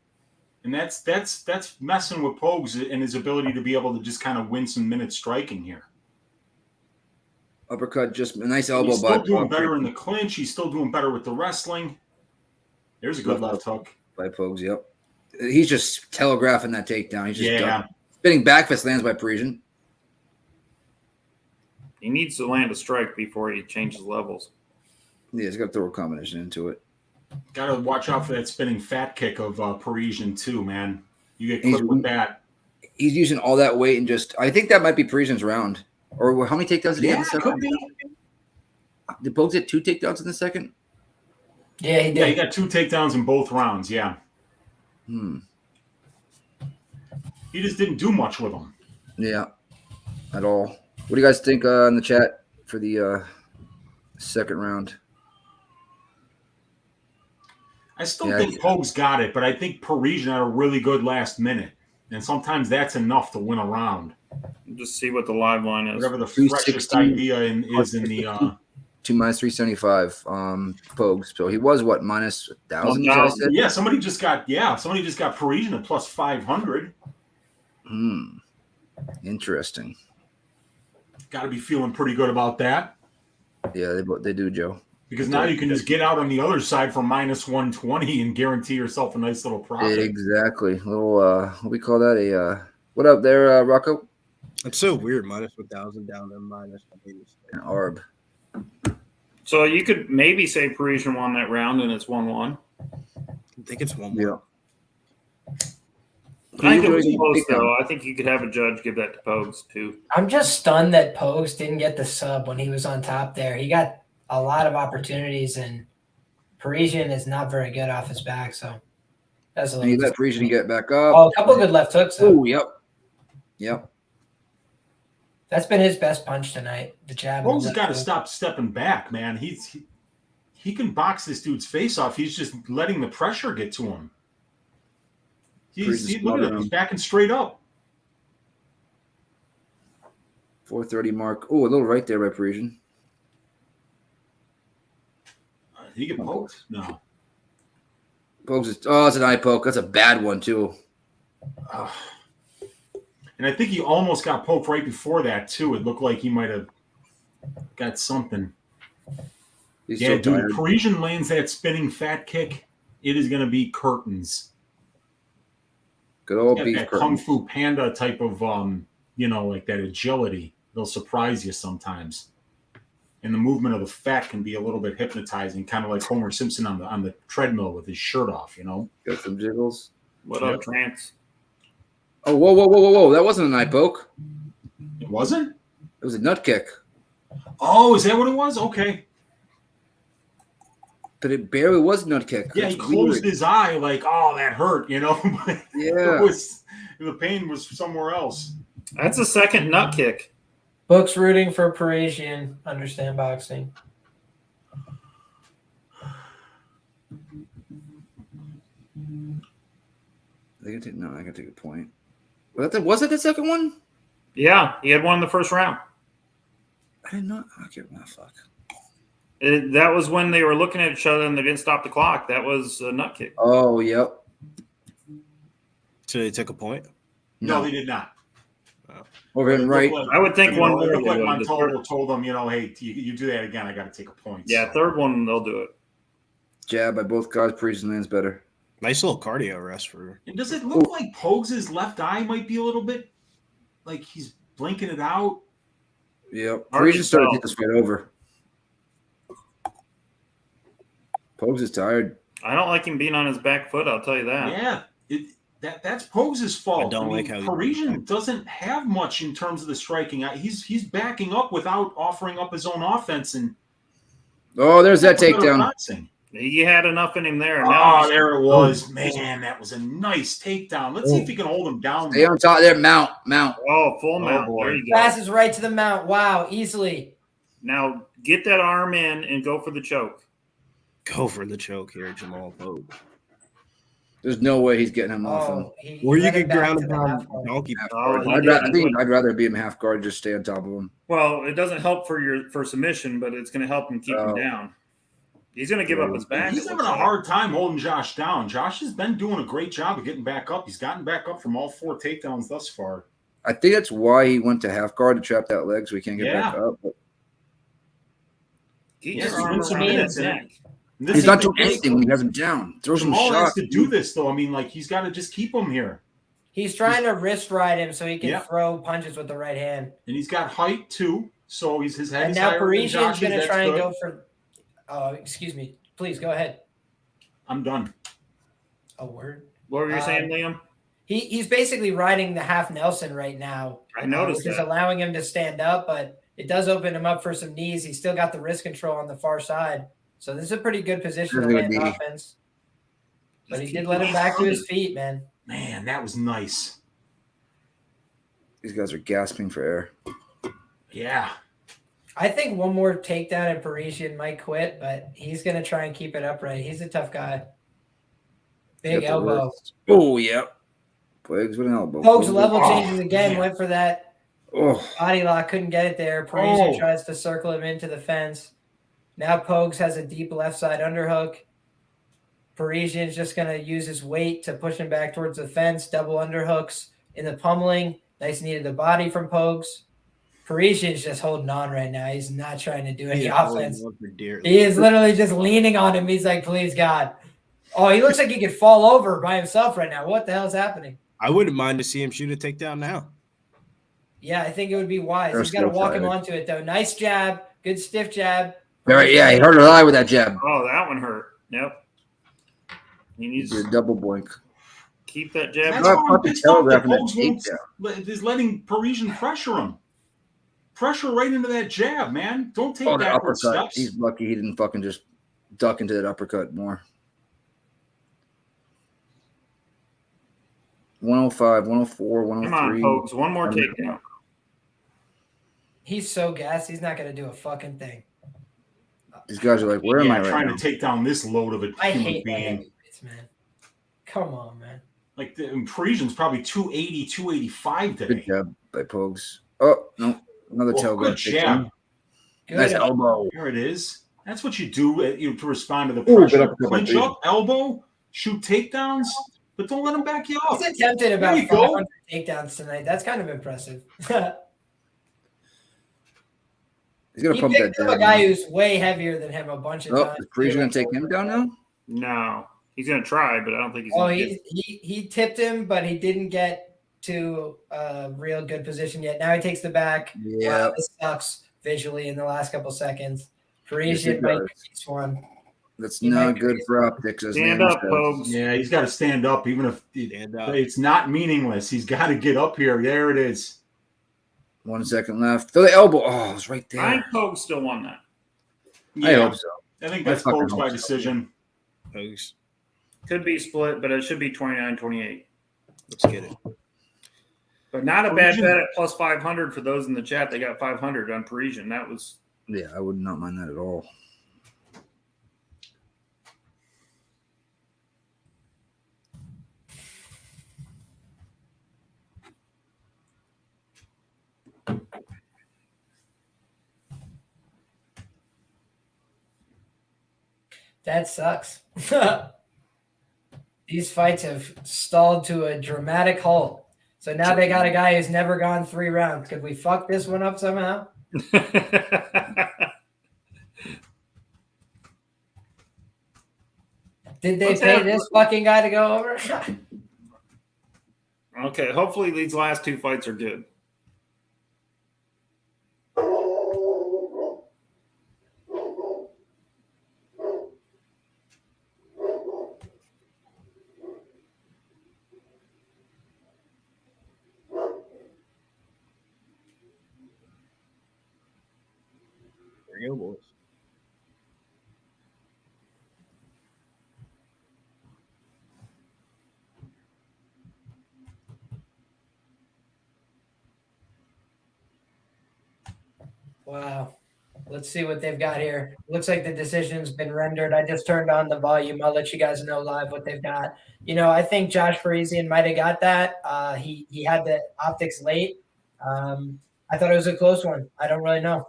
And that's messing with Pogues and his ability to be able to just kind of win some minutes striking here. Uppercut, just a nice elbow. He's still doing better in the clinch. He's still doing better with the wrestling. There's a good left hook. By Pogues, yep. He's just telegraphing that takedown. He's just done. Spinning back fist lands by Parisian. He needs to land a strike before he changes levels. Yeah, he's got to throw a combination into it. Got to watch out for that spinning fat kick of Parisian too, man. You get clipped with that. He's using all that weight and I think that might be Parisian's round. Or how many takedowns did he have in the second? Could be. Did Pogues get 2 takedowns in the second? Yeah, he did. Yeah, he got 2 takedowns in both rounds, yeah. He just didn't do much with them. Yeah, at all. What do you guys think in the chat for the second round? I still think Pogues got it, but I think Parisian had a really good last minute. And sometimes that's enough to win a round. Just see what the live line is. Whatever the freshest idea is in the 2 minus 375 Pogues. So he was what, minus 1,000? Yeah, somebody just got Parisian at plus 500. Interesting. Got to be feeling pretty good about that. Yeah, they do, Joe. Because now you can just get out on the other side for minus 120 and guarantee yourself a nice little profit. Exactly. A little what we call that? What up there, Rocco? It's so weird. Minus 1,000 down to minus 180. An ARB. So you could maybe say Parisian won that round and it's 1-1. I think it's 1-1. Yeah. I think it was close, though. I think you could have a judge give that to Pogues, too. I'm just stunned that Pogues didn't get the sub when he was on top there. He got a lot of opportunities, and Parisian is not very good off his back, so that's a little. You let Parisian get back up. Oh, a couple of good left hooks. Oh, yep. That's been his best punch tonight. The jab. Pogues has got to stop stepping back, man. he can box this dude's face off. He's just letting the pressure get to him. Look at him. He's backing straight up. 430 mark. Oh, a little right there by Parisian. Did he get poked? No. Pogues is, it's an eye poke. That's a bad one, too. And I think he almost got poked right before that, too. It looked like he might have got something. He's yeah, so dude, tired. Parisian lands that spinning fat kick. It is going to be curtains. Good old beef that curtains. Kung Fu Panda type of, like that agility. They'll surprise you sometimes. And the movement of the fat can be a little bit hypnotizing, kind of like Homer Simpson on the treadmill with his shirt off, Got some jiggles. What up, Trance? Oh, whoa. That wasn't an eye poke. It wasn't? It was a nut kick. Oh, is that what it was? Okay. But it barely was a nut kick. Yeah, That's he closed weird. his eye like, oh, that hurt, But Yeah. the pain was somewhere else. That's a second nut kick. Book's rooting for Parisian. Understand boxing. I gotta take a point. Was it the second one? Yeah, he had one in the first round. I did not. Okay, fuck. That was when they were looking at each other and they didn't stop the clock. That was a nut kick. Oh, yep. So they took a point? No, they did not. Over and right. I would think one more. It looked like Montalvo told them, hey, you do that again, I got to take a point. Yeah, third one, they'll do it. Jab by both guys. Parisian lands better. Nice little cardio rest for. And does it look like Pogues' left eye might be a little bit like he's blinking it out? Yep. Parisian started to get this fight over. Pogues is tired. I don't like him being on his back foot, I'll tell you that. Yeah. That's Pogues' fault. I don't like how Parisian doesn't have much in terms of the striking. He's backing up without offering up his own offense. And there's that takedown. He had enough in him there. There it was. Man, that was a nice takedown. Let's see if he can hold him down. Stay on top there. Mount. Oh, full mount. There you go. Passes right to the mount. Wow, easily. Now get that arm in and go for the choke. Go for the choke here, Jamal Pogue. There's no way he's getting him off him. Or you could ground him down donkey. I'd rather be him half guard, just stay on top of him. Well, it doesn't help for submission, but it's going to help him keep him down. He's going to give up his back. He's having a hard time holding Josh down. Josh has been doing a great job of getting back up. He's gotten back up from all 4 takedowns thus far. I think that's why he went to half guard to trap that leg so he can't get back up. But He's doing some minutes in. He's not doing anything when he has him down. Throws him Jamal shots. has to do this, though. I mean, he's got to just keep him here. He's trying to wrist ride him so he can throw punches with the right hand. And he's got height, too. So his head and is now higher Parisian's than going to try and good. go for excuse me. Please go ahead. I'm done. A word. What were you saying, Liam? He's basically riding the half Nelson right now. I noticed which that. is allowing him to stand up, but it does open him up for some knees. He's still got the wrist control on the far side. So this is a pretty good position to land offense. But he did let him back to his feet, man. Man, that was nice. These guys are gasping for air. Yeah. I think one more takedown and Parisian might quit, but he's going to try and keep it upright. He's a tough guy. Big elbow. Oh, yep. Pogues with an elbow. Pogues level changes again. Went for that Oh. body lock. Couldn't get it there. Parisian tries to circle him into the fence. Now Pogues has a deep left side underhook. Parisian's just going to use his weight to push him back towards the fence. Double underhooks in the pummeling. Nice knee to the body from Pogues. Parisian's just holding on right now. He's not trying to do any offense. He is literally just leaning on him. He's like, please, God. Oh, he looks like he could fall over by himself right now. What the hell is happening? I wouldn't mind to see him shoot a takedown now. Yeah, I think it would be wise. He's got to walk him onto it, though. Nice jab. Good stiff jab. Right, yeah, he hurt her eye with that jab. Oh, that one hurt. Yep. He needs to double boink. Keep that jab. That's why I'm pissed off that Pogues is letting Parisian pressure him. Pressure right into that jab, man. Don't take backward steps. He's lucky he didn't fucking just duck into that uppercut more. 105, 104, 103. Come on, Pogues. One more takedown. He's so gassed, he's not going to do a fucking thing. These guys are like, where am I right trying now? to take down this load of a human being. Heavyweights, man. Come on, man. Like the Parisian's probably 280, 285 today. Good job by Pogues. Oh, no. Another tailbone. Good jab. Nice elbow. There it is. That's what you do to respond to the pressure. Clinch up, elbow, shoot takedowns, but don't let him back you up. He's attempted about 500 takedowns tonight. That's kind of impressive. He's going to pump that down. A guy who's way heavier than him a bunch of times. Is Parisian going to take him down now? No. He's going to try, but I don't think he's going to he tipped him, but he didn't get to a real good position yet. Now he takes the back. Yeah. This sucks visually in the last couple seconds. Parisian might be this one. That's not good for optics. Stand up, folks. Yeah, he's got to stand up, even if it's not meaningless. He's got to get up here. There it is. 1 second left. Throw the elbow. Oh, it's right there. I think Pogues still won that. Yeah, I hope so. I think that's Pogues by decision. Pogues. Could be split, but it should be 29-28. Let's get it. But not a bad bet at plus 500 for those in the chat. They got 500 on Parisian. That was... Yeah, I would not mind that at all. That sucks. These fights have stalled to a dramatic halt. So now they got a guy who's never gone 3 rounds. Could we fuck this one up somehow? Did they pay this fucking guy to go over? Okay, hopefully these last 2 fights are good. There you go, boys. Wow. Let's see what they've got here. Looks like the decision's been rendered. I just turned on the volume. I'll let you guys know live what they've got. You know, I think Josh Parisian might have got that. He had the optics late. I thought it was a close one. I don't really know.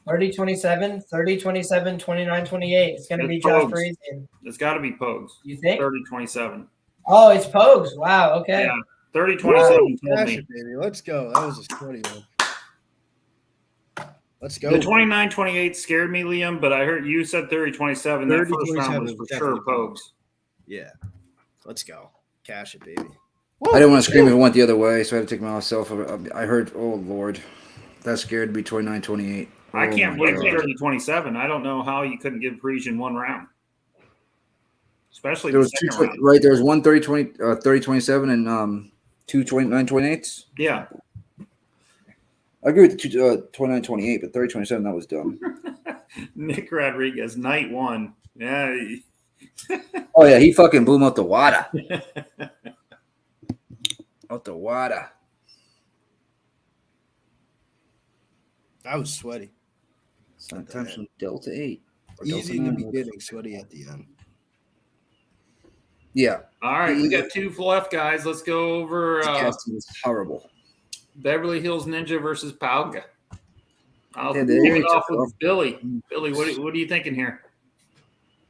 30-27, 30-27, 29-28. It's going to be Josh Parisian. It's got to be Pogues. You think? 30-27. Oh, it's Pogues. Wow. Okay. Yeah. 30-27. Baby. Let's go. That was a 20, man. Let's go. The 29-28 scared me, Liam, but I heard you said 30-27. That first round was for sure Pogues. Yeah. Let's go. Cash it, baby. I didn't want to scream if it went the other way, so I had to take myself. I heard, oh, Lord. That scared me 29-28. I can't believe 30-27. I don't know how you couldn't give Parisian 1 round. Especially there was 2 round. Right, there was 1 30-27 and 2 29-28s. Yeah. I agree with the 29-28, but 30-27, that was dumb. Nick Rodriguez, night 1. Yeah. Oh, yeah, he fucking blew him out the water. Out the water. That was sweaty. Sometimes from Delta 8. Easy in the beginning, sweaty at the end. Yeah. All right, we got 2 left, guys. Let's go over. It's horrible. Beverly Hills Ninja versus Pauga. I'll kick it off with Billy. Billy, what are you thinking here?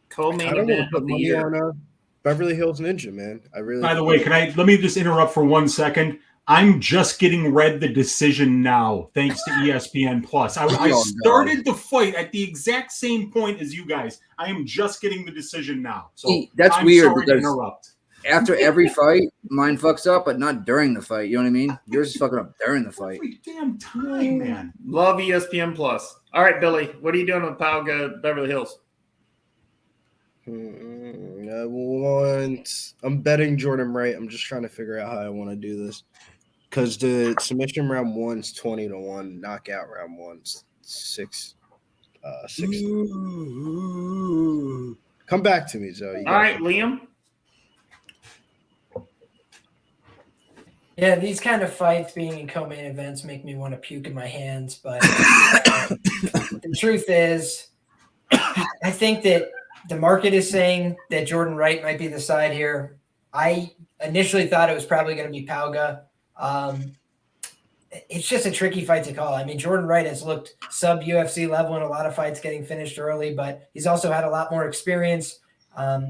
Co-main event of the year. On, Beverly Hills Ninja, man. I really. By the way, let me just interrupt for 1 second? I'm just getting read the decision now, thanks to ESPN Plus. I started the fight at the exact same point as you guys. I am just getting the decision now. So that's weird because to interrupt. After every fight, mine fucks up, but not during the fight. You know what I mean? Yours is fucking up during the fight. Every damn time, man. Love ESPN Plus. All right, Billy, what are you doing with Pauga Beverly Hills? I'm betting Jordan Wright. I'm just trying to figure out how I want to do this. Because the submission round 1's 20-1, knockout round 1's 6. Come back to me, Zoe. All right, Liam. Yeah, these kind of fights being in co-main events make me want to puke in my hands. But the truth is, I think that the market is saying that Jordan Wright might be the side here. I initially thought it was probably going to be Pauga. It's just a tricky fight to call. I mean, Jordan Wright has looked sub UFC level in a lot of fights getting finished early, but he's also had a lot more experience.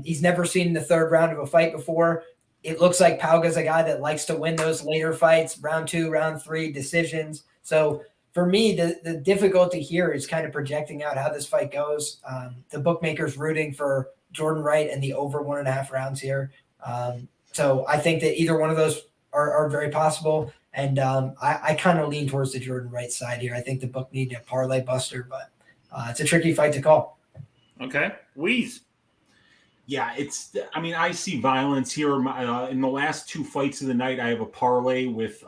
He's never seen the third round of a fight before. It looks like Pauga's a guy that likes to win those later fights, round 2, round 3 decisions. So for me, the difficulty here is kind of projecting out how this fight goes. The bookmaker's rooting for Jordan Wright and the over 1.5 rounds here. So I think that either one of those are very possible. And I kind of lean towards the Jordan Wright side here. I think the book need a parlay buster, but it's a tricky fight to call. Okay. Wheeze. Yeah, I see violence here. In the last 2 fights of the night, I have a parlay with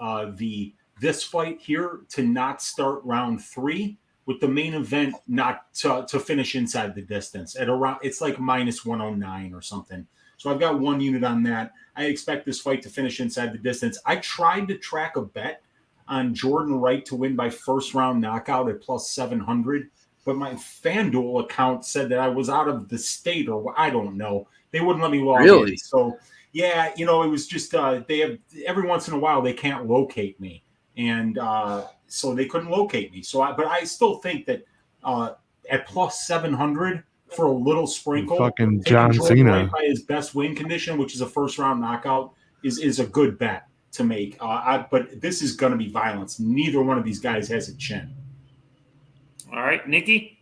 this fight here to not start round 3, with the main event not to finish inside the distance at around, it's like minus 109 or something. So I've got 1 unit on that. I expect this fight to finish inside the distance. I tried to track a bet on Jordan Wright to win by first round knockout at plus 700, but my FanDuel account said that I was out of the state, or I don't know. They wouldn't let me log in. So yeah, it was just they have, every once in a while they can't locate me, and so they couldn't locate me. So but I still think that at plus 700. For a little sprinkle, fucking John Cena by his best win condition, which is a first round knockout, is a good bet to make. But this is going to be violence. Neither one of these guys has a chin. All right, Nikki.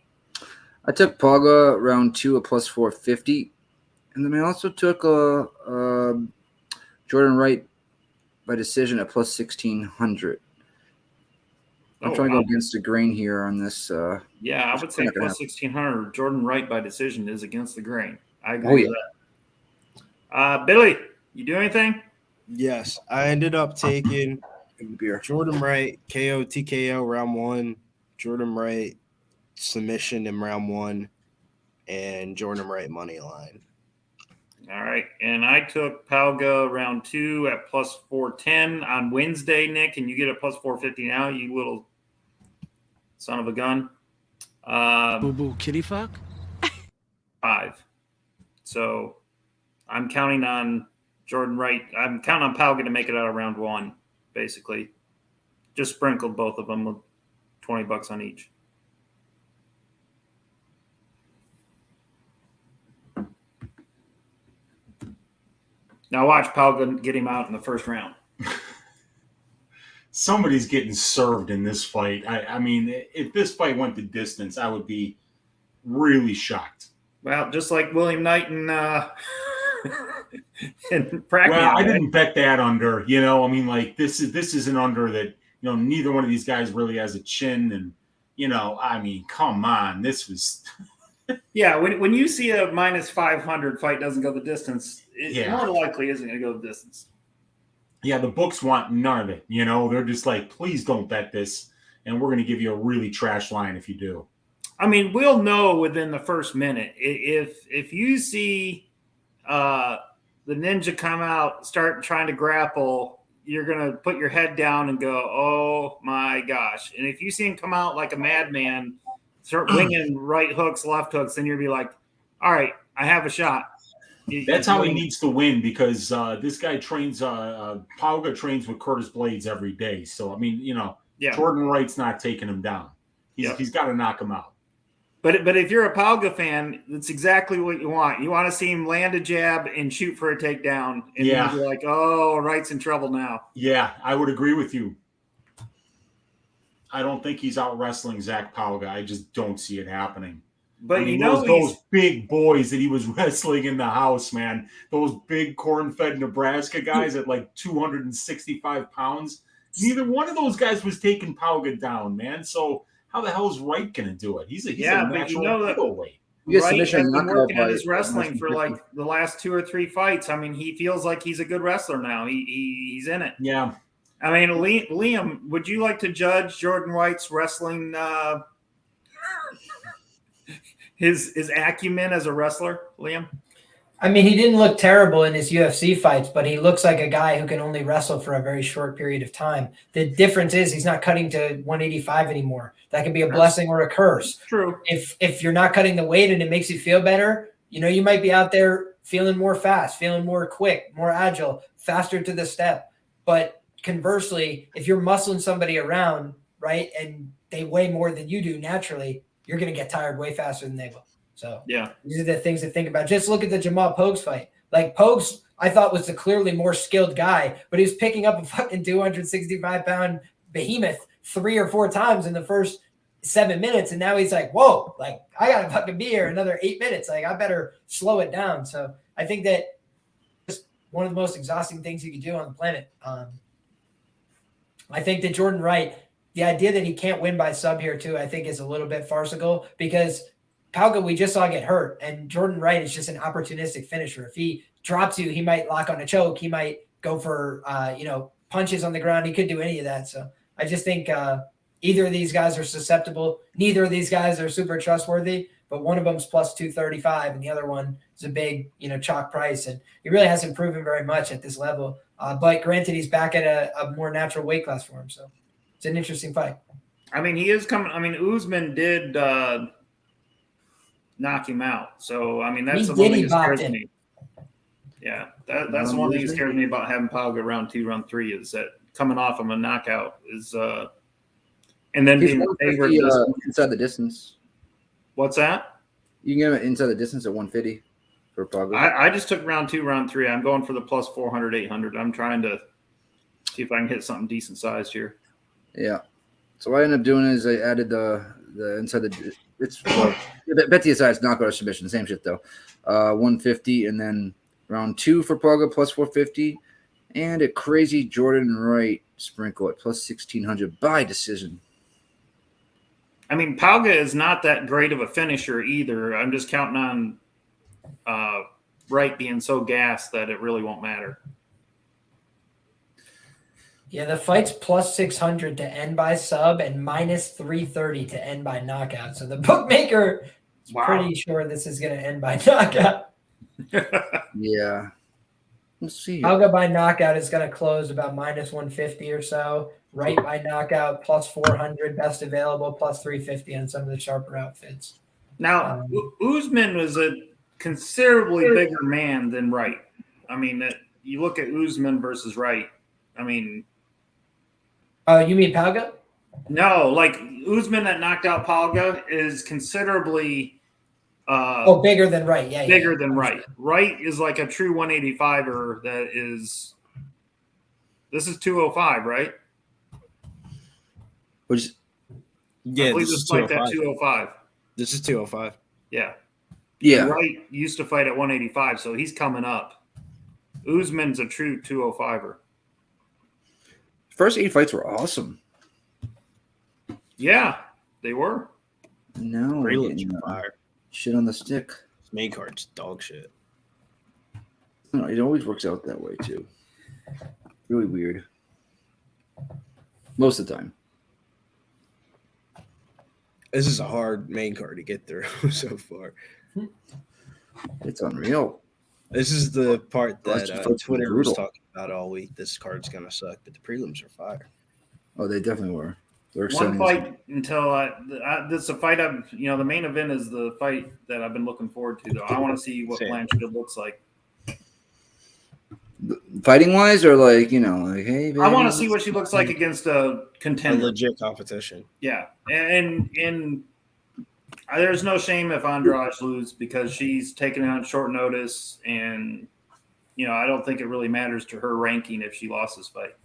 I took Pauga round 2 at plus 450, and then I also took Jordan Wright by decision at plus 1600. I'm trying to go against the grain here on this. Yeah, I would say plus 1600. Jordan Wright by decision is against the grain. I agree with that. Billy, you do anything? Yes, I ended up taking Jordan Wright KO TKO round 1, Jordan Wright submission in round 1, and Jordan Wright money line. All right, and I took Pauga round 2 at plus 410 on Wednesday, Nick, and you get a plus 450 now, you little son of a gun. Boo-boo kitty fuck? 5. So I'm counting on Jordan Wright. I'm counting on Pauga to make it out of round 1, basically. Just sprinkled both of them with $20 on each. Now watch Pauga get him out in the first round. Somebody's getting served in this fight. I mean, if this fight went the distance, I would be really shocked. Well, just like William Knight and Prachnio. Well, I didn't bet that under. I mean, like this is an under that neither one of these guys really has a chin, and I mean, come on, this was. Yeah, when you see a minus 500 fight doesn't go the distance, it more likely isn't going to go the distance. Yeah, the books want none of it. They're just like, please don't bet this, and we're going to give you a really trash line if you do. I mean, we'll know within the first minute. If you see the ninja come out, start trying to grapple, you're going to put your head down and go, oh my gosh. And if you see him come out like a madman, start winging right hooks, left hooks, then you'll be like, all right, I have a shot. That's how he needs to win, because this guy trains, Pauga trains with Curtis Blades every day. So, I mean, Jordan Wright's not taking him down. He's got to knock him out. But if you're a Pauga fan, that's exactly what you want. You want to see him land a jab and shoot for a takedown. And then you're like, oh, Wright's in trouble now. Yeah, I would agree with you. I don't think he's out wrestling Zach Pauga. I just don't see it happening. But those big boys that he was wrestling in the house, man, those big corn-fed Nebraska guys at like 265 pounds, neither one of those guys was taking Pauga down, man. So how the hell is Wright going to do it? He's a natural middleweight. Wright has been working at his wrestling for like the last 2 or 3 fights. I mean, he feels like he's a good wrestler now. He's in it. Yeah. I mean, Liam, would you like to judge Jordan Wright's wrestling his acumen as a wrestler, Liam? I mean, he didn't look terrible in his UFC fights, but he looks like a guy who can only wrestle for a very short period of time. The difference is he's not cutting to 185 anymore. That can be a blessing or a curse. True. If you're not cutting the weight and it makes you feel better, you might be out there feeling more fast, feeling more quick, more agile, faster to the step. But conversely, if you're muscling somebody around, right, and they weigh more than you do naturally, you're going to get tired way faster than they will. So yeah, these are the things to think about. Just look at the Jamal Pogues fight. Like Pogues, I thought was the clearly more skilled guy, but he was picking up a fucking 265-pound behemoth 3 or 4 times in the first 7 minutes, and now he's like, whoa, like I gotta fucking be here another 8 minutes. Like I better slow it down. So I think that just one of the most exhausting things you can do on the planet. I think that Jordan Wright, the idea that he can't win by sub here too, I think is a little bit farcical because Pauga, we just saw get hurt, and Jordan Wright is just an opportunistic finisher. If he drops you, he might lock on a choke. He might go for, punches on the ground. He could do any of that. So I just think either of these guys are susceptible. Neither of these guys are super trustworthy, but one of them's plus 235, and the other one is a big, chalk price. And he really hasn't proven very much at this level. But granted, he's back at a more natural weight class for him. So it's an interesting fight. I mean, he is coming. I mean, Usman did knock him out. So, I mean, that's the one thing that scares me. Yeah, that's the one thing that scares me about having Pauga round 2, round 3 is that coming off of a knockout is and then being favored inside the distance. What's that? You can get him inside the distance at 150 for Pauga. I just took round 2, round 3. I'm going for the plus 400, 800. I'm trying to see if I can hit something decent sized here. Yeah. So what I ended up doing is I added the inside the Betty side's knockout or submission, same shit though. 150 and then round 2 for Pauga plus 450 and a crazy Jordan Wright sprinkle at plus 1600 by decision. I mean, Pauga is not that great of a finisher either. I'm just counting on Wright being so gassed that it really won't matter. Yeah, the fight's plus 600 to end by sub and minus 330 to end by knockout. So the bookmaker is pretty sure this is going to end by knockout. Yeah. We'll see. Pauga by knockout is going to close about minus 150 or so. Wright by knockout plus 400, best available, plus 350 on some of the sharper outfits. Now, Usman was a considerably bigger man than Wright. I mean, you look at Usman versus Wright. I mean, you mean Pauga? No, like Usman that knocked out Pauga is considerably bigger than Wright. Yeah, bigger than Wright. Wright is like a true 185er. This is 205, right? Which, I believe this fight at 205. This is 205. Yeah. Yeah. And Wright used to fight at 185, so he's coming up. Usman's a true 205er. First 8 fights were awesome. Yeah, they were. No, fire. Shit on the stick. Main card's dog shit. No, it always works out that way too. Really weird. Most of the time. This is a hard main card to get through so far. It's unreal. This is the part that Twitter was brutal. talking about all week. This card's gonna suck, but the prelims are fire. Oh, they definitely were. One fight until this is a fight. The main event is the fight that I've been looking forward to. Though I want to see what Blanchfield looks like. Fighting wise, or like hey, baby, I want to see what she looks like against a contender, a legit competition. Yeah, and there's no shame if Andrade loses because she's taken it on short notice, and I don't think it really matters to her ranking if she lost this fight.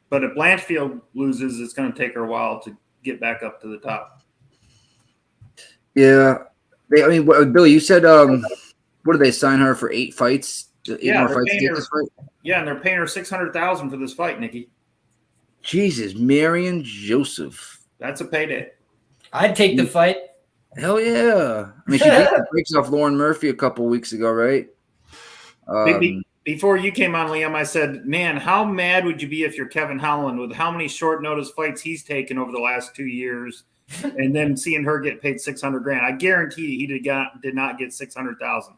But if Blanchfield loses, it's going to take her a while to get back up to the top. Yeah, Billy, you said what did they sign her for 8 fights? 8 more fights to get this fight? Yeah, and they're paying her $600,000 for this fight, Nikki. Jesus, Marion Joseph. That's a payday. I'd take the fight. Hell yeah! I mean, she beat the brakes off Lauren Murphy a couple weeks ago, right? Before you came on, Liam, I said, man, how mad would you be if you're Kevin Holland with how many short notice fights he's taken over the last 2 years, and then seeing her get paid $600,000? I guarantee he did not get $600,000.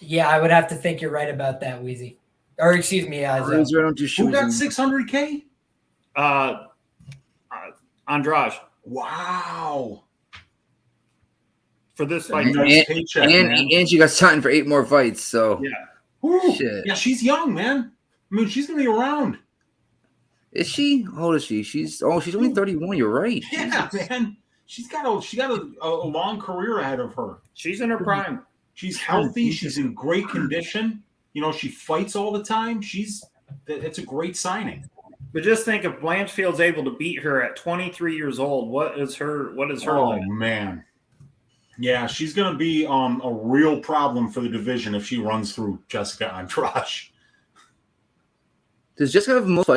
Yeah, I would have to think you're right about that, Wheezy. Or excuse me, who got 600K? Andrade. Wow. For this fight, nice paycheck, and she got signed for 8 more fights. So shit. Yeah, she's young, man. I mean, she's gonna be around. Is she? How old is she? She's only 31. You're right. Yeah, Jesus. Man. She got a long career ahead of her. She's in her prime. She's healthy. She's in great condition. You know, she fights all the time. It's a great signing. But just think, if Blanchfield's able to beat her at 23 years old, what is her limit? Man. Yeah, she's going to be a real problem for the division if she runs through Jessica Andrade. Does Jessica have most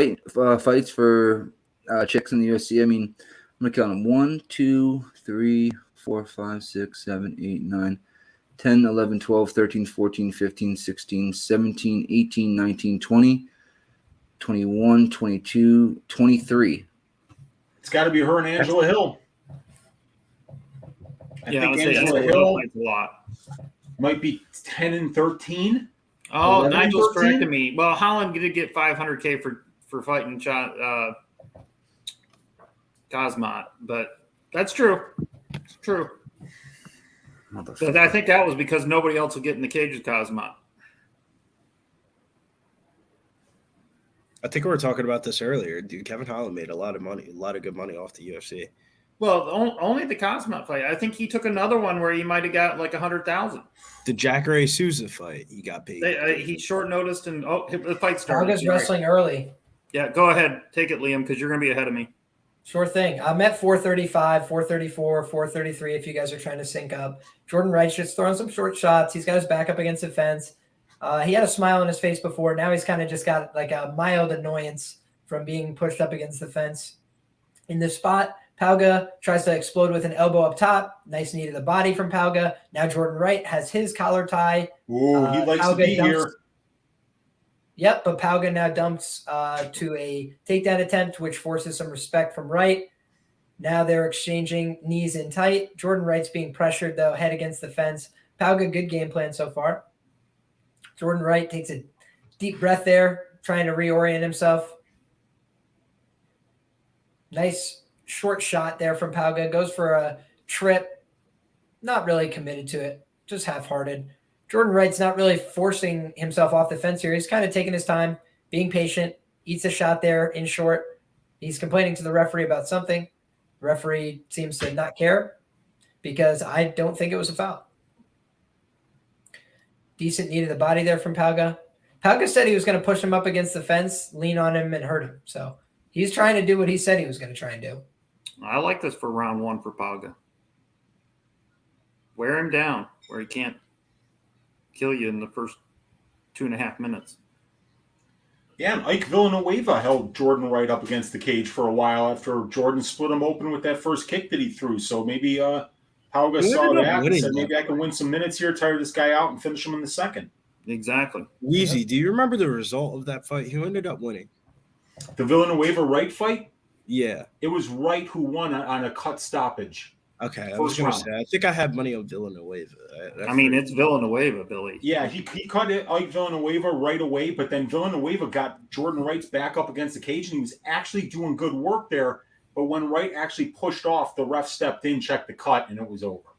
fights for chicks in the UFC? I mean, I'm going to count them. 1, 2, 3, 4, 5, 6, 7, 8, 9, 10, 11, 12, 13, 14, 15, 16, 17, 18, 19, 20, 21, 22, 23. It's got to be her and Angela Hill. I think Angela Hill a lot. Might be 10 and 13. Oh, Nigel's correcting me. Well, Holland did get 500K for fighting Cosmot, but that's true. It's true. But I think that was because nobody else would get in the cage with Cosmot. I think we were talking about this earlier. Dude, Kevin Holland made a lot of good money off the UFC. Well, only the Cosmot fight. I think he took another one where he might have got like 100,000. The Jacare Souza fight, he got paid. He short noticed and the fight started. Pauga's wrestling early. Yeah, go ahead. Take it, Liam, because you're going to be ahead of me. Sure thing. I'm at 435, 434, 433 if you guys are trying to sync up. Jordan Wright's just throwing some short shots. He's got his back up against the fence. He had a smile on his face before. Now he's kind of just got like a mild annoyance from being pushed up against the fence. In this spot, Pauga tries to explode with an elbow up top. Nice knee to the body from Pauga. Now Jordan Wright has his collar tie. Ooh, he likes to be here. Yep, but Pauga now dumps to a takedown attempt, which forces some respect from Wright. Now they're exchanging knees in tight. Jordan Wright's being pressured, though, head against the fence. Pauga, good game plan so far. Jordan Wright takes a deep breath there, trying to reorient himself. Nice short shot there from Pauga. Goes for a trip. Not really committed to it. Just half-hearted. Jordan Wright's not really forcing himself off the fence here. He's kind of taking his time, being patient, eats a shot there in short. He's complaining to the referee about something. The referee seems to not care because I don't think it was a foul. Decent knee to the body there from Pauga. Pauga said he was going to push him up against the fence, lean on him, and hurt him. So he's trying to do what he said he was going to try and do. I like this for round 1 for Pauga. Wear him down where he can't kill you in the first 2.5 minutes. Yeah, and Ike Villanueva held Jordan Wright up against the cage for a while after Jordan split him open with that first kick that he threw. So maybe Pauga saw that and said, maybe I can win some minutes here, tire this guy out, and finish him in the second. Exactly. Weezy, do you remember the result of that fight? Who ended up winning? The Villanueva-Wright fight? Yeah. It was Wright who won on a cut stoppage. Okay, I was going to say, I think I had money on Villanueva. I mean, it's Villanueva, Billy. Yeah, he cut it Ike Villanueva right away, but then Villanueva got Jordan Wright's back up against the cage, and he was actually doing good work there. But when Wright actually pushed off, the ref stepped in, checked the cut, and it was over.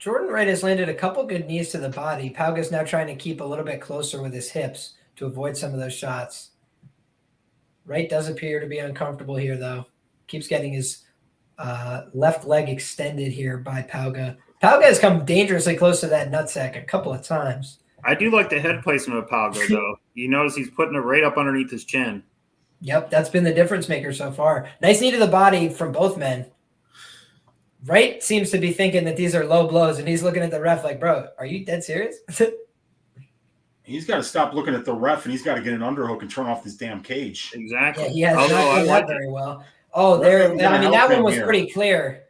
Jordan Wright has landed a couple good knees to the body. Pauga's now trying to keep a little bit closer with his hips to avoid some of those shots. Wright does appear to be uncomfortable here, though. Keeps getting his left leg extended here by Pauga. Pauga has come dangerously close to that nutsack a couple of times. I do like the head placement of Pauga, though. You notice he's putting it right up underneath his chin. Yep, that's been the difference maker so far. Nice knee to the body from both men. Wright seems to be thinking that these are low blows, and he's looking at the ref like, bro, are you dead serious? He's got to stop looking at the ref, and he's got to get an underhook and turn off this damn cage. Exactly. Yeah, he has not done that very well. Oh, there. I mean, that one was pretty clear.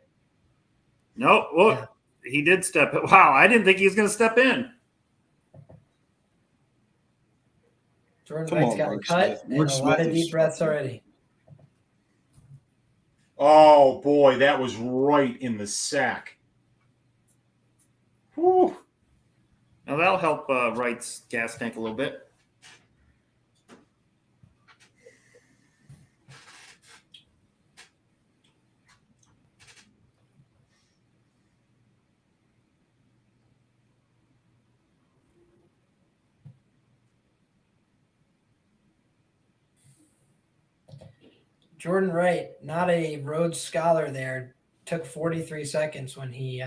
No, well, he did step in. Wow, I didn't think he was going to step in. Jordan Wright's got a cut and a lot of deep breaths already. Oh, boy, that was right in the sack. Whew. Now, that'll help Wright's gas tank a little bit. Jordan Wright, not a Rhodes Scholar there, took 43 seconds when he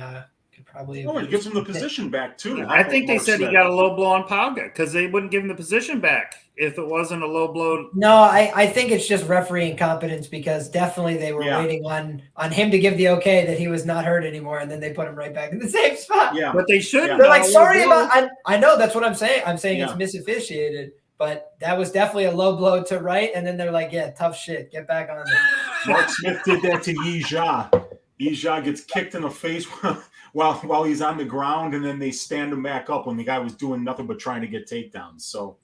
could probably. Oh, it gives him the position back too. I think they said he got a low blow on Pauga because they wouldn't give him the position back if it wasn't a low blow. No, I think it's just referee incompetence because definitely they were waiting on him to give the okay that he was not hurt anymore, and then they put him right back in the same spot. Yeah, but they should. They're like, sorry about. I know that's what I'm saying. I'm saying it's misofficiated. But that was definitely a low blow to Wright, and then they're like, yeah, tough shit. Get back on there. Mark Smith did that to Yijia. Yijia gets kicked in the face while he's on the ground, and then they stand him back up when the guy was doing nothing but trying to get takedowns. So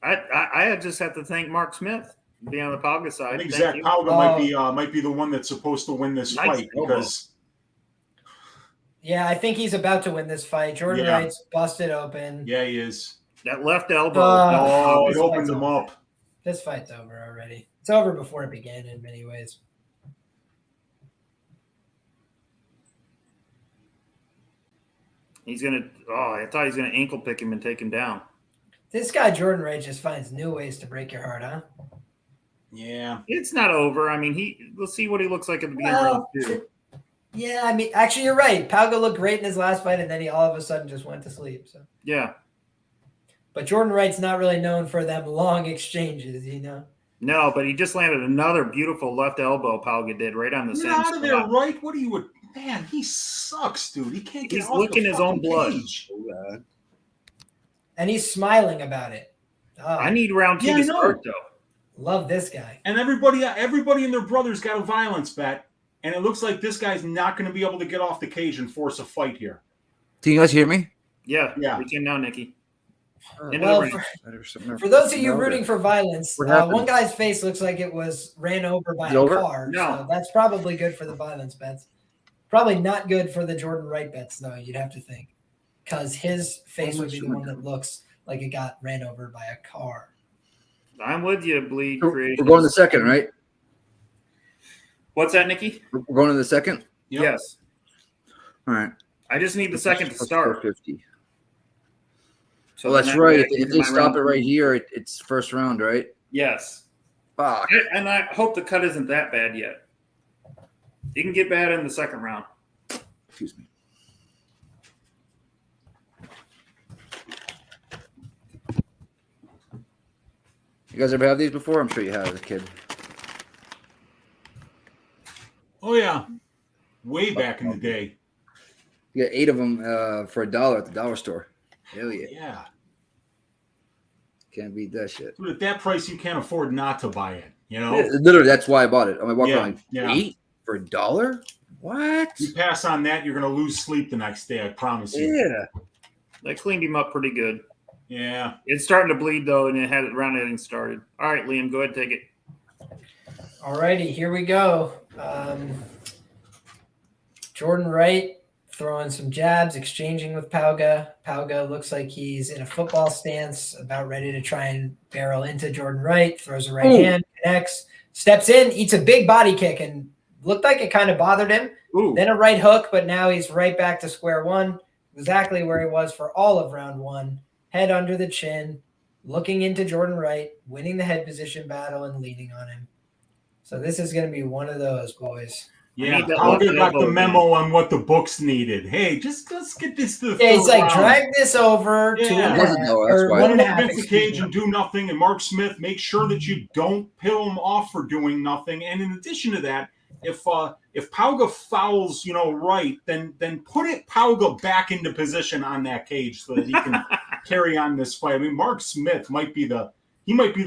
I just have to thank Mark Smith being on the Pauga side. I think Zach Pauga might be the one that's supposed to win this fight because. Yeah, I think he's about to win this fight. Jordan Wright's busted open. Yeah, he is. That left elbow. It opened him up. This fight's over already. It's over before it began in many ways. He's going to – I thought he was going to ankle pick him and take him down. This guy, Jordan Wright, just finds new ways to break your heart, huh? Yeah. It's not over. I mean, we'll see what he looks like at the beginning of round two. Yeah, I mean, actually, you're right. Pauga looked great in his last fight, and then he all of a sudden just went to sleep. So yeah. But Jordan Wright's not really known for them long exchanges, you know? No, but he just landed another beautiful left elbow Pauga did right on the same spot. Out of there, Wright. What are you – man, he sucks, dude. He can't get He's off licking the his own blood. And he's smiling about it. Oh. I need round two to start, though. Love this guy. And everybody and their brother's got a violence bet, and it looks like this guy's not going to be able to get off the cage and force a fight here. Do you guys hear me? Yeah. We can now, Nikki. Well, for those of you rooting for violence, one guy's face looks like it was ran over by a car. No. So that's probably good for the violence bets. Probably not good for the Jordan Wright bets, though, you'd have to think. Because his face would be the one that looks like it got ran over by a car. I'm with you, Bleed Creation. We're going to the second, right? What's that, Nikki? We're going to the second? Yep. Yes. All right. I just need the second to start. 450. So that's right. If they stop it right here, it's first round, right? Yes. Fuck. And I hope the cut isn't that bad yet. It can get bad in the second round. Excuse me. You guys ever have these before? I'm sure you have as a kid. Oh, yeah. Way back in the day. You got 8 of them for $1 at the dollar store. Hell yeah. Yeah. Can't beat that shit. Dude, at that price, you can't afford not to buy it. You know? Yeah, literally, that's why I bought it. I mean, walking around like 8 for $1? What? You pass on that, you're going to lose sleep the next day. I promise you. Yeah. They cleaned him up pretty good. Yeah. It's starting to bleed, though, and it had round hitting started. All right, Liam, go ahead and take it. All righty, here we go. Jordan Wright throwing some jabs, exchanging with Pauga. Pauga looks like he's in a football stance, about ready to try and barrel into Jordan Wright. Throws a right hand, connects, steps in, eats a big body kick, and looked like it kind of bothered him. Then a right hook, but now he's right back to square one, exactly where he was for all of round one. Head under the chin, looking into Jordan Wright, winning the head position battle and leaning on him. So this is going to be one of those, boys. Yeah, Pauga got the memo on what the books needed. Hey, let's get this to the third it's like round. Drag this over to one and a half against the cage and do nothing. And Mark Smith, make sure that you don't pill him off for doing nothing. And in addition to that, if Pauga fouls, Wright, then put Pauga back into position on that cage so that he can carry on this fight. I mean, Mark Smith might be the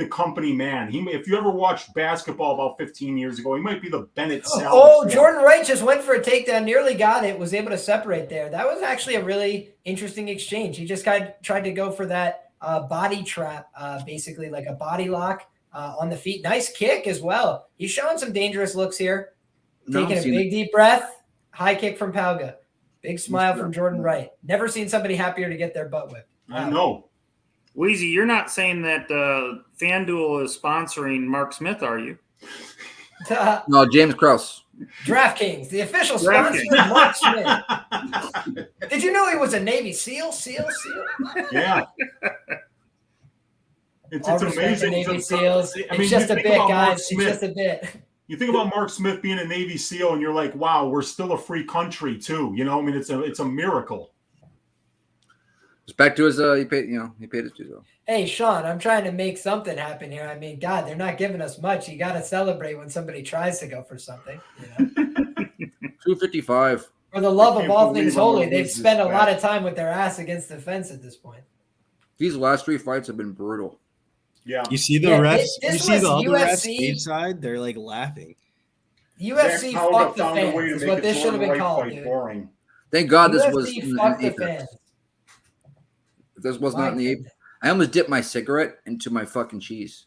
company man. If you ever watched basketball about 15 years ago, he might be the Bennett Salad. Oh, Jordan Wright just went for a takedown, nearly got it, was able to separate there. That was actually a really interesting exchange. He just tried to go for that body trap, basically like a body lock on the feet. Nice kick as well. He's showing some dangerous looks here. Taking a big, deep breath. High kick from Pauga. Big smile from Jordan Wright. Never seen somebody happier to get their butt whipped. I know. Wheezy, you're not saying that FanDuel is sponsoring Mark Smith, are you? No, James Krause. DraftKings, the official sponsor of Mark Smith. Did you know he was a Navy SEAL? Yeah. It's amazing. Navy SEALs. It's just a bit, guys. It's just a bit. You think about Mark Smith being a Navy SEAL, and you're like, wow, we're still a free country too. You know, I mean, it's a miracle. It's back to his he paid his dues. Hey, Sean, I'm trying to make something happen here. I mean, God, they're not giving us much. You got to celebrate when somebody tries to go for something. You know? 255. For the love of all things holy, they've spent a lot of time with their ass against the fence at this point. These last 3 fights have been brutal. Yeah. You see the refs? You see the other refs stateside? They're like laughing. UFC fucked the fans is what this should have been called, dude. Boring. Thank God this was fucked the fans. If this was not in the Apex, I almost dipped my cigarette into my fucking cheese.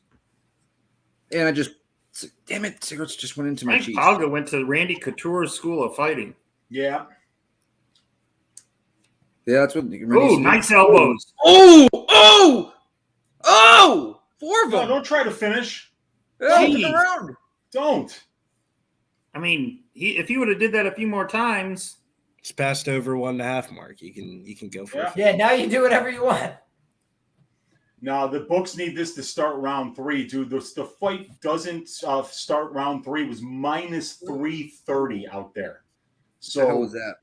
And I just, damn it, cigarettes just went into my cheese. Pauga went to Randy Couture's school of fighting. Yeah. Yeah, that's what. Oh, nice elbows. Oh! 4 of them. No, don't try to finish. Around. Don't. I mean, if he would have did that a few more times. It's passed over 1.5 mark. You can go for it. Yeah, now you do whatever you want. No, the books need this to start round 3, dude. The fight doesn't start round 3. It was minus 330 out there. So how was that?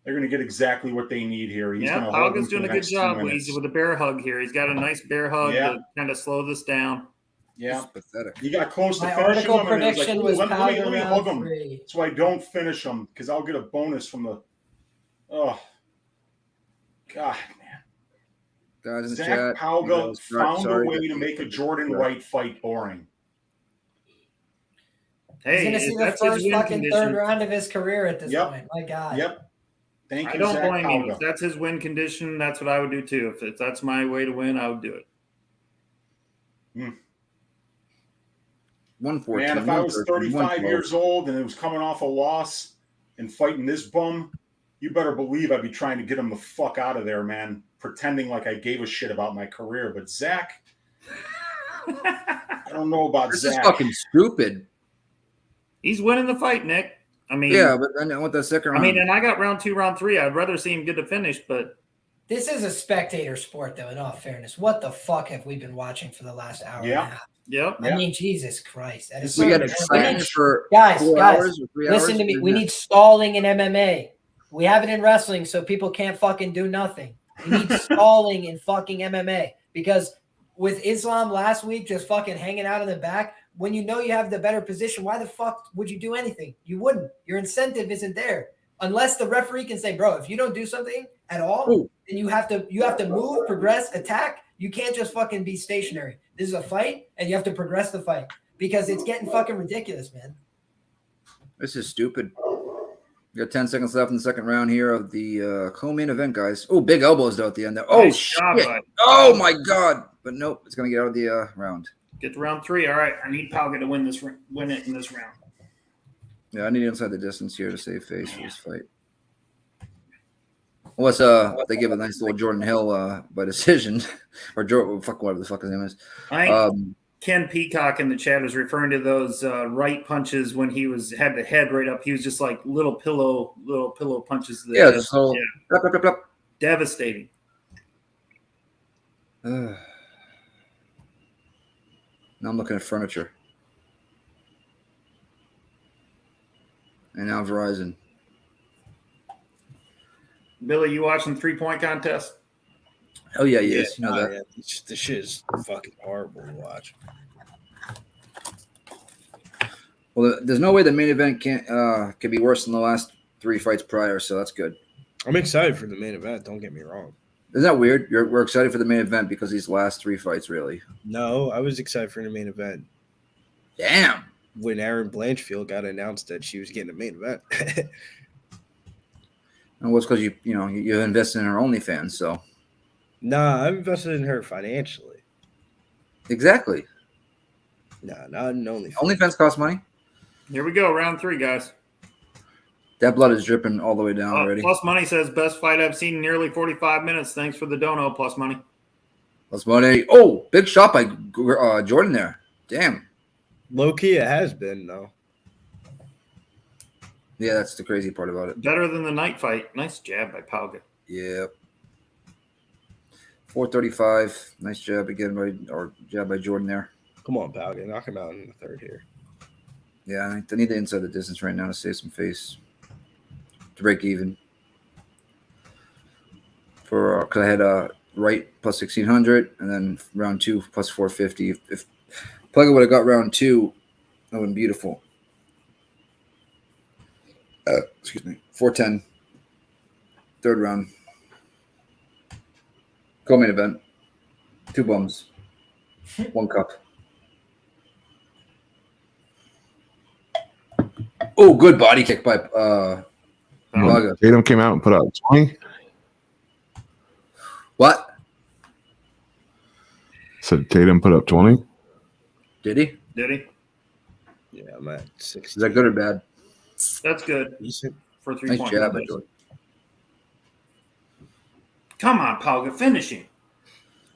They're going to get exactly what they need here. Pauga's doing a good job with a bear hug here. He's got a nice bear hug to kind of slow this down. Yeah, pathetic. He got close to My finishing article him. prediction was let me hug him, 3. so I don't finish him because I'll get a bonus from the. Oh, God, man. Guys in the Zach chat, Pauga found a way to make a Jordan Wright fight boring. He's going to see the first fucking third round of his career at this point. My God. Yep. Thank you, I don't Zach blame him. Pauga. If that's his win condition, that's what I would do too. If that's my way to win, I would do it. 114. Man, if I was 35 years old and it was coming off a loss and fighting this bum, you better believe I'd be trying to get him the fuck out of there, man. Pretending like I gave a shit about my career. But Zach, I don't know about this Zach. This is fucking stupid. He's winning the fight, Nick. I mean, yeah, but I want the second round. I mean, and I got round 2, round 3. I'd rather see him get the finish, but this is a spectator sport, though. In all fairness, what the fuck have we been watching for the last hour and a half? Yep. I mean, Jesus Christ. That is we got excitement for guys, 4 hours or 3 hours. Listen to me. We need stalling in MMA. We have it in wrestling, so people can't fucking do nothing. We need stalling in fucking MMA because with Islam last week just fucking hanging out in the back, when you know you have the better position, why the fuck would you do anything? You wouldn't. Your incentive isn't there. Unless the referee can say, bro, if you don't do something at all, then you have to move, progress, attack. You can't just fucking be stationary. This is a fight, and you have to progress the fight because it's getting fucking ridiculous, man. This is stupid. We got 10 seconds left in the second round here of the co-main event, guys. Oh, big elbows though at the end there. Oh, shit. Oh, my God. But nope, it's going to get out of the round. Get to round 3. All right, I need Pauga to win it in this round. Yeah, I need inside the distance here to save face for this fight. Unless they give a nice little Jordan Hill by decision, or whatever the fuck his name is. Ken Peacock in the chat is referring to those right punches when he had the head right up. He was just like little pillow punches. Plop, plop, plop. Devastating. Now I'm looking at furniture. And now Verizon. Billy, you watching the 3-point contest? Oh, yeah, yes. You know that. Yeah. This shit is fucking horrible to watch. Well, there's no way the main event can be worse than the last 3 fights prior, so that's good. I'm excited for the main event. Don't get me wrong. Isn't that weird? We're excited for the main event because these last 3 fights, really. No, I was excited for the main event. Damn. When Erin Blanchfield got announced that she was getting a main event. And what's because you invested in her OnlyFans, so. Nah, I'm invested in her financially. Exactly. Nah, not in OnlyFans. OnlyFans costs money. Here we go, round 3, guys. That blood is dripping all the way down already. Plus Money says best fight I've seen in nearly 45 minutes. Thanks for the dono, Plus Money. Plus Money. Oh, big shot by Jordan there. Damn. Low key, it has been though. Yeah, that's the crazy part about it. Better than the night fight. Nice jab by Pauga. Yep. 435. Nice jab again jab by Jordan there. Come on, Pauga. Knock him out in the third here. Yeah, I need to inside the distance right now to save some face. To break even. For because I had Wright plus 1600 and then round 2 plus 450. If Pauga would have got round 2, that would have been beautiful. Excuse me. 410. Third round. Co-main event. 2 bums. 1 cup. Oh, good body kick by Pauga. Tatum came out and put out 20. What? Said Tatum put up 20. Did he? Did he? Yeah, I'm at 6. Is that good or bad? That's good. Decent. For 3 Nice points. jab by Jordan. Come on, Pauga, finishing.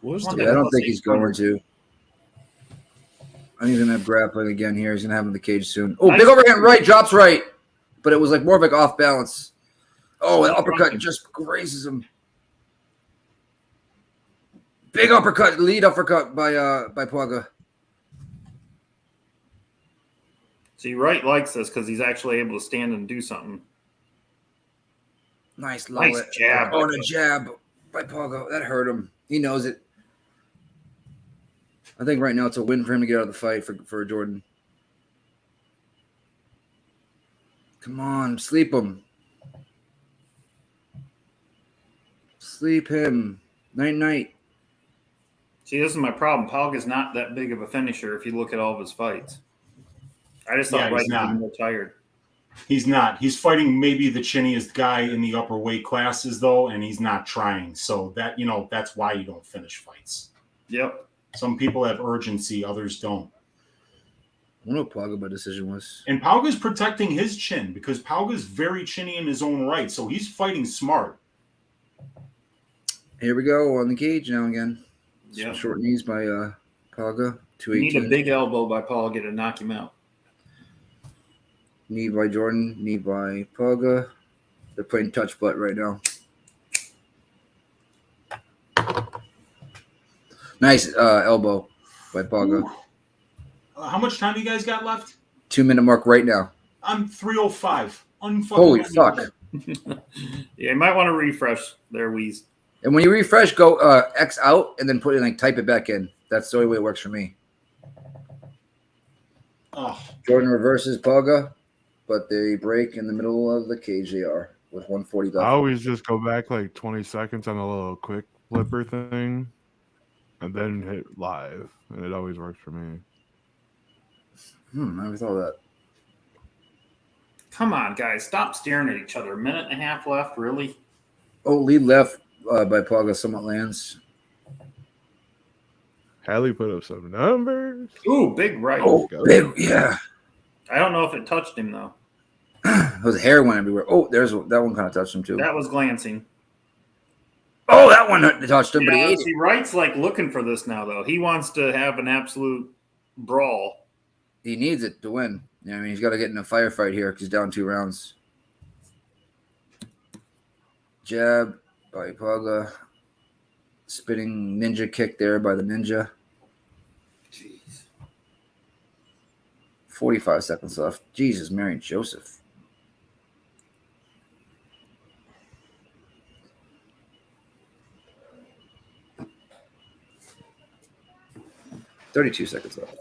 I don't think he's going to. I think he's going to have grappling again here. He's going to have him in the cage soon. Oh, big overhand right, drops right. But it was like more of like off balance. Oh, an uppercut just grazes him. Big uppercut, lead uppercut by Pauga. See, Wright likes this because he's actually able to stand and do something. Nice jab. Oh, and a jab by Pauga. That hurt him. He knows it. I think right now it's a win for him to get out of the fight for Jordan. Come on, sleep him. Sleep him. Night. See, this is my problem. Pauga's not that big of a finisher if you look at all of his fights. I just thought Wright was more tired. He's not. He's fighting maybe the chinniest guy in the upper weight classes, though, and he's not trying. So that, that's why you don't finish fights. Yep. Some people have urgency, others don't. I don't know what Pauga by decision was. And Pauga's protecting his chin because Pauga's very chinny in his own right, so he's fighting smart. Here we go on the cage now again. Yeah. Short knees by Pauga. You need a big elbow by Pauga to knock him out. Knee by Jordan, knee by Pauga. They're playing touch butt right now. Nice elbow by Pauga. How much time do you guys got left? 2-minute mark right now. I'm 3:05. Holy fuck. Yeah, you might want to refresh there, Wheeze. And when you refresh, go X out and then put it type it back in. That's the only way it works for me. Oh. Jordan reverses Pauga, but they break in the middle of the cage. They are with 140 left. I always just go back 20 seconds on a little quick flipper thing and then hit live. And it always works for me. I never thought of that. Come on, guys. Stop staring at each other. 1.5 minutes left, really? Oh, lead left by Pauga somewhat lands. Hallie put up some numbers. Ooh, big right. Oh, big, yeah. I don't know if it touched him, though. His hair went everywhere. Oh, that one kind of touched him, too. That was glancing. Oh, that one touched him, but he ate it. Wright's looking for this now, though. He wants to have an absolute brawl. He needs it to win. Yeah, I mean, he's got to get in a firefight here because he's down 2 rounds. Jab by Pauga. Spinning ninja kick there by the ninja. Jeez. 45 seconds left. Jesus, Mary and Joseph. $32 seconds left.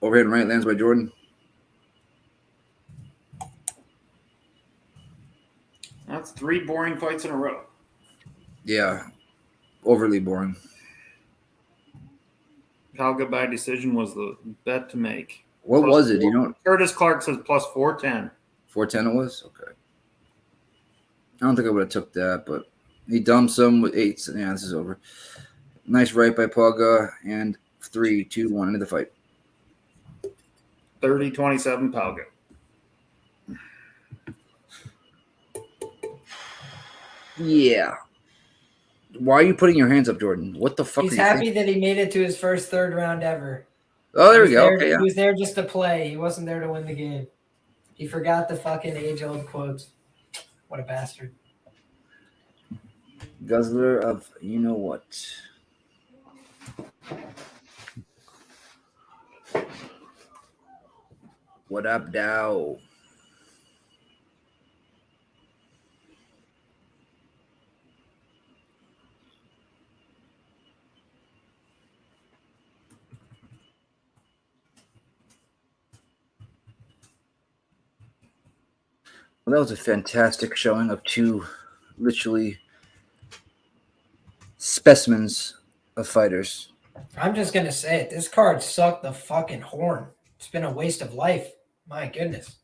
Overhand right lands by Jordan. That's 3 boring fights in a row. Yeah, overly boring. Pauga by decision was the bet to make. What Plus was it? Do you know? Curtis Clark says plus 410. 410 it was? Okay. I don't think I would have took that, but he dumps him with 8. Yeah, this is over. Nice right by Pauga, and 3, 2, 1 into the fight. 30-27 Pauga. Yeah. Why are you putting your hands up, Jordan? What the fuck? He's happy that he made it to his first third round ever. Oh, there we go. Okay, yeah. He was there just to play. He wasn't there to win the game. He forgot the fucking age-old quotes. What a bastard. Guzzler of you know what. What up, Dow? Well, that was a fantastic showing of two literally specimens of fighters. I'm just going to say it. This card sucked the fucking horn. It's been a waste of life. My goodness.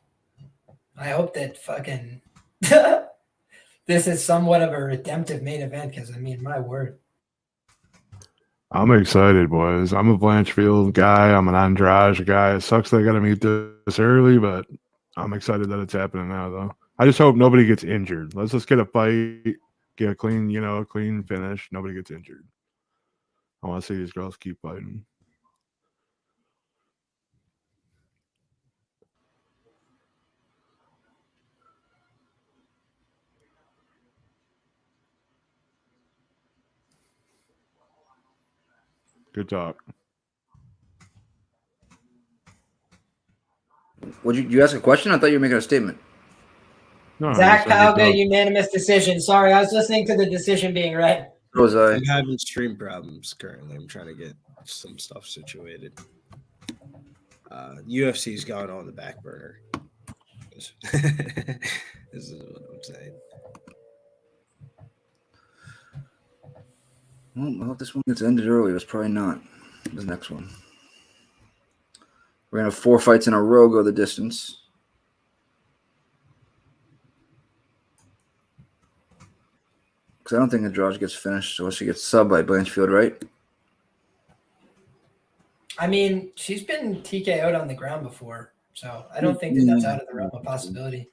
I hope that fucking this is somewhat of a redemptive main event because, I mean, my word. I'm excited, boys. I'm a Blanchfield guy. I'm an Andrade guy. It sucks they got to meet this early, but I'm excited that it's happening now, though. I just hope nobody gets injured. Let's just get a fight, get a clean finish. Nobody gets injured. I want to see these girls keep fighting. Good talk. Would you ask a question? I thought you were making a statement. No, Zach Pauga, unanimous decision. Sorry, I was listening to the decision being read. Was I? I'm having stream problems currently. I'm trying to get some stuff situated. UFC's gone on the back burner. This is what I'm saying. Well, I hope this one gets ended early. It was probably not. The next one. We're going to have 4 fights in a row go the distance. Because I don't think Andrade gets finished unless she gets subbed by Blanchfield, right? I mean, she's been TKO'd on the ground before, so I don't think that that's out of the realm of possibility.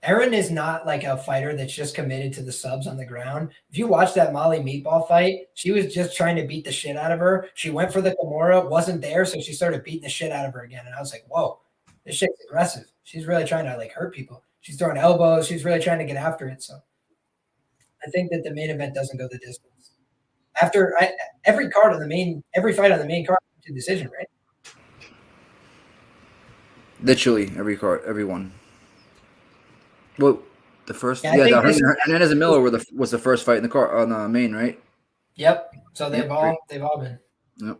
Erin is not like a fighter that's just committed to the subs on the ground. If you watch that Molly Meatball fight, she was just trying to beat the shit out of her. She went for the Kimura, wasn't there, so she started beating the shit out of her again. And I was like, whoa, this shit's aggressive. She's really trying to like hurt people. She's throwing elbows. She's really trying to get after it. So I think that the main event doesn't go the distance. Every fight on the main card to decision, right? Literally every card, everyone. Well, the first, yeah, Hernandez and Miller was the first fight in the car on the main, right? Yep. So they've all been. Yep.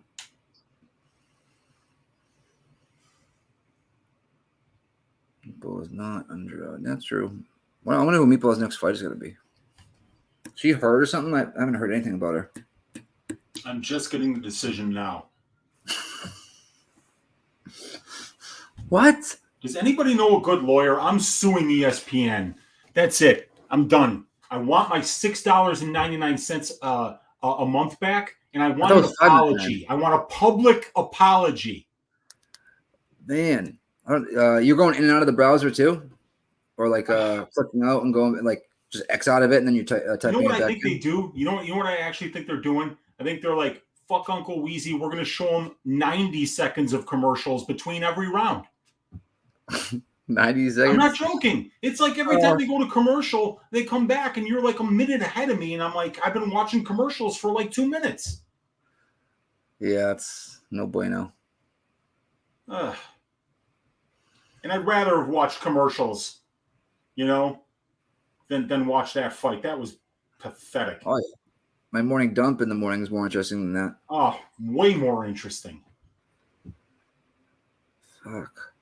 Meatball is not under. That's true. Well, I wonder who Meatball's next fight is going to be. She hurt or something? I haven't heard anything about her. I'm just getting the decision now. What? Does anybody know a good lawyer? I'm suing ESPN. That's it. I'm done. I want my $6.99 a month back, and I want an apology. I want a public apology. Man, you're going in and out of the browser too, or like clicking out and going like just X out of it, and then you're typing it back. You know what I think they do? You know what I actually think they're doing? I think they're like, fuck Uncle Weezy. We're going to show him 90 seconds of commercials between every round. 90 seconds. I'm not joking. It's like every time they go to commercial, they come back and you're like a minute ahead of me. And I'm like, I've been watching commercials for like 2 minutes. Yeah, it's no bueno. And I'd rather have watched commercials, than watch that fight. That was pathetic. Oh, yeah. My morning dump in the morning is more interesting than that. Oh, way more interesting. Fuck.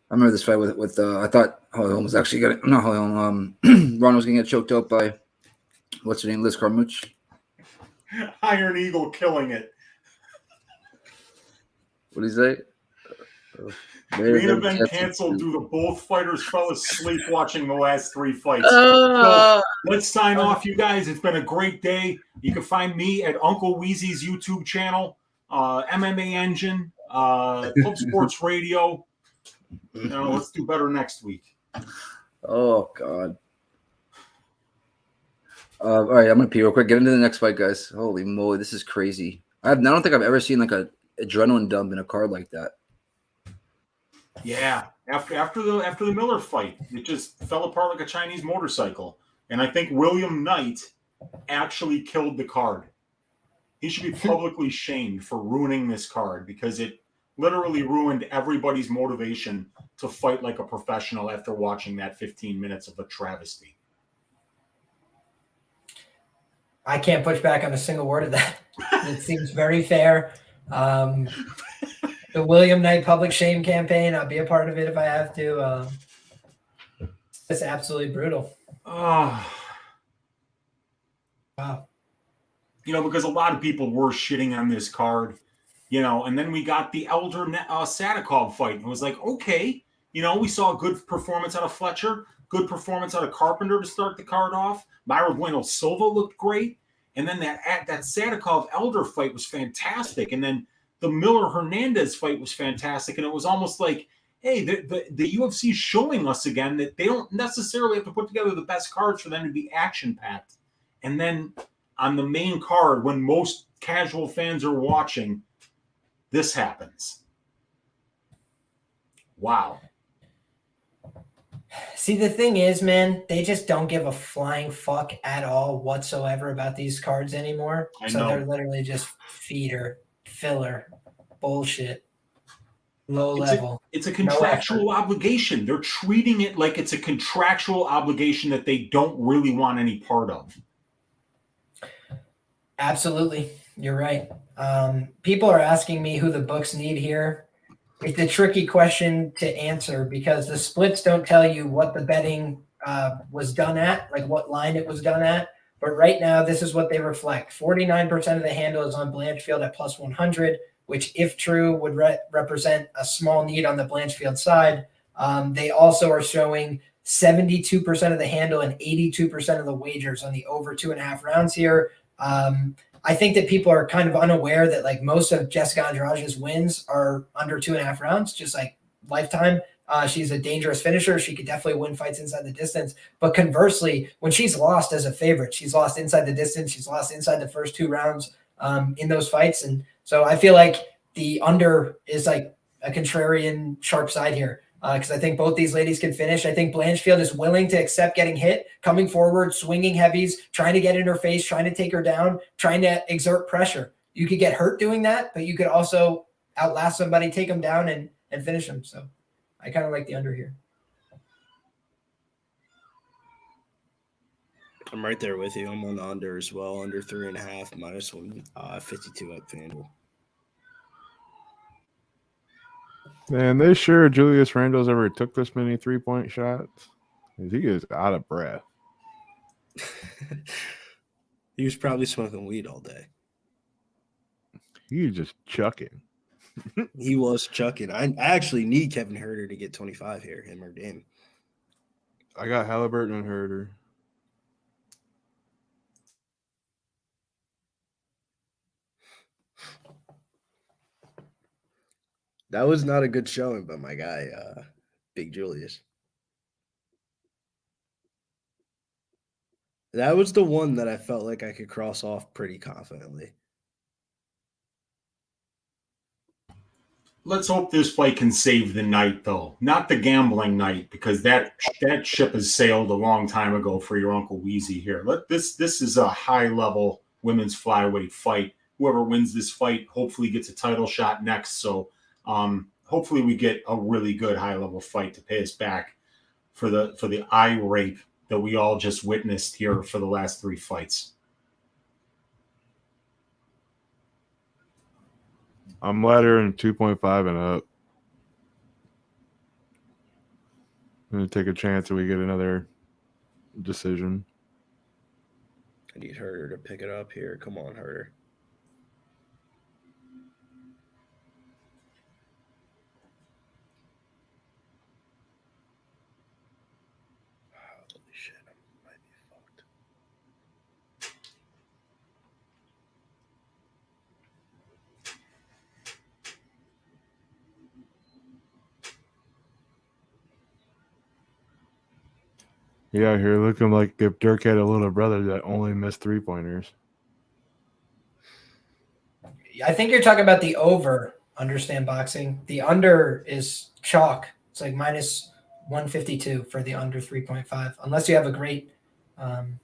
I remember this fight with I thought Hollyown was actually going to, not Hollyown, Ron was going to get choked out by, what's her name, Liz Carmouche? Iron Eagle killing it. What did he say? Main event canceled due to both fighters fell asleep watching the last 3 fights. So let's sign off, you guys. It's been a great day. You can find me at Uncle Weezy's YouTube channel, MMA Engine, Club Sports Radio. Let's do better next week. Oh, God. All right, I'm gonna pee real quick. Get into the next fight, guys. Holy moly, this is crazy. I don't think I've ever seen like a adrenaline dump in a card like that. Yeah, after the Miller fight, it just fell apart like a Chinese motorcycle. And I think William Knight actually killed the card. He should be publicly shamed for ruining this card because it literally ruined everybody's motivation to fight like a professional after watching that 15 minutes of a travesty. I can't push back on a single word of that. It seems very fair. The William Knight public shame campaign, I'll be a part of it if I have to. It's absolutely brutal. Oh. Wow. Because a lot of people were shitting on this card, and then we got the Elder Sadikov fight. And it was like, okay, we saw a good performance out of Fletcher, good performance out of Carpenter to start the card off. Mayra Bueno Silva looked great. And then that Sadikov Elder fight was fantastic. And then the Miller Hernandez fight was fantastic. And it was almost like, hey, the UFC is showing us again that they don't necessarily have to put together the best cards for them to be action-packed. And then on the main card, when most casual fans are watching, this happens. Wow. See, the thing is, man, they just don't give a flying fuck at all whatsoever about these cards anymore. So they're literally just filler, bullshit, low level. It's a contractual obligation. They're treating it like it's a contractual obligation that they don't really want any part of. Absolutely. You're right. People are asking me who the books need here. It's a tricky question to answer because the splits don't tell you what the betting was done at, like what line it was done at. But right now, this is what they reflect. 49% of the handle is on Blanchfield at plus 100, which, if true, would represent a small need on the Blanchfield side. They also are showing 72% of the handle and 82% of the wagers on the over 2.5 rounds here. I think that people are kind of unaware that like most of Jessica Andrade's wins are under 2.5 rounds, just like Lifetime. She's a dangerous finisher. She could definitely win fights inside the distance. But conversely, when she's lost as a favorite, she's lost inside the distance. She's lost inside the first 2 rounds in those fights. And so I feel like the under is like a contrarian sharp side here. Because I think both these ladies can finish. I think Blanchfield is willing to accept getting hit, coming forward, swinging heavies, trying to get in her face, trying to take her down, trying to exert pressure. You could get hurt doing that, but you could also outlast somebody, take them down, and finish them. So I kind of like the under here. I'm right there with you. I'm on the under as well, under 3.5, minus 152 at FanDuel. Man, they sure Julius Randle's ever took this many 3-point shots? He is out of breath. He was probably smoking weed all day. He was just chucking. He was chucking. I actually need Kevin Herter to get 25 here, him or Dame. I got Halliburton and Herter. That was not a good showing by my guy, Big Julius. That was the one that I felt like I could cross off pretty confidently. Let's hope this fight can save the night, though. Not the gambling night, because that ship has sailed a long time ago for your Uncle Wheezy here. This is a high-level women's flyweight fight. Whoever wins this fight hopefully gets a title shot next, so hopefully we get a really good high-level fight to pay us back for the eye rape that we all just witnessed here for the last 3 fights. I'm ladder in 2.5 and up. I'm going to take a chance that we get another decision. I need Herter to pick it up here. Come on, Herter. Yeah, here looking like if Dirk had a little brother that only missed 3-pointers. I think you're talking about the over, understand boxing. The under is chalk. It's like minus 152 for the under 3.5, unless you have a great line.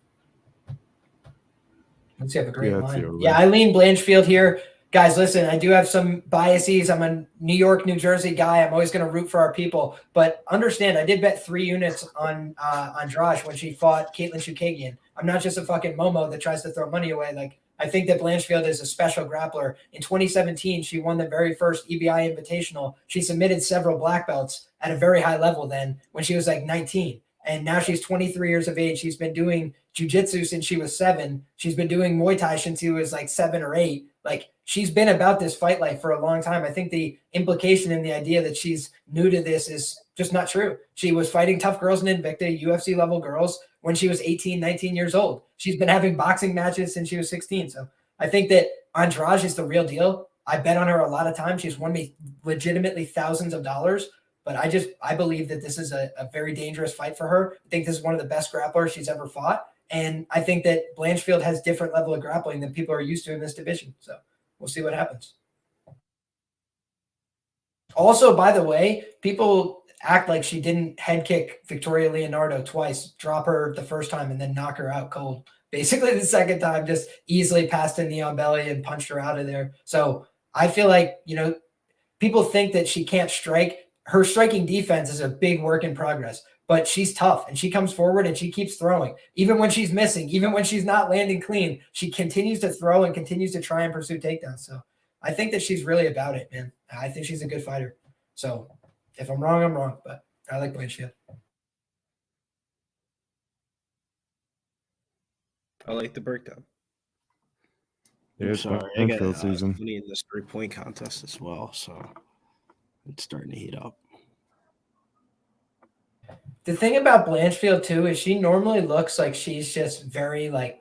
Yeah, Eileen Blanchfield here. Guys, listen, I do have some biases. I'm a New York, New Jersey guy. I'm always going to root for our people. But understand, I did bet 3 units on Andrade when she fought Caitlin Chukagian. I'm not just a fucking Momo that tries to throw money away. Like, I think that Blanchfield is a special grappler. In 2017, she won the very first EBI Invitational. She submitted several black belts at a very high level then when she was like 19. And now she's 23 years of age. She's been doing jiu-jitsu since she was 7. She's been doing Muay Thai since she was like 7 or 8. Like, she's been about this fight life for a long time. I think the implication in the idea that she's new to this is just not true. She was fighting tough girls in Invicta, UFC level girls, when she was 18, 19 years old. She's been having boxing matches since she was 16. So I think that Andrade is the real deal. I bet on her a lot of times. She's won me legitimately thousands of dollars. But I believe that this is a very dangerous fight for her. I think this is one of the best grapplers she's ever fought. And I think that Blanchfield has different level of grappling than people are used to in this division. So we'll see what happens. Also, by the way, people act like she didn't head kick Victoria Leonardo twice, drop her the first time, and then knock her out cold. Basically, the second time, just easily passed a knee on belly and punched her out of there. So I feel like, people think that she can't strike. Her striking defense is a big work in progress, but she's tough and she comes forward and she keeps throwing. Even when she's missing, even when she's not landing clean, she continues to throw and continues to try and pursue takedowns. So I think that she's really about it, man. I think she's a good fighter. So if I'm wrong, I'm wrong, but I like Blanchfield. I like the breakdown. Yeah, I'm sorry, I got season. money in this 3-point contest as well, so it's starting to heat up. The thing about Blanchfield too is she normally looks like she's just very like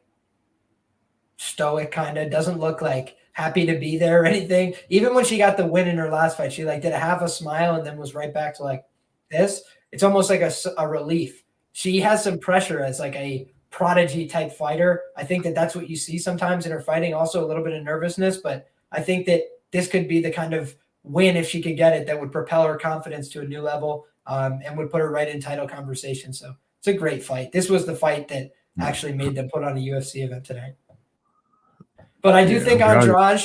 stoic, kind of doesn't look like happy to be there or anything. Even when she got the win in her last fight, she like did a half a smile and then was right back to like this. It's almost like a relief. She has some pressure as like a prodigy type fighter. I think that that's what you see sometimes in her fighting. Also a little bit of nervousness, but I think that this could be the kind of win, if she could get it, that would propel her confidence to a new level and would put her right in title conversation. So it's a great fight. This was the fight that actually made them put on a UFC event tonight. But I do think Andrade,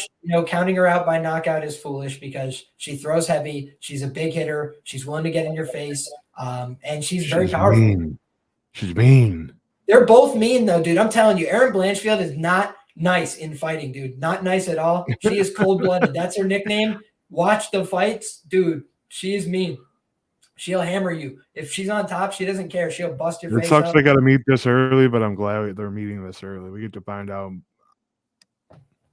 counting her out by knockout is foolish because she throws heavy. She's a big hitter. She's willing to get in your face. And she's very powerful. Mean. She's mean. They're both mean, though, dude. I'm telling you, Erin Blanchfield is not nice in fighting, dude. Not nice at all. She is cold-blooded. That's her nickname. Watch the fights. Dude, she is mean. She'll hammer you. If she's on top, she doesn't care. She'll bust your face. It sucks up. they got to meet this early, but I'm glad they're meeting this early. We get to find out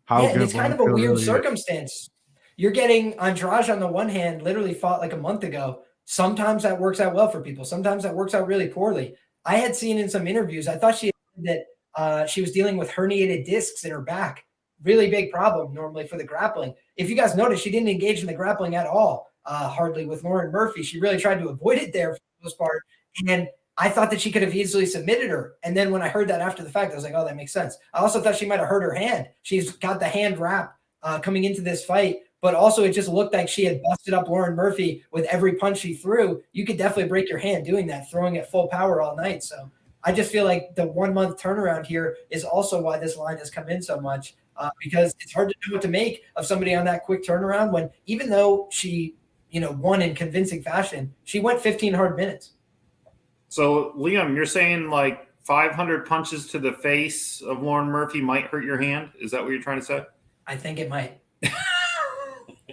how good. And it's kind of a weird circumstance. You're getting Andrade on the one hand, literally fought like a month ago. Sometimes that works out well for people. Sometimes that works out really poorly. I had seen in some interviews, I thought she said that she was dealing with herniated discs in her back. Really big problem normally for the grappling. If you guys notice, she didn't engage in the grappling at all, hardly with Lauren Murphy. She really tried to avoid it there for the most part. And I thought that she could have easily submitted her. And then when I heard that after the fact, I was like, oh, that makes sense. I also thought she might have hurt her hand. She's got the hand wrap coming into this fight. But also it just looked like she had busted up Lauren Murphy with every punch she threw. You could definitely break your hand doing that, throwing at full power all night. So I just feel like the 1 month turnaround here is also why this line has come in so much. Because it's hard to know what to make of somebody on that quick turnaround when even though she, won in convincing fashion, she went 15 hard minutes. So, Liam, you're saying like 500 punches to the face of Lauren Murphy might hurt your hand? Is that what you're trying to say? I think it might.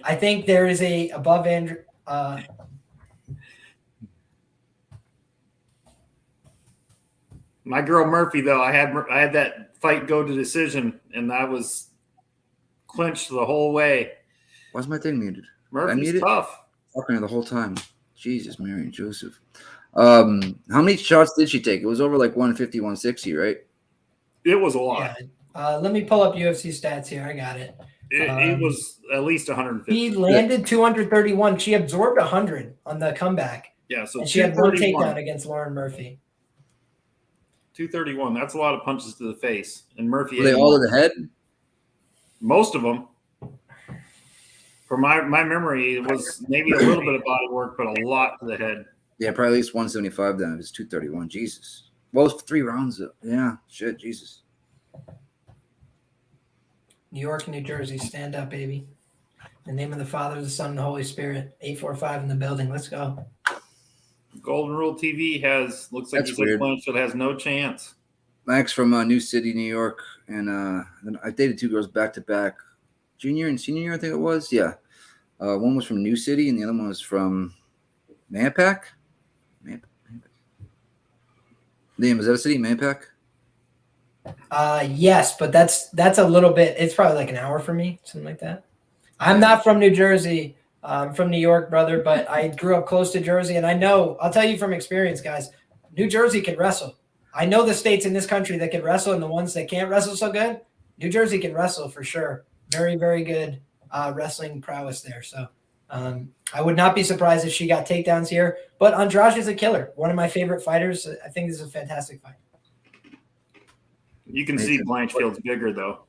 I think there is a above Andrew. My girl Murphy, though, I had that fight go to decision, and I was clinched the whole way. Why's my thing muted? Murphy's tough. Talking the whole time. Jesus, Mary and Joseph. How many shots did she take? It was over like 150, 160, right? It was a lot. Yeah. Let me pull up UFC stats here. I got it. It was at least 150. He landed 231. She absorbed 100 on the comeback. Yeah, so and she had one takedown against Lauren Murphy. 231. That's a lot of punches to the face. And Murphy. Were they all to the head? Most of them. For my memory, it was maybe a little bit of body work, but a lot to the head. Yeah, probably at least 175 then. It was 231. Jesus. Well, it's 3 rounds. Yeah, shit, Jesus. New York and New Jersey, stand up, baby. In the name of the Father, the Son, and the Holy Spirit. 845 in the building. Let's go. Golden Rule TV looks like Blanchfield has no chance. Max from New City, New York, and then I dated 2 girls back to back, junior and senior year, I think it was. Yeah, one was from New City, and the other one was from Manpack. Name is that a city, Manpack? Yes, but that's a little bit. It's probably like an hour for me, something like that. I'm not from New Jersey. I'm from New York, brother, but I grew up close to Jersey, and I know. I'll tell you from experience, guys. New Jersey can wrestle. I know the states in this country that can wrestle, and the ones that can't wrestle so good. New Jersey can wrestle for sure. Very, very good wrestling prowess there. So I would not be surprised if she got takedowns here. But Andrade is a killer. One of my favorite fighters. I think this is a fantastic fight. You can see Blanchfield's bigger, though.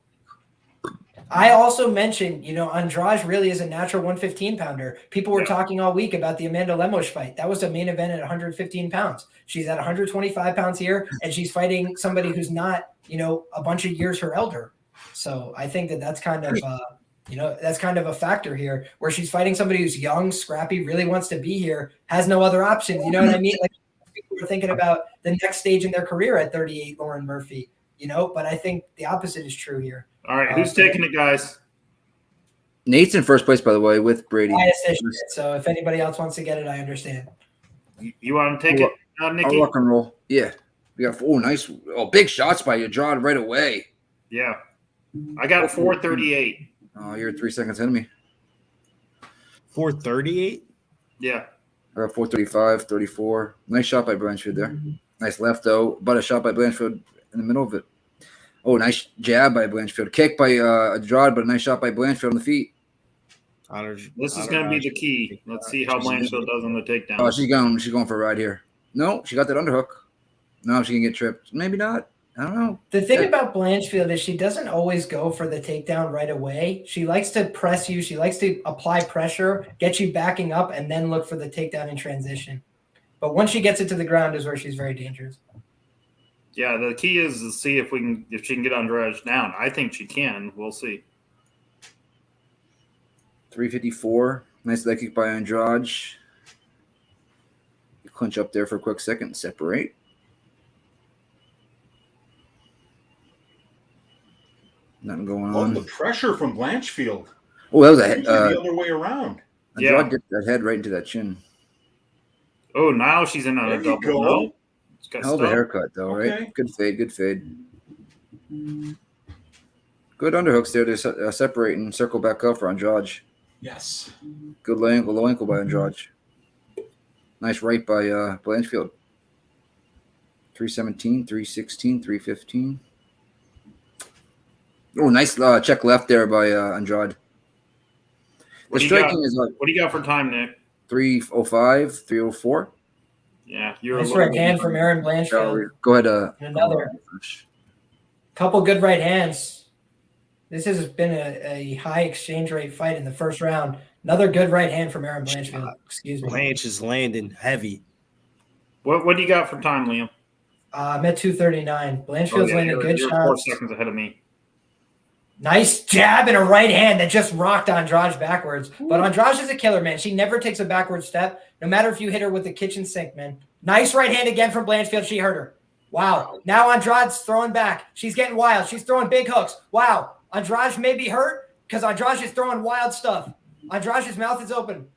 I also mentioned, Andrade really is a natural 115-pounder. People were talking all week about the Amanda Lemos fight. That was a main event at 115 pounds. She's at 125 pounds here, and she's fighting somebody who's not, a bunch of years her elder. So I think that's kind of, that's kind of a factor here, where she's fighting somebody who's young, scrappy, really wants to be here, has no other options. You know what I mean? Like, people were thinking about the next stage in their career at 38, Lauren Murphy. But I think the opposite is true here. All right, who's taking it, guys? Nate's in first place, by the way, with Brady. So if anybody else wants to get it, I understand. You want to take it, Nikki? I'll rock and roll. Yeah. We got nice. Big shots by Andrade right away. Yeah. I got 438. Oh, you're 3 seconds ahead of me. 438? Yeah. I got 435, 34. Nice shot by Blanchfield there. Nice left, though. But a shot by Blanchfield in the middle of it. Oh, nice jab by Blanchfield. Kick by Andrade, but a nice shot by Blanchfield on the feet. This is going to be the key. Let's see how Blanchfield does on the takedown. Oh, she's going for a ride here. No, she got that underhook. No, she can get tripped. Maybe not. I don't know. The thing about Blanchfield is she doesn't always go for the takedown right away. She likes to press you. She likes to apply pressure, get you backing up, and then look for the takedown in transition. But once she gets it to the ground is where she's very dangerous. Yeah, the key is to see if she can get Andrade down. I think she can. We'll see. 354. Nice leg kick by Andrade. You clinch up there for a quick second. Separate. Nothing going on. The pressure from Blanchfield. Oh, that was a head. The other way around. Andrade get that head right into that chin. Oh, now she's in on a double. No. Hell of a haircut, though, right? Good fade, good fade. Good underhooks there to separate and circle back up for Andrade. Yes. Good low ankle by Andrade. Nice right by Blanchfield. 317, 316, 315. Oh, nice check left there by Andrade. What do you got for time, Nick? 305, 304. Yeah, you're nice right hand from Erin Blanchfield. Go ahead. Another couple good right hands. This has been a high exchange rate fight in the first round. Another good right hand from Erin Blanchfield. Excuse me. Blanch is landing heavy. What do you got for time, Liam? I'm at 239. Blanchfield's landing good shots. 4 seconds ahead of me. Nice jab and a right hand that just rocked Andrade backwards. But Andrade is a killer, man. She never takes a backward step, no matter if you hit her with the kitchen sink, man. Nice right hand again from Blanchfield. She hurt her. Wow. Now Andrade's throwing back. She's getting wild. She's throwing big hooks. Wow. Andrade may be hurt because Andrade is throwing wild stuff. Andrade's mouth is open.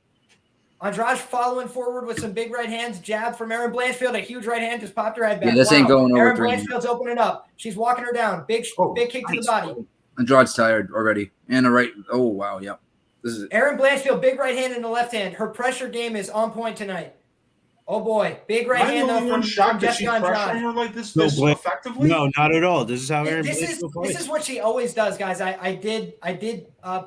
Andrade following forward with some big right hands. Jab from Erin Blanchfield. A huge right hand just popped her head back. Yeah, this ain't going over. Erin Blanchfield's opening up. She's walking her down. Big kick to the body. Andrade's tired already. And a right. Oh, wow. Yep. This is Erin Blanchfield, big right hand in the left hand. Her pressure game is on point tonight. Oh, boy. Big right hand from Jessica Andrade. Her like this effectively? No, not at all. This is how Erin Blanchfield fights. This is what she always does, guys. I did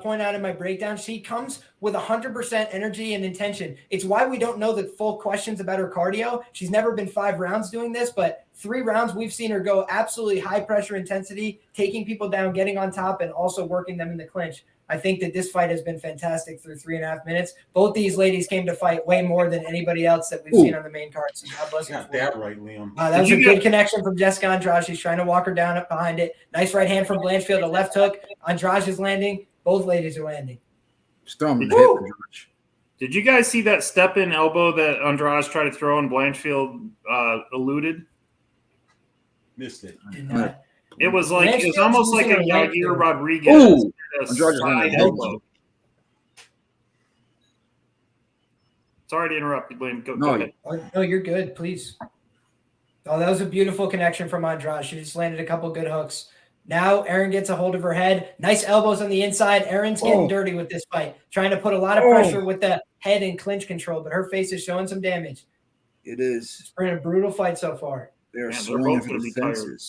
point out in my breakdown. She comes with 100% energy and intention. It's why we don't know the full questions about her cardio. She's never been 5 rounds doing this, but 3 rounds we've seen her go absolutely high pressure intensity, taking people down, getting on top, and also working them in the clinch. I think that this fight has been fantastic through 3.5 minutes. Both these ladies came to fight way more than anybody else that we've seen on the main card. So God bless you. Got that right, Liam. That was a good connection from Jessica Andrade. She's trying to walk her down up behind it. Nice right hand from Blanchfield, a left hook. Andrade is landing. Both ladies are landing. Did you guys see that step-in elbow that Andrade tried to throw and Blanchfield eluded? Missed it. It was almost like a Yair Rodriguez. Elbow. Sorry to interrupt you, Blaine. Go ahead. No, you're good. Please. Oh, that was a beautiful connection from Andrade. She just landed a couple good hooks. Now Erin gets a hold of her head. Nice elbows on the inside. Erin's getting dirty with this fight, trying to put a lot of pressure with the head and clinch control, but her face is showing some damage. It is. It's been a brutal fight so far. They're both going to be tired.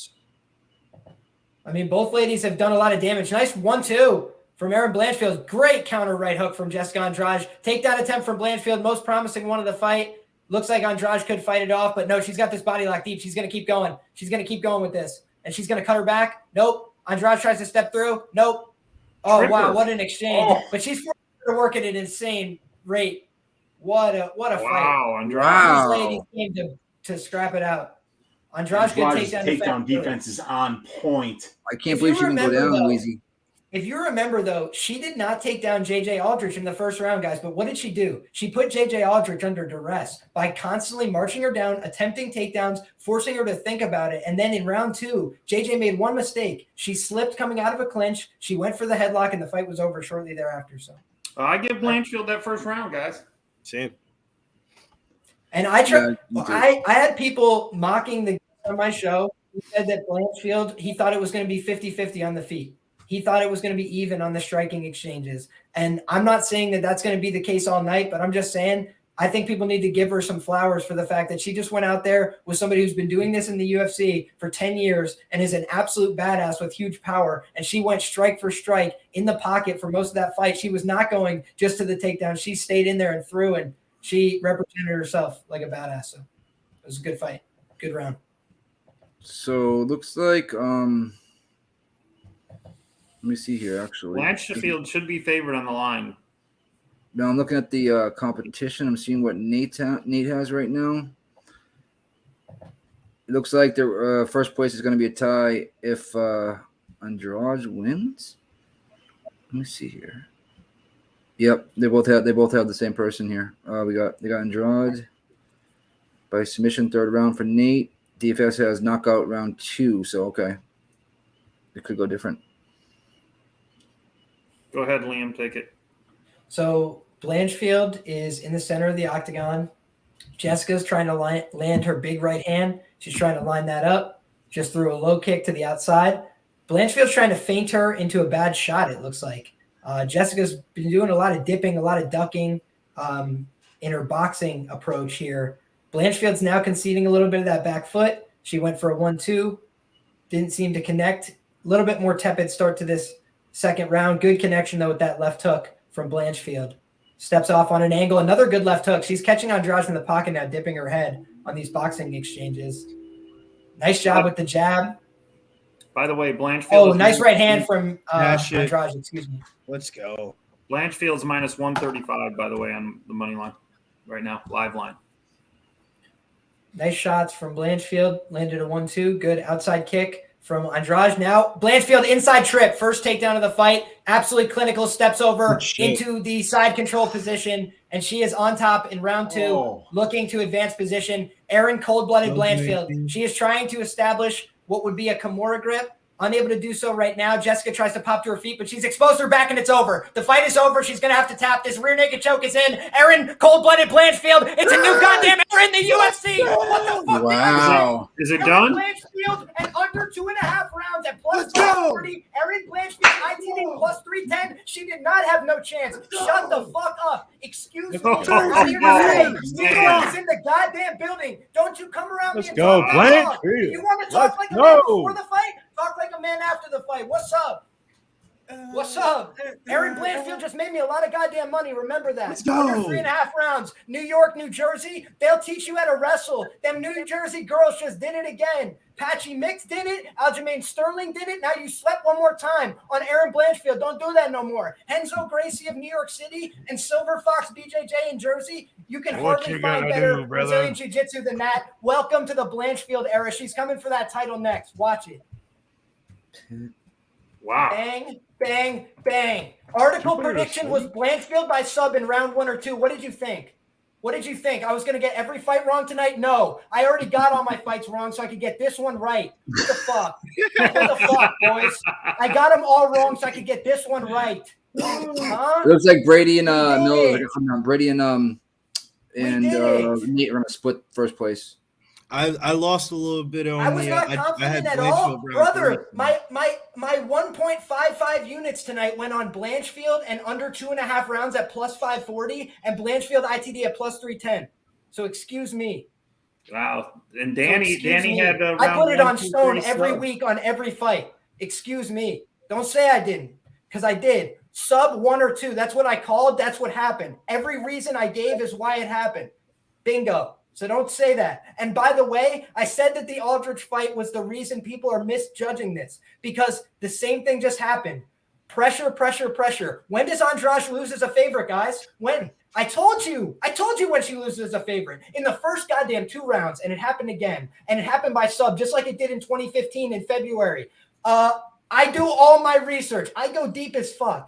I mean, both ladies have done a lot of damage. Nice 1-2 from Erin Blanchfield. Great counter right hook from Jessica Andrade. Takedown attempt from Blanchfield. Most promising one of the fight. Looks like Andrade could fight it off, but no, she's got this body lock deep. She's going to keep going. She's going to keep going with this. And she's going to cut her back. Nope. Andrade tries to step through. Nope. Oh, wow. What an exchange. But she's forced to work at an insane rate. What a fight. Wow, Andrade. These ladies came to scrap it out. Andrade's takedown defense is on point. I can't believe she didn't go down, Weezy. If you remember, though, she did not take down J.J. Aldrich in the first round, guys. But what did she do? She put J.J. Aldrich under duress by constantly marching her down, attempting takedowns, forcing her to think about it. And then in round 2, J.J. made one mistake. She slipped coming out of a clinch. She went for the headlock, and the fight was over shortly thereafter. So I give Blanchfield that first round, guys. Same. And I had people mocking the on my show. He said that Blanchfield, he thought it was going to be 50-50 on the feet. He thought it was going to be even on the striking exchanges. And I'm not saying that that's going to be the case all night, but I'm just saying I think people need to give her some flowers for the fact that she just went out there with somebody who's been doing this in the UFC for 10 years and is an absolute badass with huge power. And she went strike for strike in the pocket for most of that fight. She was not going just to the takedown. She stayed in there and threw, and she represented herself like a badass. So it was a good fight. Good round. So looks like let me see here, actually. Blanchfield should be favored on the line. Now I'm looking at the competition. I'm seeing what Nate has right now. It looks like the first place is going to be a tie if Andrade wins. Let me see here. Yep, they both have the same person here. They got Andrade by submission, 3rd round for Nate. DFS has knockout round 2, so okay, it could go different. Go ahead, Liam. Take it. So Blanchfield is in the center of the octagon. Jessica's trying to land her big right hand. She's trying to line that up. Just threw a low kick to the outside. Blanchfield's trying to feint her into a bad shot, it looks like. Jessica's been doing a lot of dipping, a lot of ducking in her boxing approach here. Blanchfield's now conceding a little bit of that back foot. She went for a 1-2. Didn't seem to connect. A little bit more tepid start to this second round. Good connection, though, with that left hook from Blanchfield. Steps off on an angle. Another good left hook. She's catching Andrade in the pocket now, dipping her head on these boxing exchanges. Nice job with the jab. By the way, Blanchfield. Oh, nice right hand from Andrade. Excuse me. Let's go. Blanchfield's minus 135, by the way, on the money line right now, live line. Nice shots from Blanchfield. Landed a 1-2. Good outside kick from Andrade. Now Blanchfield inside trip. First takedown of the fight. Absolutely clinical. Steps over into the side control position. And she is on top in round 2, looking to advance position. Erin cold-blooded Blanchfield. She is trying to establish what would be a Kimura grip. Unable to do so right now. Jessica tries to pop to her feet, but she's exposed her back, and it's over. The fight is over. She's going to have to tap. This rear naked choke is in. Erin, cold-blooded Blanchfield. It's a new goddamn era in the UFC. What the fuck? Wow. Is it done? Blanchfield and under 2.5 rounds at plus 540. Erin Blanchfield, ITV plus 310. She did not have no chance. Shut the fuck up. Excuse me. I'm here to say, Silva is in the goddamn building. Don't you come around me and talk like you want to talk like a man before the fight? Talk like a man after the fight. What's up? What's up? Erin Blanchfield just made me a lot of goddamn money. Remember that. Let's go. Under 3.5 rounds. New York, New Jersey. They'll teach you how to wrestle. Them New Jersey girls just did it again. Patchy Mix did it. Aljamain Sterling did it. Now you slept one more time on Erin Blanchfield. Don't do that no more. Henzo Gracie of New York City and Silver Fox BJJ in Jersey. You can hardly find better Brazilian Jiu-Jitsu than that. Welcome to the Blanchfield era. She's coming for that title next. Watch it. Wow. Bang, bang, bang. Article prediction was Blanchfield by sub in round 1 or 2. What did you think? What did you think? I was going to get every fight wrong tonight? No. I already got all my fights wrong so I could get this one right. What the fuck? What the fuck, boys? I got them all wrong so I could get this one right. Huh? It looks like Brady and Brady and Nate are going to split first place. I lost a little bit on. I was not confident at all, brother. My 1.55 units tonight went on Blanchfield and under 2.5 rounds at plus 540, and Blanchfield ITD at plus 310. So excuse me. Wow. And Danny had. I put it on Stone every week on every fight. Excuse me. Don't say I didn't, because I did. Sub 1 or 2. That's what I called. That's what happened. Every reason I gave is why it happened. Bingo. So don't say that. And by the way, I said that the Aldrich fight was the reason people are misjudging this, because the same thing just happened. Pressure, pressure, pressure. When does Andrade lose as a favorite, guys? When? I told you when she loses as a favorite. In the first goddamn 2 rounds, and it happened again. And it happened by sub, just like it did in 2015 in February. I do all my research. I go deep as fuck.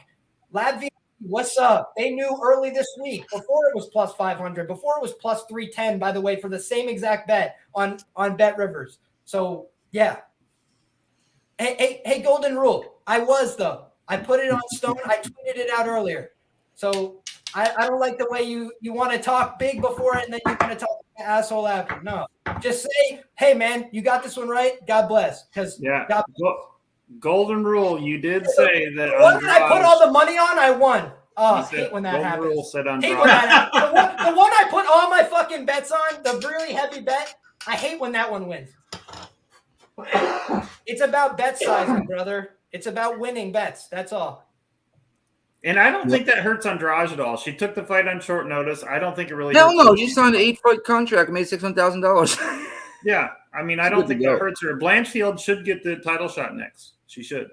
LabV, what's up? They knew early this week, before it was plus 500, before it was plus 310, by the way, for the same exact bet on Bet Rivers. So, yeah. Hey, Golden Rule. I was, though. I put it on Stone. I tweeted it out earlier. So, I don't like the way you want to talk big before it and then you want to talk asshole after. No. Just say, hey, man, you got this one right. God bless. Because God bless. Golden Rule, you did say that. The one that I put all the money on, I won. Oh, I hate when that happens. Rule said hate when that happens. The one I put all my fucking bets on, the really heavy bet, I hate when that one wins. It's about bet sizing, brother. It's about winning bets. That's all. And I don't think that hurts Andrade at all. She took the fight on short notice. I don't think it really. No. She signed an 8-fight contract, made $600,000. Yeah, I mean, I don't think that hurts her. Blanchfield should get the title shot next. She should.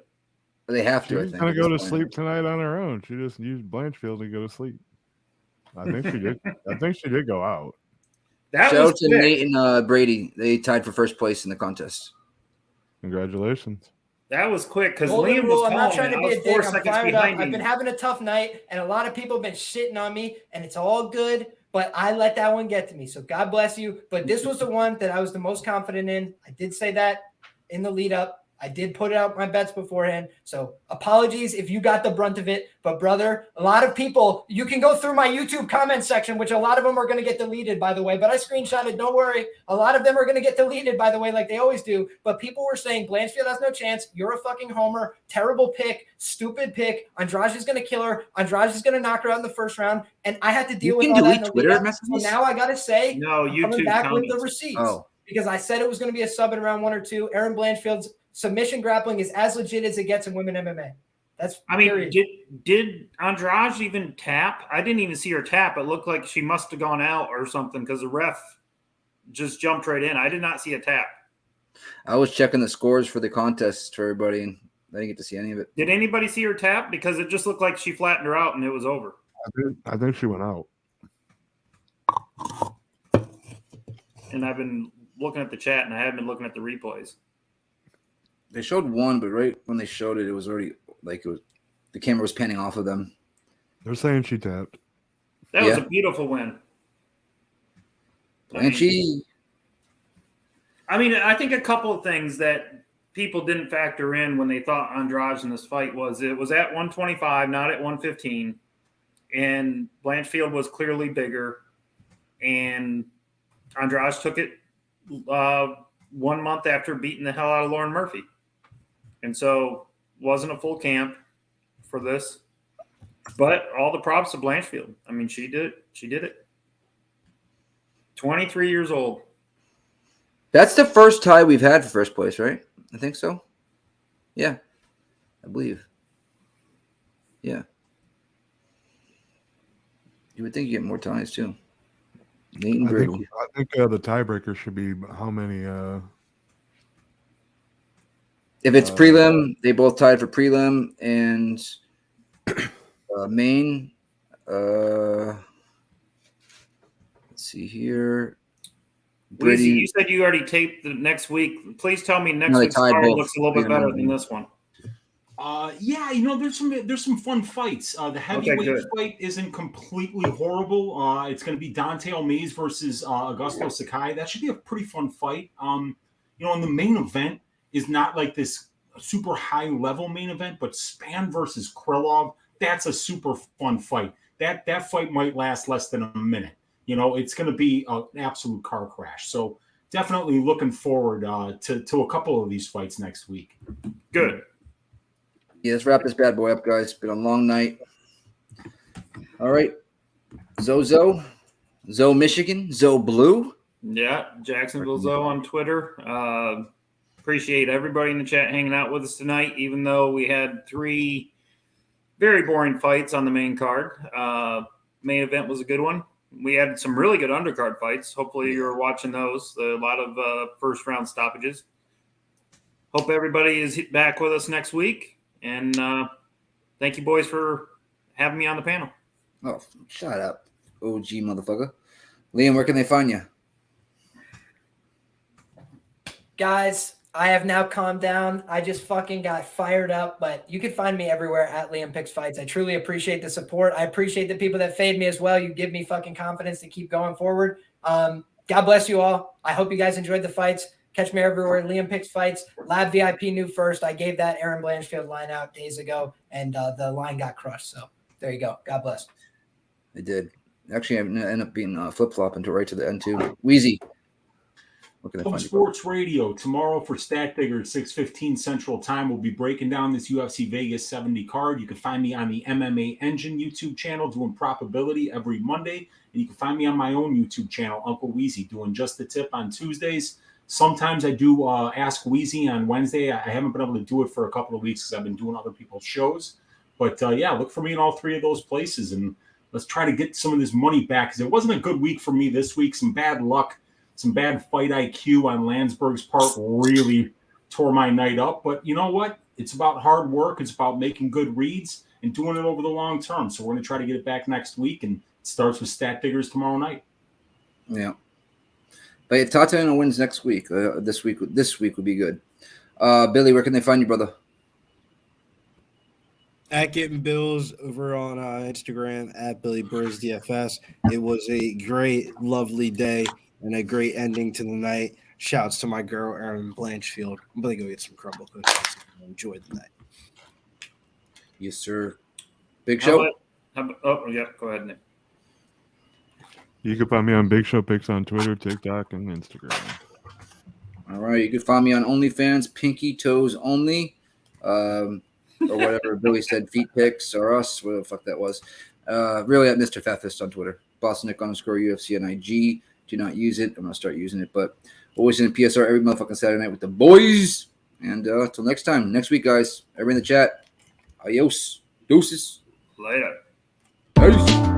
They have to. She's gonna go to sleep tonight on her own. She just used Blanchfield to go to sleep. I think she did. I think she did go out. Shout out to Nate and Brady. They tied for first place in the contest. Congratulations. That was quick because Liam was calling. I'm not trying to be a dick. I'm fired up. I've been having a tough night, and a lot of people have been shitting on me, and it's all good. But I let that one get to me. So God bless you. But this was the one that I was the most confident in. I did say that in the lead up. I did put out my bets beforehand. So apologies if you got the brunt of it. But brother, a lot of people, you can go through my YouTube comment section, which a lot of them are going to get deleted, by the way. But I screenshotted. Don't worry. A lot of them are going to get deleted, by the way, like they always do. But people were saying Blanchfield has no chance. You're a fucking homer. Terrible pick. Stupid pick. Andrade is going to kill her. Andrade is going to knock her out in the first round. And I had to deal with all that in the lead up. So now I got to say, no, I'm coming back with the receipts. Because I said it was going to be a sub in round 1 or 2. Erin Blanchfield's submission grappling is as legit as it gets in women MMA. That's did Andrade even tap? I didn't even see her tap. It looked like she must have gone out or something because the ref just jumped right in. I did not see a tap. I was checking the scores for the contest for everybody, and I didn't get to see any of it. Did anybody see her tap? Because it just looked like she flattened her out and it was over. I think she went out. And I've been looking at the chat, and I haven't been looking at the replays. They showed one, but right when they showed it, it was already like the camera was panning off of them. They're saying she tapped. That was a beautiful win. I think a couple of things that people didn't factor in when they thought Andrade in this fight was it was at 125, not at 115. And Blanchfield was clearly bigger. And Andrade took it 1 month after beating the hell out of Lauren Murphy. And so wasn't a full camp for this. But all the props to Blanchfield. I mean, she did it. She did it. 23 years old. That's the first tie we've had for first place, right? I think so. Yeah, I believe. Yeah. You would think you get more ties too. Nate and Brady. I think the tiebreaker should be how many. If it's prelim, they both tied for prelim and main. Let's see here. Brady, you said you already taped the next week. Please tell me next week's card looks a little bit better than this one. Yeah, there's some fun fights. The heavyweight fight isn't completely horrible. It's going to be Dante Almeida versus Augusto Sakai. That should be a pretty fun fight. And the main event is not like this super high level main event, but Span versus Krylov, that's a super fun fight. That fight might last less than a minute. It's going to be an absolute car crash. So definitely looking forward to a couple of these fights next week. Good. Yeah, let's wrap this bad boy up, guys. It's been a long night. All right. Zoe, Michigan, Zoe Blue. Yeah, Jacksonville Zoe on Twitter. Appreciate everybody in the chat hanging out with us tonight, even though we had 3 very boring fights on the main card. Main event was a good one. We had some really good undercard fights. Hopefully you're watching those. A lot of first-round stoppages. Hope everybody is back with us next week. And thank you, boys, for having me on the panel. Oh, shut up, OG motherfucker. Liam, where can they find you? Guys, I have now calmed down. I just fucking got fired up, but you can find me everywhere at Liam Picks Fights. I truly appreciate the support. I appreciate the people that fade me as well. You give me fucking confidence to keep going forward. God bless you all. I hope you guys enjoyed the fights. Catch me everywhere. Liam Picks Fights. Lab VIP new first. I gave that Erin Blanchfield line out days ago, and the line got crushed. So there you go. God bless. It did. Actually, I ended up being flip-flop into right to the end, too. Wheezy. Home Sports Radio tomorrow for Stat Digger at 6:15 Central Time. We'll be breaking down this UFC Vegas 70 card. You can find me on the MMA Engine YouTube channel doing probability every Monday, and you can find me on my own YouTube channel, Uncle Wheezy, doing Just the Tip on Tuesdays. Sometimes I do Ask Wheezy on Wednesday. I haven't been able to do it for a couple of weeks because I've been doing other people's shows. But yeah, look for me in all 3 of those places, and let's try to get some of this money back because it wasn't a good week for me this week. Some bad luck. Some bad fight IQ on Länsberg's part really tore my night up. But you know what? It's about hard work. It's about making good reads and doing it over the long term. So we're going to try to get it back next week. And it starts with Stat Diggers tomorrow night. Yeah. But if Tatiana wins next week, this week would be good. Billy, where can they find you, brother? At Getting Bills over on Instagram, at Billy Burrs DFS. It was a great, lovely day. And a great ending to the night. Shouts to my girl, Erin Blanchfield. I'm going to go get some crumble cookies. Enjoy the night. Yes, sir. Big Show? Yeah, go ahead, Nick. You can find me on Big Show Picks on Twitter, TikTok, and Instagram. All right. You can find me on OnlyFans, Pinky Toes Only, or whatever Billy said, Feet Picks, or us, whatever the fuck that was. Really at Mr. Fatfist on Twitter. BostonNick_UFC on IG. Do not use it. I'm going to start using it. But always in the PSR every motherfucking Saturday night with the boys. And until next time, next week, guys. Everybody in the chat. Adios. Deuces. Later. Peace.